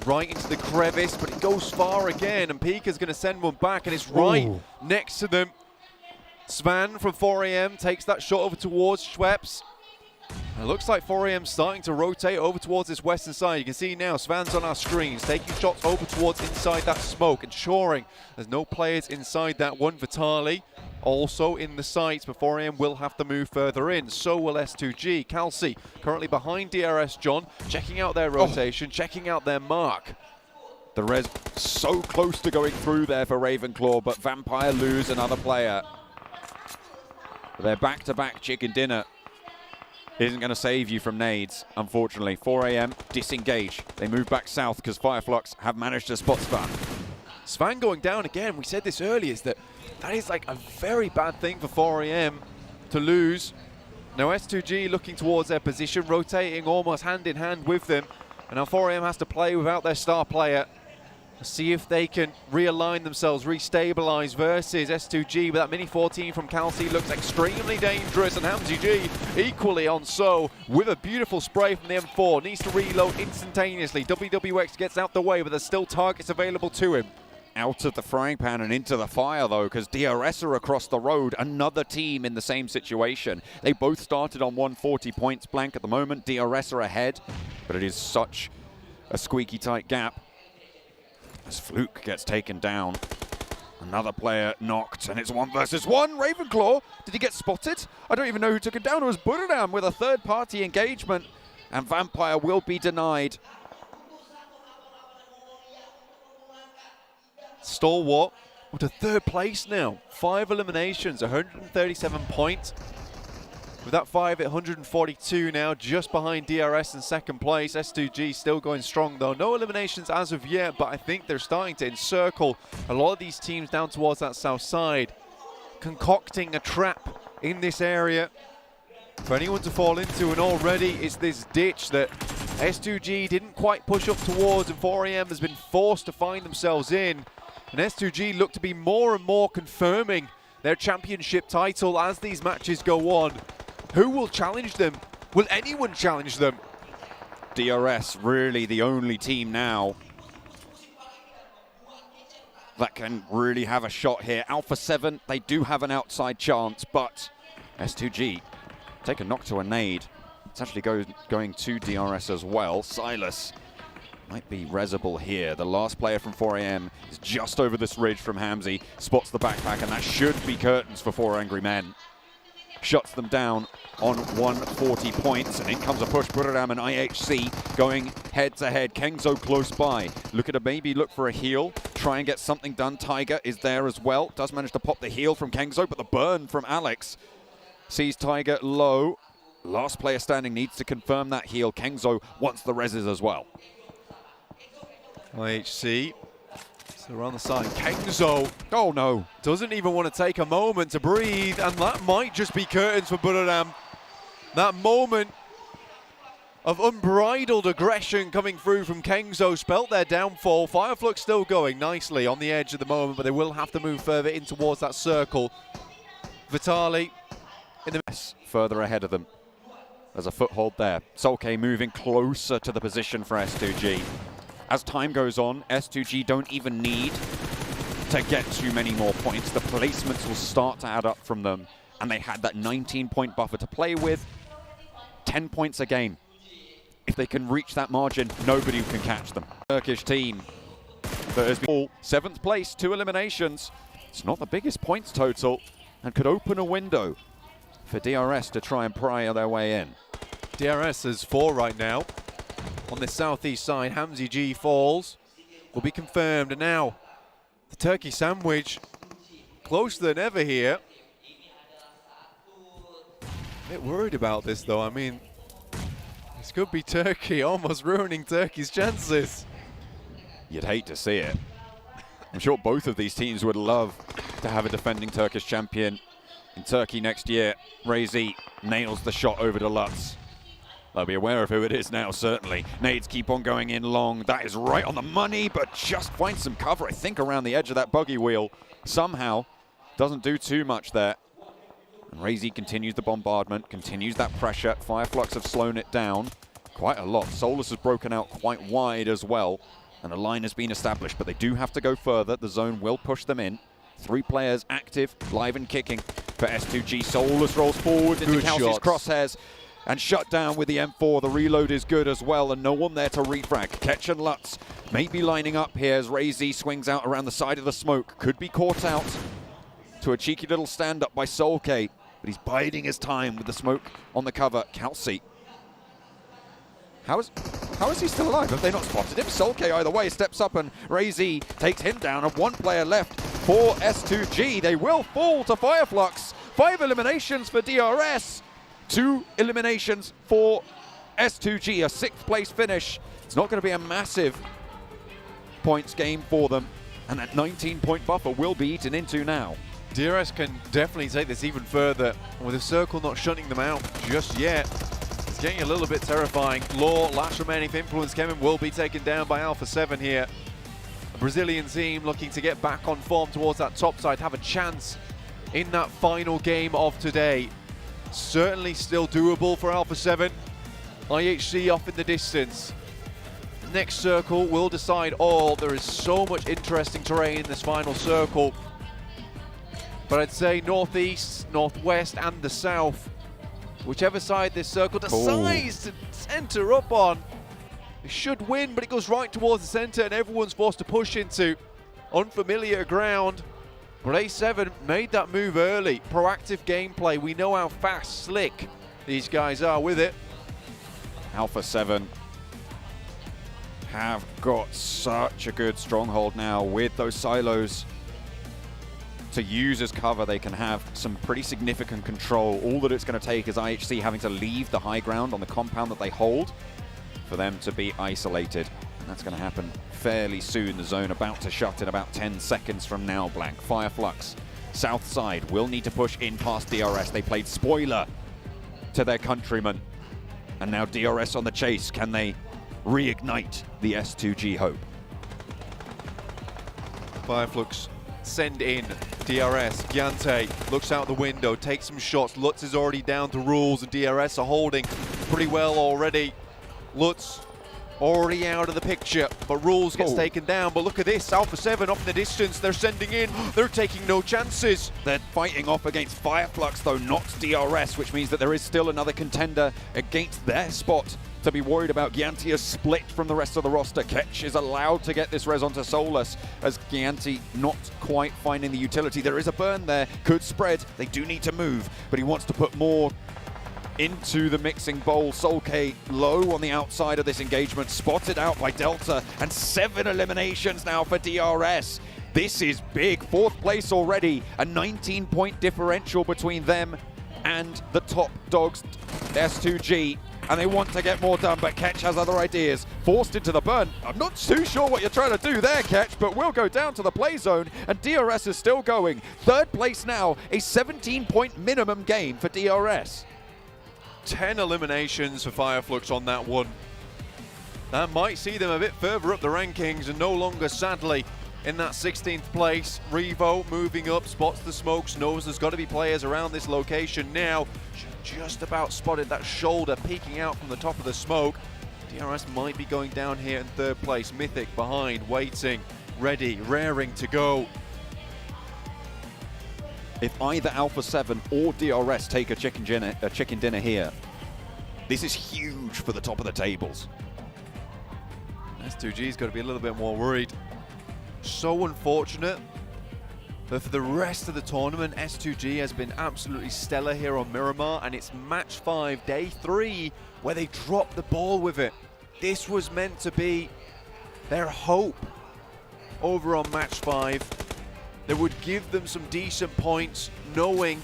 right into the crevice, but it goes far again, and Pika's going to send one back, and it's right next to them. Svan from 4 AM takes that shot over towards Schweppes. It looks like 4 AM starting to rotate over towards this western side. You can see now Svan's on our screens, taking shots over towards inside that smoke, ensuring there's no players inside that one. Vitali also in the sights, but 4 AM will have to move further in. So will S2G. Calci currently behind DRS John, checking out their rotation, checking out their mark. The res so close to going through there for Ravenclaw, but Vampire lose another player. Their back-to-back chicken dinner isn't going to save you from nades, unfortunately. 4 AM disengage. They move back south because Fireflux have managed to spot Svan. Svan going down again, we said this earlier, is that is like a very bad thing for 4AM to lose. Now S2G looking towards their position, rotating almost hand in hand with them. And now 4AM has to play without their star player. See if they can realign themselves, restabilize versus S2G. But that Mini 14 from Calci looks extremely dangerous, and Hamzy G equally on so with a beautiful spray from the M4. Needs to reload instantaneously. WWX gets out the way, but there's still targets available to him. Out of the frying pan and into the fire, though, because DRS are across the road. Another team in the same situation. They both started on 140 points blank at the moment. DRS are ahead, but it is such a squeaky tight gap. As Fluke gets taken down. Another player knocked, and it's 1 versus 1. Ravenclaw, did he get spotted? I don't even know who took it down. It was Buradam with a third-party engagement, and Vampire will be denied. Stalwart up to 3rd place now. 5 eliminations, 137 points. With that 5 at 142 now, just behind DRS in 2nd place. S2G still going strong though. No eliminations as of yet, but I think they're starting to encircle a lot of these teams down towards that south side, concocting a trap in this area for anyone to fall into, and already it's this ditch that S2G didn't quite push up towards, and 4AM has been forced to find themselves in. And S2G look to be more and more confirming their championship title as these matches go on. Who will challenge them? Will anyone challenge them? DRS really the only team now that can really have a shot here. Alpha 7, they do have an outside chance, but S2G take a knock to a nade. It's actually going to DRS as well. Silas might be resible here. The last player from 4AM is just over this ridge from Hamzy. Spots the backpack, and that should be curtains for 4 Angry Men. Shuts them down on 140 points, and in comes a push. Buradam and IHC going head-to-head. Kengzo close by. Look at a maybe look for a heal. Try and get something done. Tiger is there as well. Does manage to pop the heal from Kengzo, but the burn from Alex sees Tiger low. Last player standing needs to confirm that heal. Kengzo wants the reses as well. IHC so around the side. Kengzo, oh no, doesn't even want to take a moment to breathe, and that might just be curtains for Buradam. That moment of unbridled aggression coming through from Kengzo spelt their downfall. Fireflux still going nicely on the edge at the moment, but they will have to move further in towards that circle. Vitali in the mess. Further ahead of them. There's a foothold there. Solke moving closer to the position for S2G. As time goes on, S2G don't even need to get too many more points. The placements will start to add up from them, and they had that 19-point buffer to play with. 10 points a game. If they can reach that margin, nobody can catch them. Turkish team that has been 7th place, 2 eliminations. It's not the biggest points total, and could open a window for DRS to try and pry their way in. DRS has 4 right now. On the southeast side, Hamzy G falls. Will be confirmed, and now the turkey sandwich closer than ever here. A bit worried about this though. I mean, this could be Turkey almost ruining Turkey's chances. You'd hate to see it. I'm sure both of these teams would love to have a defending Turkish champion in Turkey next year. Razy nails the shot over to Lutz. They'll be aware of who it is now, certainly. Nades keep on going in long. That is right on the money, but just finds some cover, I think, around the edge of that buggy wheel. Somehow, doesn't do too much there. And Razy continues the bombardment, continues that pressure. Fireflux have slowed it down quite a lot. Solus has broken out quite wide as well, and a line has been established, but they do have to go further. The zone will push them in. 3 players active, live and kicking for S2G. Solus rolls forward into Kelsey's crosshairs, and shut down with the M4. The reload is good as well, and no one there to refrag. Ketch and Lutz may be lining up here as Razy swings out around the side of the smoke. Could be caught out to a cheeky little stand-up by Solke, but he's biding his time with the smoke on the cover. Kelsey. How is he still alive? Have they not spotted him? Solke either way steps up, and Razy takes him down, and 1 player left for S2G. They will fall to Fireflux. 5 eliminations for DRS. 2 eliminations for S2G, a 6th place finish. It's not going to be a massive points game for them. And that 19-point buffer will be eaten into now. DRS can definitely take this even further, with the circle not shutting them out just yet. It's getting a little bit terrifying. Law, last remaining for Influence Kevin, will be taken down by Alpha 7 here. A Brazilian team looking to get back on form towards that top side, have a chance in that final game of today. Certainly still doable for Alpha 7. IHC off in the distance. Next circle will decide all. There is so much interesting terrain in this final circle. But I'd say northeast, northwest, and the south. Whichever side this circle decides to center up on, it should win, but it goes right towards the center, and everyone's forced to push into unfamiliar ground. But A7 made that move early. Proactive gameplay. We know how fast, slick these guys are with it. Alpha 7 have got such a good stronghold now with those silos to use as cover. They can have some pretty significant control. All that it's going to take is IHC having to leave the high ground on the compound that they hold for them to be isolated. And that's going to happen fairly soon. The zone about to shut in about 10 seconds from now, Blank. Fireflux, south side, will need to push in past DRS. They played spoiler to their countrymen. And now DRS on the chase. Can they reignite the S2G hope? Fireflux send in DRS. Giante looks out the window, takes some shots. Lutz is already down to rules, and DRS are holding pretty well already. Lutz already out of the picture, but rules gets taken down. But look at this, Alpha 7 up in the distance. They're sending in, they're taking no chances. They're fighting off against Fireflux, though not DRS, which means that there is still another contender against their spot to be worried about. Gianti is split from the rest of the roster. Ketch is allowed to get this res onto Solus, as Gianti not quite finding the utility. There is a burn there, could spread. They do need to move, but he wants to put more into the mixing bowl. Solk low on the outside of this engagement, spotted out by Delta, and 7 eliminations now for DRS. This is big, 4th place already, a 19-point differential between them and the top dogs, S2G, and they want to get more done, but Ketch has other ideas. Forced into the burn. I'm not too sure what you're trying to do there, Ketch, but we'll go down to the play zone, and DRS is still going. 3rd place now, a 17-point minimum gain for DRS. 10 eliminations for Fireflux on that one. That might see them a bit further up the rankings and no longer, sadly, in that 16th place. Revo moving up, spots the smokes, knows there's got to be players around this location now. Just about spotted that shoulder peeking out from the top of the smoke. DRS might be going down here in 3rd place. Mythic behind, waiting, ready, raring to go. If either Alpha 7 or DRS take a chicken dinner here, this is huge for the top of the tables. S2G's got to be a little bit more worried. So unfortunate, but for the rest of the tournament, S2G has been absolutely stellar here on Miramar, and it's match 5, day 3, where they dropped the ball with it. This was meant to be their hope over on match 5. That would give them some decent points, knowing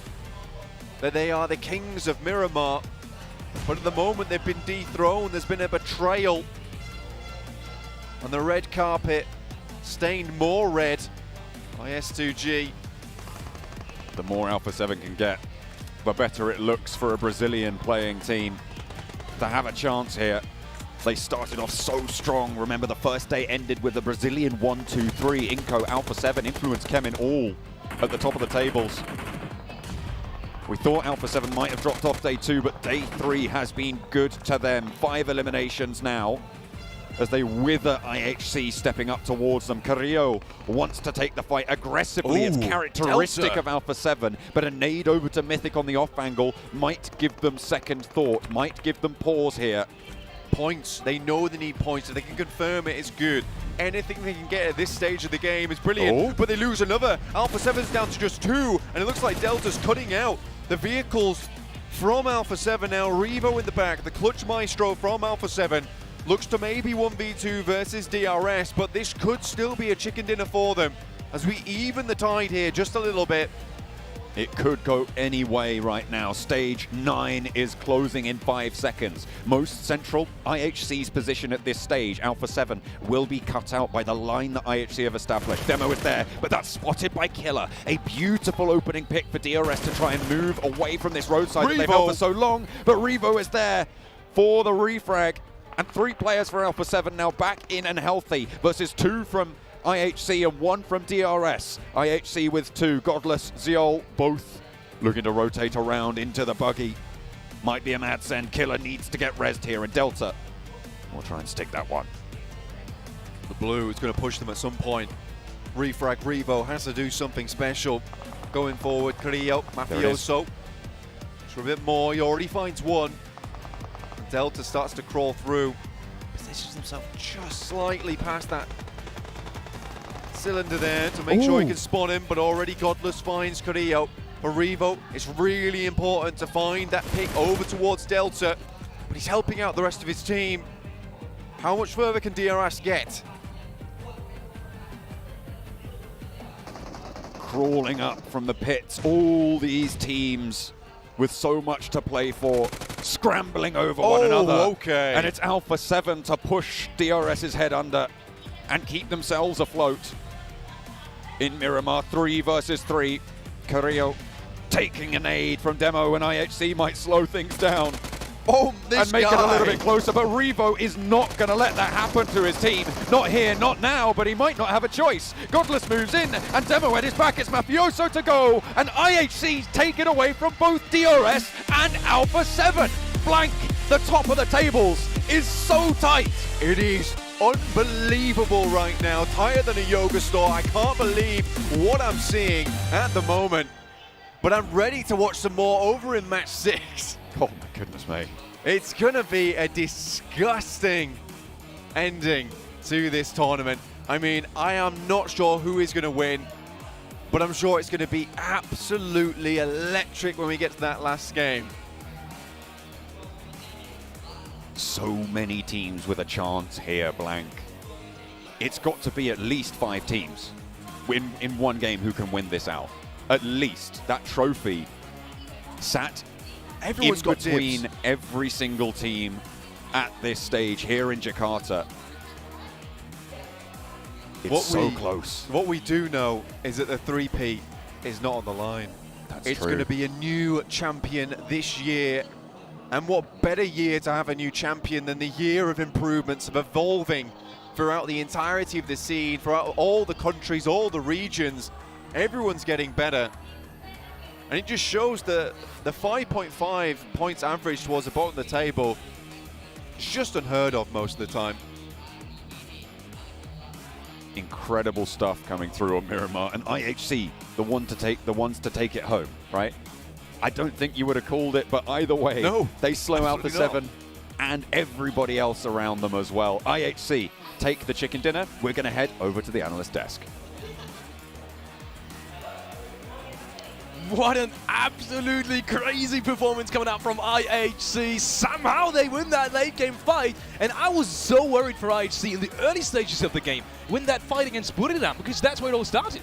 that they are the kings of Miramar. But at the moment they've been dethroned. There's been a betrayal. And the red carpet stained more red by S2G. The more Alpha 7 can get, the better it looks for a Brazilian playing team to have a chance here. They started off so strong. Remember, the first day ended with the Brazilian 1-2-3. Inco, Alpha 7, Influence Kemin all at the top of the tables. We thought Alpha 7 might have dropped off day 2, but day 3 has been good to them. 5 eliminations now as they wither IHC stepping up towards them. Carrillo wants to take the fight aggressively. It's characteristic Delta of Alpha 7, but a nade over to Mythic on the off angle might give them second thought, might give them pause here. Points, they know they need points. If they can confirm it, it's good. Anything they can get at this stage of the game is brilliant, but they lose another. Alpha 7's down to just 2, and it looks like Delta's cutting out the vehicles from Alpha 7 now. Revo in the back, the clutch maestro from Alpha 7. Looks to maybe 1v2 versus DRS, but this could still be a chicken dinner for them as we even the tide here just a little bit. It could go any way right now. Stage 9 is closing in 5 seconds. Most central, IHC's position at this stage, Alpha 7, will be cut out by the line that IHC have established. Demo is there, but that's spotted by Killer. A beautiful opening pick for DRS to try and move away from this roadside that they've held for so long. But Revo is there for the refrag. And 3 players for Alpha 7 now back in and healthy versus 2 from IHC and 1 from DRS. IHC with 2, Godless, Zeol, both looking to rotate around into the buggy. Might be a mad send. Killer needs to get rezzed here, and Delta will try and stick that one. The blue is going to push them at some point. Refrag Revo has to do something special. Going forward, Carrillo, Mafioso. For a bit more, he already finds 1. Delta starts to crawl through. Positions himself just slightly past that cylinder there to make sure he can spawn him, but already Godless finds Carrillo. For Revo, it's really important to find that pick over towards Delta, but he's helping out the rest of his team. How much further can DRS get? Crawling up from the pits, all these teams with so much to play for, scrambling over one another. Okay. And it's Alpha 7 to push DRS's head under and keep themselves afloat. In Miramar, 3 versus 3. Carrillo taking an aid from Demo, and IHC might slow things down. And make it a little bit closer, but Revo is not going to let that happen to his team. Not here, not now, but he might not have a choice. Godless moves in, and Demo at his back. It's Mafioso to go, and IHC's taken away from both DRS and Alpha 7. Blank, the top of the tables, is so tight. It is unbelievable right now. Tighter than a yoga store. I can't believe what I'm seeing at the moment. But I'm ready to watch some more over in match 6. Oh my goodness me. It's going to be a disgusting ending to this tournament. I mean, I am not sure who is going to win, but I'm sure it's going to be absolutely electric when we get to that last game. So many teams with a chance here, Blank. It's got to be at least 5 teams in one game who can win this out. At least that trophy sat Everyone's in got between tips. every single team at this stage here in Jakarta. It's so close. What we do know is that the 3P is not on the line. It's going to be a new champion this year. And what better year to have a new champion than the year of improvements, of evolving throughout the entirety of the scene, throughout all the countries, all the regions. Everyone's getting better. And it just shows that the 5.5 points average towards the bottom of the table is just unheard of most of the time. Incredible stuff coming through on Miramar, and IHC, the ones to take it home, right? I don't think you would have called it, but either way, no, they slow Alpha absolutely 7 and everybody else around them as well. IHC take the chicken dinner. We're going to head over to the analyst desk. What an absolutely crazy performance coming out from IHC. Somehow they win that late game fight, and I was so worried for IHC in the early stages of the game, win that fight against Buriram, because that's where it all started.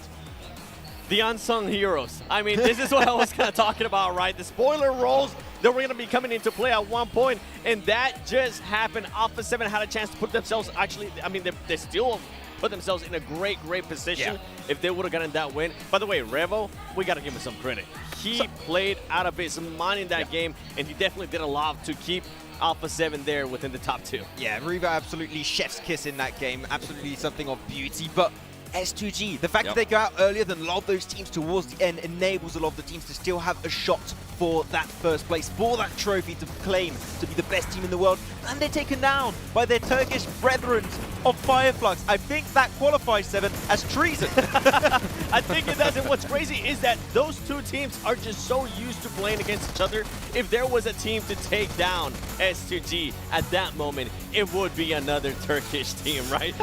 The unsung heroes. I mean, this is what I was kind of talking about, right? The spoiler roles that were going to be coming into play at one point, and that just happened. Alpha 7 had a chance to put themselves, actually, I mean, they still put themselves in a great position if they would have gotten that win. By the way, Revo, we got to give him some credit. He played out of his mind in that game, and he definitely did a lot to keep Alpha 7 there within the top 2. Yeah, Revo absolutely chef's kiss in that game. Absolutely something of beauty. But S2G, the fact that they go out earlier than a lot of those teams towards the end enables a lot of the teams to still have a shot for that first place, for that trophy to claim to be the best team in the world. And they're taken down by their Turkish brethren of Fireflux. I think that qualifies 7 as treason. I think it does. And what's crazy is that those two teams are just so used to playing against each other. If there was a team to take down S2G at that moment, it would be another Turkish team, right?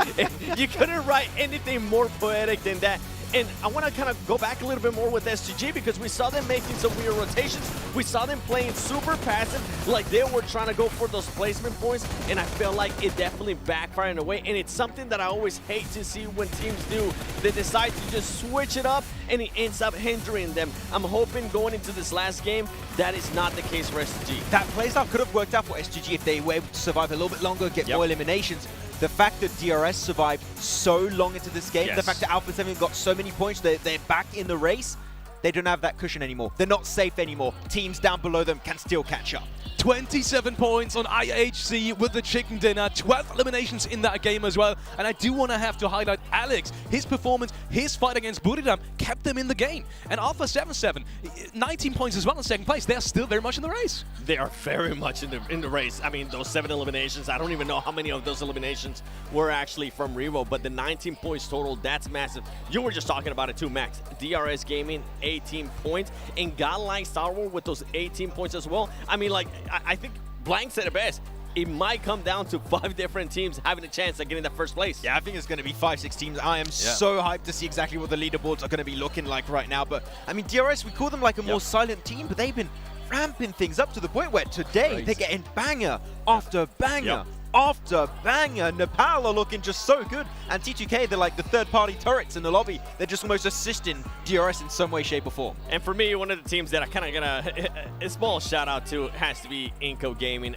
You couldn't write anything more poetic than that. And I want to kind of go back a little bit more with STG because we saw them making some weird rotations. We saw them playing super passive, like they were trying to go for those placement points, and I feel like it definitely backfired in a way, and it's something that I always hate to see when teams do. They decide to just switch it up, and it ends up hindering them. I'm hoping going into this last game, that is not the case for STG. That playstyle could have worked out for STG if they were able to survive a little bit longer, get more eliminations. The fact that DRS survived so long into this game, the fact that Alpha 7 got so many points, they're back in the race, they don't have that cushion anymore. They're not safe anymore. Teams down below them can still catch up. 27 points on IHC with the chicken dinner, 12 eliminations in that game as well. And I do want to have to highlight Alex. His performance, his fight against Buridam kept them in the game. And Alpha 77, 19 points as well in second place. They're still very much in the race. They are very much in the race. I mean, those 7 eliminations, I don't even know how many of those eliminations were actually from Revo, but the 19 points total, that's massive. You were just talking about it too, Max. DRS Gaming, 18 points, and Godlike Star Wars with those 18 points as well. I mean, like, I think Blank said it best. It might come down to 5 different teams having a chance at getting that first place. Yeah, I think it's going to be 5-6 teams. I am so hyped to see exactly what the leaderboards are going to be looking like right now. But, I mean, DRS, we call them like a more silent team, but they've been ramping things up to the point where today they're getting banger after banger. After banger. Nepal are looking just so good. And T2K, they're like the third-party turrets in the lobby. They're just almost assisting DRS in some way, shape, or form. And for me, one of the teams that I kind of gonna a small shout out to has to be Inco Gaming.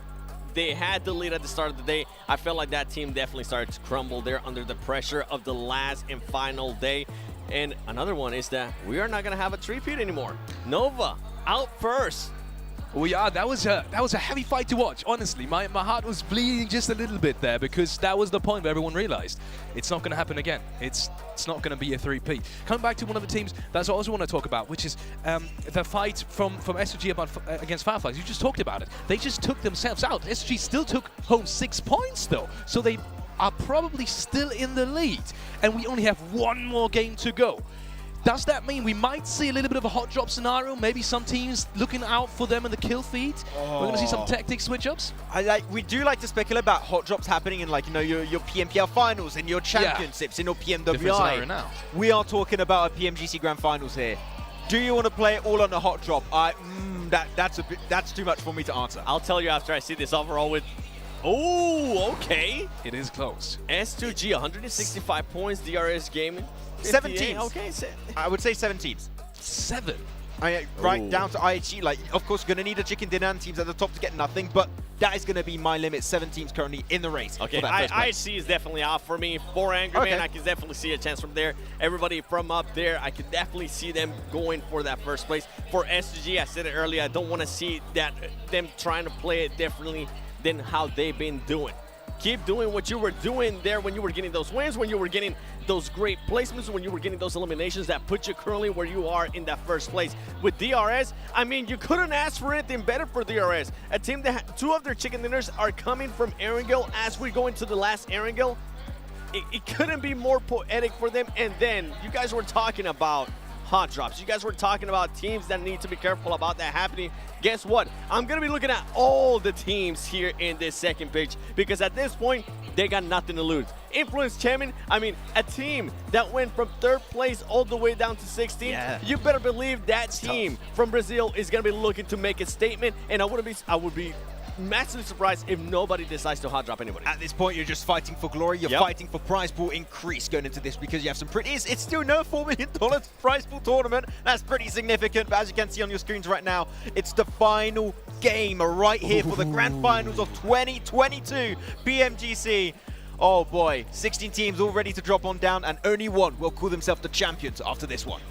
They had the lead at the start of the day. I felt like that team definitely started to crumble there under the pressure of the last and final day. And another one is that we are not gonna have a three-peat anymore. Nova out first. Well, yeah, that was a heavy fight to watch, honestly. My heart was bleeding just a little bit there because that was the point where everyone realized it's not going to happen again. It's not going to be a 3P. Coming back to one of the teams that I also want to talk about, which is the fight from SG against Fireflies. You just talked about it. They just took themselves out. SG still took home 6 points, though. So they are probably still in the lead. And we only have one more game to go. Does that mean we might see a little bit of a hot drop scenario? Maybe some teams looking out for them in the kill feed? We're going to see some tactic switch-ups? We do like to speculate about hot drops happening in, like, you know, your PMPL finals and your championships in your PMWI. Now. We are talking about a PMGC Grand Finals here. Do you want to play it all on a hot drop? That's too much for me to answer. I'll tell you after I see this overall with... Oh, okay. It is close. S2G, 165 points, DRS Gaming. 7 teams. Okay, I would say 7 teams. 7? Right down to IHG. Like, of course, going to need a chicken dinner and teams at the top to get nothing, but that is going to be my limit. 7 teams currently in the race. Okay, IHG is definitely off for me. For Angry Man, I can definitely see a chance from there. Everybody from up there, I can definitely see them going for that first place. For SG, I said it earlier, I don't want to see them trying to play it differently than how they've been doing. Keep doing what you were doing there when you were getting those wins, when you were getting those great placements, when you were getting those eliminations that put you currently where you are in that first place. With DRS, I mean, you couldn't ask for anything better for DRS. A team that 2 of their chicken dinners are coming from Erangel as we go into the last Erangel. It couldn't be more poetic for them. And then you guys were talking about hot drops. You guys were talking about teams that need to be careful about that happening. Guess what? I'm going to be looking at all the teams here in this second page because at this point, they got nothing to lose. Influence Chairman, I mean, a team that went from 3rd place all the way down to 16th. You better believe that team from Brazil is going to be looking to make a statement, and I would be massively surprised if nobody decides to hot drop anybody. At this point, you're just fighting for glory. You're fighting for prize pool increase going into this because you have some pretty... It's still no $4 million prize pool tournament. That's pretty significant. But as you can see on your screens right now, it's the final game right here for the Grand Finals of 2022 PMGC. Oh boy, 16 teams all ready to drop on down, and only one will call themselves the champions after this one.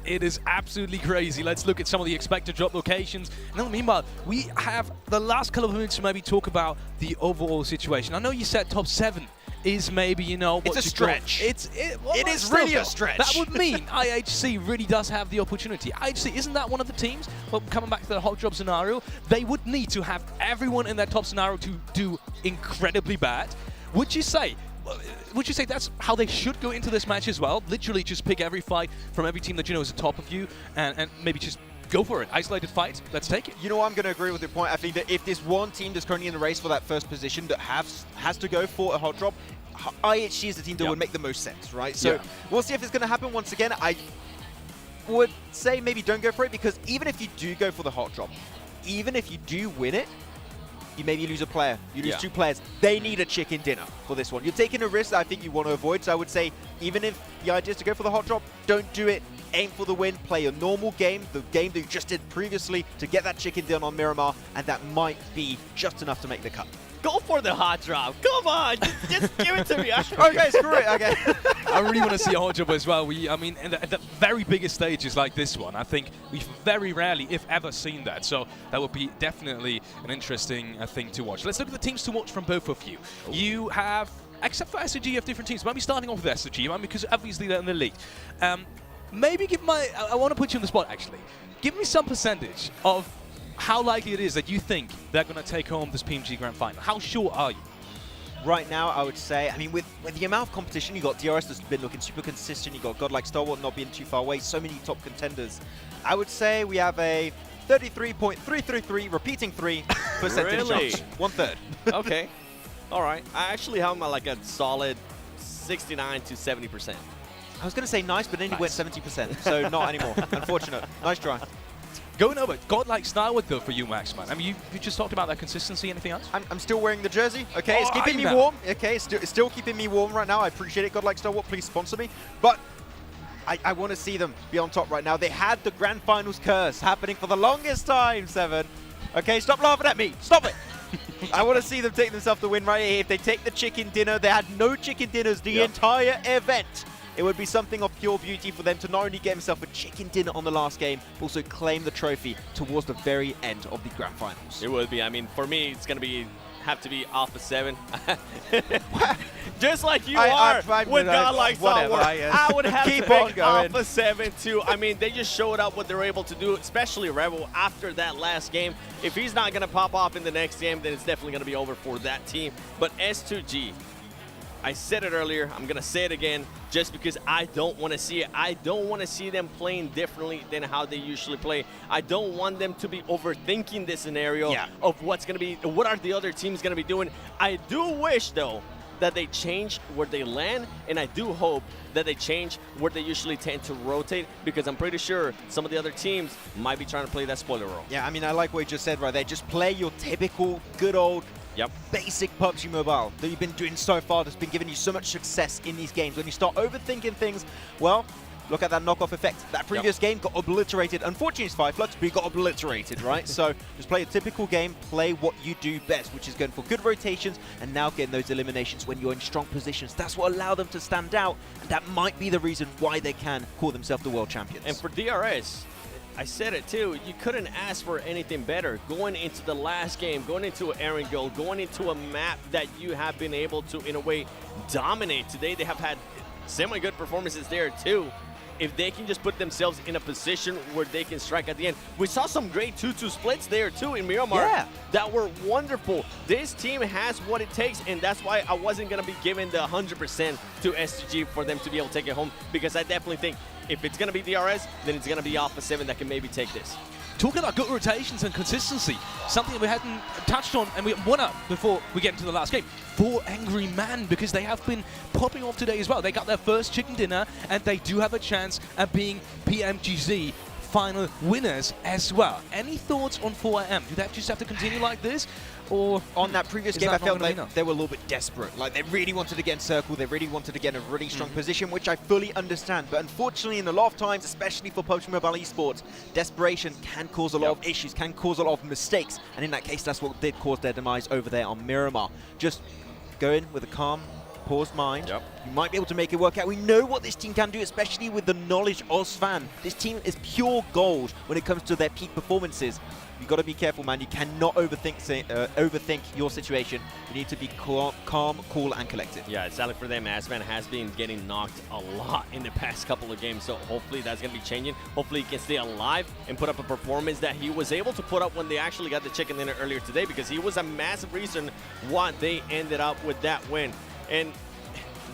It is absolutely crazy. Let's look at some of the expected drop locations. And meanwhile, we have the last couple of minutes to maybe talk about the overall situation. I know you said top 7 is maybe, you know, it's a stretch. It is really a stretch. That would mean IHC really does have the opportunity. IHC, isn't that one of the teams? Well, coming back to the hot drop scenario, they would need to have everyone in that top scenario to do incredibly bad. Would you say that's how they should go into this match as well? Literally just pick every fight from every team that you know is the top of you and maybe just go for it. Isolated fight. Let's take it. You know, I'm going to agree with your point. I think that if there's one team that's currently in the race for that first position that has to go for a hot drop, IHG is the team that would make the most sense, right? So we'll see if it's going to happen once again. I would say maybe don't go for it, because even if you do go for the hot drop, even if you do win it, you maybe lose a player, you lose 2 players. They need a chicken dinner for this one. You're taking a risk that I think you want to avoid, so I would say even if the idea is to go for the hot drop, don't do it. Aim for the win, play a normal game, the game that you just did previously to get that chicken dinner on Miramar, and that might be just enough to make the cut. Go for the hot drop. Come on, just give it to me. Okay, screw it. Okay. I really want to see a hot drop as well. I mean, at the very biggest stages like this one, I think we've very rarely, if ever, seen that. So that would be definitely an interesting thing to watch. Let's look at the teams to watch from both of you. You have, except for SOG, you have different teams. Maybe starting off with SOG, because obviously they're in the league. Maybe I want to put you on the spot, actually. Give me some percentage of how likely it is that you think they're going to take home this PMG Grand Final. How sure are you? Right now, I would say, I mean, with the amount of competition, you got DRS that's been looking super consistent, you got Godlike Stalwart not being too far away, so many top contenders. I would say we have a 33.333 repeating 3% Really? chance. 1/3. Okay. All right. I actually have like a solid 69 to 70%. I was going to say nice, but then you went 70%, so not anymore. Unfortunate. Nice try. Going over, Godlike Stalwart though for you, Max, man. I mean, you just talked about that consistency. Anything else? I'm still wearing the jersey. Okay, it's keeping me warm. Okay, it's still keeping me warm right now. I appreciate it. Godlike Stalwart, please sponsor me. But I want to see them be on top right now. They had the Grand Finals curse happening for the longest time, Seven. Okay, stop laughing at me. Stop it. I want to see them take themselves the win right here. If they take the chicken dinner, they had no chicken dinners the entire event. It would be something of pure beauty for them to not only get himself a chicken dinner on the last game, but also claim the trophy towards the very end of the Grand Finals. It would be. I mean, for me, it's going to have to be Alpha 7. Just like you are with Godlike Stalwart. I would have to pick Alpha 7 too. I mean, they just showed up what they were able to do, especially Rebel after that last game. If he's not going to pop off in the next game, then it's definitely going to be over for that team. But S2G, I said it earlier, I'm going to say it again, just because I don't want to see it. I don't want to see them playing differently than how they usually play. I don't want them to be overthinking this scenario of what are the other teams going to be doing. I do wish, though, that they change where they land, and I do hope that they change where they usually tend to rotate, because I'm pretty sure some of the other teams might be trying to play that spoiler role. Yeah, I mean, I like what you just said right there. Just play your typical, good old, basic PUBG Mobile that you've been doing so far, that's been giving you so much success in these games. When you start overthinking things, well, look at that knockoff effect. That previous game got obliterated. Unfortunately, it's 5 flux, but he got obliterated, right? So just play a typical game, play what you do best, which is going for good rotations and now getting those eliminations when you're in strong positions. That's what allowed them to stand out, and that might be the reason why they can call themselves the world champions. And for DRS, I said it too, you couldn't ask for anything better. Going into the last game, going into Erangel, going into a map that you have been able to, in a way, dominate. Today they have had semi-good performances there too. If they can just put themselves in a position where they can strike at the end. We saw some great 2-2 splits there too in Miramar that were wonderful. This team has what it takes, and that's why I wasn't going to be giving the 100% to STG for them to be able to take it home, because I definitely think if it's going to be DRS, then it's going to be Alpha 7 that can maybe take this. Talking about good rotations and consistency, something that we hadn't touched on, and we won up before we get into the last game. 4 Angry Man, because they have been popping off today as well. They got their first chicken dinner, and they do have a chance at being PMGC final winners as well. Any thoughts on 4AM? Do they just have to continue like this? Or on that previous game, I felt like they were a little bit desperate. Like, they really wanted to get in circle. They really wanted to get in a really strong position, which I fully understand. But unfortunately, in a lot of times, especially for PUBG Mobile esports, desperation can cause a lot of issues, can cause a lot of mistakes. And in that case, that's what did cause their demise over there on Miramar. Just go in with a calm, paused mind. You might be able to make it work out. We know what this team can do, especially with the knowledge of Svan. This team is pure gold when it comes to their peak performances. You've got to be careful, man. You cannot overthink your situation. You need to be calm, cool, and collected. Yeah, sadly for them, Asman has been getting knocked a lot in the past couple of games, so hopefully that's going to be changing. Hopefully he can stay alive and put up a performance that he was able to put up when they actually got the chicken dinner earlier today, because he was a massive reason why they ended up with that win. And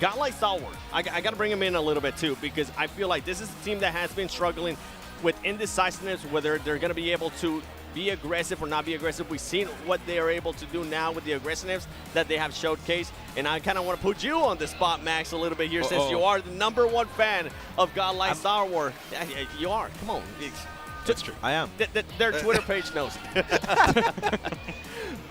Godlike Stalwart, I got to bring him in a little bit too, because I feel like this is a team that has been struggling with indecisiveness, whether they're going to be able to be aggressive or not be aggressive. We've seen what they are able to do now with the aggressiveness that they have showcased. And I kind of want to put you on the spot, Max, a little bit here, since you are the #1 fan of Godlike Star Wars. You are. Come on. That's true. I am. Their Twitter page knows.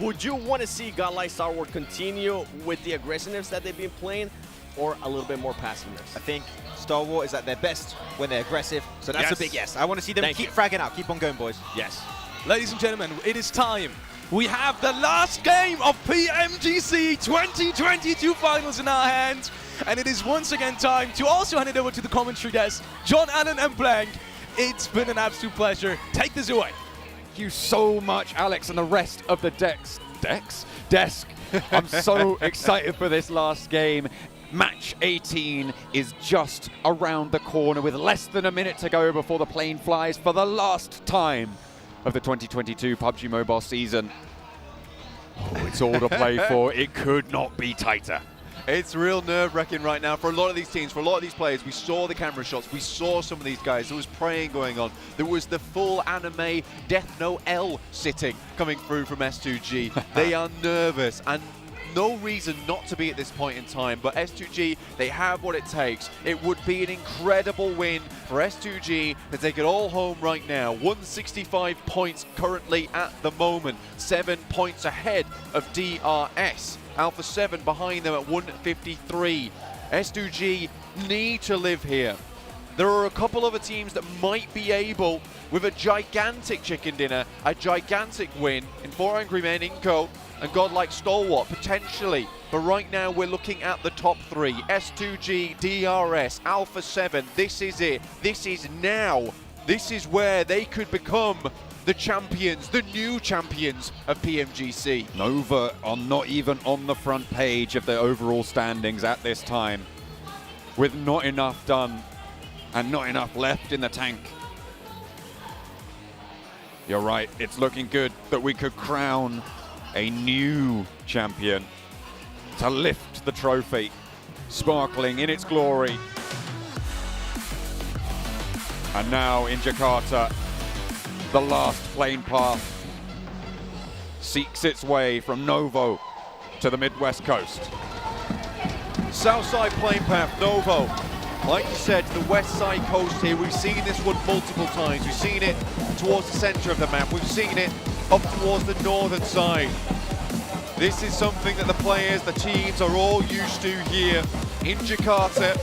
Would you want to see Godlike Star Wars continue with the aggressiveness that they've been playing, or a little bit more passiveness? I think Star Wars is at their best when they're aggressive, so that's a big yes. I want to see them keep fragging out. Keep on going, boys. Yes. Ladies and gentlemen, it is time. We have the last game of PMGC 2022 Finals in our hands, and it is once again time to also hand it over to the commentary desk, John Allen and Blank. It's been an absolute pleasure. Take this away. Thank you so much, Alex, and the rest of the desk. I'm so excited for this last game. Match 18 is just around the corner with less than a minute to go before the plane flies for the last time of the 2022 PUBG Mobile season. Oh, it's all to play for. It could not be tighter. It's real nerve-wracking right now for a lot of these teams, for a lot of these players. We saw the camera shots, we saw some of these guys. There was praying going on. There was the full anime Death Note L sitting coming through from S2G. They are nervous, and no reason not to be at this point in time, but S2G, they have what it takes. It would be an incredible win for S2G to take it all home right now. 165 points currently at the moment, 7 points ahead of DRS. Alpha 7 behind them at 153. S2G need to live here. There are a couple other teams that might be able, with a gigantic chicken dinner, a gigantic win in 4 Angry Men, Inco, and Godlike Stalwart, potentially. But right now, we're looking at the top 3. S2G, DRS, Alpha 7. This is it. This is now. This is where they could become the champions, the new champions of PMGC. Nova are not even on the front page of the overall standings at this time, with not enough done and not enough left in the tank. You're right, it's looking good that we could crown a new champion to lift the trophy, sparkling in its glory. And now in Jakarta, the last plane path seeks its way from Novo to the Midwest coast. Southside plane path, Novo. Like you said, the west side coast here, we've seen this one multiple times. We've seen it towards the center of the map. We've seen it up towards the northern side. This is something that the players, the teams are all used to here in Jakarta,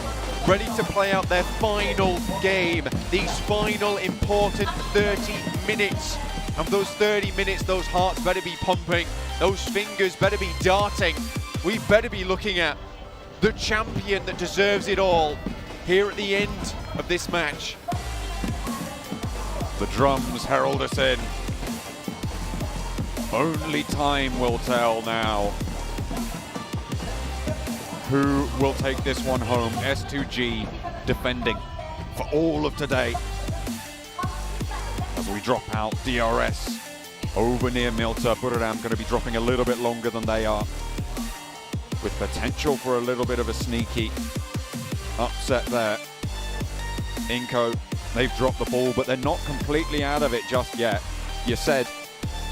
ready to play out their final game, these final important 30 minutes. And those 30 minutes, those hearts better be pumping, those fingers better be darting. We better be looking at the champion that deserves it all here at the end of this match. The drums herald us in. Only time will tell now. Who will take this one home? S2G defending for all of today. As we drop out DRS over near Milta. Buradam going to be dropping a little bit longer than they are, with potential for a little bit of a sneaky upset there. Inco, they've dropped the ball, but they're not completely out of it just yet. You said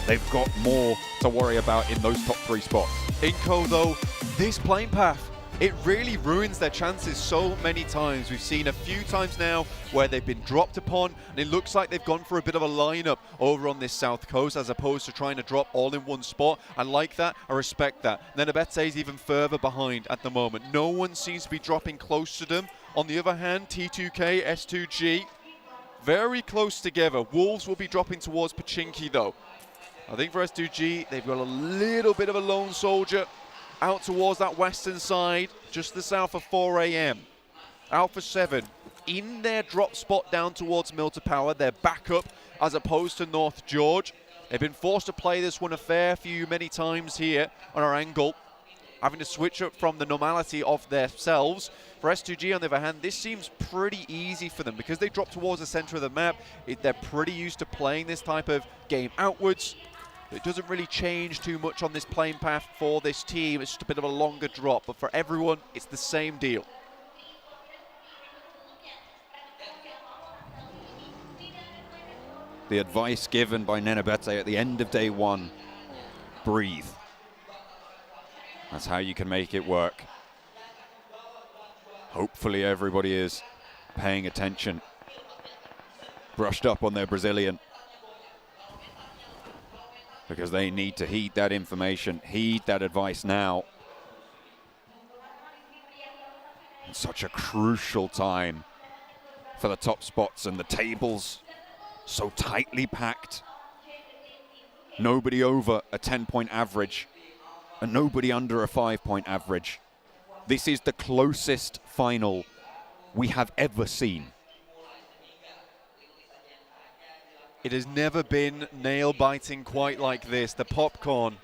they've got more to worry about in those top 3 spots. Inco, though, this plane path, it really ruins their chances so many times. We've seen a few times now where they've been dropped upon, and it looks like they've gone for a bit of a lineup over on this south coast as opposed to trying to drop all in one spot. I like that, I respect that. And then Abete is even further behind at the moment. No one seems to be dropping close to them. On the other hand, T2K, S2G, very close together. Wolves will be dropping towards Pachinki though. I think for S2G, they've got a little bit of a lone soldier out towards that western side, just the south of 4 AM. Alpha 7 in their drop spot down towards Milta Power, their backup as opposed to North George. They've been forced to play this one a fair few many times here on Erangel, having to switch up from the normality of themselves. For S2G, on the other hand, this seems pretty easy for them because they drop towards the center of the map. They're pretty used to playing this type of game outwards. It doesn't really change too much on this plane path for this team. It's just a bit of a longer drop, but for everyone, it's the same deal. The advice given by Nenebete at the end of day one, breathe. That's how you can make it work. Hopefully everybody is paying attention, brushed up on their Brazilian, because they need to heed that information, heed that advice now. It's such a crucial time for the top spots, and the tables so tightly packed. Nobody over a 10-point average and nobody under a 5-point average. This is the closest final we have ever seen. It has never been nail-biting quite like this. The popcorn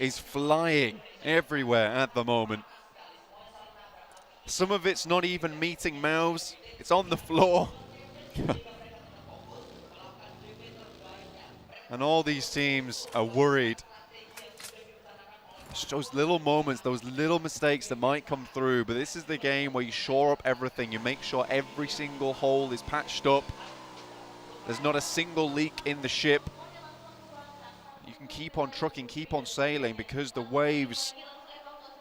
is flying everywhere at the moment. Some of it's not even meeting mouths. It's on the floor. And all these teams are worried. It's those little moments, those little mistakes that might come through, but this is the game where you shore up everything. You make sure every single hole is patched up. There's not a single leak in the ship. You can keep on trucking, keep on sailing, because the waves,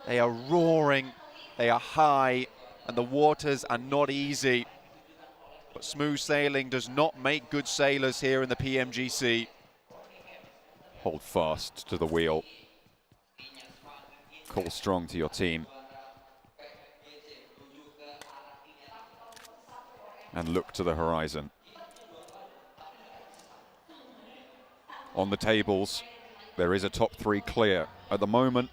they are roaring, they are high, and the waters are not easy. But smooth sailing does not make good sailors here in the PMGC. Hold fast to the wheel. Call strong to your team. And look to the horizon. On the tables, there is a top 3 clear. At the moment,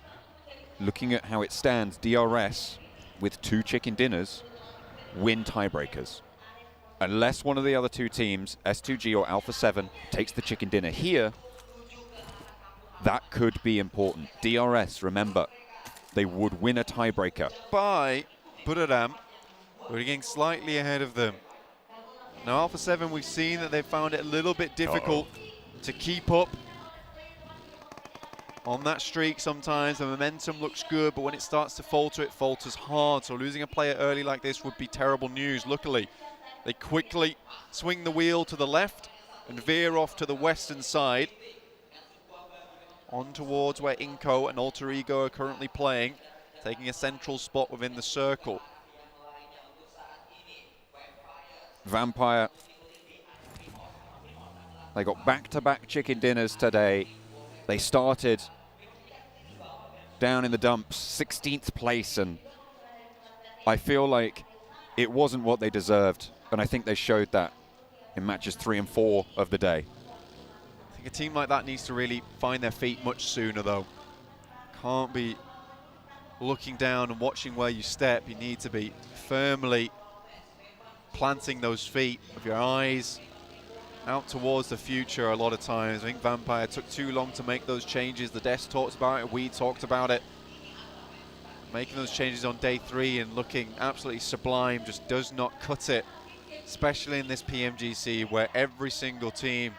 looking at how it stands, DRS with 2 chicken dinners win tiebreakers. Unless one of the other 2 teams, S2G or Alpha 7, takes the chicken dinner here, that could be important. DRS, remember, they would win a tiebreaker. By Buriram, we're getting slightly ahead of them. Now Alpha 7, we've seen that they've found it a little bit difficult to keep up on that streak sometimes. The momentum looks good, but when it starts to falter, it falters hard. So losing a player early like this would be terrible news. Luckily, they quickly swing the wheel to the left and veer off to the western side, on towards where Inco and Alter Ego are currently playing, taking a central spot within the circle. Vampire, they got back-to-back chicken dinners today. They started down in the dumps, 16th place, and I feel like it wasn't what they deserved, and I think they showed that in matches 3 and 4 of the day. I think a team like that needs to really find their feet much sooner, though. Can't be looking down and watching where you step. You need to be firmly planting those feet with your eyes out towards the future a lot of times. I think Vampire took too long to make those changes. The Desk talked about it, we talked about it. Making those changes on day 3 and looking absolutely sublime just does not cut it, especially in this PMGC where every single team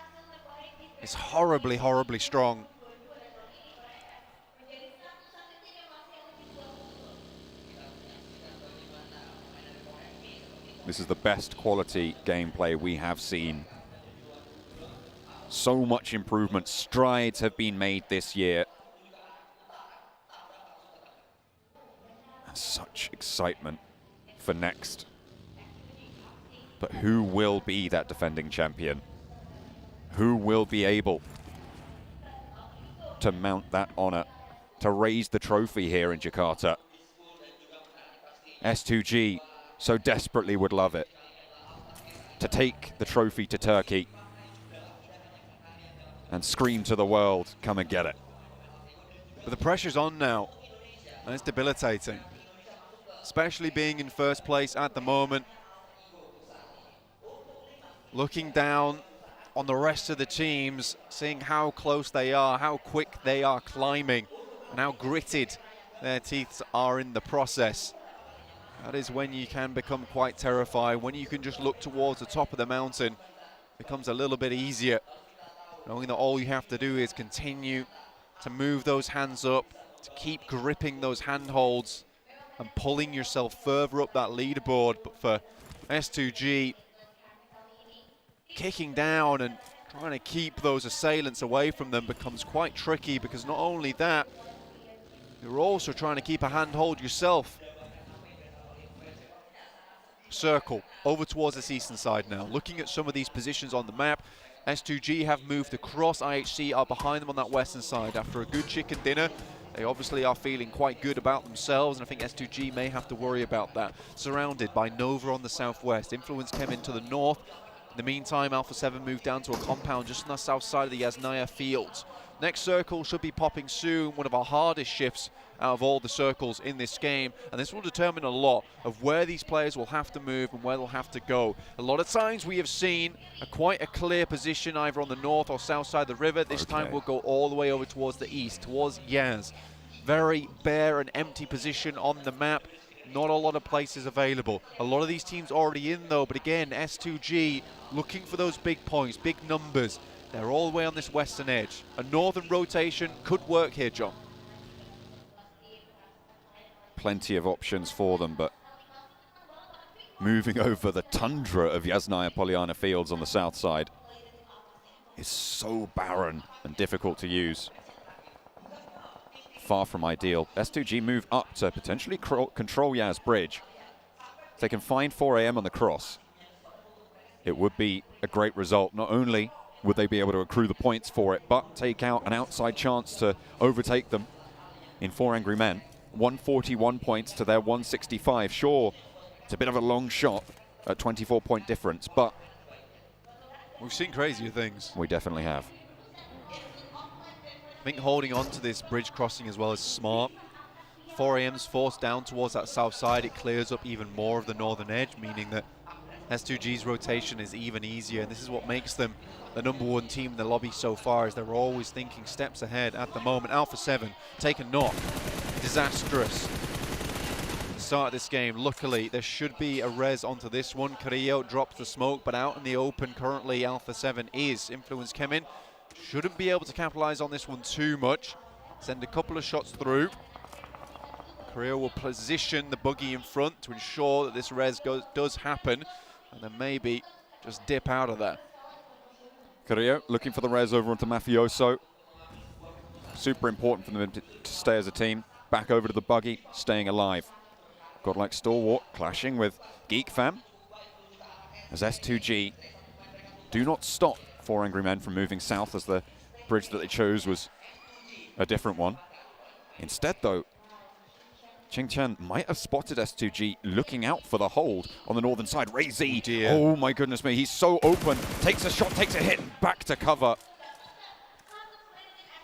is horribly, horribly strong. This is the best quality gameplay we have seen. So much improvement, strides have been made this year. And such excitement for next. But who will be that defending champion? Who will be able to mount that honor, to raise the trophy here in Jakarta? S2G so desperately would love it, to take the trophy to Turkey and scream to the world, come and get it. But the pressure's on now, and it's debilitating, especially being in first place at the moment. Looking down on the rest of the teams, seeing how close they are, how quick they are climbing, and how gritted their teeth are in the process. That is when you can become quite terrified. When you can just look towards the top of the mountain, it becomes a little bit easier, knowing that all you have to do is continue to move those hands up, to keep gripping those handholds and pulling yourself further up that leaderboard. But for S2G, kicking down and trying to keep those assailants away from them becomes quite tricky, because not only that, you're also trying to keep a handhold yourself. Circle over towards this eastern side now. Looking at some of these positions on the map, S2G have moved across. IHC are behind them on that western side. After a good chicken dinner, they obviously are feeling quite good about themselves, and I think S2G may have to worry about that. Surrounded by Nova on the southwest. Influence came into the north. In the meantime, Alpha 7 moved down to a compound just on the south side of the Yasnaya fields. Next circle should be popping soon, one of our hardest shifts out of all the circles in this game, and this will determine a lot of where these players will have to move and where they'll have to go. A lot of times we have seen quite a clear position either on the north or south side of the river. This time we'll go all the way over towards the east, towards Yaz. Very bare and empty position on the map. Not a lot of places available. A lot of these teams already in though, but again, S2G looking for those big points, big numbers. They're all the way on this western edge. A northern rotation could work here, John. Plenty of options for them, but moving over the tundra of Yasnaya Polyana Fields on the south side is so barren and difficult to use. Far from ideal. S2G move up to potentially control Yaz Bridge. If they can find 4 AM on the cross, it would be a great result. Not only would they be able to accrue the points for it, but take out an outside chance to overtake them in 4 Angry Men. 141 points to their 165. Sure, it's a bit of a long shot at 24-point difference, but we've seen crazier things. We definitely have. I think holding on to this bridge crossing as well is smart. 4 AM's forced down towards that south side. It clears up even more of the northern edge, meaning that S2G's rotation is even easier, and this is what makes them the #1 team in the lobby so far, is they're always thinking steps ahead at the moment. Alpha 7 take a knock. Disastrous start of this game. Luckily, there should be a res onto this one. Carrillo drops the smoke, but out in the open currently Alpha 7 is. Influence came in. Shouldn't be able to capitalize on this one too much. Send a couple of shots through. Carrillo will position the buggy in front to ensure that this res does happen, and then maybe just dip out of there. Carrillo looking for the res over onto Mafioso. Super important for them to stay as a team. Back over to the buggy, staying alive. Godlike Stalwart clashing with Geek Fam. As S2G do not stop 4 Angry Men from moving south, as the bridge that they chose was a different one. Instead though, Ching Chen might have spotted S2G looking out for the hold on the northern side. Ray Z, oh my goodness me, he's so open. Takes a shot, takes a hit, back to cover.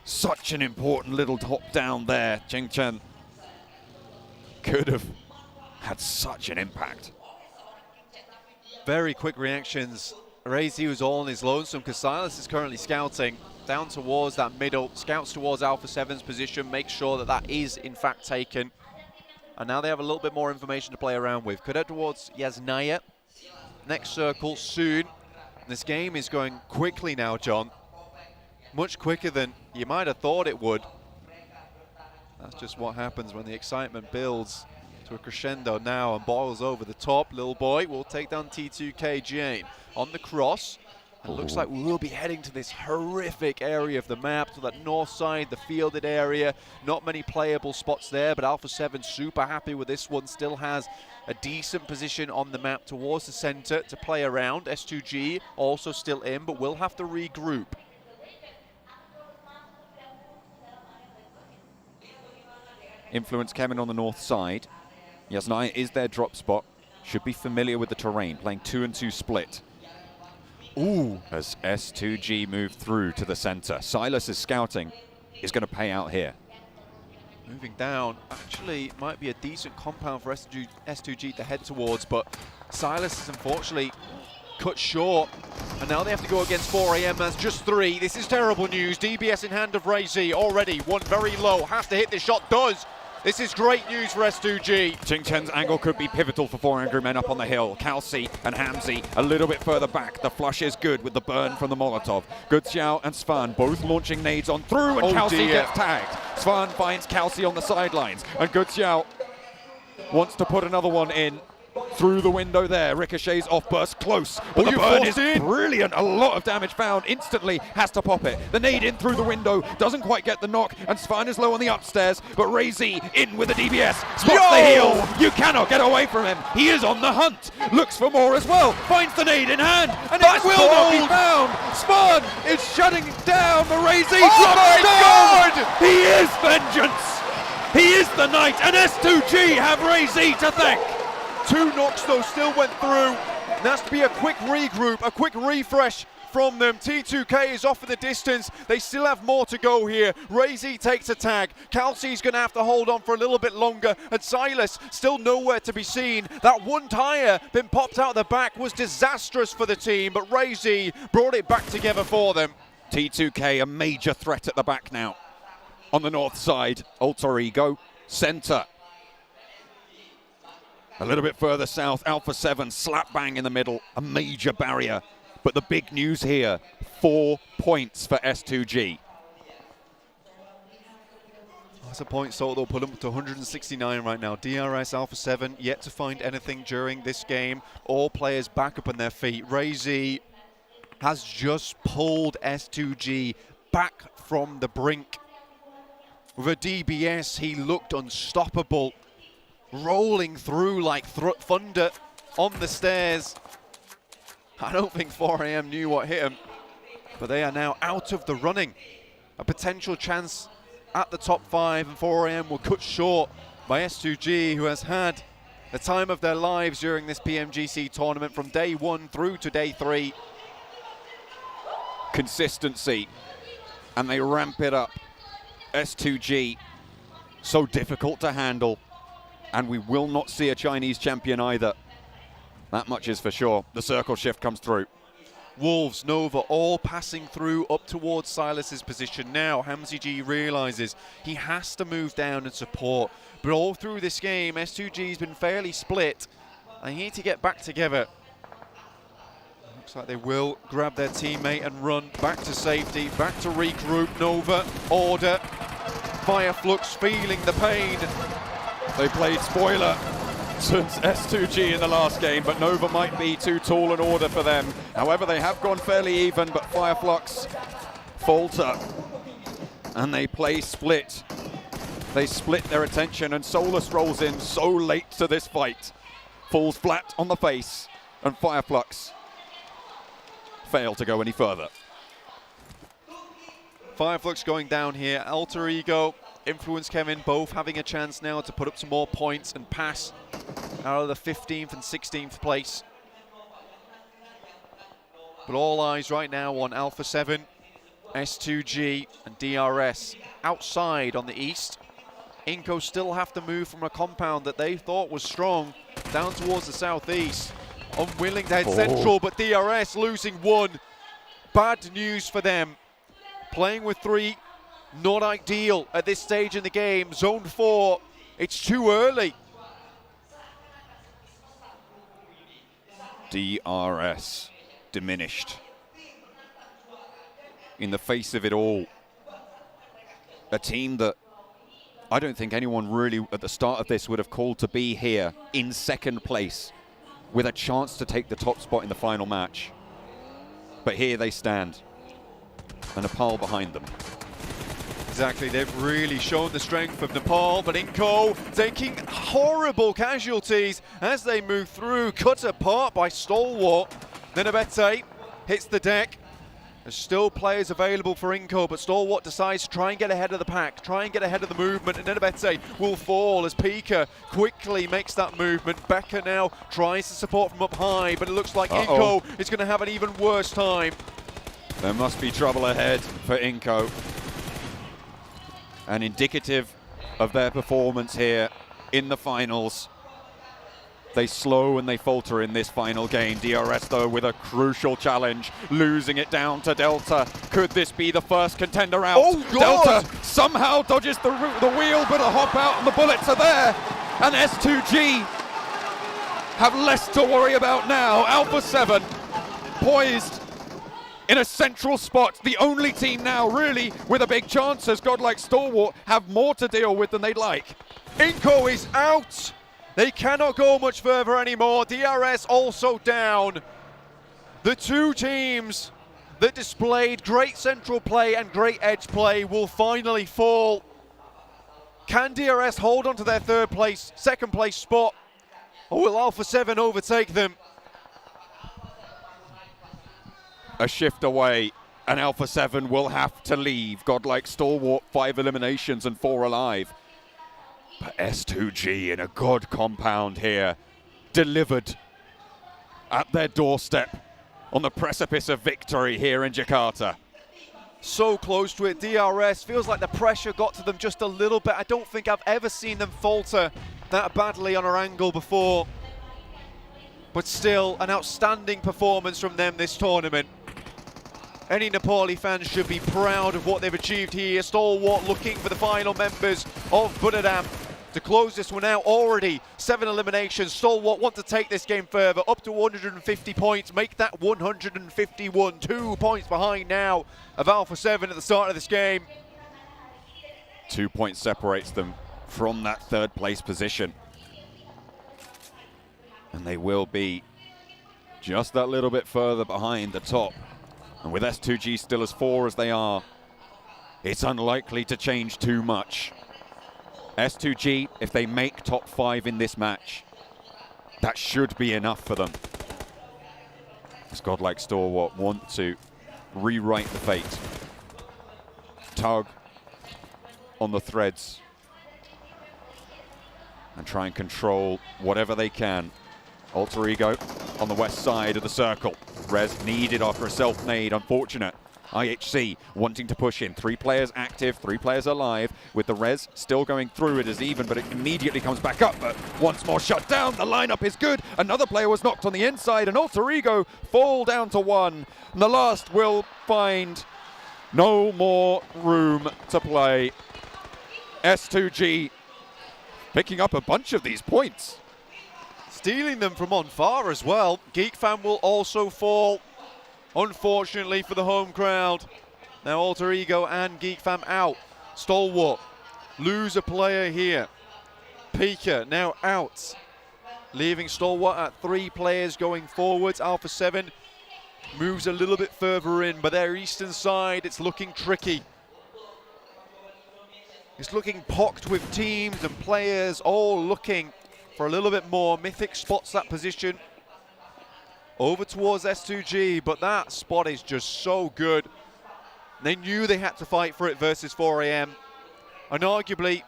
Such an important little top down there. Ching Chen could have had such an impact. Very quick reactions. Razy was all on his lonesome because Silas is currently scouting down towards that middle, scouts towards Alpha 7's position, makes sure that that is in fact taken. And now they have a little bit more information to play around with. Could head towards Yasnaya. Next circle soon. This game is going quickly now, John. Much quicker than you might have thought it would. That's just what happens when the excitement builds to a crescendo now and boils over the top. Lil Boy will take down T2K Jane on the cross. And looks like we will be heading to this horrific area of the map, to that north side, the fielded area. Not many playable spots there, but Alpha 7 super happy with this one. Still has a decent position on the map towards the center to play around. S2G also still in, but will have to regroup. Influence Kevin on the north side. Yasnaya is their drop spot. Should be familiar with the terrain, playing 2-2 split. Ooh, as S2G move through to the center. Silas is scouting, is going to pay out here. Moving down, actually might be a decent compound for S2G to head towards, but Silas is unfortunately cut short. And now they have to go against 4 AM. That's just 3. This is terrible news. DBS in hand of Ray Z already. One very low. Has to hit this shot. Does. This is great news for S2G. Ching Chen's angle could be pivotal for 4 Angry Men up on the hill. Kalsi and Hamzi a little bit further back. The flush is good with the burn from the Molotov. Good Xiao and Svan both launching nades on through, and Kalsi gets tagged. Svan finds Kalsi on the sidelines, and Good Xiao wants to put another one in. Through the window there, ricochets off burst close, but the burn is brilliant. A lot of damage found instantly, has to pop it. The nade in through the window, doesn't quite get the knock, and Svan is low on the upstairs, but Ray-Z in with the DBS, spots the heal. You cannot get away from him. He is on the hunt, looks for more as well, finds the nade in hand, and it will not be found. Svan is shutting down the Ray-Z. Oh my God! He is vengeance. He is the knight, and S2G have Ray-Z to thank. 2 knocks though still went through. There has to be a quick regroup, a quick refresh from them. T2K is off in the distance. They still have more to go here. Ray-Z takes a tag. Kelsey's going to have to hold on for a little bit longer. And Silas still nowhere to be seen. That one tyre been popped out the back was disastrous for the team, but Ray-Z brought it back together for them. T2K a major threat at the back now. On the north side, Alter Ego, center. A little bit further south, Alpha 7, slap bang in the middle, a major barrier. But the big news here, 4 points for S2G. That's a point salt, they'll put them to 169 right now. DRS Alpha 7 yet to find anything during this game. All players back up on their feet. Ray-Z has just pulled S2G back from the brink. With a DBS, he looked unstoppable, rolling through like thunder on the stairs. I don't think 4AM knew what hit him, but they are now out of the running. A potential chance at the top 5, and 4AM were cut short by S2G, who has had the time of their lives during this PMGC tournament from day 1 through to day 3. Consistency, and they ramp it up. S2G, so difficult to handle, and we will not see a Chinese champion either. That much is for sure. The circle shift comes through. Wolves, Nova, all passing through up towards Silas's position now. Hamzy G realizes he has to move down and support. But all through this game, S2G's been fairly split. They need to get back together. Looks like they will grab their teammate and run back to safety, back to regroup. Nova, order. Fireflux feeling the pain. They played spoiler since S2G in the last game, but Nova might be too tall an order for them. However, they have gone fairly even, but Fireflux falter, and they play split. They split their attention, and Solus rolls in so late to this fight. Falls flat on the face, and Fireflux fail to go any further. Fireflux going down here. Alter Ego, Influence Kevin, both having a chance now to put up some more points and pass out of the 15th and 16th place. But all eyes right now on Alpha 7, S2G and DRS. Outside on the east, Inco still have to move from a compound that they thought was strong down towards the southeast. Unwilling to head central, but DRS losing 1. Bad news for them. Playing with 3, not ideal at this stage in the game. Zone 4, it's too early. DRS diminished. In the face of it all, a team that I don't think anyone really at the start of this would have called to be here in second place with a chance to take the top spot in the final match. But here they stand, and Nepal behind them. Exactly, they've really shown the strength of Nepal, but Inco taking horrible casualties as they move through, cut apart by Stalwart. Nenabete hits the deck. There's still players available for Inco, but Stalwart decides to try and get ahead of the pack, try and get ahead of the movement, and Nenabete will fall as Pika quickly makes that movement. Becca now tries to support from up high, but it looks like Inco is going to have an even worse time. There must be trouble ahead for Inco. And indicative of their performance here in the finals. They slow and they falter in this final game. DRS though with a crucial challenge, losing it down to Delta. Could this be the first contender out? Oh God! Delta somehow dodges the wheel, but a hop out and the bullets are there. And S2G have less to worry about now. Alpha 7 poised in a central spot. The only team now really with a big chance, as godlike Stalwart have more to deal with than they'd like. Inco is out. They cannot go much further anymore. DRS also down. The two teams that displayed great central play and great edge play will finally fall. Can DRS hold on to their second place spot, or will Alpha 7 overtake them? A shift away, and Alpha 7 will have to leave. Godlike Stalwart, 5 eliminations and 4 alive. But S2G in a good compound here, delivered at their doorstep on the precipice of victory here in Jakarta. So close to it. DRS feels like the pressure got to them just a little bit. I don't think I've ever seen them falter that badly on Erangel before. But still, an outstanding performance from them this tournament. Any Nepali fans should be proud of what they've achieved here. Stalwart looking for the final members of Budadam to close this one out. Already 7 eliminations. Stalwart want to take this game further, up to 150 points, make that 151. 2 points behind now of Alpha 7 at the start of this game. 2 points separates them from that third place position. And they will be just that little bit further behind the top. And with S2G still as 4 as they are, it's unlikely to change too much. S2G, if they make top 5 in this match, that should be enough for them. As Godlike Stalwart want to rewrite the fate. Tug on the threads and try and control whatever they can. Alter Ego on the west side of the circle. Res needed after a self-nade, unfortunate. IHC wanting to push in. 3 players active, 3 players alive. With the Res still going through, it is even, but it immediately comes back up. But once more shut down, the lineup is good. Another player was knocked on the inside, and Alter Ego fall down to 1. And the last will find no more room to play. S2G picking up a bunch of these points. Stealing them from on far as well. GeekFam will also fall, unfortunately for the home crowd. Now Alter Ego and GeekFam out. Stalwart lose a player here. Pika now out, leaving Stalwart at 3 players going forwards. Alpha 7 moves a little bit further in, but their eastern side, it's looking tricky. It's looking pocked with teams and players all looking for a little bit more. Mythic spots that position over towards S2G, but that spot is just so good. They knew they had to fight for it versus 4AM. And arguably,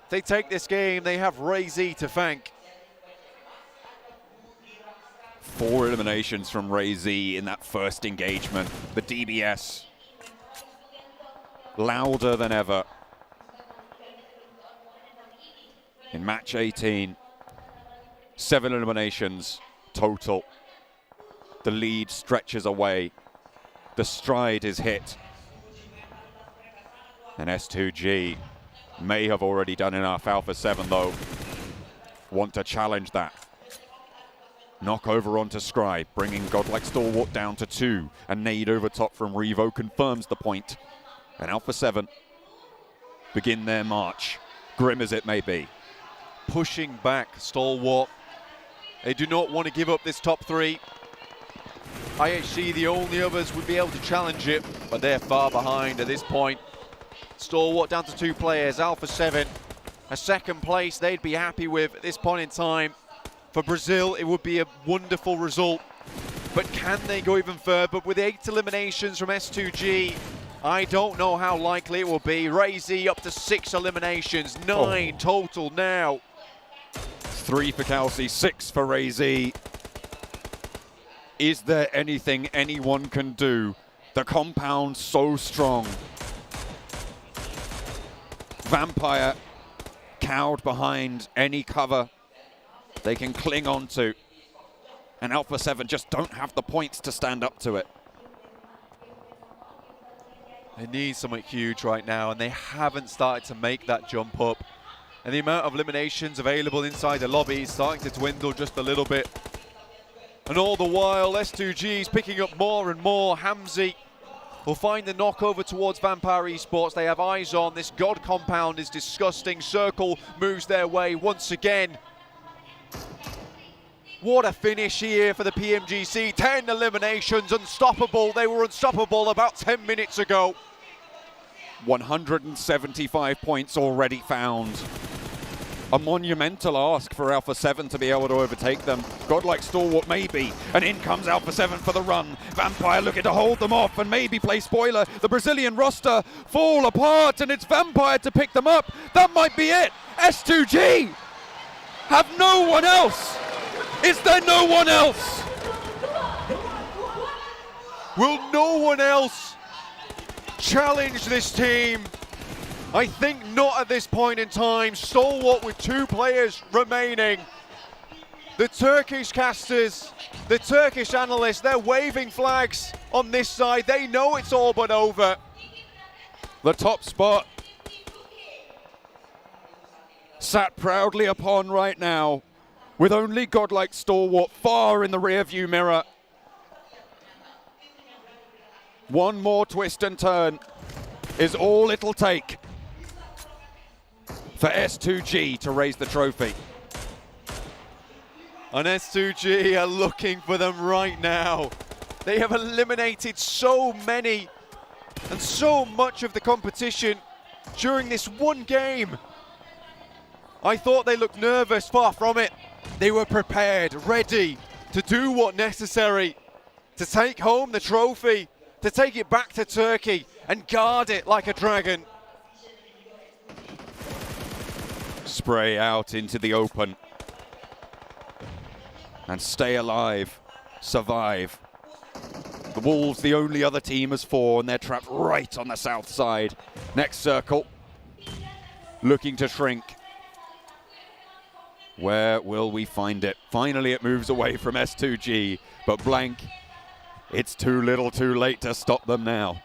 if they take this game, they have Ray-Z to thank. 4 eliminations from Ray-Z in that first engagement. The DBS louder than ever. In match 18, 7 eliminations total. The lead stretches away. The stride is hit. And S2G may have already done enough. Alpha 7, though, want to challenge that. Knock over onto Scribe, bringing Godlike Stalwart down to 2. A nade over top from Revo confirms the point. And Alpha 7 begin their march, grim as it may be. Pushing back Stalwart. They do not want to give up this top 3. IHC, the only others, would be able to challenge it, but they're far behind at this point. Stalwart down to 2 players. Alpha 7, a second place they'd be happy with at this point in time. For Brazil, it would be a wonderful result. But can they go even further? With 8 eliminations from S2G, I don't know how likely it will be. Ray-Z up to 6 eliminations, 9 total now. 3 for Kelsey, 6 for Ray-Z. Is there anything anyone can do? The compound so strong. Vampire cowed behind any cover they can cling on to. And Alpha 7 just don't have the points to stand up to it. They need something huge right now, and they haven't started to make that jump up. And the amount of eliminations available inside the lobby is starting to dwindle just a little bit. And all the while, S2G is picking up more and more. Hamzi will find the knock over towards Vampire Esports. They have eyes on. This God compound is disgusting. Circle moves their way once again. What a finish here for the PMGC. 10 eliminations, unstoppable. They were unstoppable about 10 minutes ago. 175 points already found. A monumental ask for Alpha 7 to be able to overtake them. Godlike Stalwart maybe, and in comes Alpha 7 for the run. Vampire looking to hold them off and maybe play spoiler. The Brazilian roster fall apart and it's Vampire to pick them up. That might be it. S2G have no one else. Is there no one else? Will no one else challenge this team? I think not at this point in time. Stalwart with 2 players remaining. The Turkish casters, the Turkish analysts, they're waving flags on this side. They know it's all but over. The top spot sat proudly upon right now, with only Godlike Stalwart far in the rearview mirror. One more twist and turn is all it'll take for S2G to raise the trophy. And S2G are looking for them right now. They have eliminated so many and so much of the competition during this one game. I thought they looked nervous, far from it. They were prepared, ready to do what necessary to take home the trophy, to take it back to Turkey and guard it like a dragon. Spray out into the open and stay alive, survive. The Wolves, the only other team, as 4, and they're trapped right on the south side. Next circle, looking to shrink. Where will we find it? Finally, it moves away from S2G, but blank, it's too little too late to stop them now.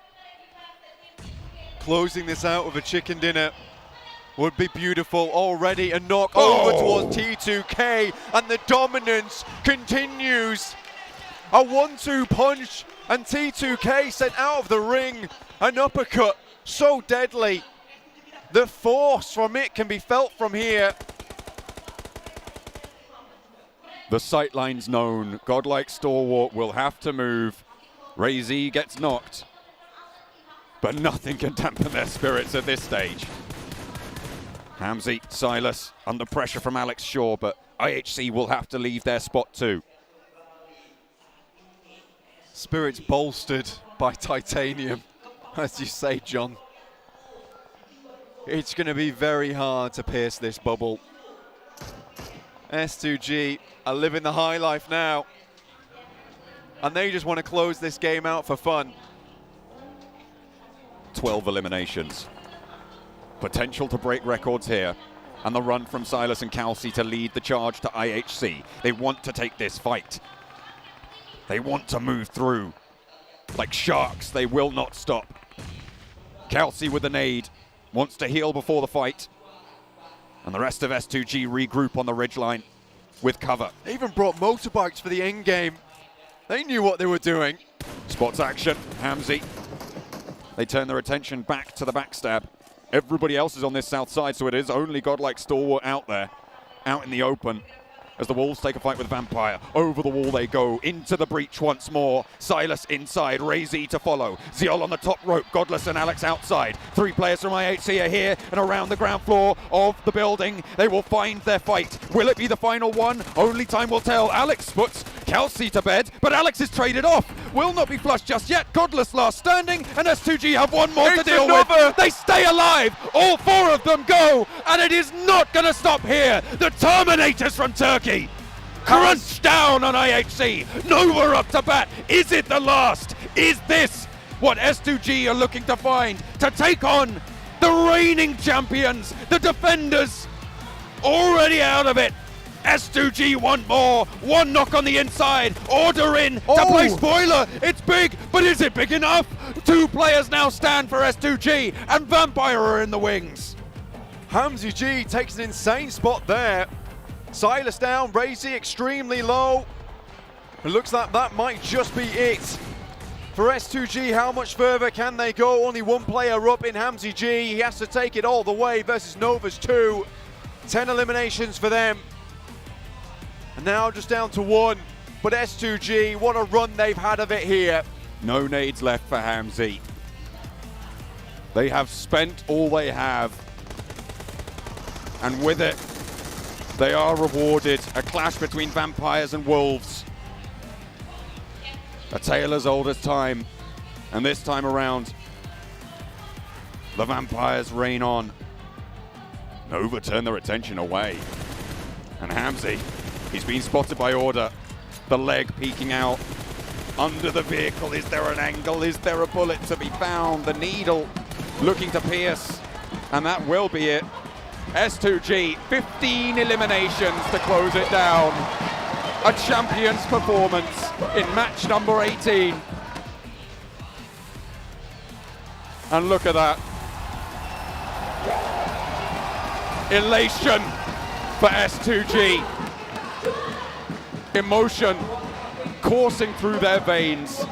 Closing this out with a chicken dinner would be beautiful. Already a knock over towards T2K, and the dominance continues. A 1-2 punch, and T2K sent out of the ring. An uppercut so deadly. The force from it can be felt from here. The sightline's known. Godlike Stalwart will have to move. Ray-Z gets knocked, but nothing can dampen their spirits at this stage. Hamzy, Silas, under pressure from Alex Shaw, but IHC will have to leave their spot too. Spirits bolstered by titanium, as you say, John. It's going to be very hard to pierce this bubble. S2G are living the high life now, and they just want to close this game out for fun. 12 eliminations. Potential to break records here. And the run from Silas and Kelsey to lead the charge to IHC. They want to take this fight. They want to move through. Like sharks, they will not stop. Kelsey with the nade. Wants to heal before the fight. And the rest of S2G regroup on the ridgeline with cover. They even brought motorbikes for the end game. They knew what they were doing. Spots action, Hamzy. They turn their attention back to the backstab. Everybody else is on this south side, so it is only Godlike Stalwart out there, out in the open. As the Wolves take a fight with Vampire. Over the wall they go, into the breach once more. Silas inside, Ray-Z to follow. Ziol on the top rope, Godless and Alex outside. 3 players from IHC are here and around the ground floor of the building. They will find their fight. Will it be the final one? Only time will tell. Alex puts Kelsey to bed, but Alex is traded off. Will not be flushed just yet. Godless last standing, and S2G have one more to deal with. They stay alive. All 4 of them go, and it is not going to stop here. The Terminators from Turkey. Crunch down on IHC. Nova up to bat. Is it the last? Is this what S2G are looking to find to take on the reigning champions, the defenders? Already out of it. S2G want more. One knock on the inside. Order in to play spoiler. It's big, but is it big enough? 2 players now stand for S2G, and Vampire are in the wings. Hamzy G takes an insane spot there. Silas down, Ray-Z extremely low. It looks like that might just be it. For S2G, how much further can they go? Only 1 player up in Hamzy G. He has to take it all the way versus Nova's 2. 10 eliminations for them. And now just down to 1. But S2G, what a run they've had of it here. No nades left for Hamzy. They have spent all they have. And with it, they are rewarded. A clash between vampires and wolves. A tale as old as time. And this time around, the vampires reign on. Nova turn their attention away. And Hamzy, he's been spotted by Order. The leg peeking out. Under the vehicle, is there an angle? Is there a bullet to be found? The needle looking to pierce. And that will be it. S2G, 15 eliminations to close it down. A champion's performance in match number 18. And look at that. Elation for S2G. Emotion coursing through their veins.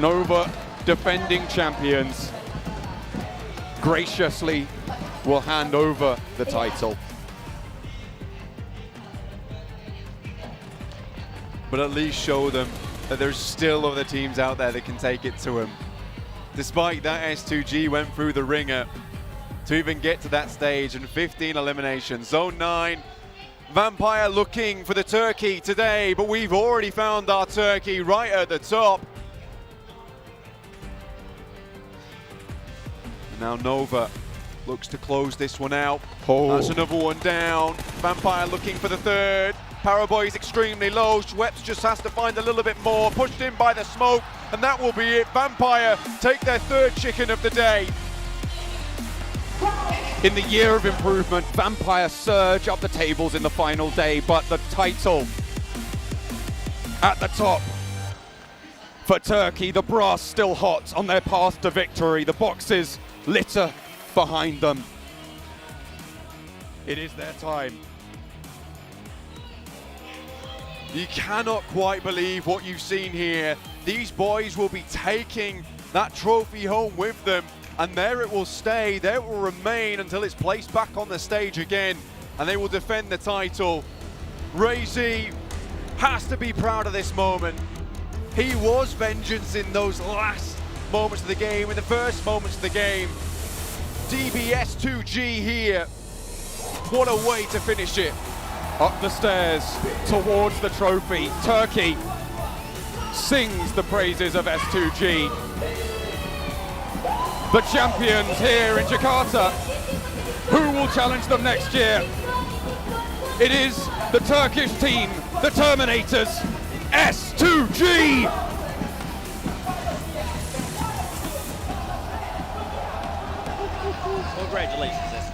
Nova, defending champions, graciously will hand over the title. But at least show them that there's still other teams out there that can take it to them. Despite that, S2G went through the ringer to even get to that stage, and 15 eliminations. Zone 9, Vampire looking for the turkey today, but we've already found our turkey right at the top. And now Nova looks to close this one out. That's another one down. Vampire looking for the third. Paraboy is extremely low. Schweppes just has to find a little bit more. Pushed in by the smoke, and that will be it. Vampire take their third chicken of the day. In the year of improvement, Vampire surge up the tables in the final day, but the title at the top for Turkey. The brass still hot on their path to victory. The boxes litter behind them. It is their time. You cannot quite believe what you've seen here. These boys will be taking that trophy home with them, and there it will stay, there it will remain until it's placed back on the stage again, and they will defend the title. Razy has to be proud of this moment. He was vengeance in those last moments of the game, in the first moments of the game. DBS2G here. What a way to finish it. Up the stairs towards the trophy. Turkey sings the praises of S2G. The champions here in Jakarta. Who will challenge them next year? It is the Turkish team, the Terminators, S2G! Congratulations, SCG.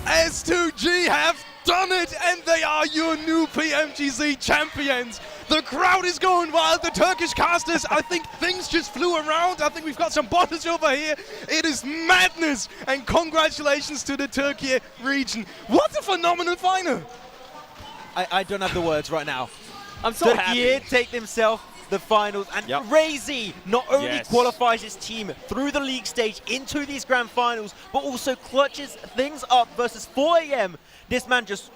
S2G have done it, and they are your new PMGC champions. The crowd is going wild. The Turkish casters, I think things just flew around. I think we've got some bottles over here. It is madness, and congratulations to the Turkey region. What a phenomenal final. I don't have the words right now. I'm so happy. Turkey take themselves the finals, and Razy not only qualifies his team through the league stage into these grand finals, but also clutches things up versus 4 AM. This man just,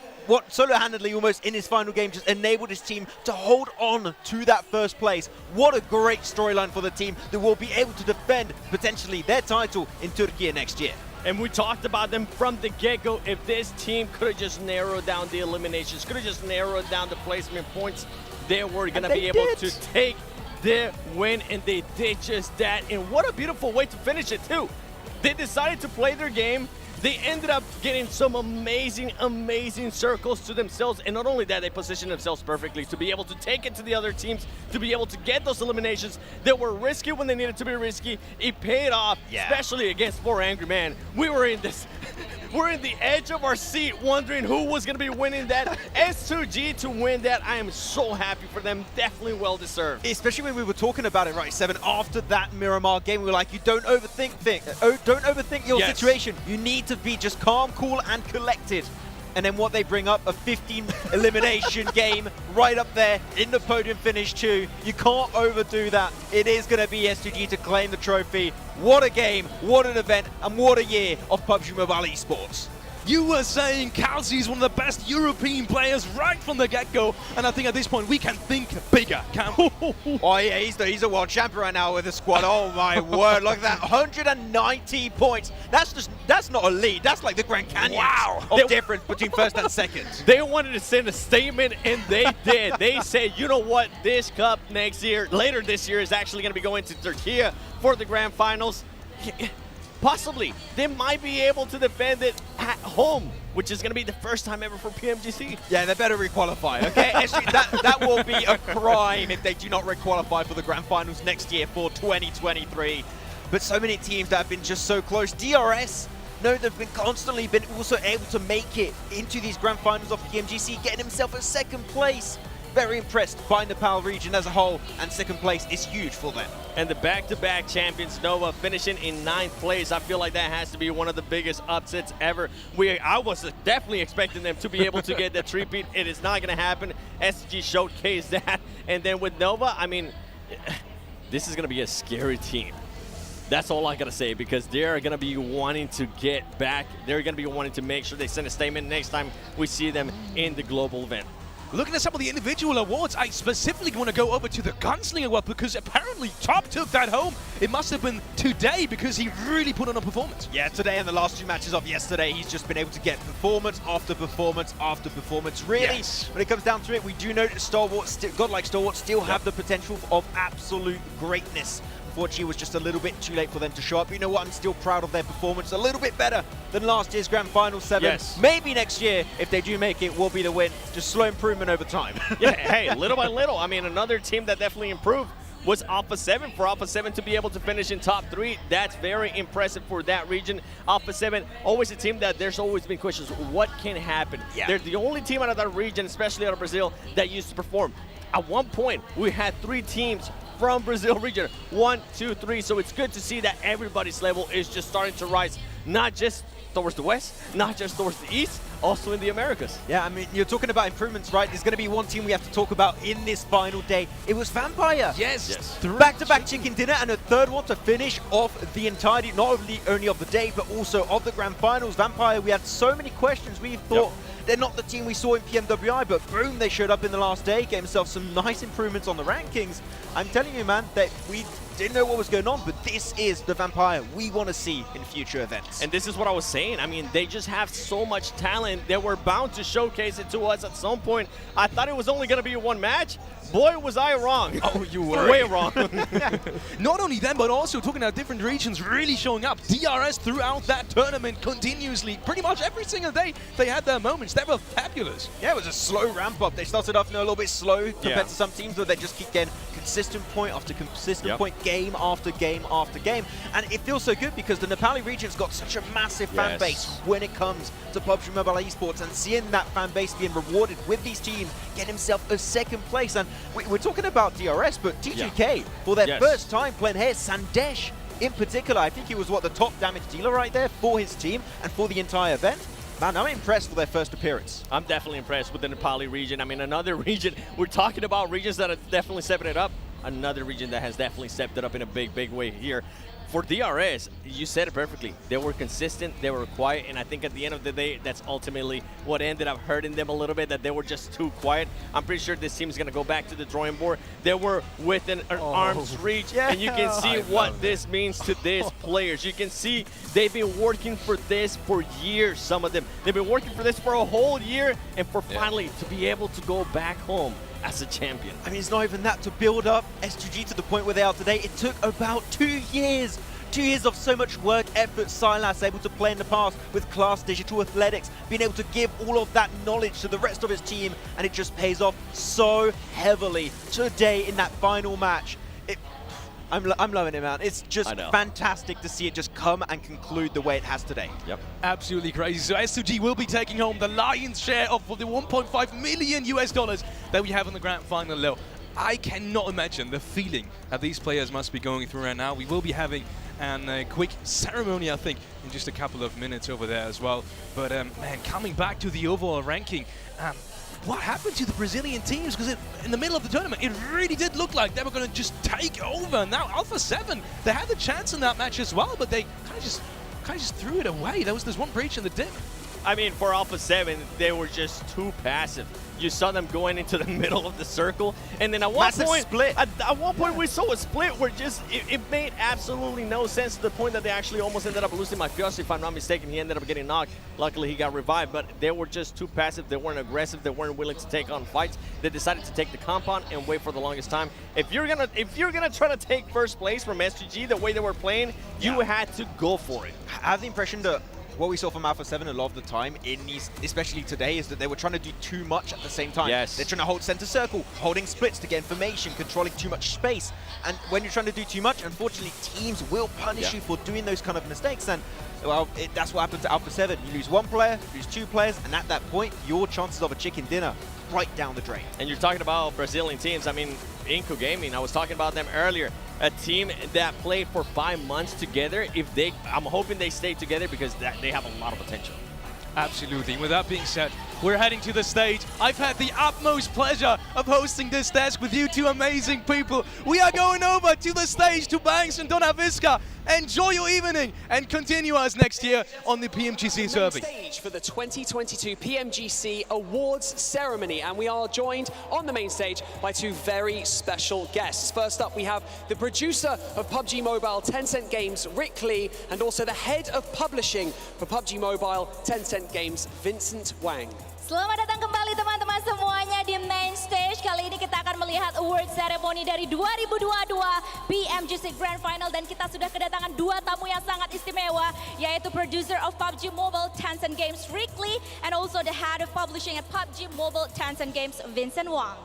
solo-handedly almost in his final game, just enabled his team to hold on to that first place. What a great storyline for the team that will be able to defend potentially their title in Turkey next year. And we talked about them from the get-go. If this team could have just narrowed down the eliminations, could have just narrowed down the placement points, they were going to be able to take their win, and they did just that. And what a beautiful way to finish it, too. They decided to play their game. They ended up getting some amazing, amazing circles to themselves. And not only that, they positioned themselves perfectly to be able to take it to the other teams, to be able to get those eliminations that were risky when they needed to be risky. It paid off, especially against 4 Angry Man. We were in this... We're in the edge of our seat wondering who was going to be winning that. S2G to win that. I am so happy for them. Definitely well deserved. Especially when we were talking about it, right, Seven, after that Miramar game, we were like, you don't overthink your situation. You need to be just calm, cool, and collected. And then what they bring up, a 15 elimination game right up there in the podium finish too. You can't overdo that. It is going to be S2G to claim the trophy. What a game, what an event, and what a year of PUBG Mobile esports. You were saying Kalsi is one of the best European players right from the get-go, and I think at this point we can think bigger, can't we? Oh yeah, he's a world champion right now with the squad. Oh my word, look at that, 190 points. That's not a lead, that's like the Grand Canyon of difference between first and second. They wanted to send a statement, and they did. They said, you know what, this cup later this year is actually going to be going to Turkey for the Grand Finals. Possibly, they might be able to defend it at home, which is going to be the first time ever for PMGC. Yeah, they better requalify, okay? Actually, that will be a crime if they do not requalify for the Grand Finals next year for 2023. But so many teams that have been just so close. DRS, no, they've been constantly been also able to make it into these Grand Finals of PMGC, getting himself a second place. Very impressed by Nepal region as a whole, and second place is huge for them. And the back-to-back champions, Nova, finishing in 9th place. I feel like that has to be one of the biggest upsets ever. I was definitely expecting them to be able to get that three-peat. It is not going to happen. SG showcased that. And then with Nova, I mean, this is going to be a scary team. That's all I got to say, because they're going to be wanting to get back. They're going to be wanting to make sure they send a statement next time we see them in the global event. Looking at some of the individual awards, I specifically want to go over to the Gunslinger award, because apparently Top took that home. It must have been today, because he really put on a performance. Yeah, today and the last 2 matches of yesterday, he's just been able to get performance after performance after performance. Really, when it comes down to it, we do know that godlike Stalwarts still have the potential of absolute greatness. Unfortunately, it was just a little bit too late for them to show up. But you know what? I'm still proud of their performance. A little bit better than last year's Grand Final 7. Yes. Maybe next year, if they do make it, will be the win. Just slow improvement over time. Yeah, hey, little by little. I mean, another team that definitely improved was Alpha 7. For Alpha 7 to be able to finish in top 3, that's very impressive for that region. Alpha 7, always a team that there's always been questions, what can happen? Yeah. They're the only team out of that region, especially out of Brazil, that used to perform. At one point, we had 3 teams from Brazil region. 1, 2, 3. So it's good to see that everybody's level is just starting to rise, not just towards the west, not just towards the east, also in the Americas. Yeah, I mean, you're talking about improvements, right? There's going to be one team we have to talk about in this final day. It was Vampire. Yes. Back-to-back chicken dinner, and a third one to finish off the entirety, not only of the day, but also of the Grand Finals. Vampire, we had so many questions. We thought they're not the team we saw in PMWI, but boom, they showed up in the last day, gave themselves some nice improvements on the rankings. I'm telling you, man, that we didn't know what was going on, but this is the Vampire we want to see in future events. And this is what I was saying. I mean, they just have so much talent. They were bound to showcase it to us at some point. I thought it was only going to be one match. Boy, was I wrong. Oh, you were. Way wrong. Not only them, but also talking about different regions really showing up. DRS throughout that tournament continuously. Pretty much every single day, they had their moments. They were fabulous. Yeah, it was a slow ramp up. They started off a little bit slow compared to some teams, but they just keep getting consistent point after consistent point, game after game after game. And it feels so good because the Nepali region's got such a massive fan base when it comes to PUBG Mobile esports, and seeing that fan base being rewarded with these teams, get himself a second place. And we're talking about DRS, but TGK, for their first time playing here, Sandesh in particular, I think he was, the top damage dealer right there for his team and for the entire event. Man, I'm impressed with their first appearance. I'm definitely impressed with the Nepali region. I mean, another region, we're talking about regions that are definitely stepping it up. Another region that has definitely stepped it up in a big, big way here. For DRS, you said it perfectly. They were consistent, they were quiet, and I think at the end of the day, that's ultimately what ended up hurting them a little bit, that they were just too quiet. I'm pretty sure this team is going to go back to the drawing board. They were within an arm's reach, and you can see what this means to these players. You can see they've been working for this for years, some of them. They've been working for this for a whole year, and for finally to be able to go back home as a champion. I mean, it's not even that to build up S2G to the point where they are today. It took about 2 years 2 years of so much work, effort, Silas able to play in the past with class digital athletics, being able to give all of that knowledge to the rest of his team, and it just pays off so heavily today in that final match. I'm loving it, man. It's just fantastic to see it just come and conclude the way it has today. Yep. Absolutely crazy. So S2G will be taking home the lion's share of the 1.5 million US dollars that we have in the grand final, Lil. I cannot imagine the feeling that these players must be going through right now. We will be having a quick ceremony, I think, in just a couple of minutes over there as well. But man, coming back to the overall ranking, what happened to the Brazilian teams? Because in the middle of the tournament, it really did look like they were going to just take over. Now Alpha 7, they had the chance in that match as well, but they kind of just threw it away. There was this one breach in the dip. I mean, for Alpha 7, they were just too passive. You saw them going into the middle of the circle, and then at one point, at one point we saw a split where just it made absolutely no sense to the point that they actually almost ended up losing Mafiosi, if I'm not mistaken. He ended up getting knocked. Luckily, he got revived, but they were just too passive. They weren't aggressive. They weren't willing to take on fights. They decided to take the compound and wait for the longest time. If you're gonna try to take first place from SGG the way they were playing, you had to go for it. I have the impression that what we saw from Alpha 7 a lot of the time, especially today, is that they were trying to do too much at the same time. Yes. They're trying to hold center circle, holding splits to get information, controlling too much space. And when you're trying to do too much, unfortunately, teams will punish you for doing those kind of mistakes. And well, that's what happened to Alpha 7. You lose one player, lose 2 players, and at that point, your chances of a chicken dinner right down the drain. And you're talking about Brazilian teams. I mean, Inco Gaming, I was talking about them earlier. A team that played for 5 months together. I'm hoping they stay together because they have a lot of potential. Absolutely. With that being said, we're heading to the stage. I've had the utmost pleasure of hosting this desk with you two amazing people. We are going over to the stage to Banks and Dona Visca. Enjoy your evening and continue us next year on the PMGC Survey. Stage for the 2022 PMGC Awards ceremony, and we are joined on the main stage by 2 very special guests. First up, we have the producer of PUBG Mobile Tencent Games, Rick Lee, and also the head of publishing for PUBG Mobile Tencent Games, Vincent Wang. Selamat datang kembali teman-teman semuanya di main stage. Kali ini kita akan melihat award ceremony dari 2022 PMGC Grand Final, dan kita sudah kedatangan 2 tamu yang sangat istimewa, yaitu producer of PUBG Mobile Tencent Games Rick Lee, and also the head of publishing at PUBG Mobile Tencent Games Vincent Wang.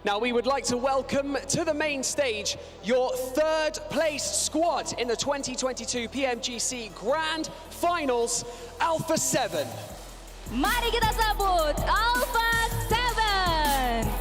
Now we would like to welcome to the main stage your 3rd place squad in the 2022 PMGC Grand Finals, Alpha 7. Mari kita sambut Alpha 7.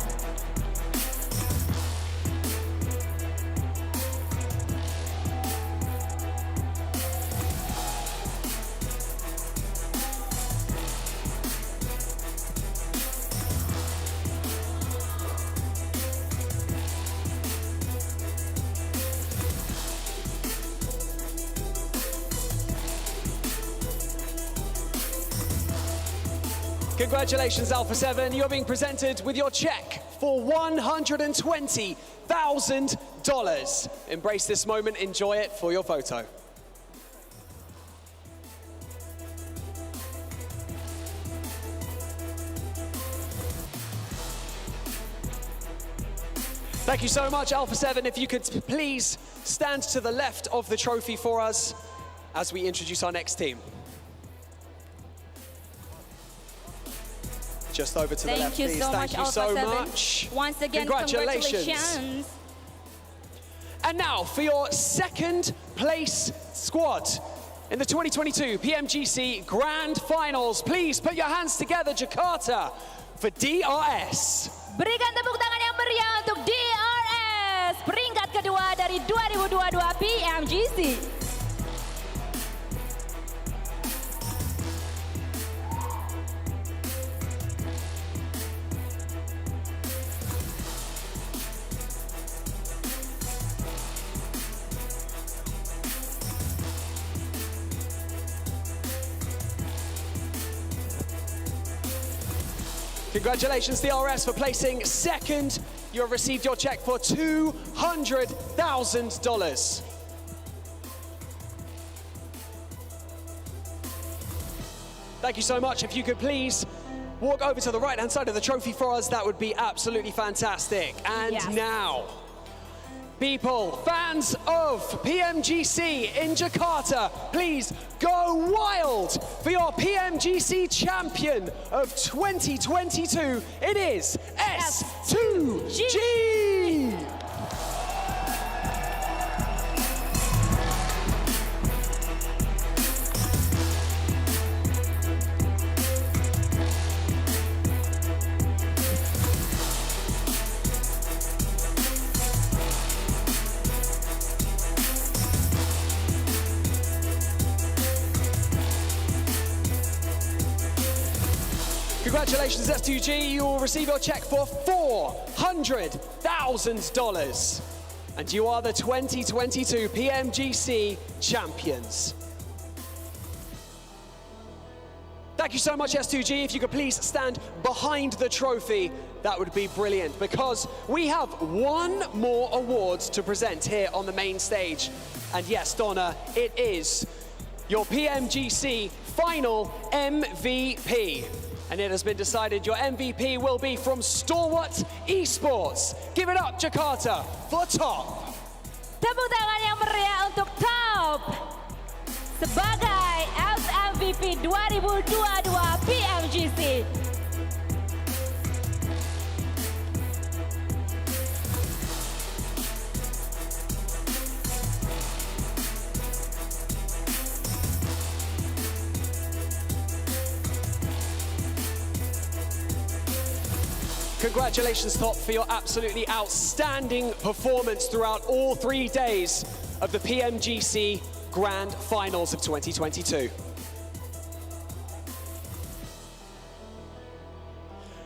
Congratulations, Alpha 7. You're being presented with your check for $120,000. Embrace this moment, enjoy it for your photo. Thank you so much, Alpha 7. If you could please stand to the left of the trophy for us as we introduce our next team. Just over to the left, please. Thank you so much. Once again, congratulations. And now for your 2nd place squad in the 2022 PMGC Grand Finals. Please put your hands together, Jakarta, for DRS. Berikan tepuk tangan yang meriah untuk DRS, peringkat kedua dari 2022 PMGC. Congratulations, DRS, for placing 2nd. You have received your check for $200,000. Thank you so much. If you could please walk over to the right-hand side of the trophy for us, that would be absolutely fantastic. And now, People, fans of PMGC in Jakarta, please go wild for your PMGC champion of 2022. It is S2G! Congratulations, S2G. You will receive your check for $400,000. And you are the 2022 PMGC champions. Thank you so much, S2G. If you could please stand behind the trophy, that would be brilliant, because we have one more award to present here on the main stage. And yes, Donna, it is your PMGC final MVP. And it has been decided your MVP will be from Stalwart Esports. Give it up, Jakarta, for Top. Tepuk tangan yang meriah untuk Top sebagai MVP 2022 PMGC. Congratulations, Top, for your absolutely outstanding performance throughout all 3 days of the PMGC Grand Finals of 2022.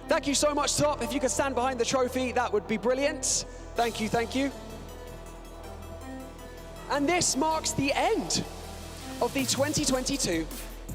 Thank you so much, Top. If you could stand behind the trophy, that would be brilliant. Thank you, thank you. And this marks the end of the 2022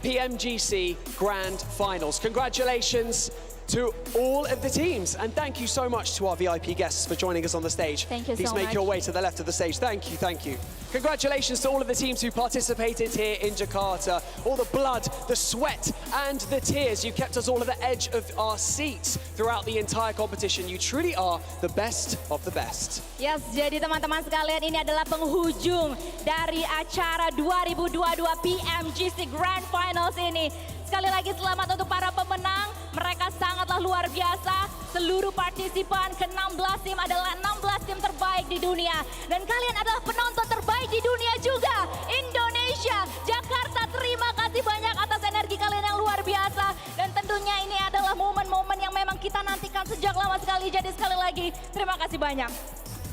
PMGC Grand Finals. Congratulations to all of the teams, and thank you so much to our VIP guests for joining us on the stage. Thank you so Please make much. your way to the left of the stage. Thank you, thank you. Congratulations to all of the teams who participated here in Jakarta. All the blood, the sweat, and the tears. You kept us all at the edge of our seats throughout the entire competition. You truly are the best of the best. Yes, jadi teman-teman sekalian, ini adalah penghujung dari acara 2022 PMGC Grand Finals ini. Sekali lagi selamat untuk para pemenang, mereka sangatlah luar biasa. Seluruh partisipan ke-16 tim adalah 16 tim terbaik di dunia. Dan kalian adalah penonton terbaik di dunia juga. Indonesia, Jakarta, terima kasih banyak atas energi kalian yang luar biasa. Dan tentunya ini adalah momen-momen yang memang kita nantikan sejak lama sekali. Jadi sekali lagi, terima kasih banyak.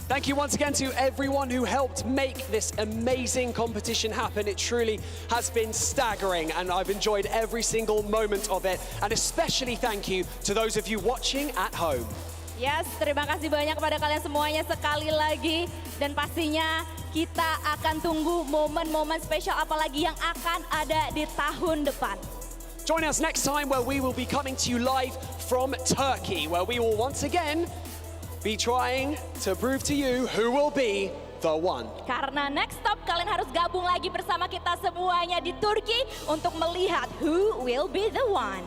Thank you once again to everyone who helped make this amazing competition happen. It truly has been staggering, and I've enjoyed every single moment of it. And especially thank you to those of you watching at home. Yes, terima kasih banyak kepada kalian semuanya sekali lagi. Dan pastinya kita akan tunggu momen-momen spesial apalagi yang akan ada di tahun depan. Join us next time where we will be coming to you live from Turkey, where we will once again be trying to prove to you who will be the one. Karena next stop kalian harus gabung lagi bersama kita semuanya di Turki untuk melihat who will be the one.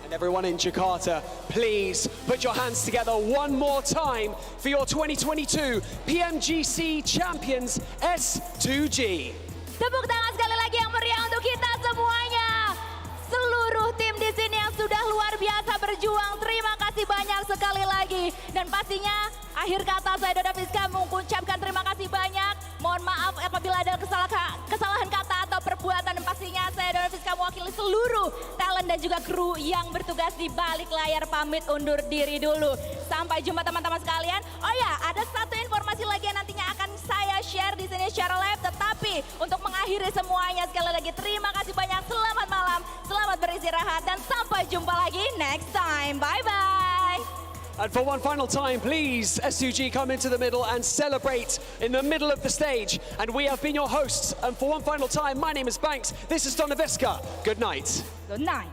And everyone in Jakarta, please put your hands together one more time for your 2022 PMGC champions S2G. Tepuk tangan sekali lagi yang meriah untuk kita semuanya. Seluruh tim di sini yang sudah luar biasa berjuang, terima kasih banyak sekali lagi. Dan pastinya akhir kata saya Dona Fiska mengucapkan terima kasih banyak. Mohon maaf apabila ada kesalahan kata atau perbuatan. Dan pastinya saya Dona Fiska mewakili seluruh talent dan juga kru yang bertugas di balik layar pamit undur diri dulu. Sampai jumpa teman-teman sekalian. Oh ya, ada satu informasi lagi yang nantinya akan saya share di sini secara live. Tetapi untuk mengakhiri semuanya sekali lagi terima kasih banyak. Selamat malam, selamat beristirahat, dan sampai jumpa lagi next time. Bye-bye. And for one final time, please, S2G, come into the middle and celebrate in the middle of the stage. And we have been your hosts. And for one final time, my name is Banks. This is Donna Visca. Good night. Good night.